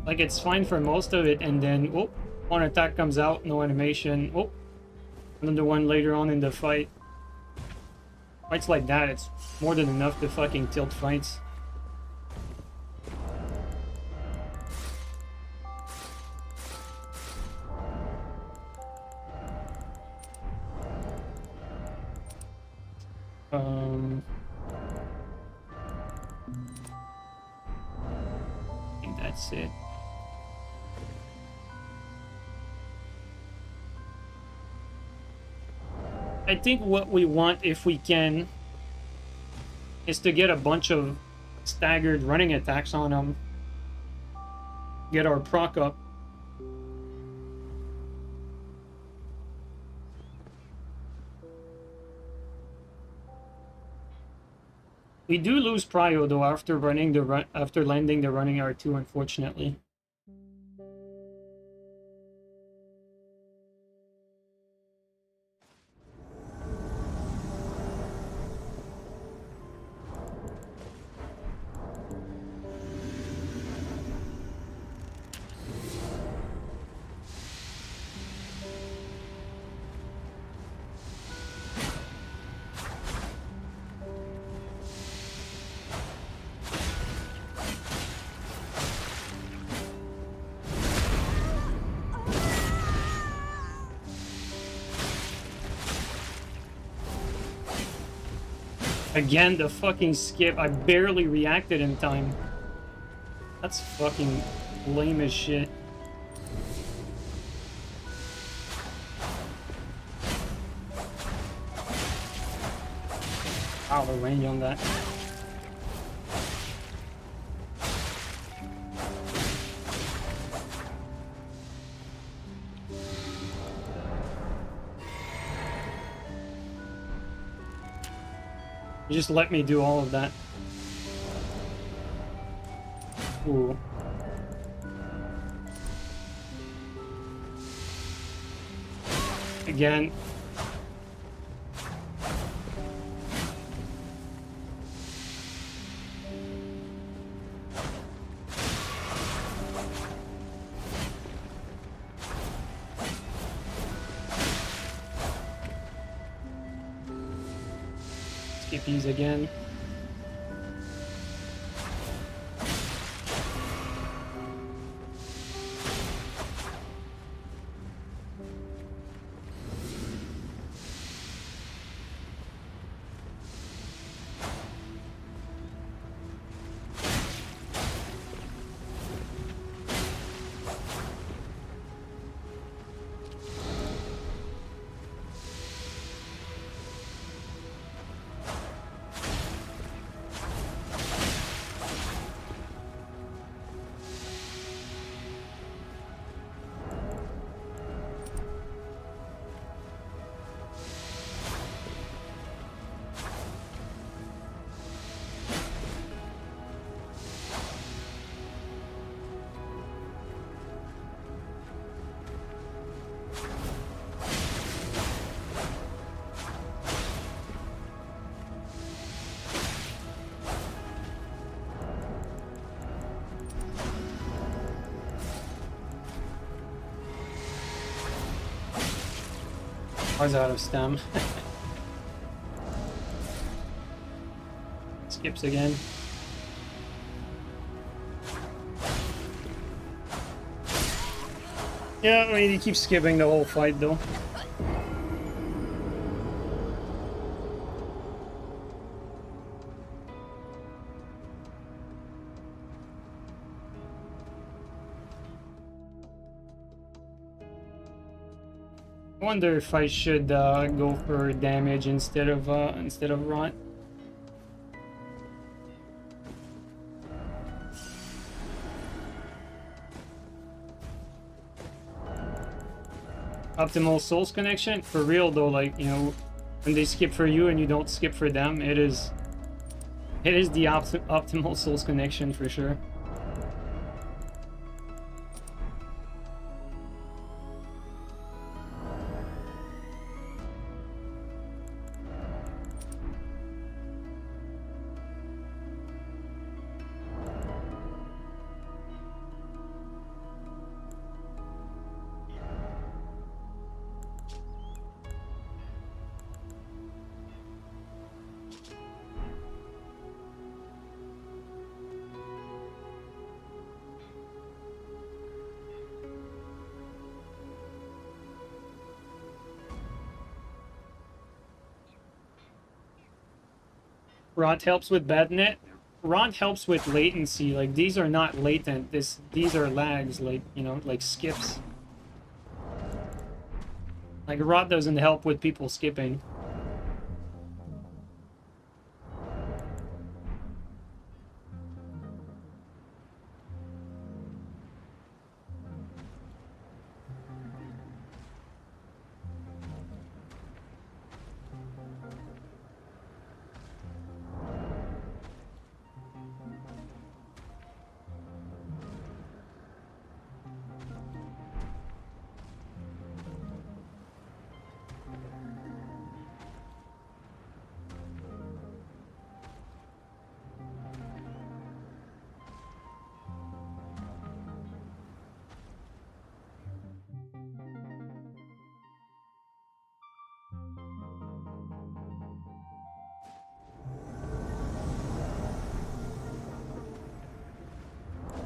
Like, it's fine for most of it, and then, whoop, one attack comes out, no animation. Whoop, another one later on in the fight. Fights like that, it's more than enough to fucking tilt fights. I think that's it. I think what we want, if we can, is to get a bunch of staggered running attacks on them. Get our proc up. We do lose prio though after running the after landing the running R2, unfortunately. Again, the fucking skip. I barely reacted in time. That's fucking lame as shit. Wow, the range on that. You just let me do all of that. Ooh. Again. Skippies again. was out of stem. Skips again. Yeah, I mean, he keeps skipping the whole fight, though. I wonder if I should go for damage instead of rot. Optimal souls connection? For real though, like, you know, when they skip for you and you don't skip for them, it is the optimal souls connection for sure. Rot helps with bad net. Rot helps with latency. Like, these are not latent. These are lags, like, you know, like skips. Like, rot doesn't help with people skipping.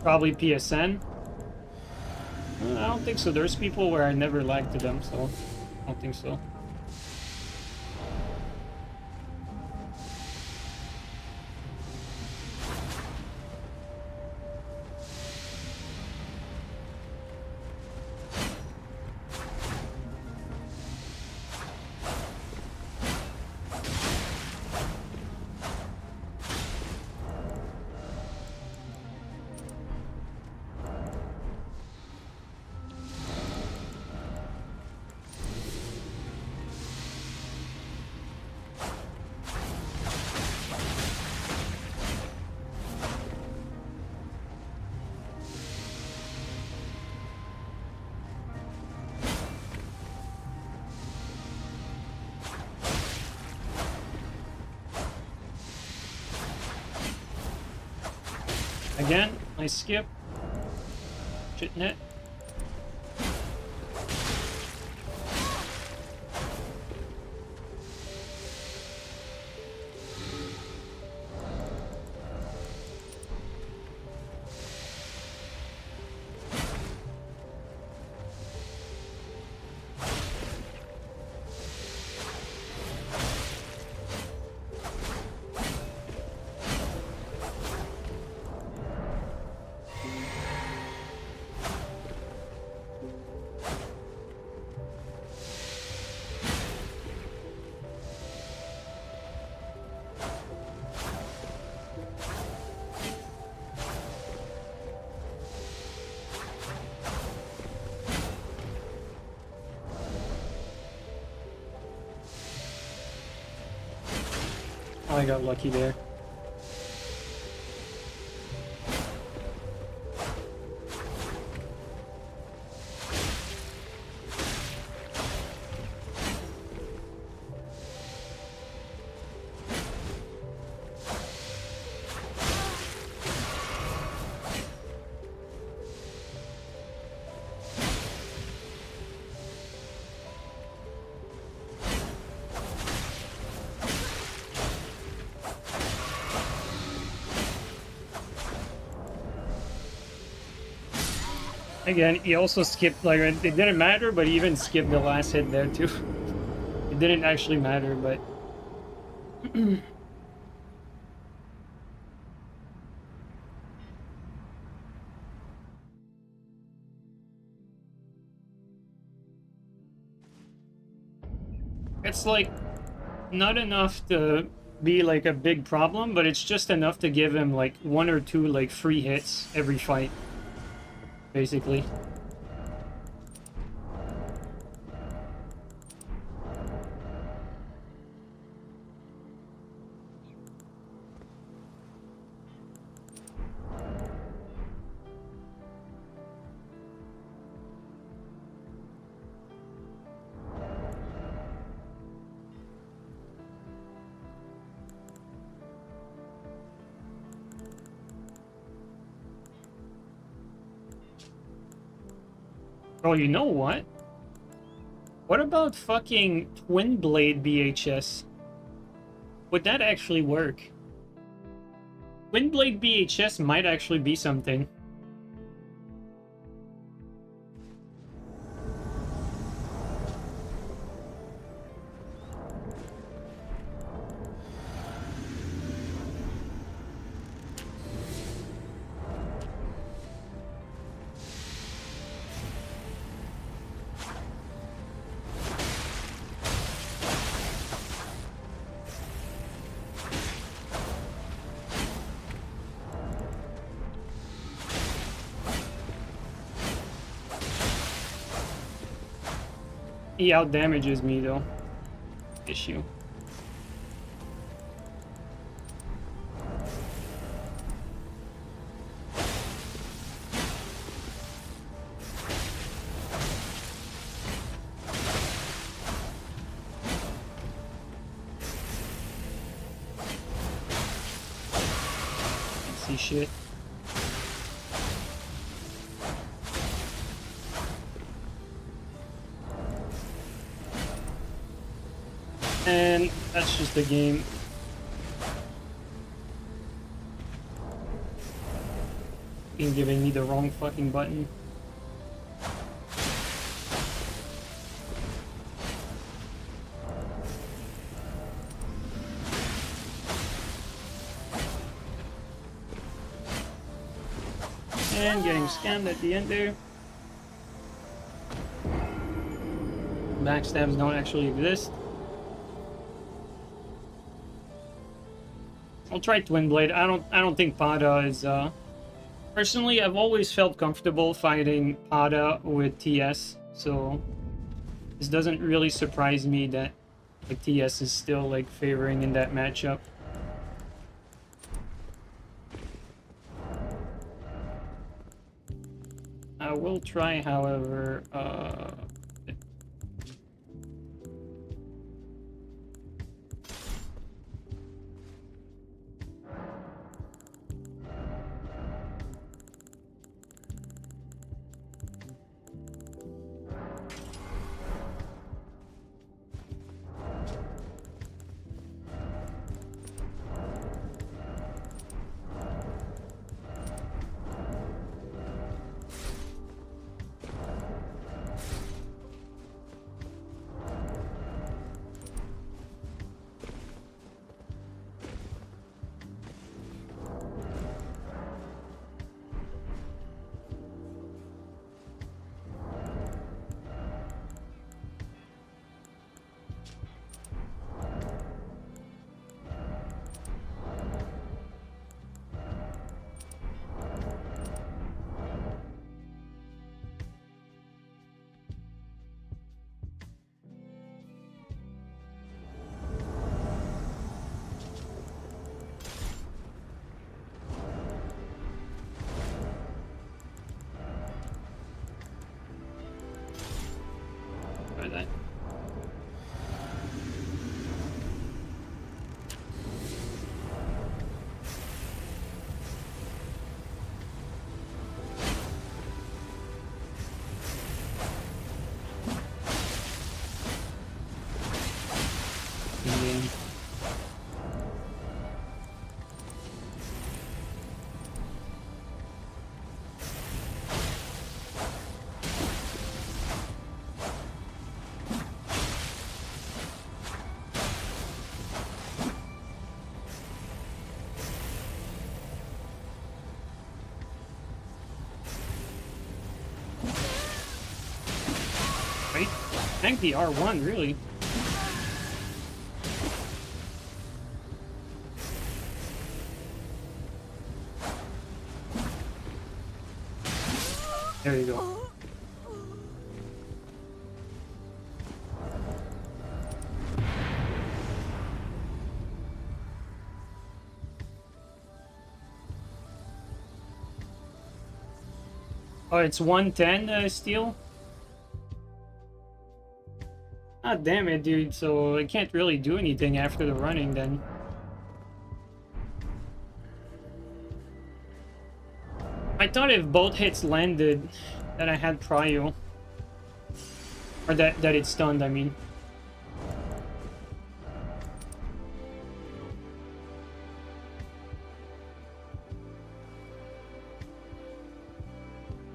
Probably PSN. I don't think so. There's people where I never lagged to them, so I don't think so. Again, I skip. Shit net. Oh, I got lucky there. Again, he also skipped, like, it didn't matter, but he even skipped the last hit there too. It didn't actually matter, but... It's like, not enough to be like a big problem, but it's just enough to give him like 1 or 2 like free hits every fight, basically. Oh, you know what? What about fucking Twin Blade BHS? Would that actually work? Twin Blade BHS might actually be something. He out-damages me, though. Issue. See shit. And that's just the game. Been giving me the wrong fucking button. And getting scammed at the end there. Backstabs don't actually exist. I'll try Twin Blade. I don't think Pada is personally I've always felt comfortable fighting Pada with TS, so this doesn't really surprise me that like TS is still like favoring in that matchup. I will try, however, Tank the R1, really? There you go. Oh, it's 110 steel? Ah, damn it, dude. So I can't really do anything after the running then. I thought if both hits landed, that I had prio. Or that it stunned, I mean.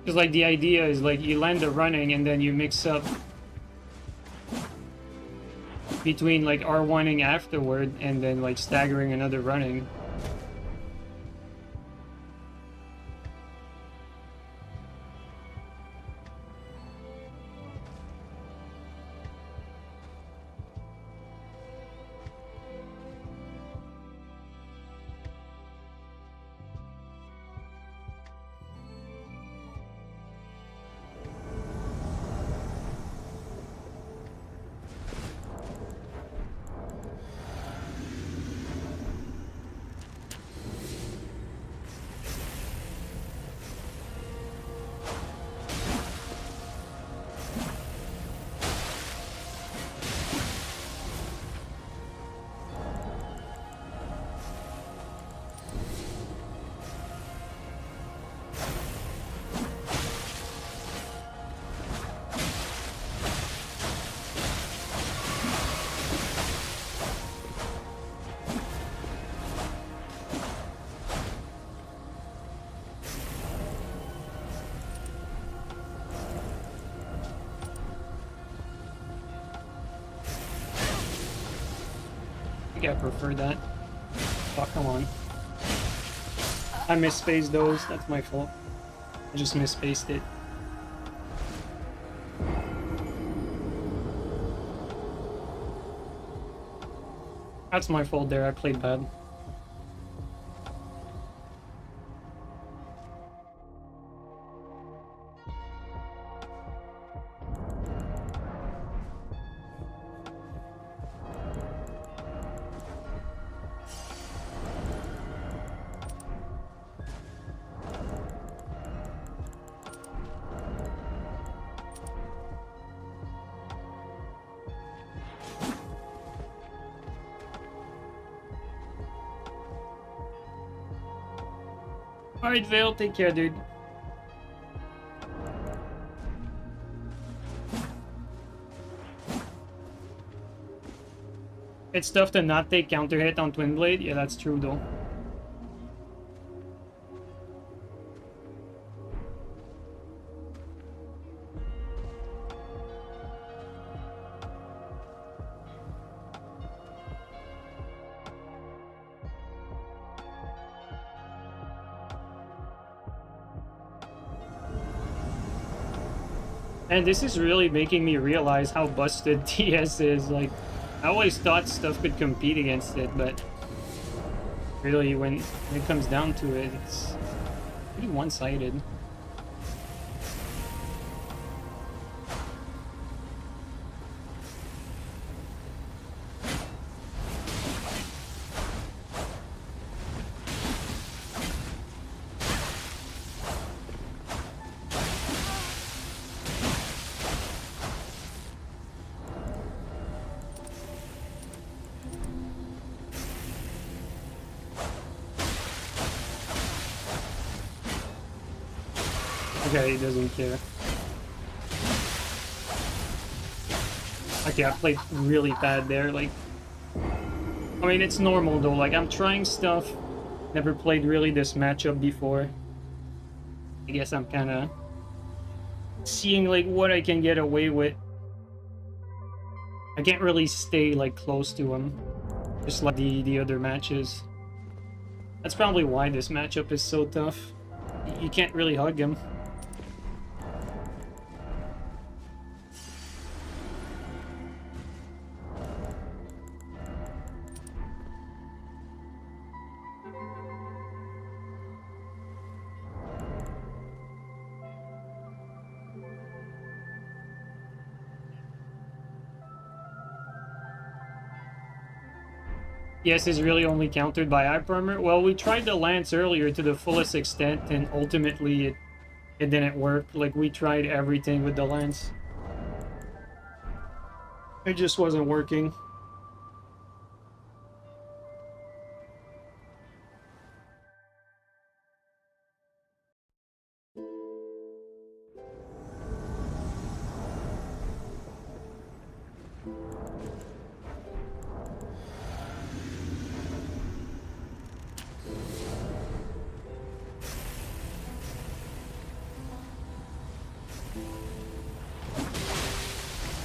Because, like, the idea is, like, you land the running and then you mix up between, like, R1ing afterward and then, like, staggering another running. I prefer that. Oh, come on. I misspaced those. That's my fault. I just misspaced it. That's my fault there. I played bad. Alright, Vale, take care, dude. It's tough to not take counter hit on Twin Blade. Yeah, that's true, though. And this is really making me realize how busted TS is. Like, I always thought stuff could compete against it, but really, when it comes down to it, it's pretty one-sided. Okay, he doesn't care. Okay, I played really bad there, like... I mean, it's normal though, like, I'm trying stuff. Never played really this matchup before. I guess I'm kinda... seeing, like, what I can get away with. I can't really stay, like, close to him. Just like the other matches. That's probably why this matchup is so tough. You can't really hug him. Yes, is really only countered by eye primer. Well, we tried the lance earlier to the fullest extent, and ultimately it didn't work. Like, we tried everything with the lance. It just wasn't working.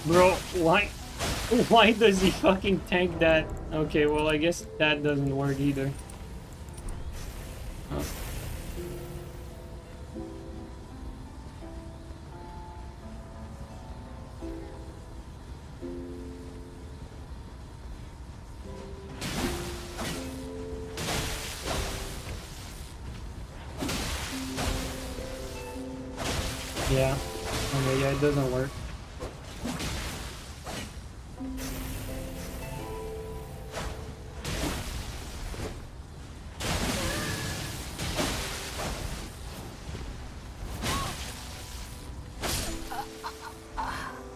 Bro, why does he fucking tank that? Okay, well, I guess that doesn't work either. Huh. Yeah. Okay, yeah, it doesn't work.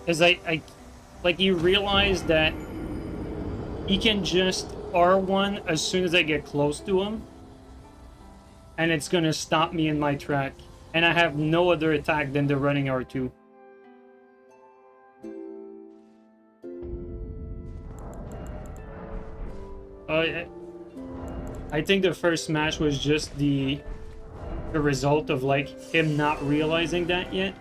Cause like you realize that you can just R1 as soon as I get close to him, and it's gonna stop me in my track. And I have no other attack than the running R2. I think the first match was just the result of like him not realizing that yet.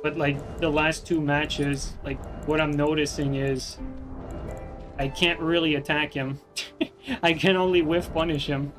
But like the last two matches, like what I'm noticing is I can't really attack him. I can only whiff punish him.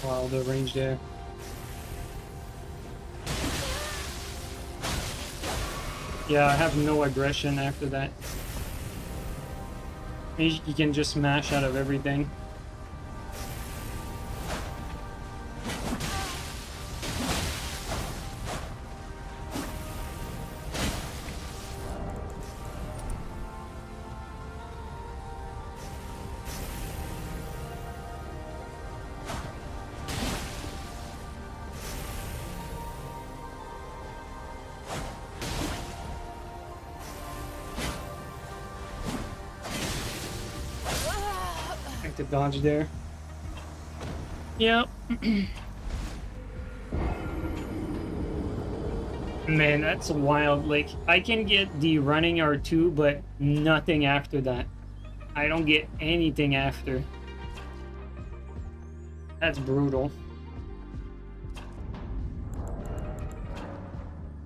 Wow, the range there. Yeah, I have no aggression after that. You can just smash out of everything. To dodge there. Yep. Man, that's wild. Like, I can get the running R2, but nothing after that. I don't get anything after. That's brutal.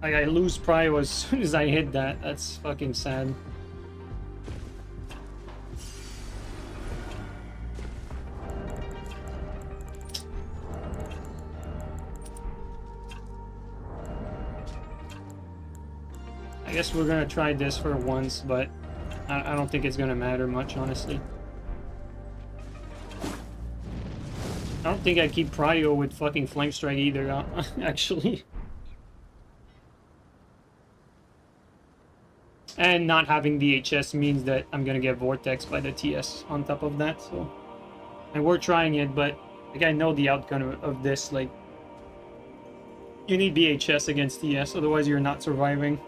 Like, I lose prio as soon as I hit that. That's fucking sad. I guess we're gonna try this for once, but I don't think it's gonna matter much, honestly. I don't think I keep prio with fucking flame strike either, actually. And not having VHS means that I'm gonna get vortex by the TS on top of that, so. And we're trying it, but like I know the outcome of this, like you need VHS against TS, otherwise you're not surviving.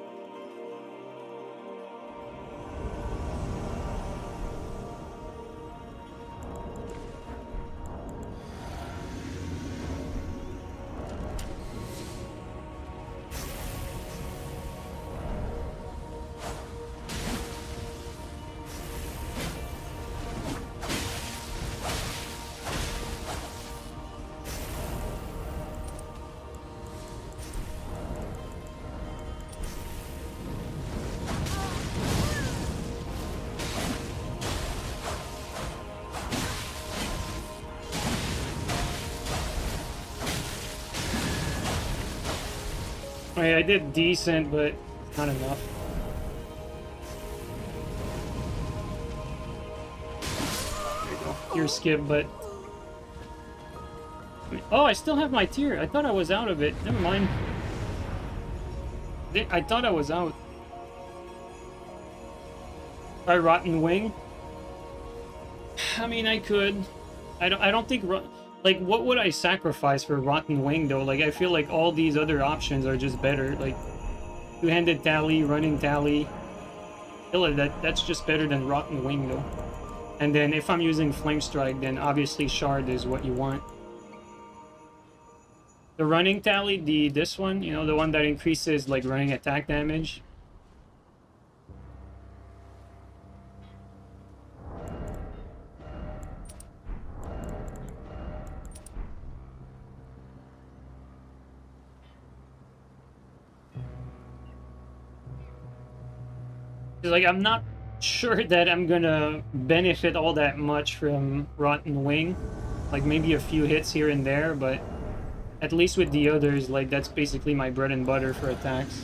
I did decent, but not enough. There you go. Tier skip, but... Oh, I still have my tier. I thought I was out of it. Never mind. I thought I was out. Try Rotten Wing. I mean, I could. I don't think... Like, what would I sacrifice for Rotten Wing, though? Like, I feel like all these other options are just better. Like, two-handed tally, running tally. I feel like that's just better than Rotten Wing, though. And then if I'm using Flame Strike, then obviously Shard is what you want. The running tally, this one, you know, the one that increases, like, running attack damage. Like, I'm not sure that I'm gonna benefit all that much from Rotten Wing. Like, maybe a few hits here and there, but at least with the others, like, that's basically my bread and butter for attacks.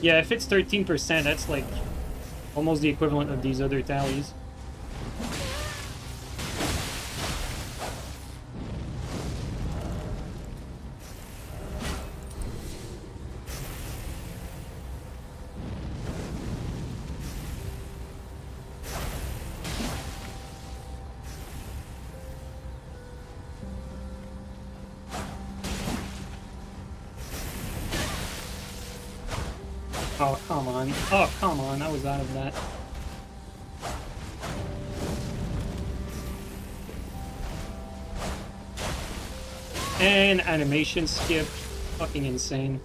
Yeah, if it's 13%, that's, like, almost the equivalent of these other tallies. Oh, come on. Oh, come on. I was out of that. And animation skip. Fucking insane.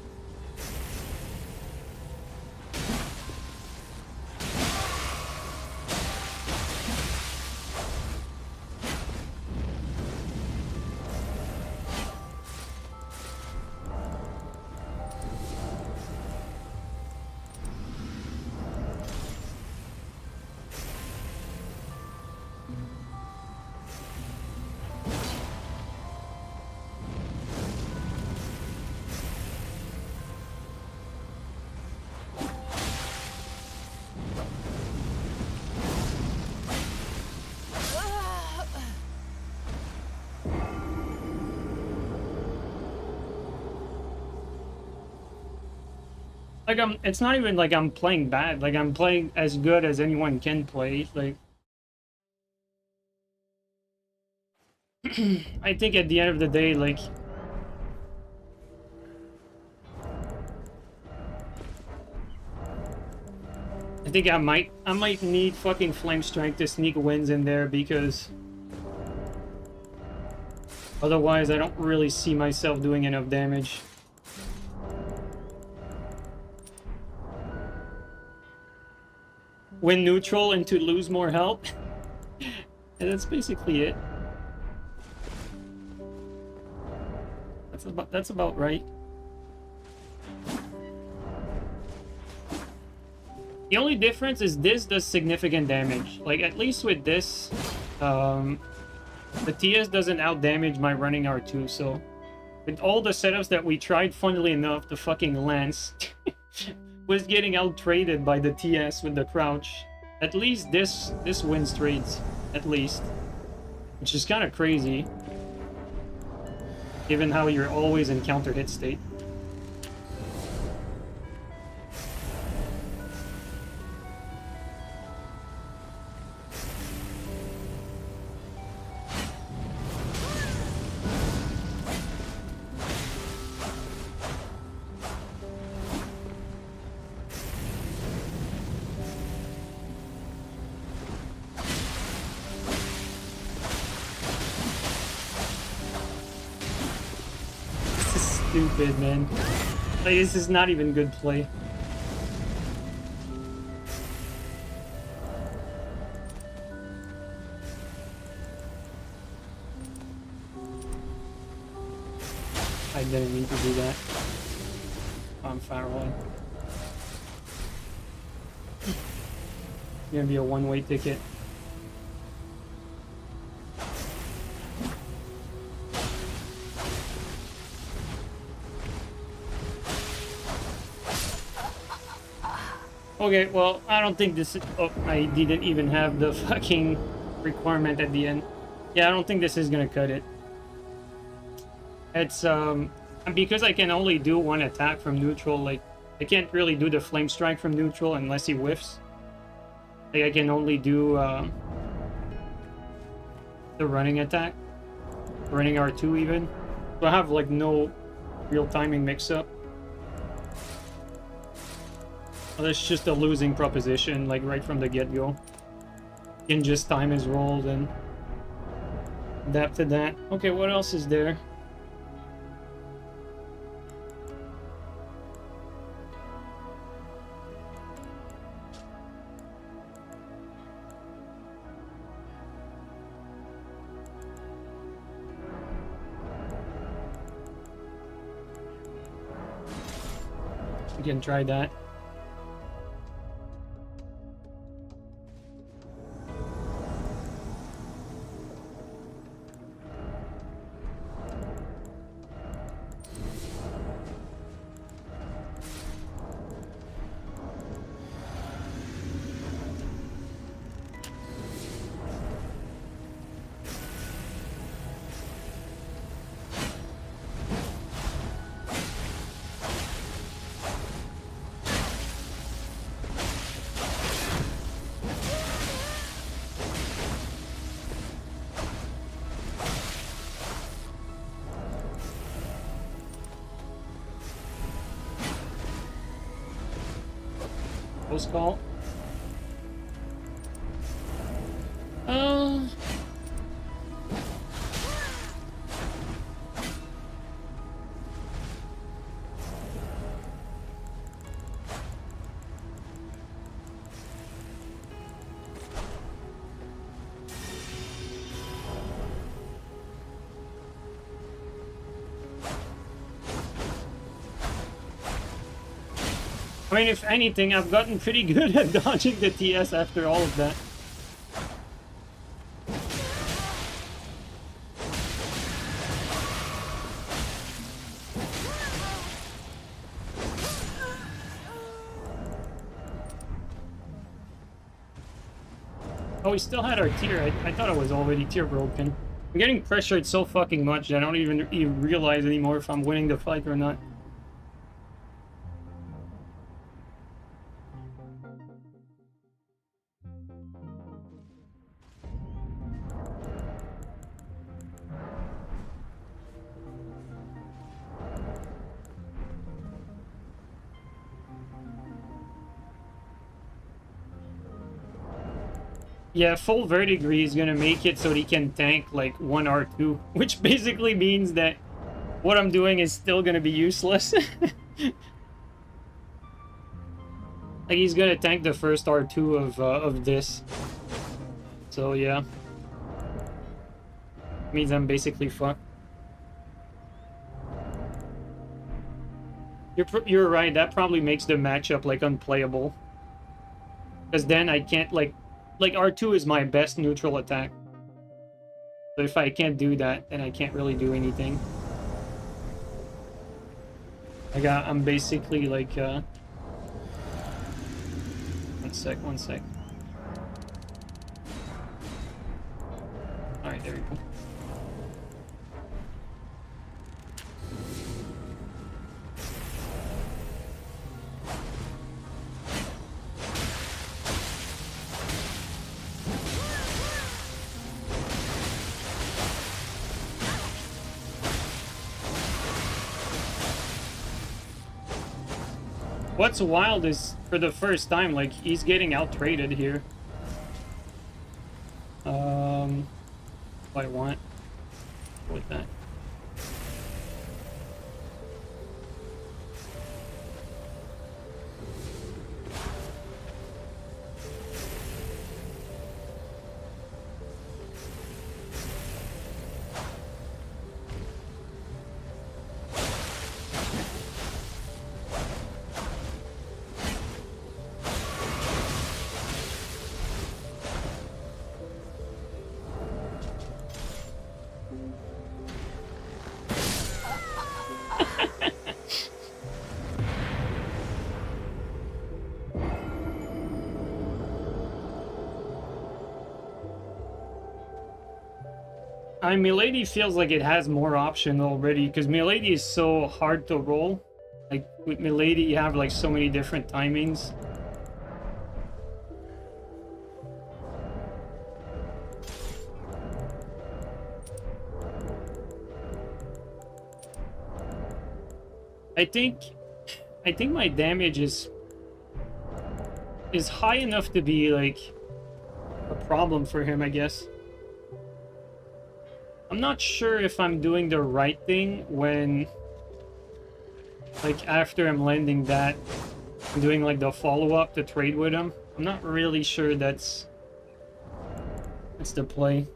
Like, it's not even like I'm playing bad. Like, I'm playing as good as anyone can play. Like, I think at the end of the day, like, I think I might need fucking Flame Strength to sneak wins in there, because otherwise I don't really see myself doing enough damage. Win neutral and to lose more health. And that's basically it. That's about right. The only difference is this does significant damage. Like, at least with this, the TS doesn't out-damage my running R2, so... With all the setups that we tried, funnily enough, the fucking Lance was getting out-traded by the TS with the crouch. At least this wins trades, at least. Which is kind of crazy, given how you're always in counter hit state. Stupid, man. Like, this is not even good play. I didn't mean to do that. I'm far away. It's gonna be a one-way ticket. Okay, well, I don't think this is... Oh, I didn't even have the fucking requirement at the end. Yeah, I don't think this is gonna cut it. It's, because I can only do one attack from neutral, like, I can't really do the flame strike from neutral unless he whiffs. Like, I can only do, the running attack. Running R2 even. So I have, like, no real timing mix-up. Well, that's just a losing proposition, like, right from the get-go. You can just time his rolls and adapt to that. Okay, what else is there? We can try that. Post call. I mean, if anything, I've gotten pretty good at dodging the TS after all of that. Oh, we still had our tier. I thought it was already tier broken. I'm getting pressured so fucking much that I don't even realize anymore if I'm winning the fight or not. Yeah, full verdigris is gonna make it so he can tank like 1 R2, which basically means that what I'm doing is still gonna be useless. Like, he's gonna tank the first R2 of this. So yeah. Means I'm basically fucked. You're right, that probably makes the matchup like unplayable. Because then I can't like R2 is my best neutral attack. So if I can't do that, then I can't really do anything. I'm basically like one sec. Alright, there we go. What's wild is, for the first time, like, he's getting out-traded here. What I want with that. Milady feels like it has more option already, because Milady is so hard to roll. Like, with Milady, you have, like, so many different timings. I think my damage is high enough to be, like, a problem for him, I guess. I'm not sure if I'm doing the right thing when, like, after I'm landing that, I'm doing, like, the follow-up to trade with him. I'm not really sure that's the play.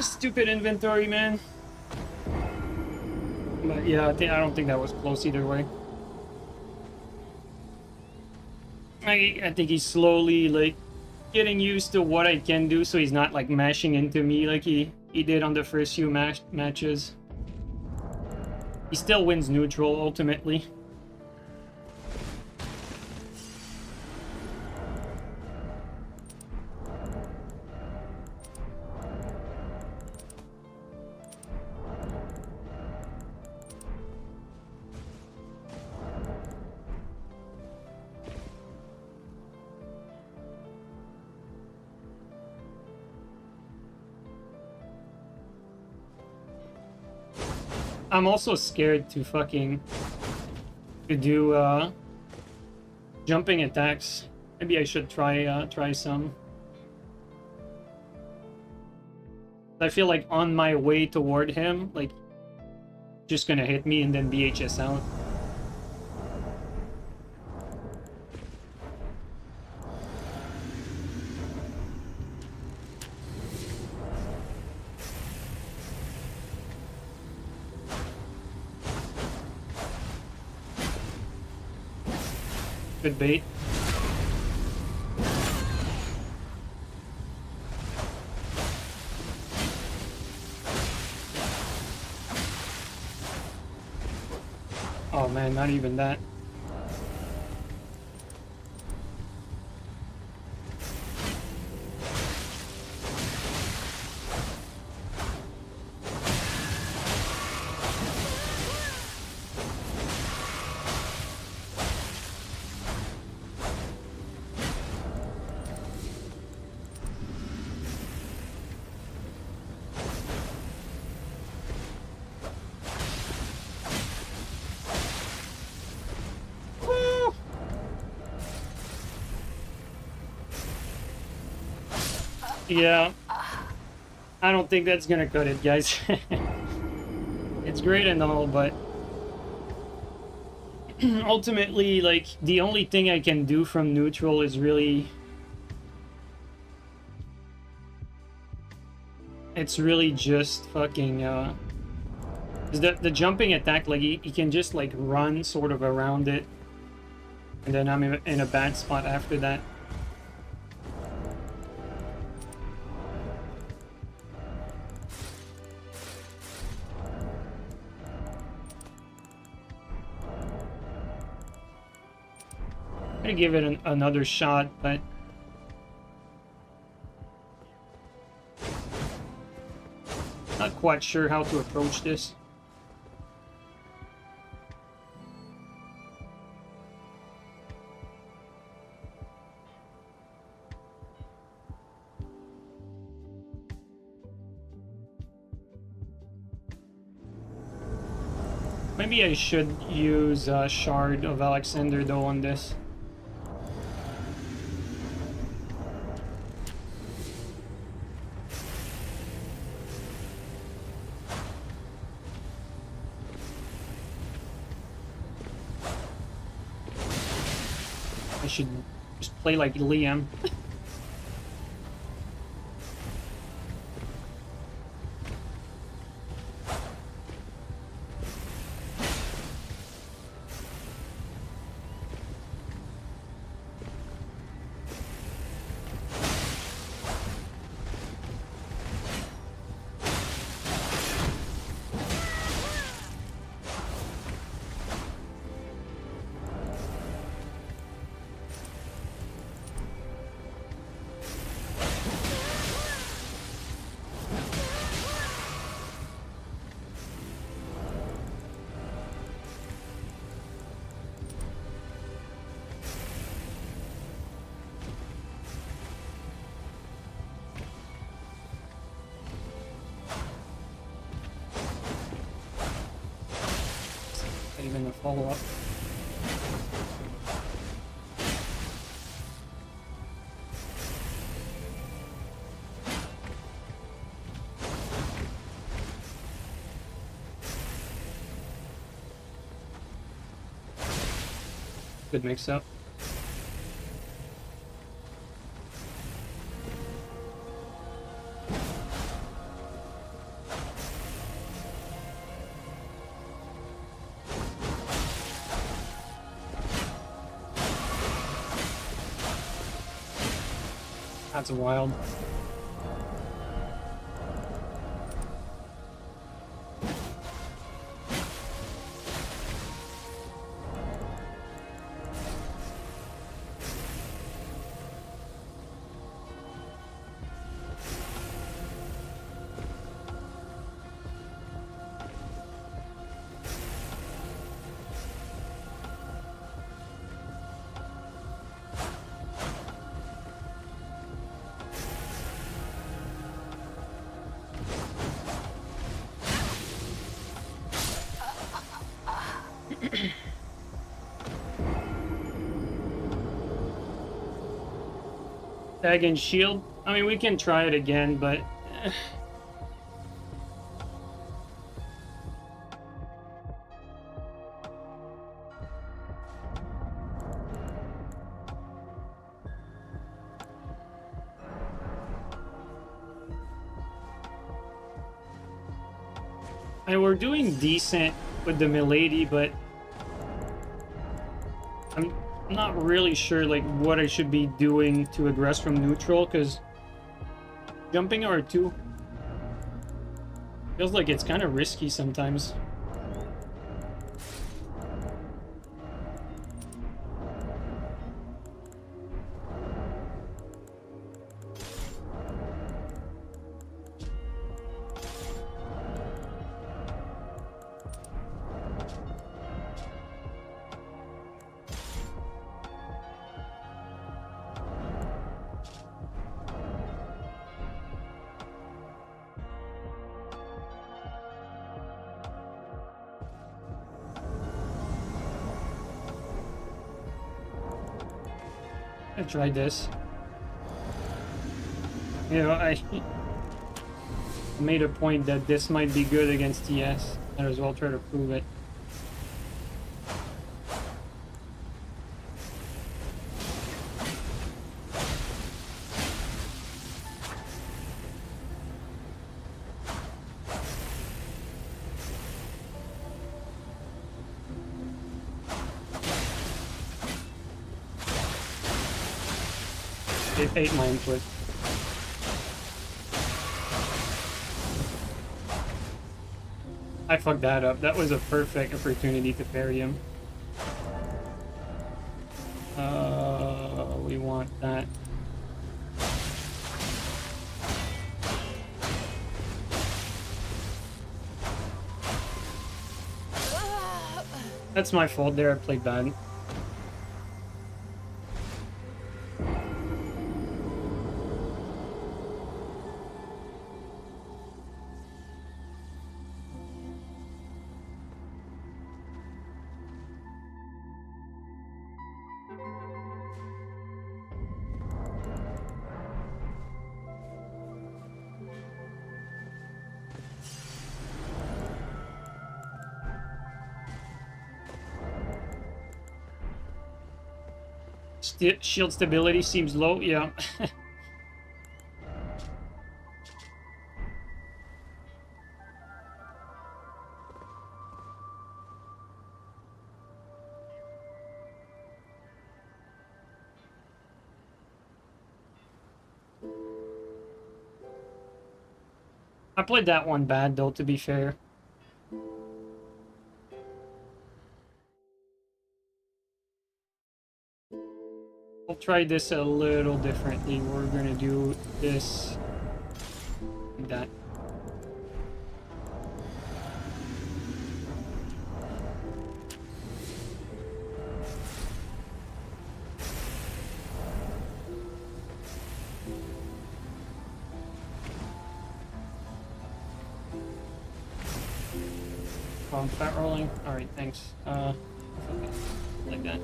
Stupid inventory, man. But yeah, I don't think that was close either way. I think he's slowly, like, getting used to what I can do, so he's not, like, mashing into me like he did on the first few matches. He still wins neutral, ultimately. I'm also scared to do jumping attacks. Maybe I should try some. I feel like on my way toward him, like, just gonna hit me and then BHS out. Good bait. Oh man, not even that. Yeah, I don't think that's gonna cut it, guys. It's great and all, but ultimately, like, the only thing I can do from neutral is really... It's really just fucking, 'cause the jumping attack, like, he can just, like, run sort of around it. And then I'm in a bad spot after that. I'm gonna give it another shot, but... Not quite sure how to approach this. Maybe I should use Shard of Alexander though on this. I should just play like Liam. Even a follow-up. Good mix-up. That's wild. Tag and shield. I mean, we can try it again, but... And we're doing decent with the Milady, but... I'm not really sure, like, what I should be doing to aggress from neutral, because... Jumping R2... Feels like it's kind of risky sometimes. I tried this. You know, I made a point that this might be good against TS. Might as well try to prove it. They hate my input. I fucked that up. That was a perfect opportunity to parry him. We want that. That's my fault there. I played bad. Shield stability seems low, yeah. I played that one bad though, to be fair. I'll try this a little differently. We're gonna do this and that. Oh, I'm fat rolling. Alright, thanks. Okay. Like that.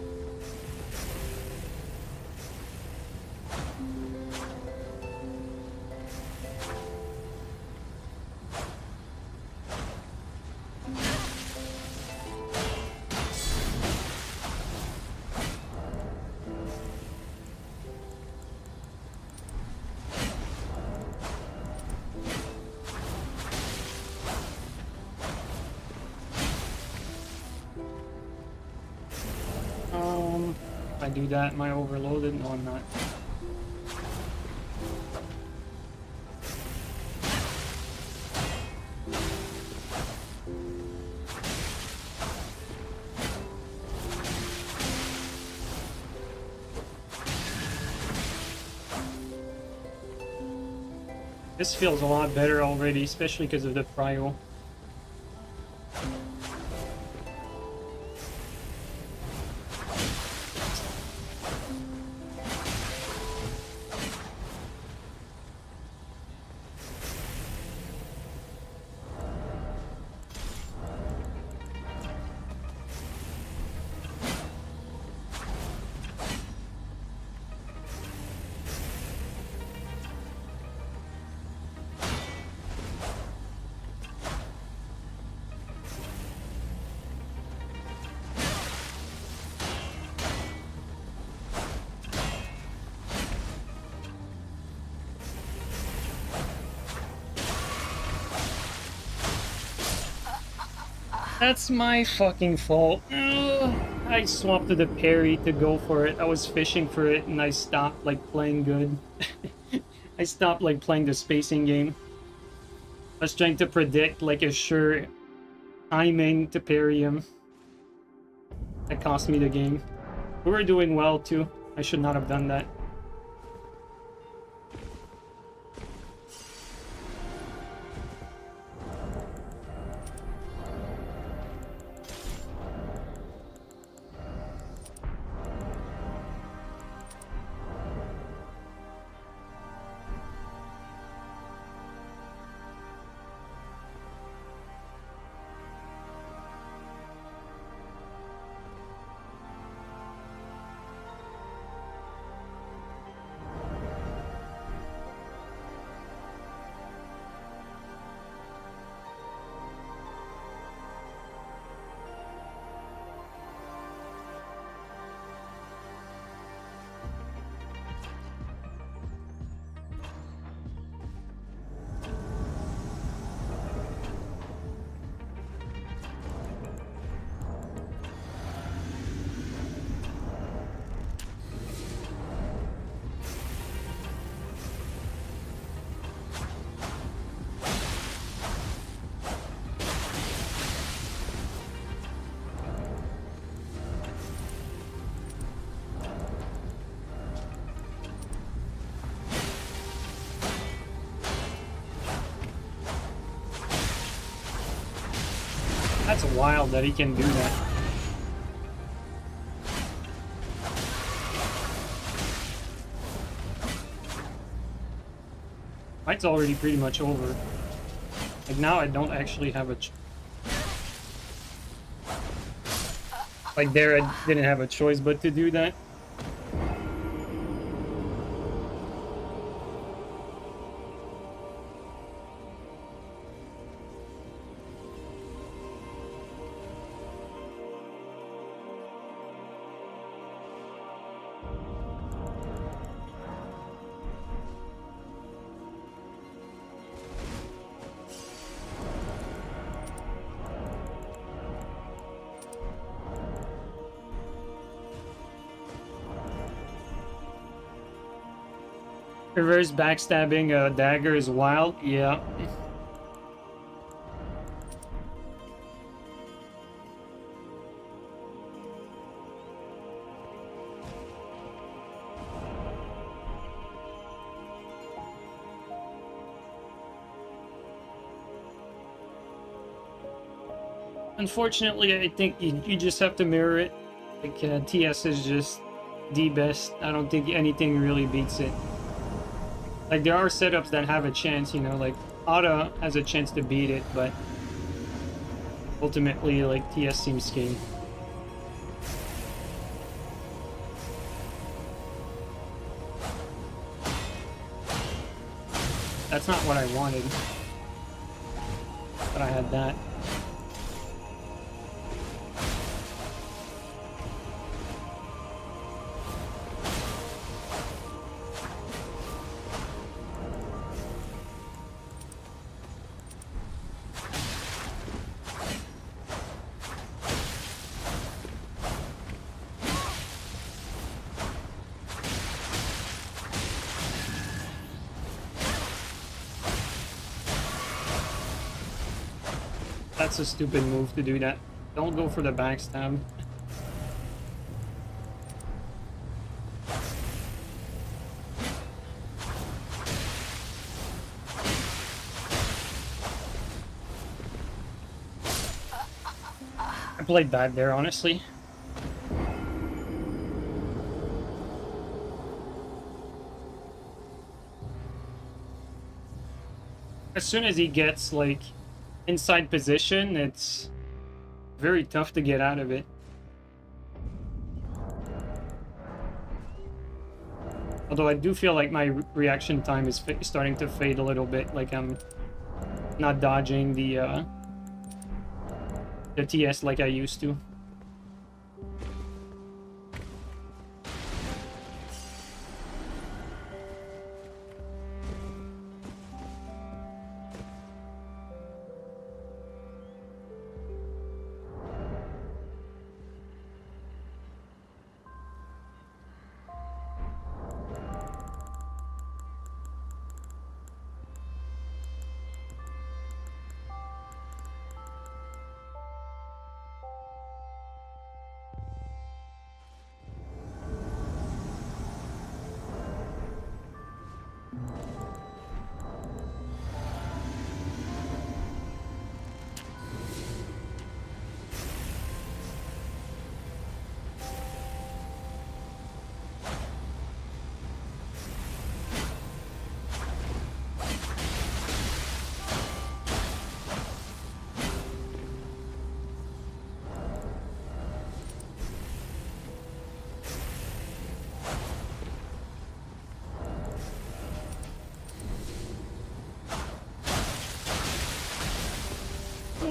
If I do that, am I overloaded? No, I'm not. This feels a lot better already, especially because of the prio. That's my fucking fault. Ugh. I swapped to the parry to go for it. I was fishing for it and I stopped like playing good. I stopped like playing the spacing game. I was trying to predict like a sure timing to parry him. That cost me the game. We were doing well too. I should not have done that. That's wild that he can do that. Fight's already pretty much over. Like now I don't actually have a like there I didn't have a choice but to do that. Reverse backstabbing a dagger is wild, yeah. Unfortunately, I think you just have to mirror it. Like, TS is just the best. I don't think anything really beats it. Like, there are setups that have a chance, you know, like, Auto has a chance to beat it, but ultimately, like, TS seems game. That's not what I wanted, but I had that. That's a stupid move to do that. Don't go for the backstab. I played bad there, honestly. As soon as he gets, like, inside position, it's very tough to get out of it. Although I do feel like my reaction time is starting to fade a little bit, like I'm not dodging the TS like I used to.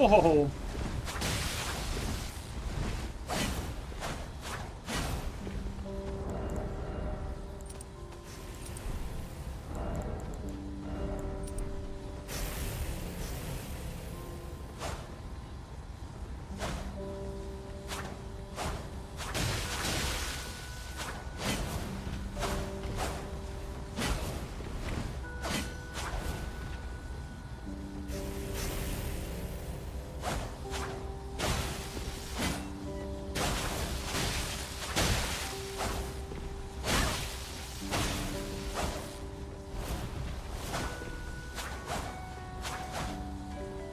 Whoa!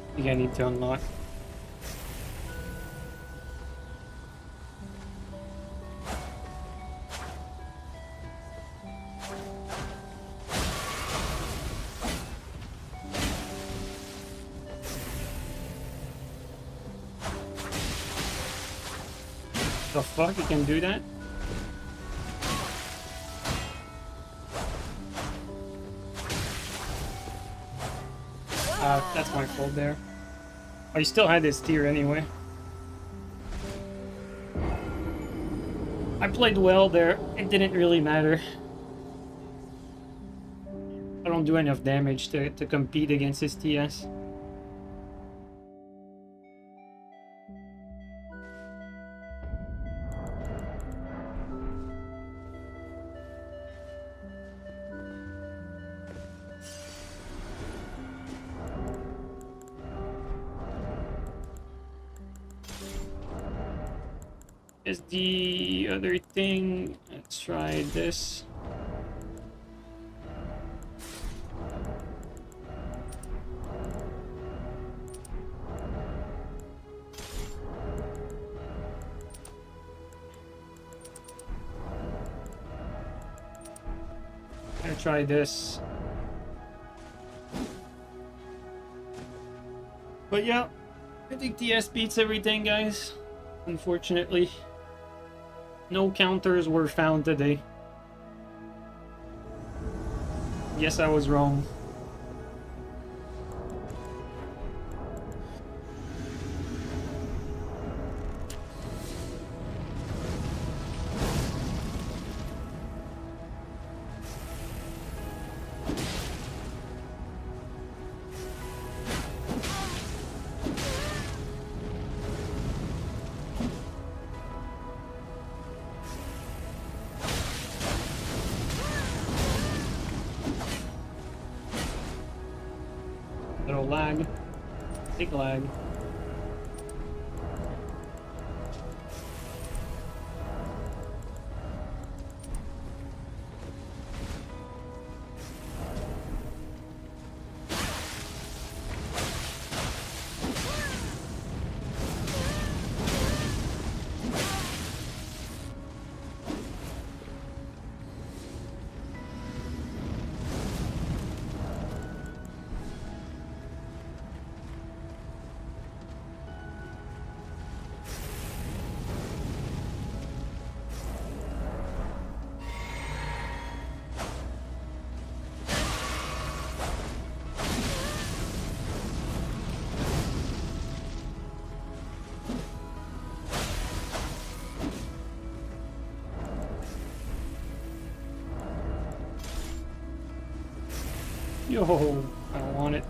I think I need to unlock. The fuck, you can do that? That's my fault there. I still had this tier anyway. I played well there. It didn't really matter. I don't do enough damage to compete against his TS. Is the other thing? Let's try this. I'm gonna try this. But yeah, I think TS beats everything, guys. Unfortunately. No counters were found today. Yes, I was wrong. Little lag. Big lag. Yo, I don't want it.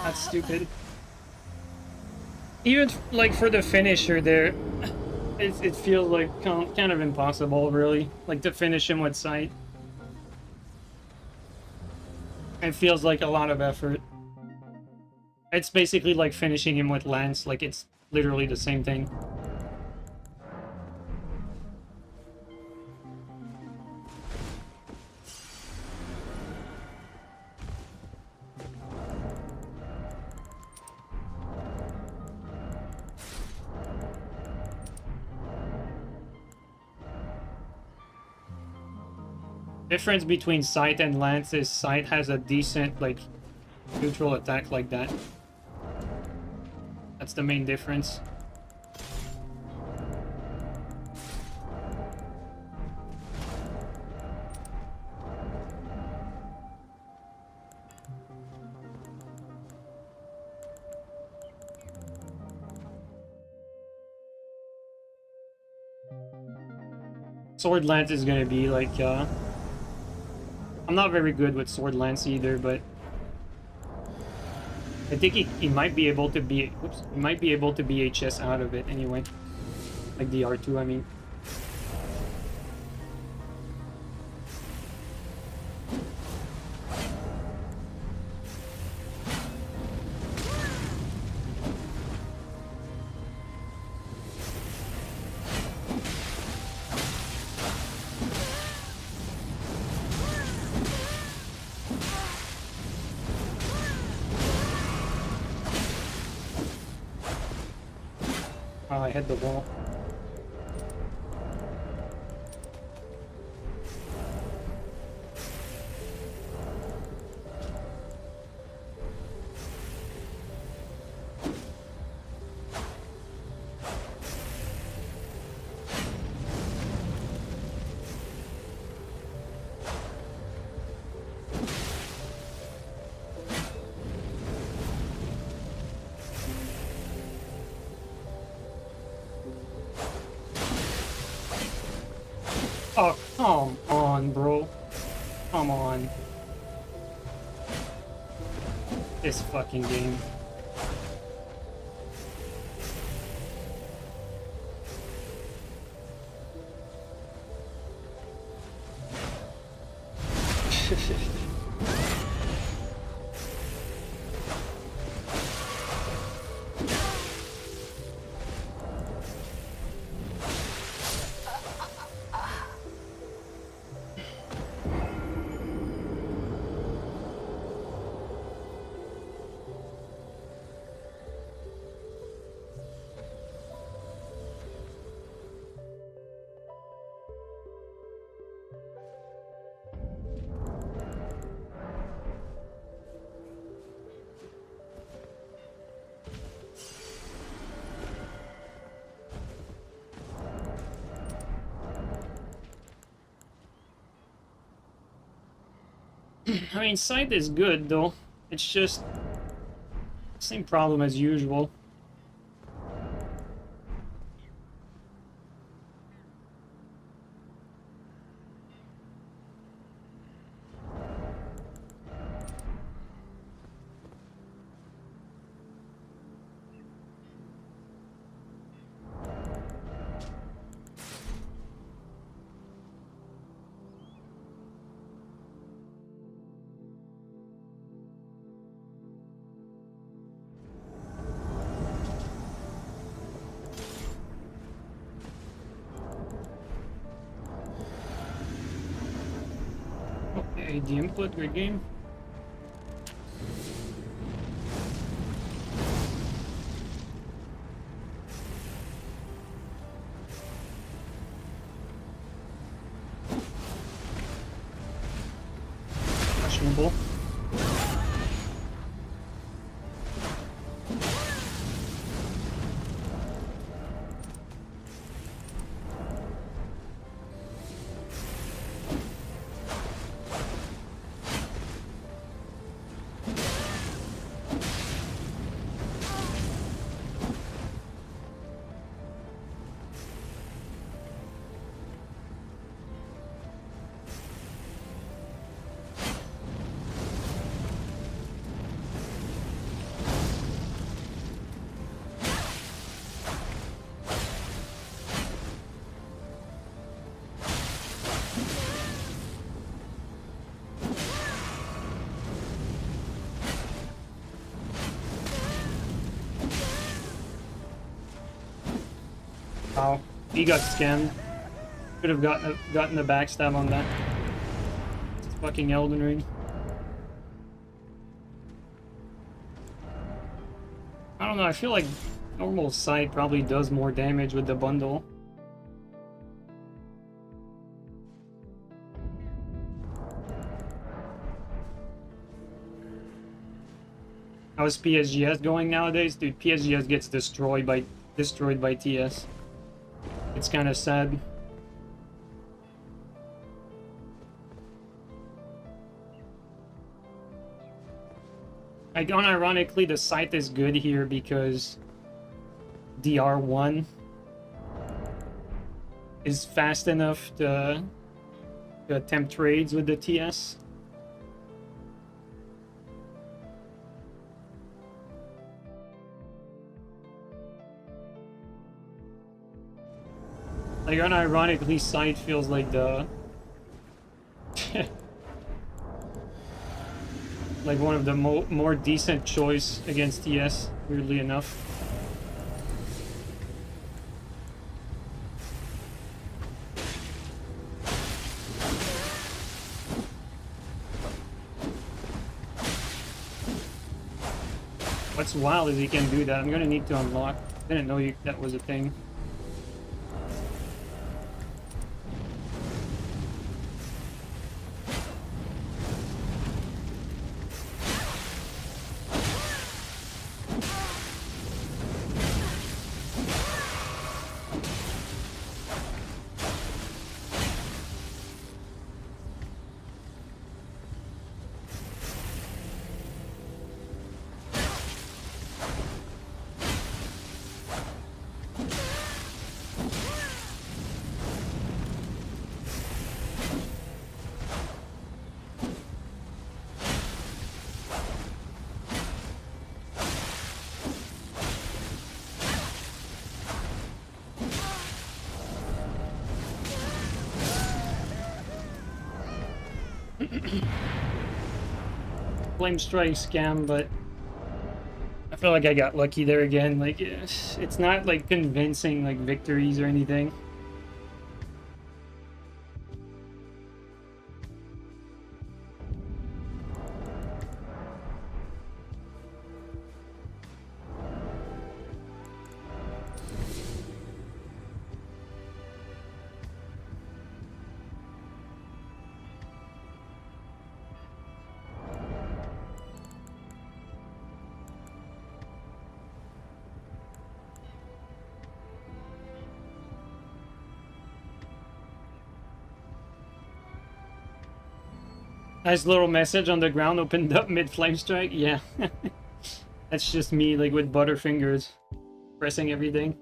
That's stupid. Even like for the finisher there, it feels like kind of impossible, really. Like to finish him with sight. It feels like a lot of effort. It's basically like finishing him with lance, like it's literally the same thing. Difference between sight and lance is sight has a decent, like, neutral attack like that. That's the main difference. Sword lance is gonna be like, I'm not very good with sword lance either, but I think he might be able to be, whoops, he might be able to BHS out of it anyway. Like the R2, I mean. Oh, I hit the wall. Oh, come on, bro. Come on. This fucking game. I mean, sight is good, though. It's just same problem as usual. Okay, the input, good game. Questionable. Wow, he got scammed. Could have gotten the backstab on that. It's fucking Elden Ring. I don't know, I feel like normal sight probably does more damage with the bundle. How is PSGS going nowadays? Dude, PSGS gets destroyed by TS. It's kind of sad. Like, unironically, the sight is good here because DR1 is fast enough to attempt trades with the TS. Like, unironically, sight feels like the... like one of the more decent choice against TS, weirdly enough. What's wild is he can do that. I'm gonna need to unlock didn't know that was a thing. Flame strike scam, but I feel like I got lucky there again. Like, it's not like convincing like victories or anything. Nice little message on the ground opened up mid flame strike. Yeah. That's just me, like, with butterfingers pressing everything.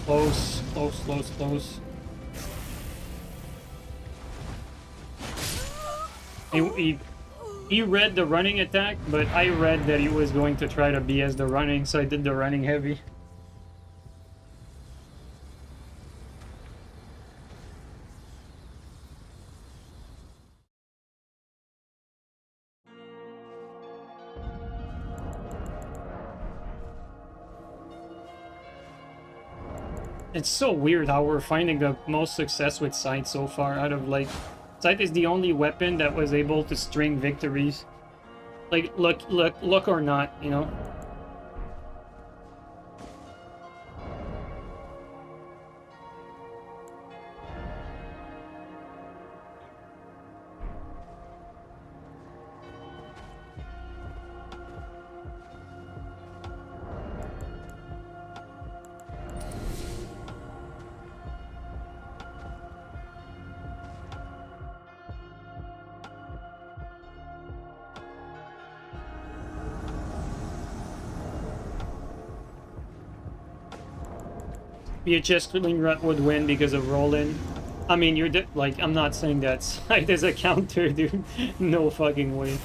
Close, close, close, close. He read the running attack, but I read that he was going to try to BS the running, so I did the running heavy. It's so weird how we're finding the most success with Sight so far out of, like... Sight is the only weapon that was able to string victories. Like, look or not, you know? BHS Klingrut would win because of roll-in. I mean, you're like, I'm not saying that Sight is a counter, dude. No fucking way.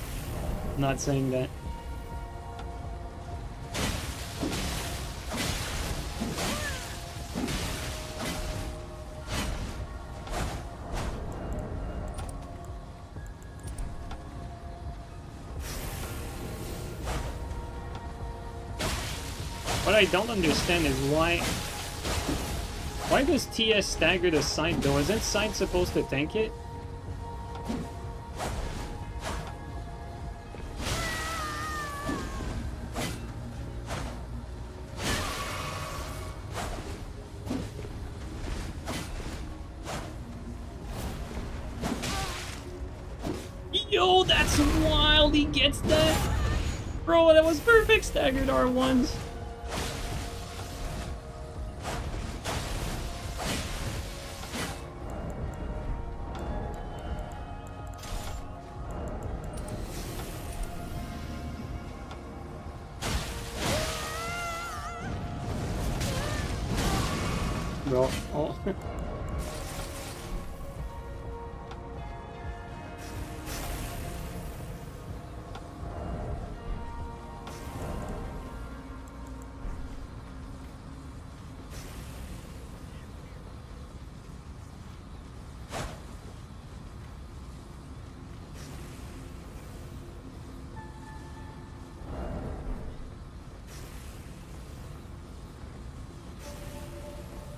I'm not saying that. What I don't understand is why does TS stagger the Sight though? Isn't Sight supposed to tank it? Yo, that's wild. He gets that. Bro, that was perfect. Staggered R1s. Bro, oh.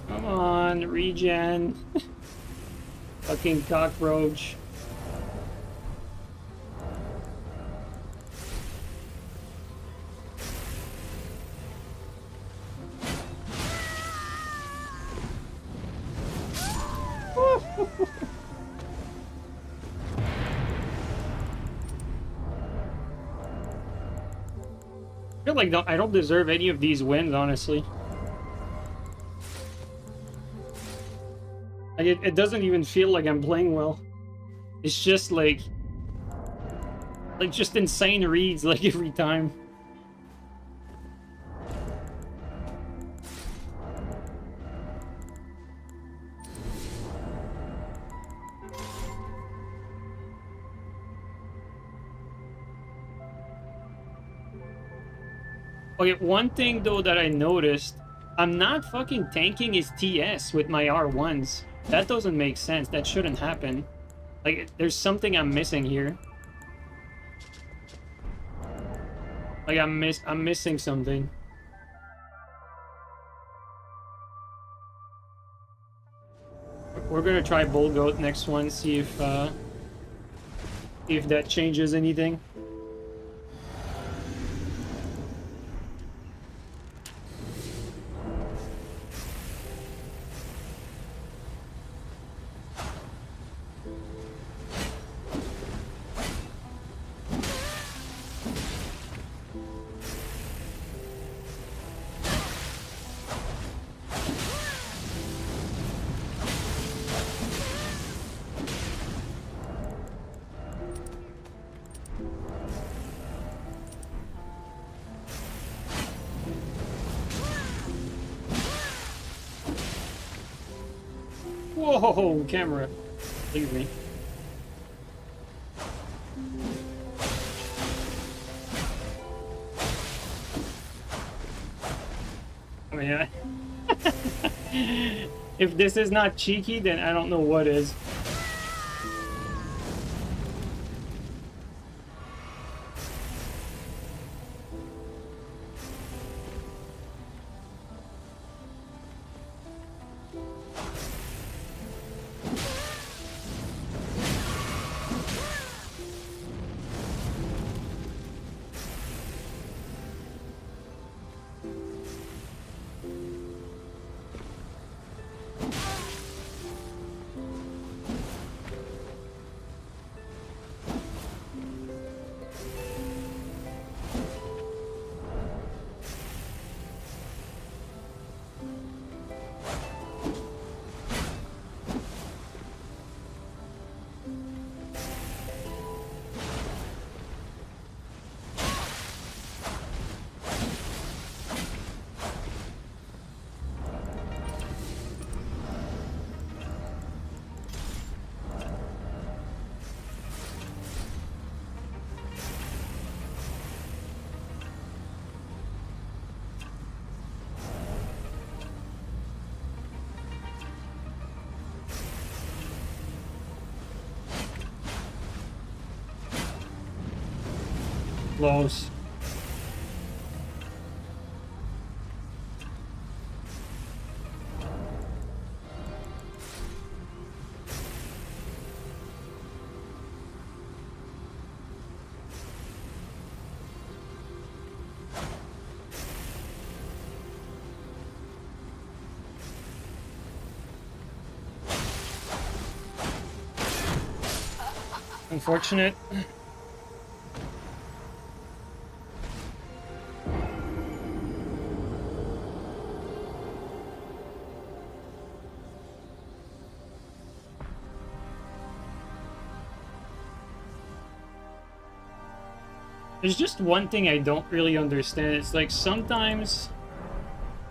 Come on, regen. Fucking cockroach. I feel like I don't deserve any of these wins, honestly. Like it doesn't even feel like I'm playing well. It's just like just insane reads like every time. Okay, one thing though that I noticed, I'm not fucking tanking his TS with my R1s. That doesn't make sense. That shouldn't happen. Like, there's something I'm missing here. Like, I'm missing something. We're gonna try Bull Goat next one, see if that changes anything. Whoa, camera. Leave me. Oh yeah. If this is not cheeky, then I don't know what is. Close. Unfortunate. There's just one thing I don't really understand. It's like sometimes,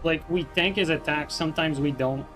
like, we tank his attacks, sometimes we don't.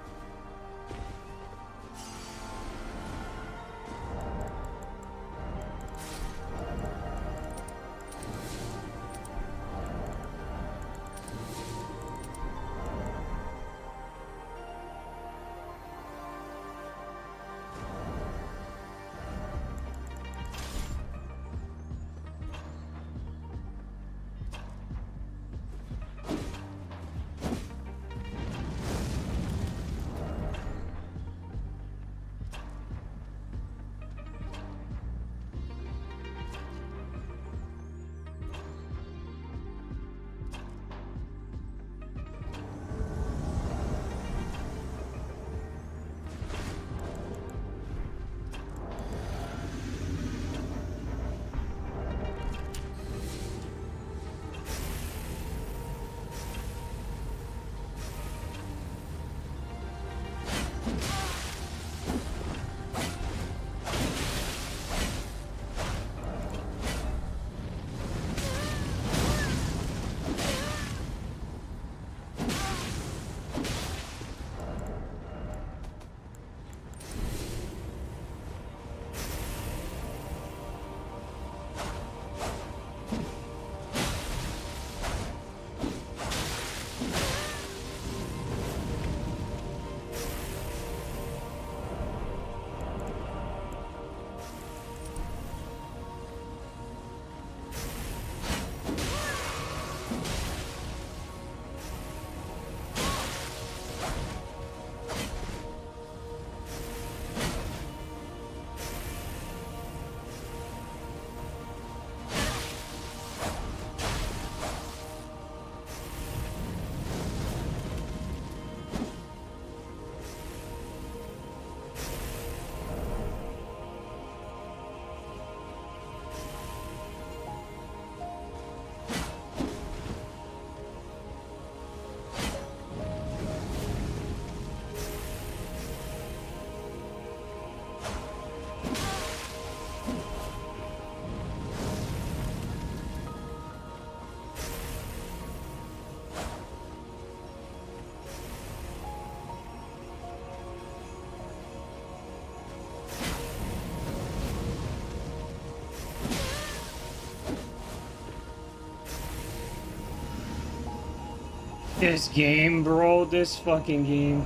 This game, bro. This fucking game.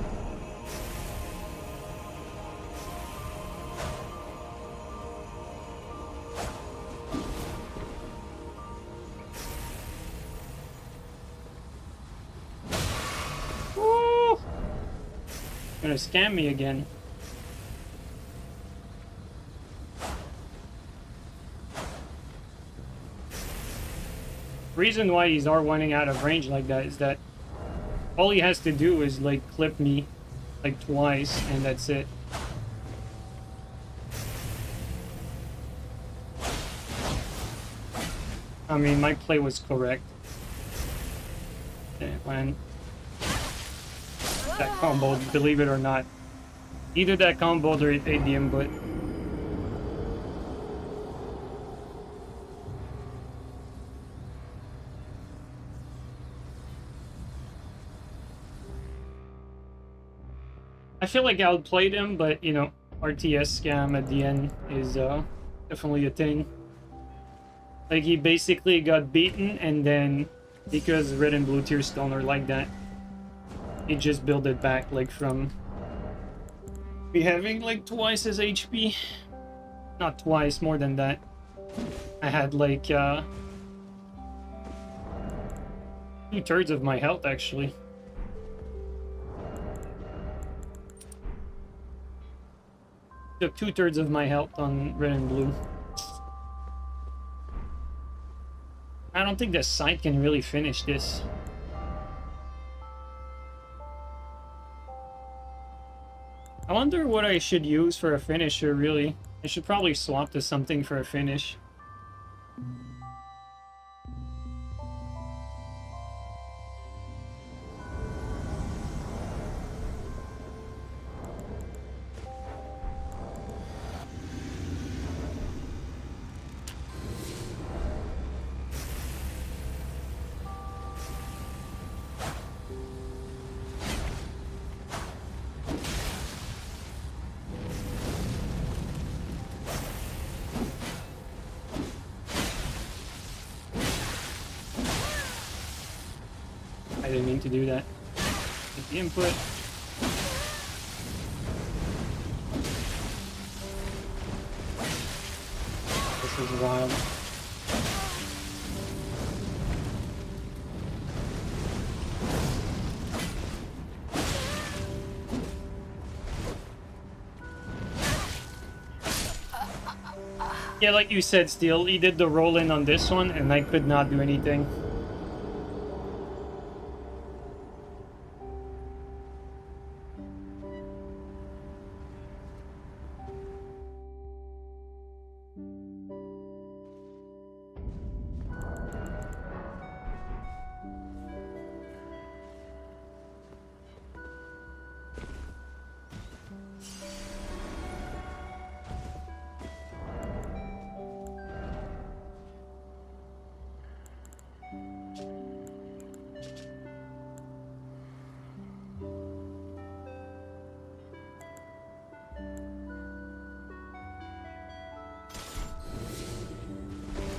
Woo! Gonna scam me again. Reason why he's R1ing out of range like that is that all he has to do is like clip me like twice and that's it. I mean, my play was correct. When that combo, believe it or not. Either that combo or tedium, but I feel like I outplayed him, but you know, RTS scam at the end is definitely a thing. Like, he basically got beaten, and then because red and blue tier stone are like that, he just built it back, like from me having like twice his HP. Not twice, more than that. I had like 2/3 of my health actually. Took 2/3 of my health on red and blue. I don't think the site can really finish this. I wonder what I should use for a finisher, really. I should probably swap to something for a finish. I didn't mean to do that. Get the input. This is wild. Yeah, like you said, Steel, he did the roll-in on this one, and I could not do anything.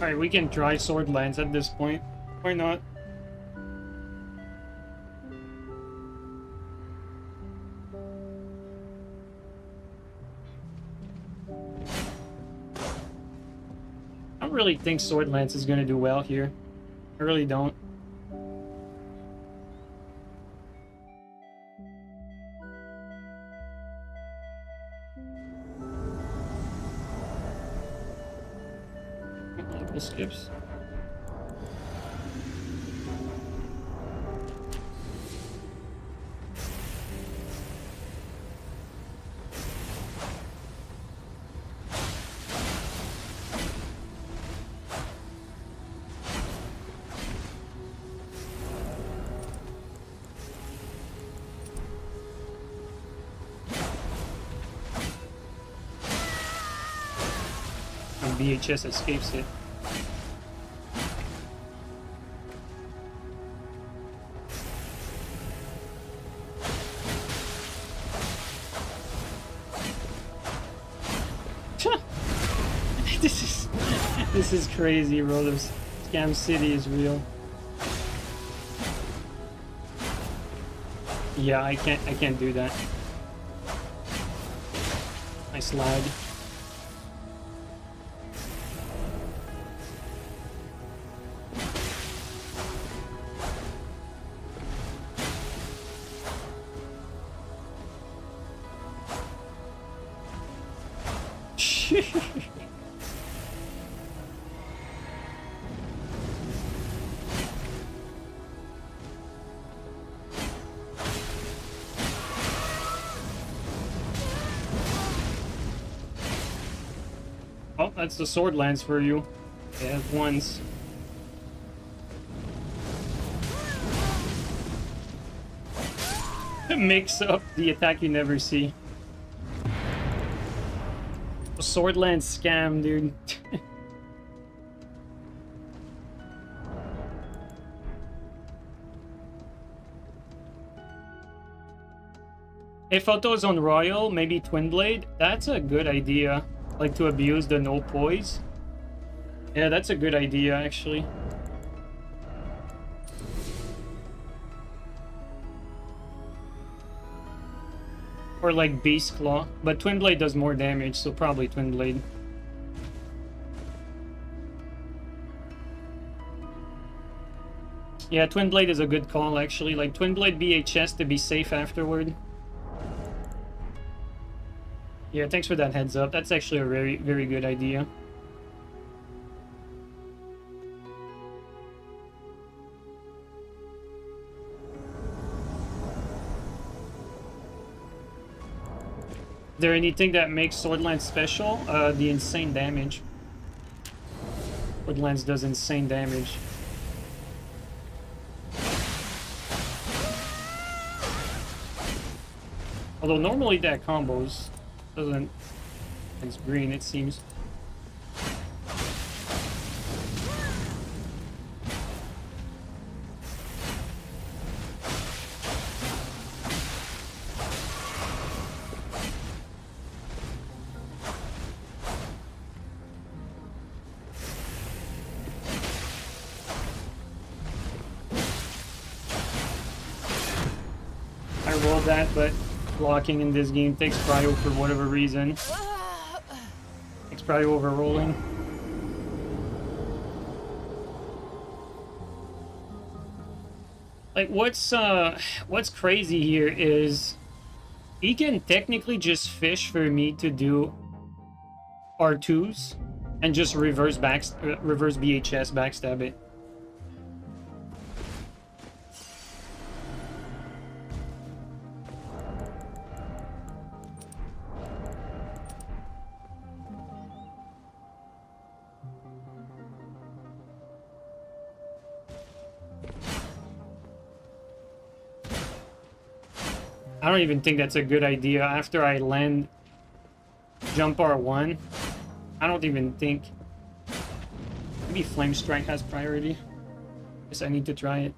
Alright, we can try sword lance at this point. Why not? I don't really think sword lance is gonna do well here. I really don't. Level skips. And BHS escapes it. This is crazy, bro. This Scam City is real. Yeah, I can't do that. I slide. Oh, that's the sword lance for you. Yeah, once. Mix up the attack you never see. A sword lance scam, dude. If Photo's on Royal, maybe Twin Blade. That's a good idea. Like to abuse the no poise. Yeah, that's a good idea, actually. Or like Beast Claw. But Twin Blade does more damage, so probably Twin Blade. Yeah, Twin Blade is a good call, actually. Like, Twin Blade BHS to be safe afterward. Yeah, thanks for that heads up. That's actually a very, very good idea. there anything that makes Swordlance special? The insane damage. Swordlance does insane damage. Although normally that combos doesn't. It's green, it seems. I rolled that, but blocking in this game takes prio for whatever reason. Takes prio over rolling. Like, what's crazy here is he can technically just fish for me to do R2s and just reverse BHS backstab it. I don't even think that's a good idea. After I land jump R1, I don't even think... Maybe Flame Strike has priority. Guess I need to try it.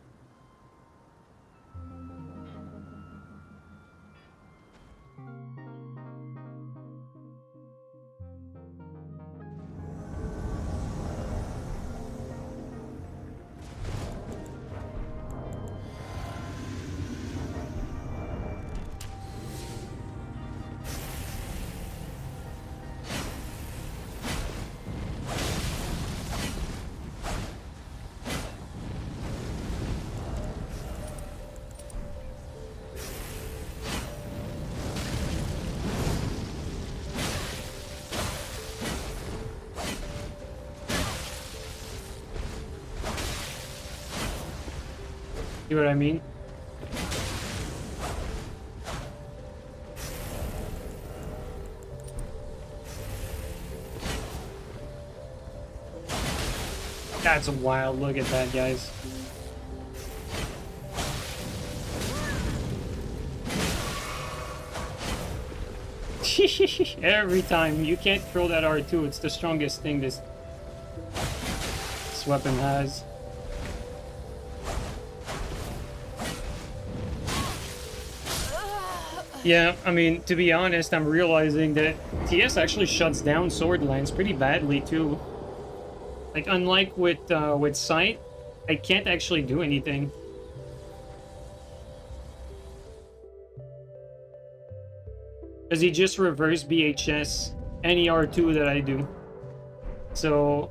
See what I mean? That's wild. Look at that, guys. Every time. You can't throw that R2. It's the strongest thing this weapon has. Yeah, I mean, to be honest, I'm realizing that TS actually shuts down Swordlance pretty badly, too. Like, unlike with Sight, I can't actually do anything. Because he just reverse BHS any R2 that I do. So...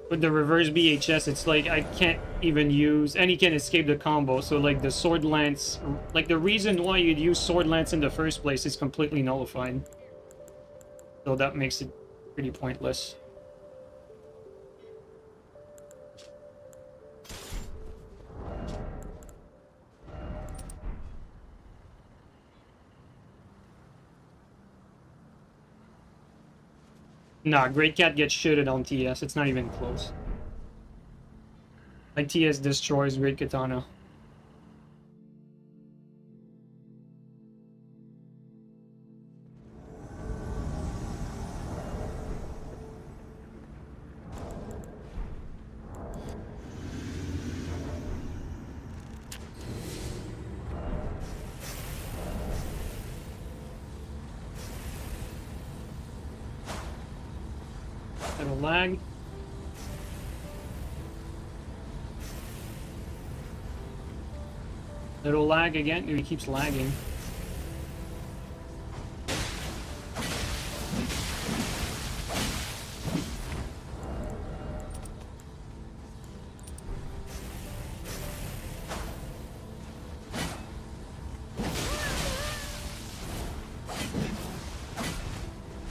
with the reverse BHS, it's like I can't even use, and he can escape the combo. So like the sword lance, like the reason why you'd use sword lance in the first place is completely nullified. So that makes it pretty pointless. Nah, Great Cat gets shitted on TS. It's not even close. Like, TS destroys Great Katana. Little lag. Little lag again. He keeps lagging.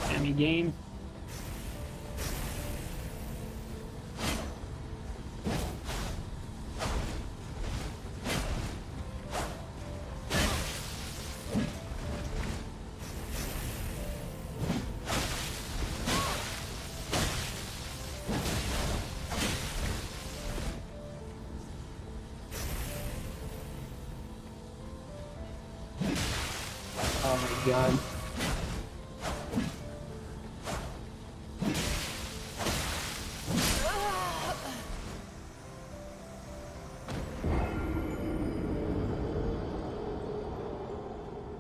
Damn game. my god.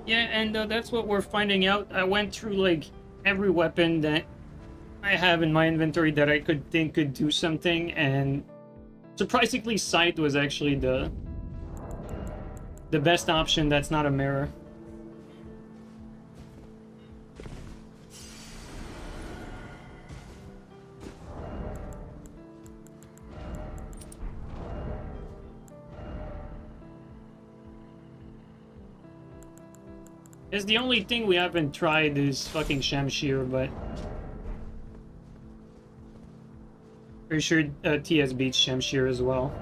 Yeah, and that's what we're finding out. I went through like every weapon that I have in my inventory that I could think could do something, and surprisingly sight was actually the best option that's not a mirror. It's the only thing we haven't tried is fucking Shamshir, but pretty sure TS beats Shamshir as well.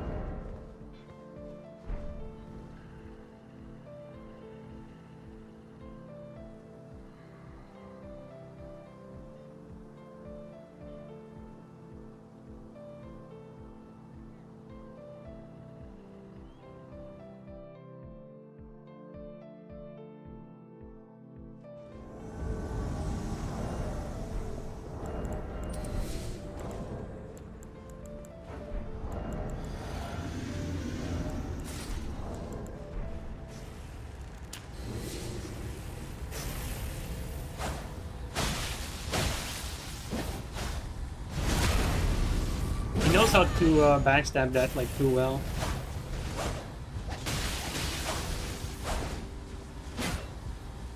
He knows how to backstab that like too well.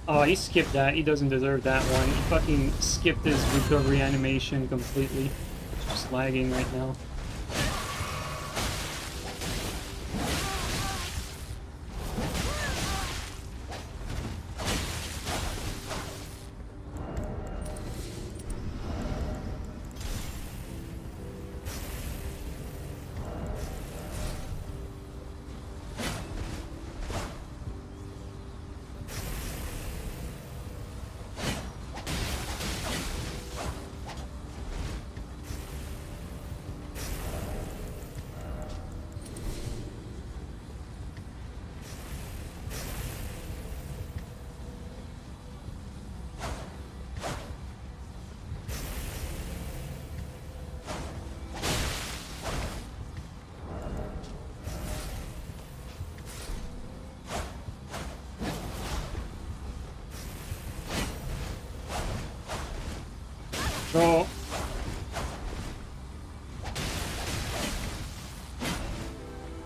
Oh, he skipped that. He doesn't deserve that one. He fucking skipped his recovery animation completely. It's just lagging right now. So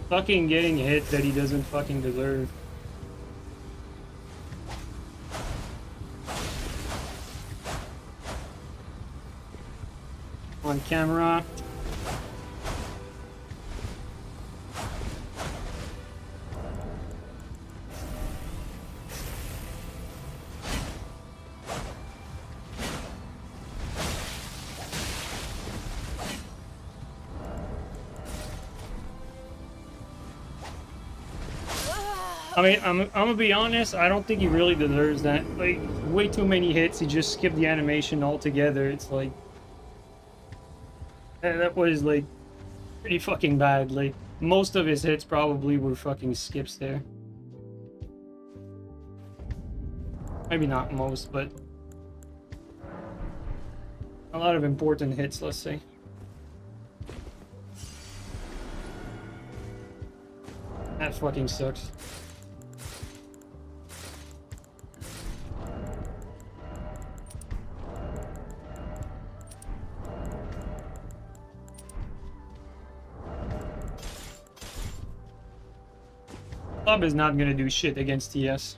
fucking getting hit that he doesn't fucking deserve. On camera. I mean, I'm gonna be honest, I don't think he really deserves that. Like, way too many hits, he just skipped the animation altogether. It's like... that was, like, pretty fucking bad. Like, most of his hits probably were fucking skips there. Maybe not most, but... a lot of important hits, let's say. That fucking sucks. Club is not gonna do shit against TS.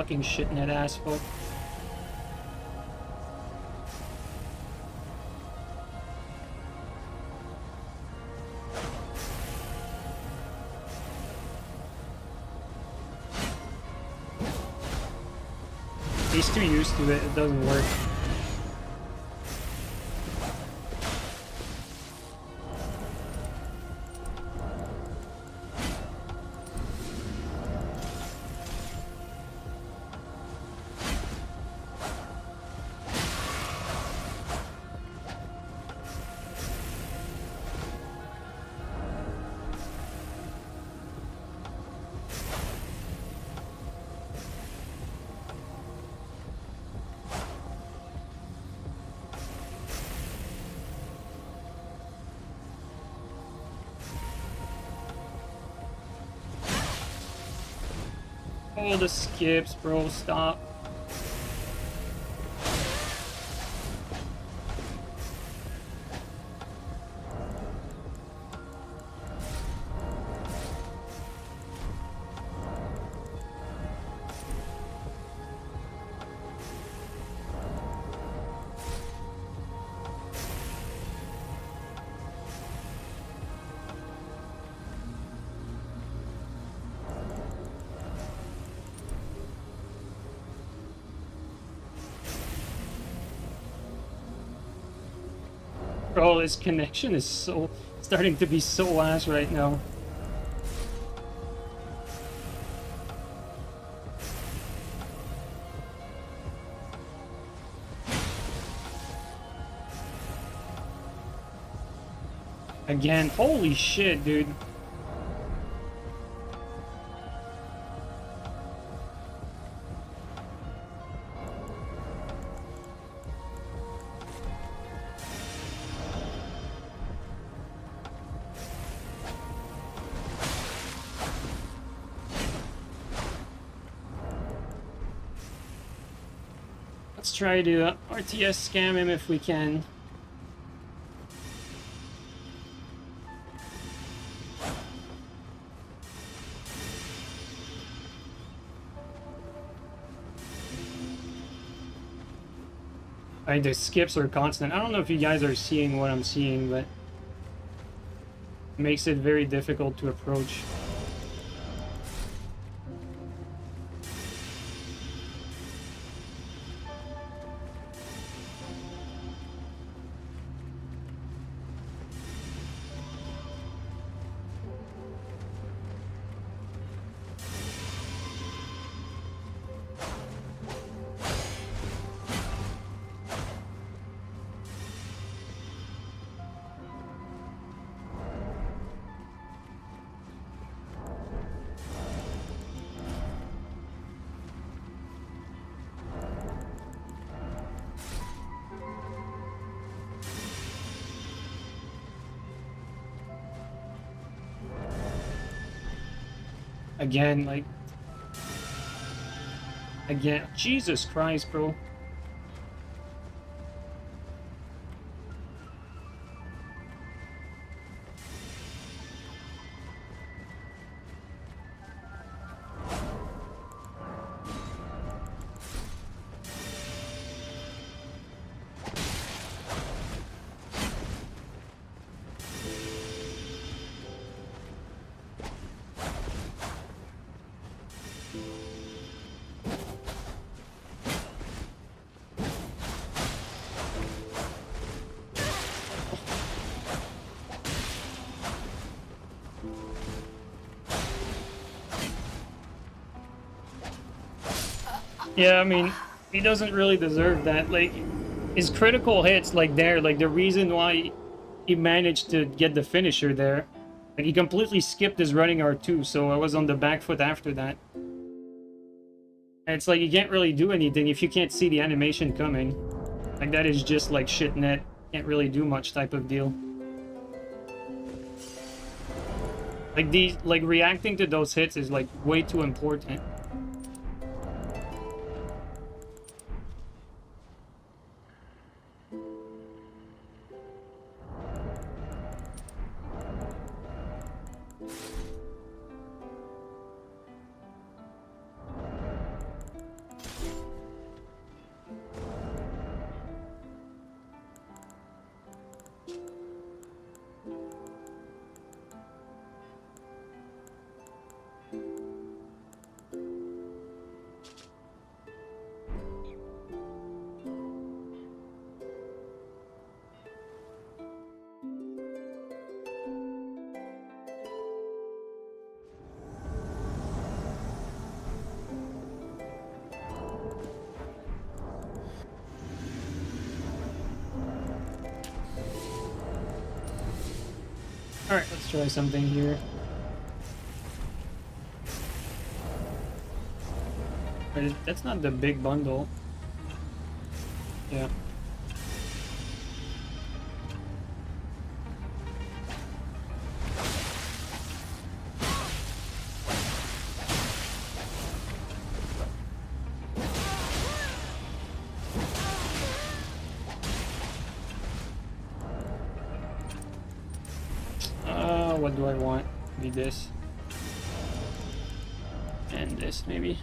Fucking shitnet ass fuck. He's too used to it, it doesn't work. Oh, the skips, bro, stop. Bro, his connection is so starting to be so ass right now. Again, holy shit, dude. Let's try to RTS scam him if we can. The skips are constant. I don't know if you guys are seeing what I'm seeing, but it makes it very difficult to approach. Again, like... Again, Jesus Christ, bro. Yeah, I mean, he doesn't really deserve that. Like, his critical hits, like, there, like, the reason why he managed to get the finisher there, like, he completely skipped his running R2, so I was on the back foot after that. And it's like, you can't really do anything if you can't see the animation coming. Like, that is just, like, shit net. Can't really do much type of deal. Like, reacting to those hits is, like, way too important. Alright, let's try something here. Wait, that's not the big bundle. Yeah. What do I want? Maybe this. And this, maybe.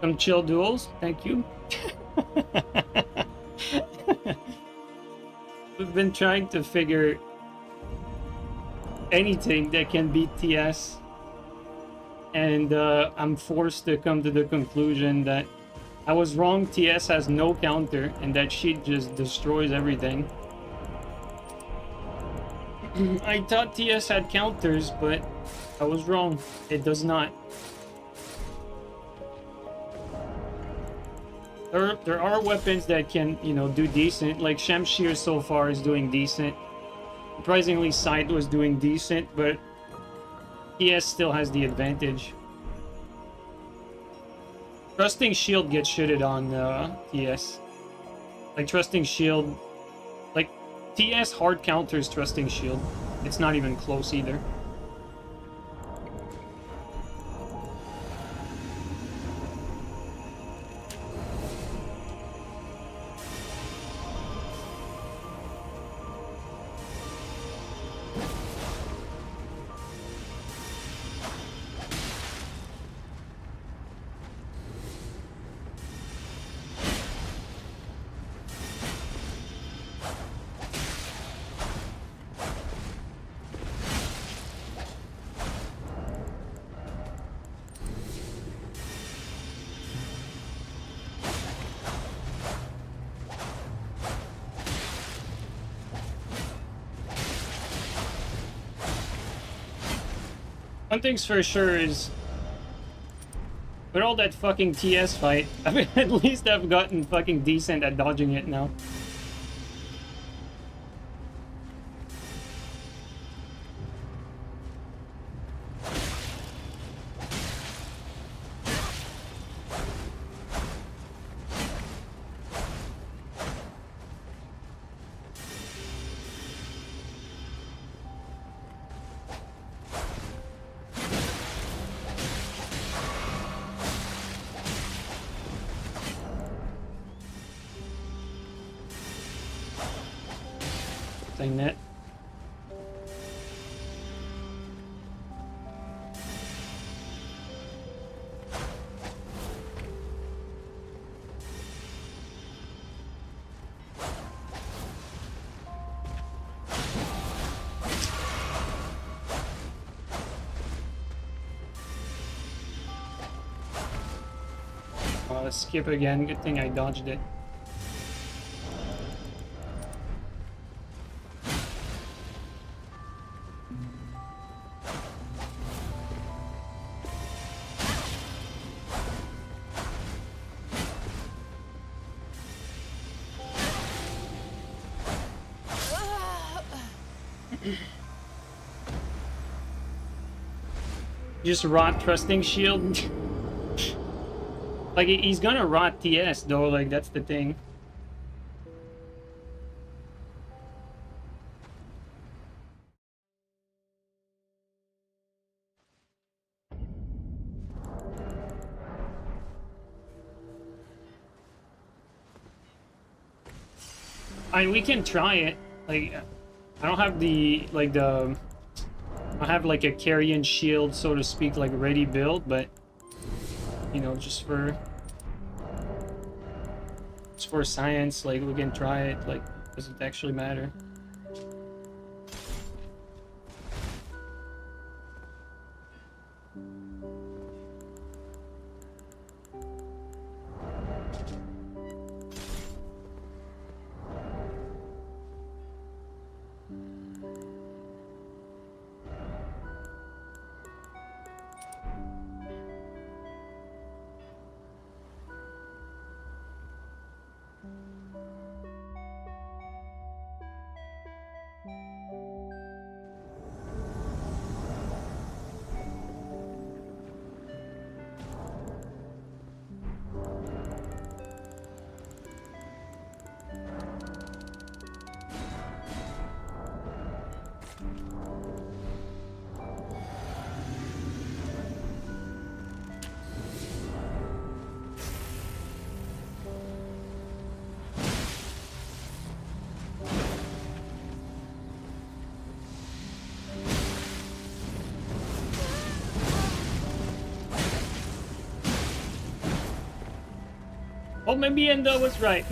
Some chill duels, thank you. We've been trying to figure anything that can beat TS, and I'm forced to come to the conclusion that I was wrong. TS has no counter, and that shit just destroys everything. I thought TS had counters, but I was wrong. It does not. There are weapons that can, you know, do decent. Like Shamshir so far is doing decent. Surprisingly, Sight was doing decent, but TS still has the advantage. Trusting Shield gets shitted on TS. Like Trusting Shield, like TS hard counters Trusting Shield. It's not even close either. One thing's for sure is, with all that fucking TS fight, I mean, at least I've gotten fucking decent at dodging it now. casting net. Skip again. Good thing I dodged it. Just rot trusting shield. Like, he's gonna rot TS though, like, that's the thing. I mean, we can try it. Like, I don't have the, like, I have, like, a carrion shield, so to speak, like, ready built, but, you know, just for science, like, we can try it. Like, does it actually matter? Oh, maybe Endo was right.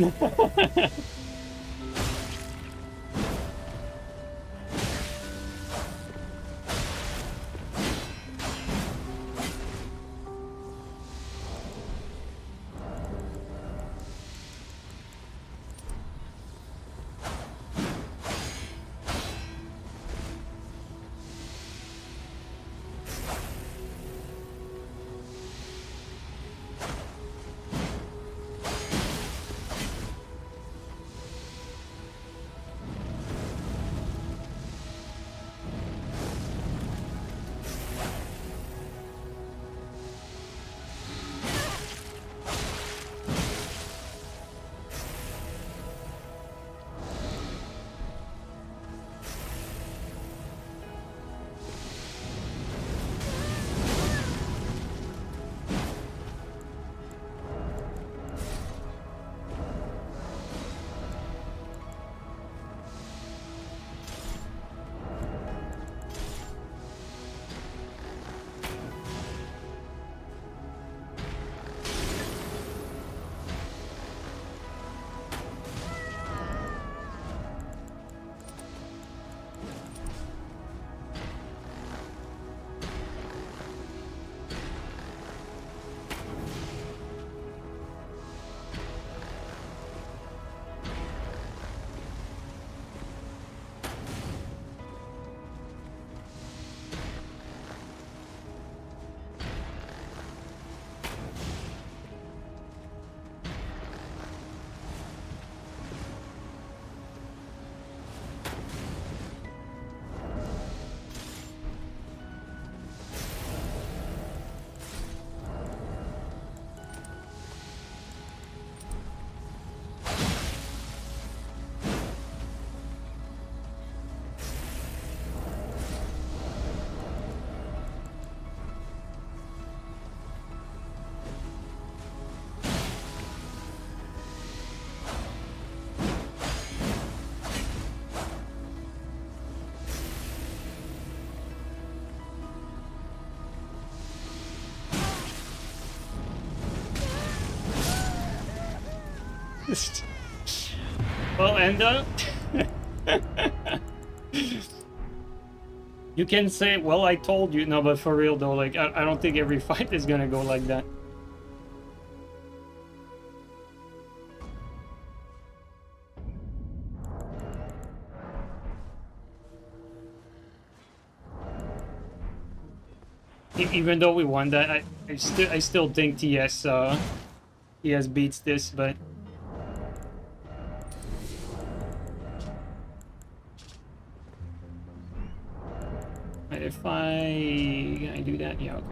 Well, and you can say, well, I told you. No, but for real though, like, I don't think every fight is gonna go like that. Even though we won that, I still think TS beats this, but if can I do that? Yeah, okay.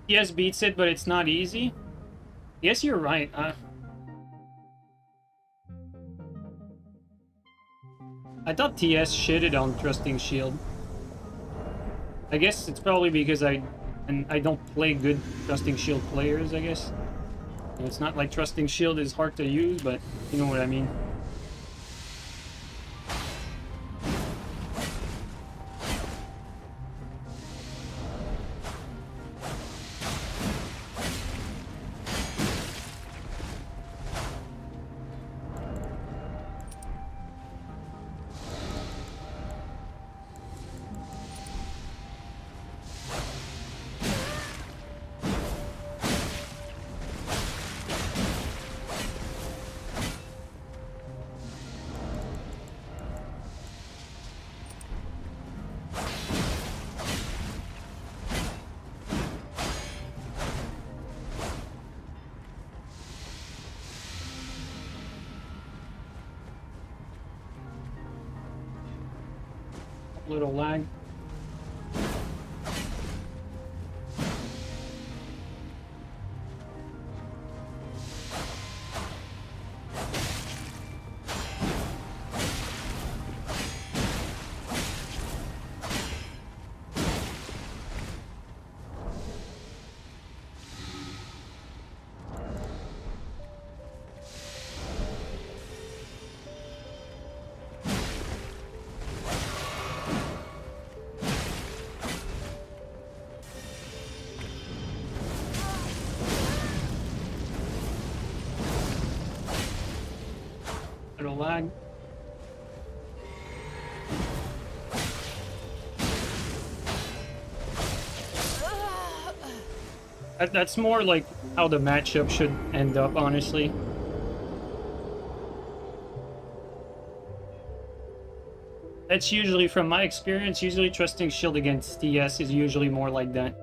TS beats it, but it's not easy. Yes, you're right. I thought TS shitted on Trusting Shield. I guess it's probably because I don't play good Trusting Shield players, I guess. It's not like Trusting Shield is hard to use, but you know what I mean. Little lag. Little lag. That's more like how the matchup should end up, honestly. That's usually, from my experience, usually Trusting Shield against TS is usually more like that.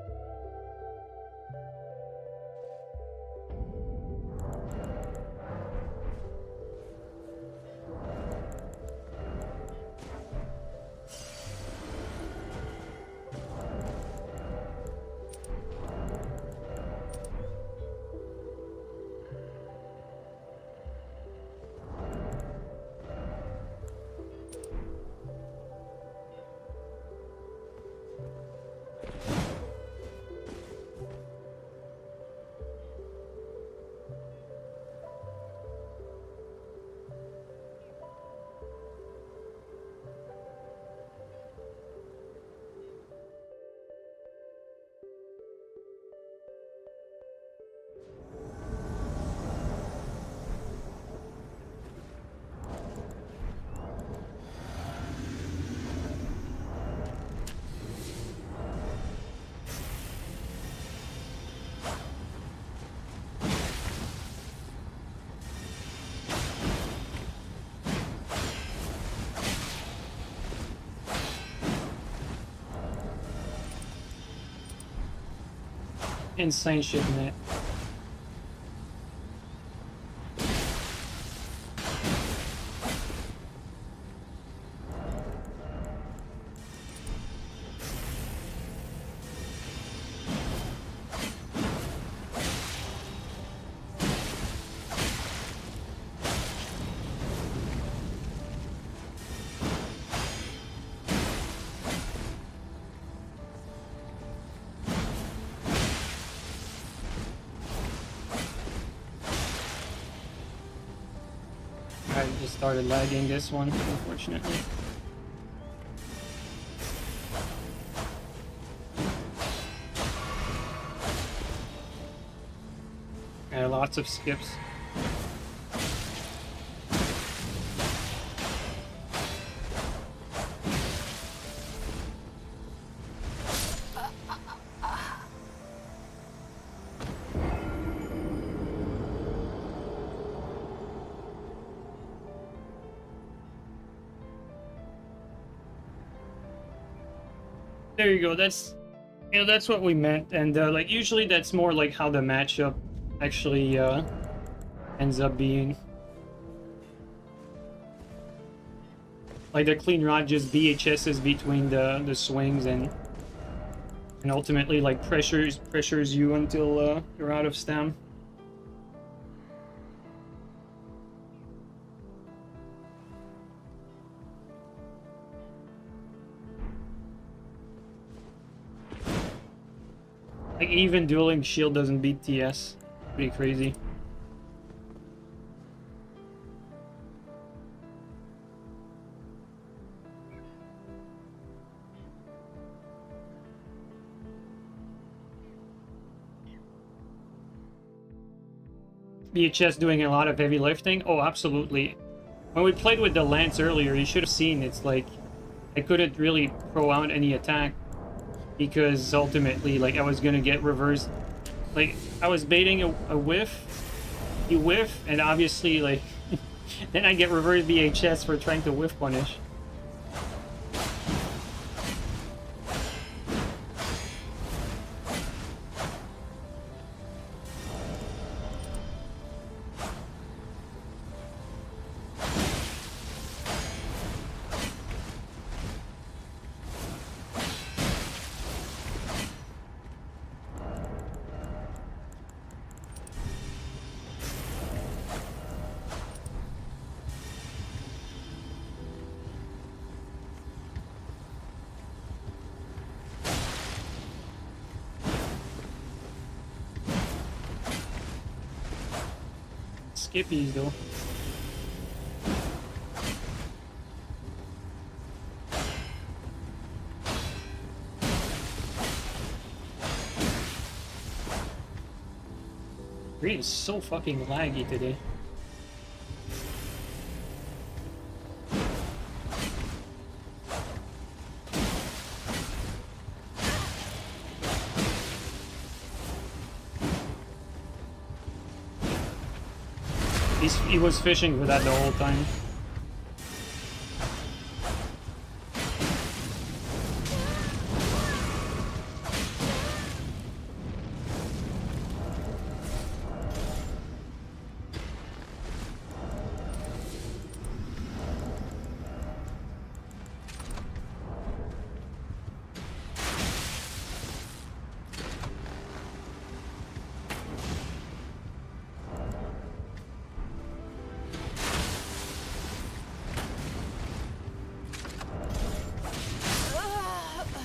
Insane shit in it. Just started lagging this one, unfortunately. Yeah, lots of skips. There you go. That's, you know, that's what we meant. And like usually that's more like how the matchup actually ends up being. Like the clean rod just BHSs between the swings and ultimately like pressures you until you're out of stam. Like even dueling shield doesn't beat TS. Pretty crazy. BHS doing a lot of heavy lifting? Oh, absolutely. When we played with the Lance earlier, you should have seen it's like I couldn't really throw out any attack because ultimately, like, I was gonna get reversed. Like, I was baiting a whiff, you whiff, and obviously, like, then I get reverse BHS for trying to whiff punish. Skippies though. Green is so fucking laggy today. He was fishing for that the whole time.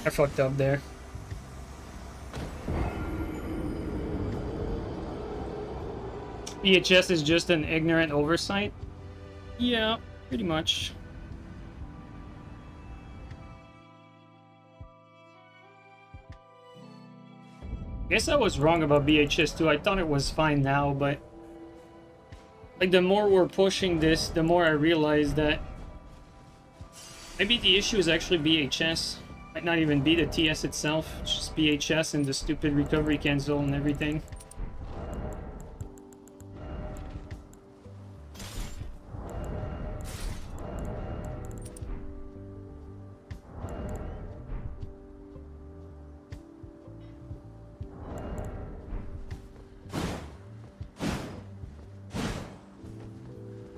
I fucked up there. VHS is just an ignorant oversight? Yeah, pretty much. Guess I was wrong about BHS too. I thought it was fine now, but like the more we're pushing this, the more I realize that maybe the issue is actually BHS. Might not even be the TS itself, it's just BHS and the stupid recovery cancel and everything.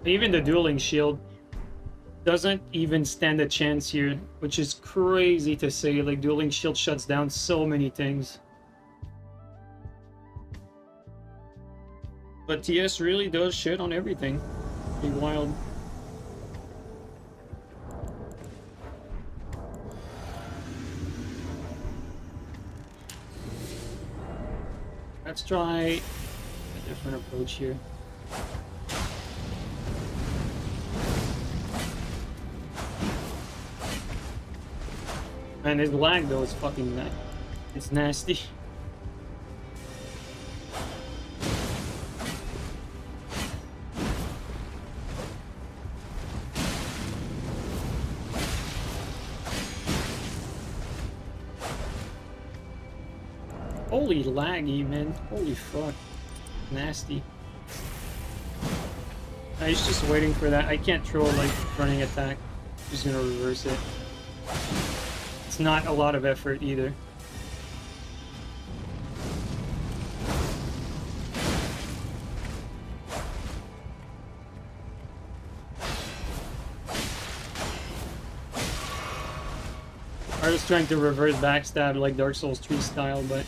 Even the dueling shield doesn't even stand a chance here, which is crazy to say. Like, dueling shield shuts down so many things. But TS really does shit on everything. Pretty wild. Let's try a different approach here. And his lag though is fucking it's nasty. Holy laggy, man. Holy fuck. Nasty. I was just waiting for that. I can't throw like running attack. Just gonna reverse it. It's not a lot of effort either. I was trying to reverse backstab like Dark Souls 3 style, but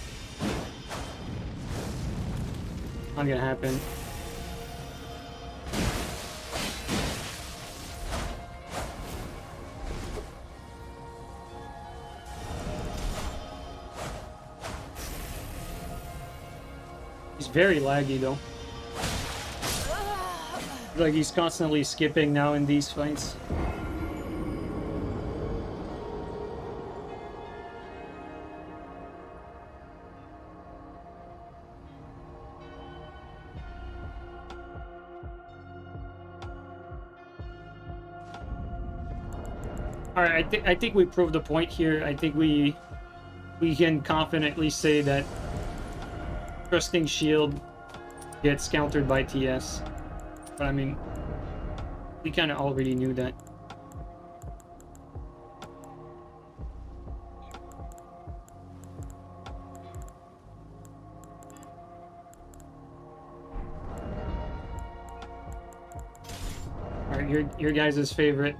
not gonna happen. He's very laggy though. Like he's constantly skipping now in these fights. Alright, I think we proved the point here. I think we can confidently say that Trusting Shield gets countered by TS. But I mean, we kind of already knew that. Alright, your guys' favorite.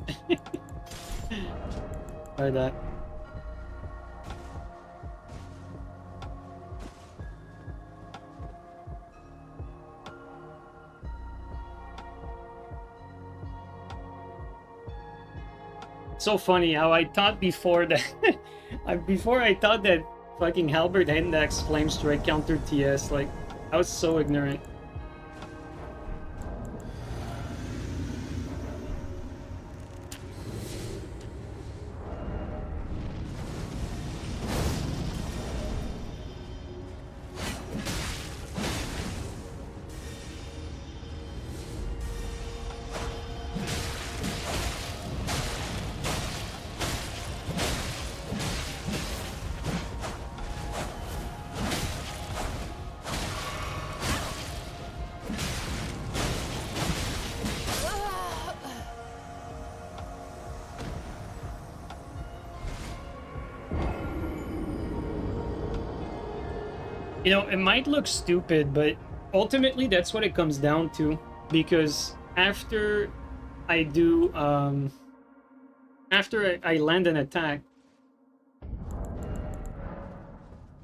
Try that. So funny how I thought before that before I thought that fucking Halberd Index Flame Strike countered TS. Like, I was so ignorant. You know, it might look stupid, but ultimately that's what it comes down to. Because after I do, after I land an attack,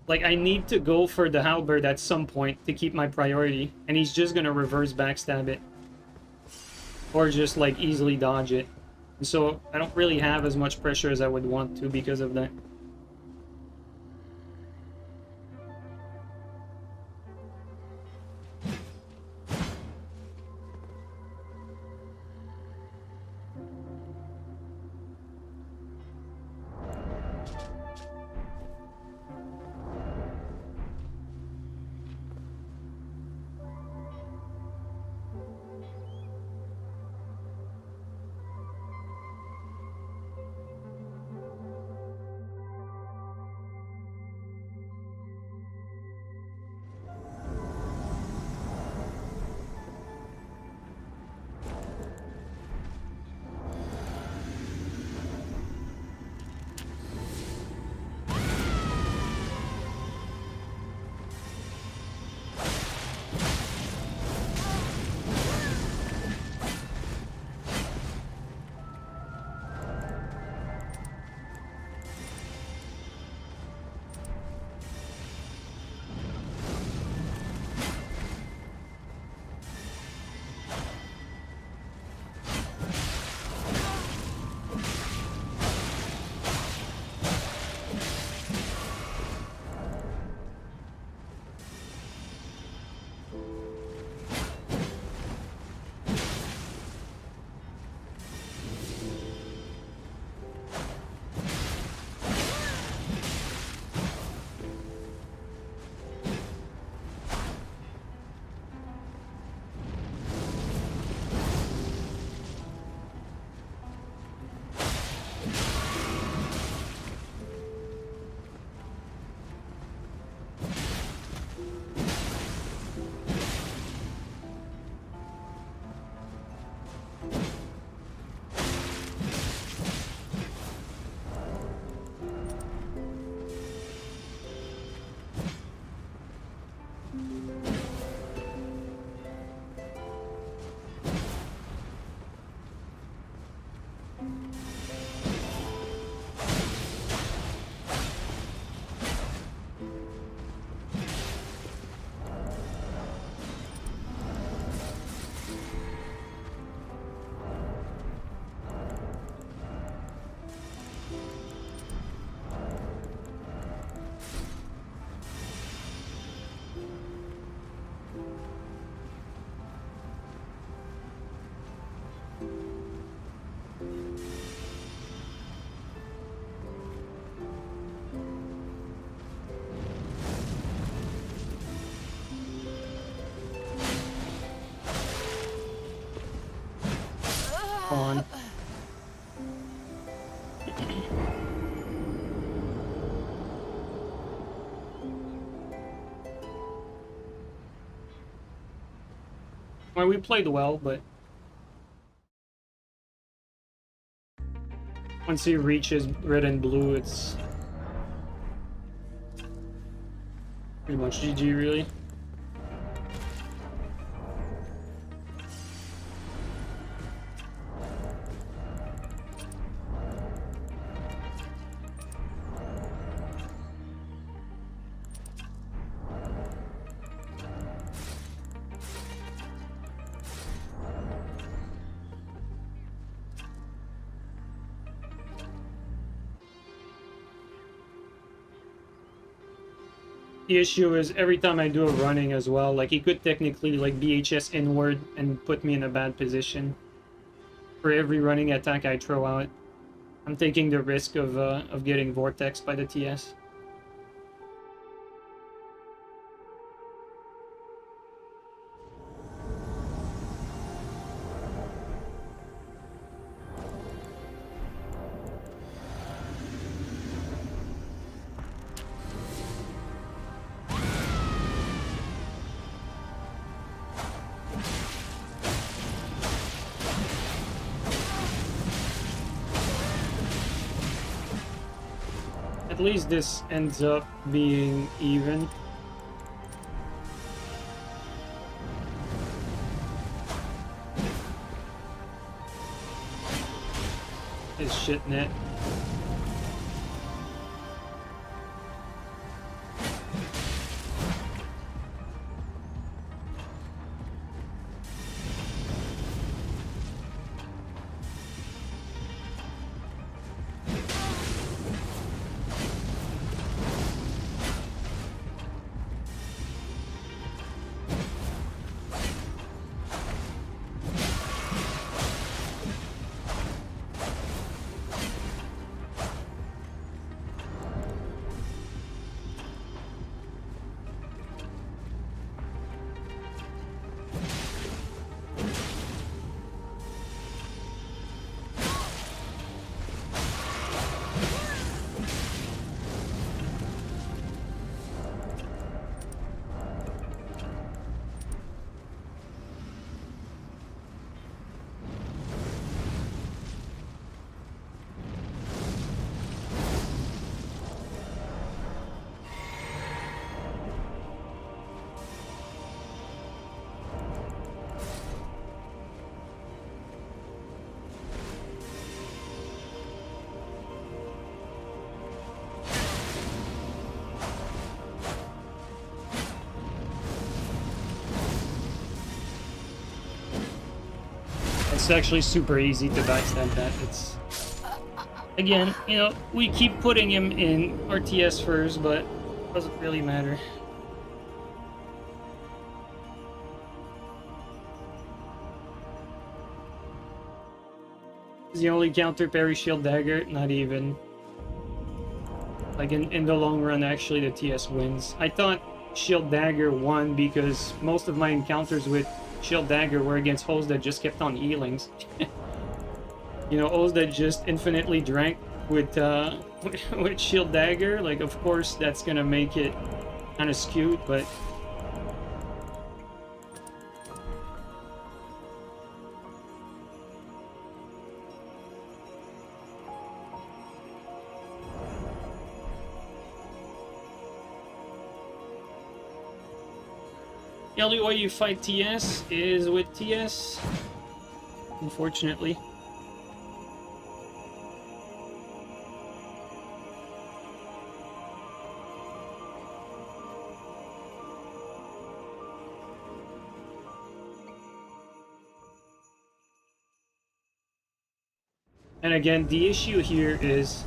like, I need to go for the halberd at some point to keep my priority, and he's just gonna reverse backstab it. Or just, like, easily dodge it. And so I don't really have as much pressure as I would want to because of that. On. Well, we played well, but once he reaches red and blue, it's pretty much GG, really. The issue is every time I do a running as well, like he could technically like BHS inward and put me in a bad position. For every running attack I throw out, I'm taking the risk of getting vortex by the TS. At least this ends up being even. His shit net. It's actually super easy to backstab that. It's again, you know, we keep putting him in RTS first, but it doesn't really matter. Is the only counter parry shield dagger? Not even. Like in the long run, actually, the TS wins. I thought shield dagger won because most of my encounters with shield dagger were against hosts that just kept on healings. You know, hosts that just infinitely drank with with shield dagger. Like, of course, that's gonna make it kind of skewed, but. The only way you fight TS is with TS, unfortunately. And again, the issue here is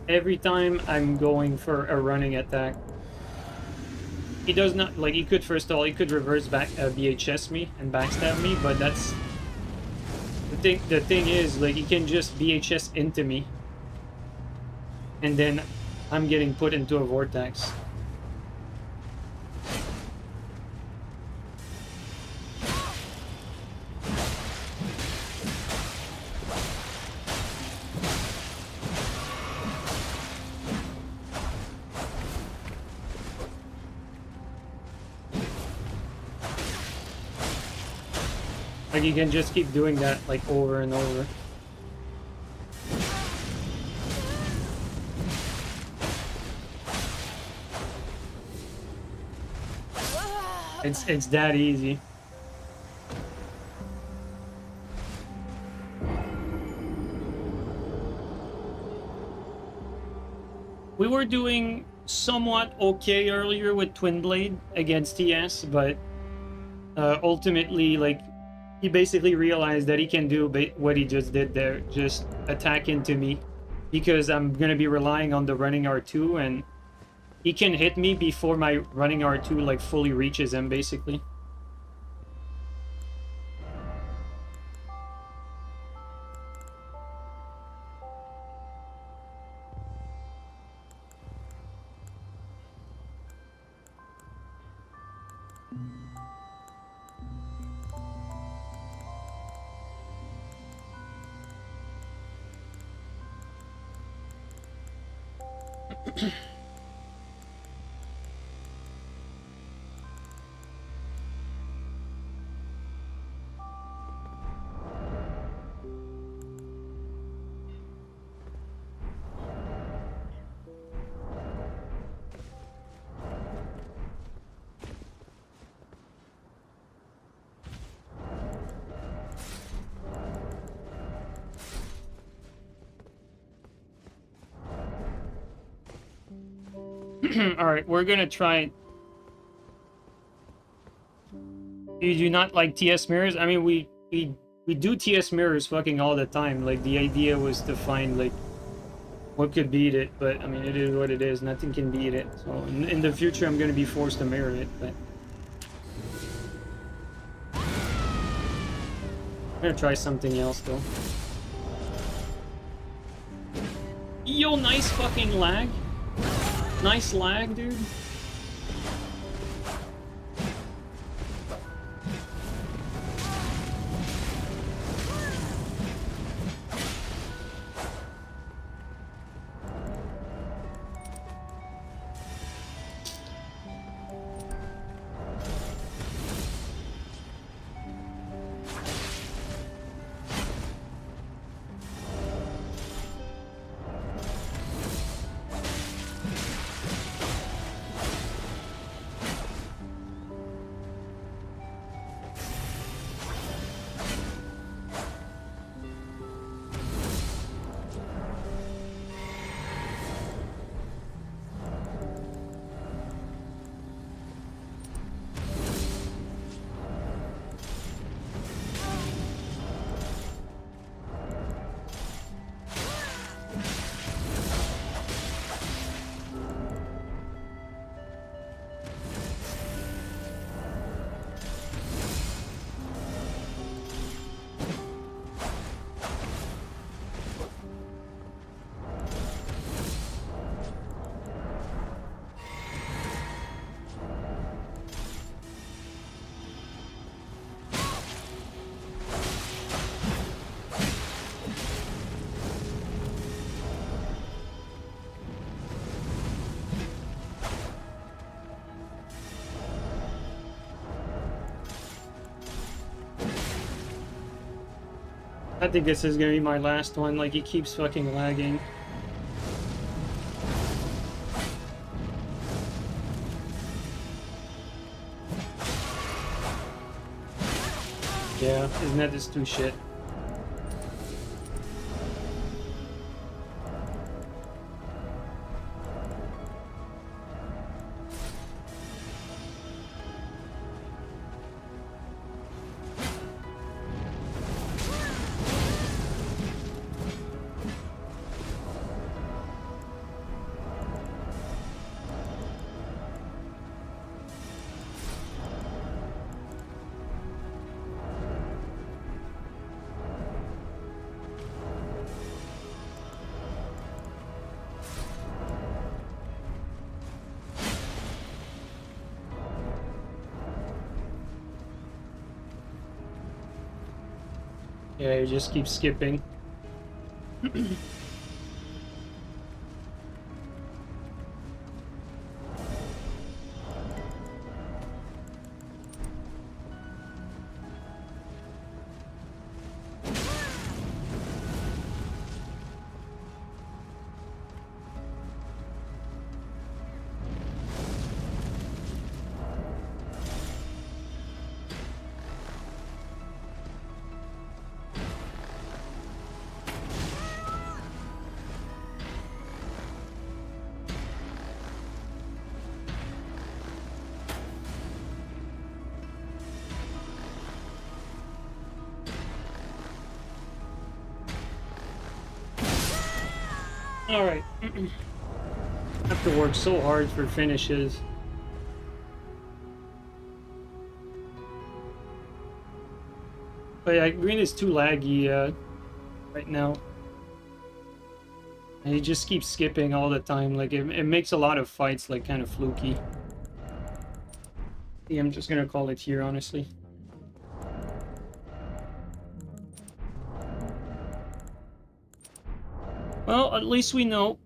every time I'm going for a running attack. He does not, like, he could, first of all, he could reverse back BHS me and backstab me, but that's... The thing is, like, he can just BHS into me. And then I'm getting put into a vortex. Like, you can just keep doing that, like, over and over. It's that easy. We were doing somewhat okay earlier with Twin Blade against TS, but ultimately, like, he basically realized that he can do what he just did there, just attack into me, because I'm gonna be relying on the running R2, and he can hit me before my running R2 like fully reaches him, basically. Alright, we're gonna try... You do not like TS mirrors? I mean, we do TS mirrors fucking all the time. Like, the idea was to find, like, what could beat it, but, I mean, it is what it is. Nothing can beat it. So, in the future, I'm gonna be forced to mirror it, but... I'm gonna try something else, though. Yo, nice fucking lag. Nice lag, dude. I think this is gonna be my last one. Like, he keeps fucking lagging. Yeah, his net is too shit. Yeah, you just keep skipping. Alright. Have to work so hard for finishes. But yeah, green is too laggy right now. And he just keeps skipping all the time. Like, it makes a lot of fights, like, kind of fluky. Yeah, I'm just gonna call it here, honestly. Well, at least we know.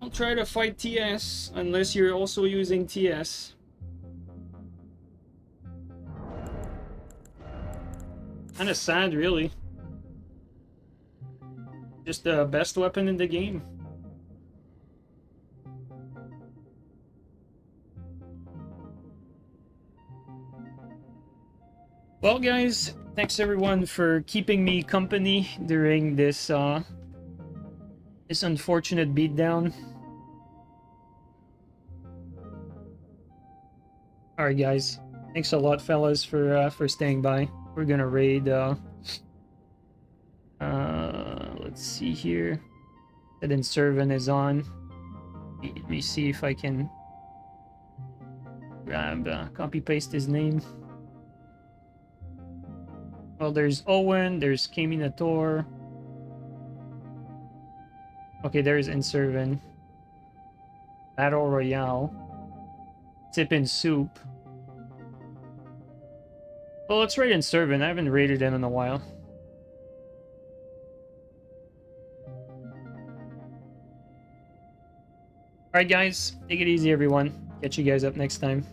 I'll try to fight TS, unless you're also using TS. Kinda sad, really. Just the best weapon in the game. Well, guys, thanks everyone for keeping me company during this this unfortunate beatdown. All right, guys, thanks a lot, fellas, for staying by. We're gonna raid. Let's see here. Then Servant is on. Let me see if I can grab copy paste his name. Well, there's Owen, there's Kaminator. Okay, there's Inservin. Battle Royale. Tippin' Soup. Well, let's raid Inservin. I haven't raided him in a while. Alright, guys. Take it easy, everyone. Catch you guys up next time.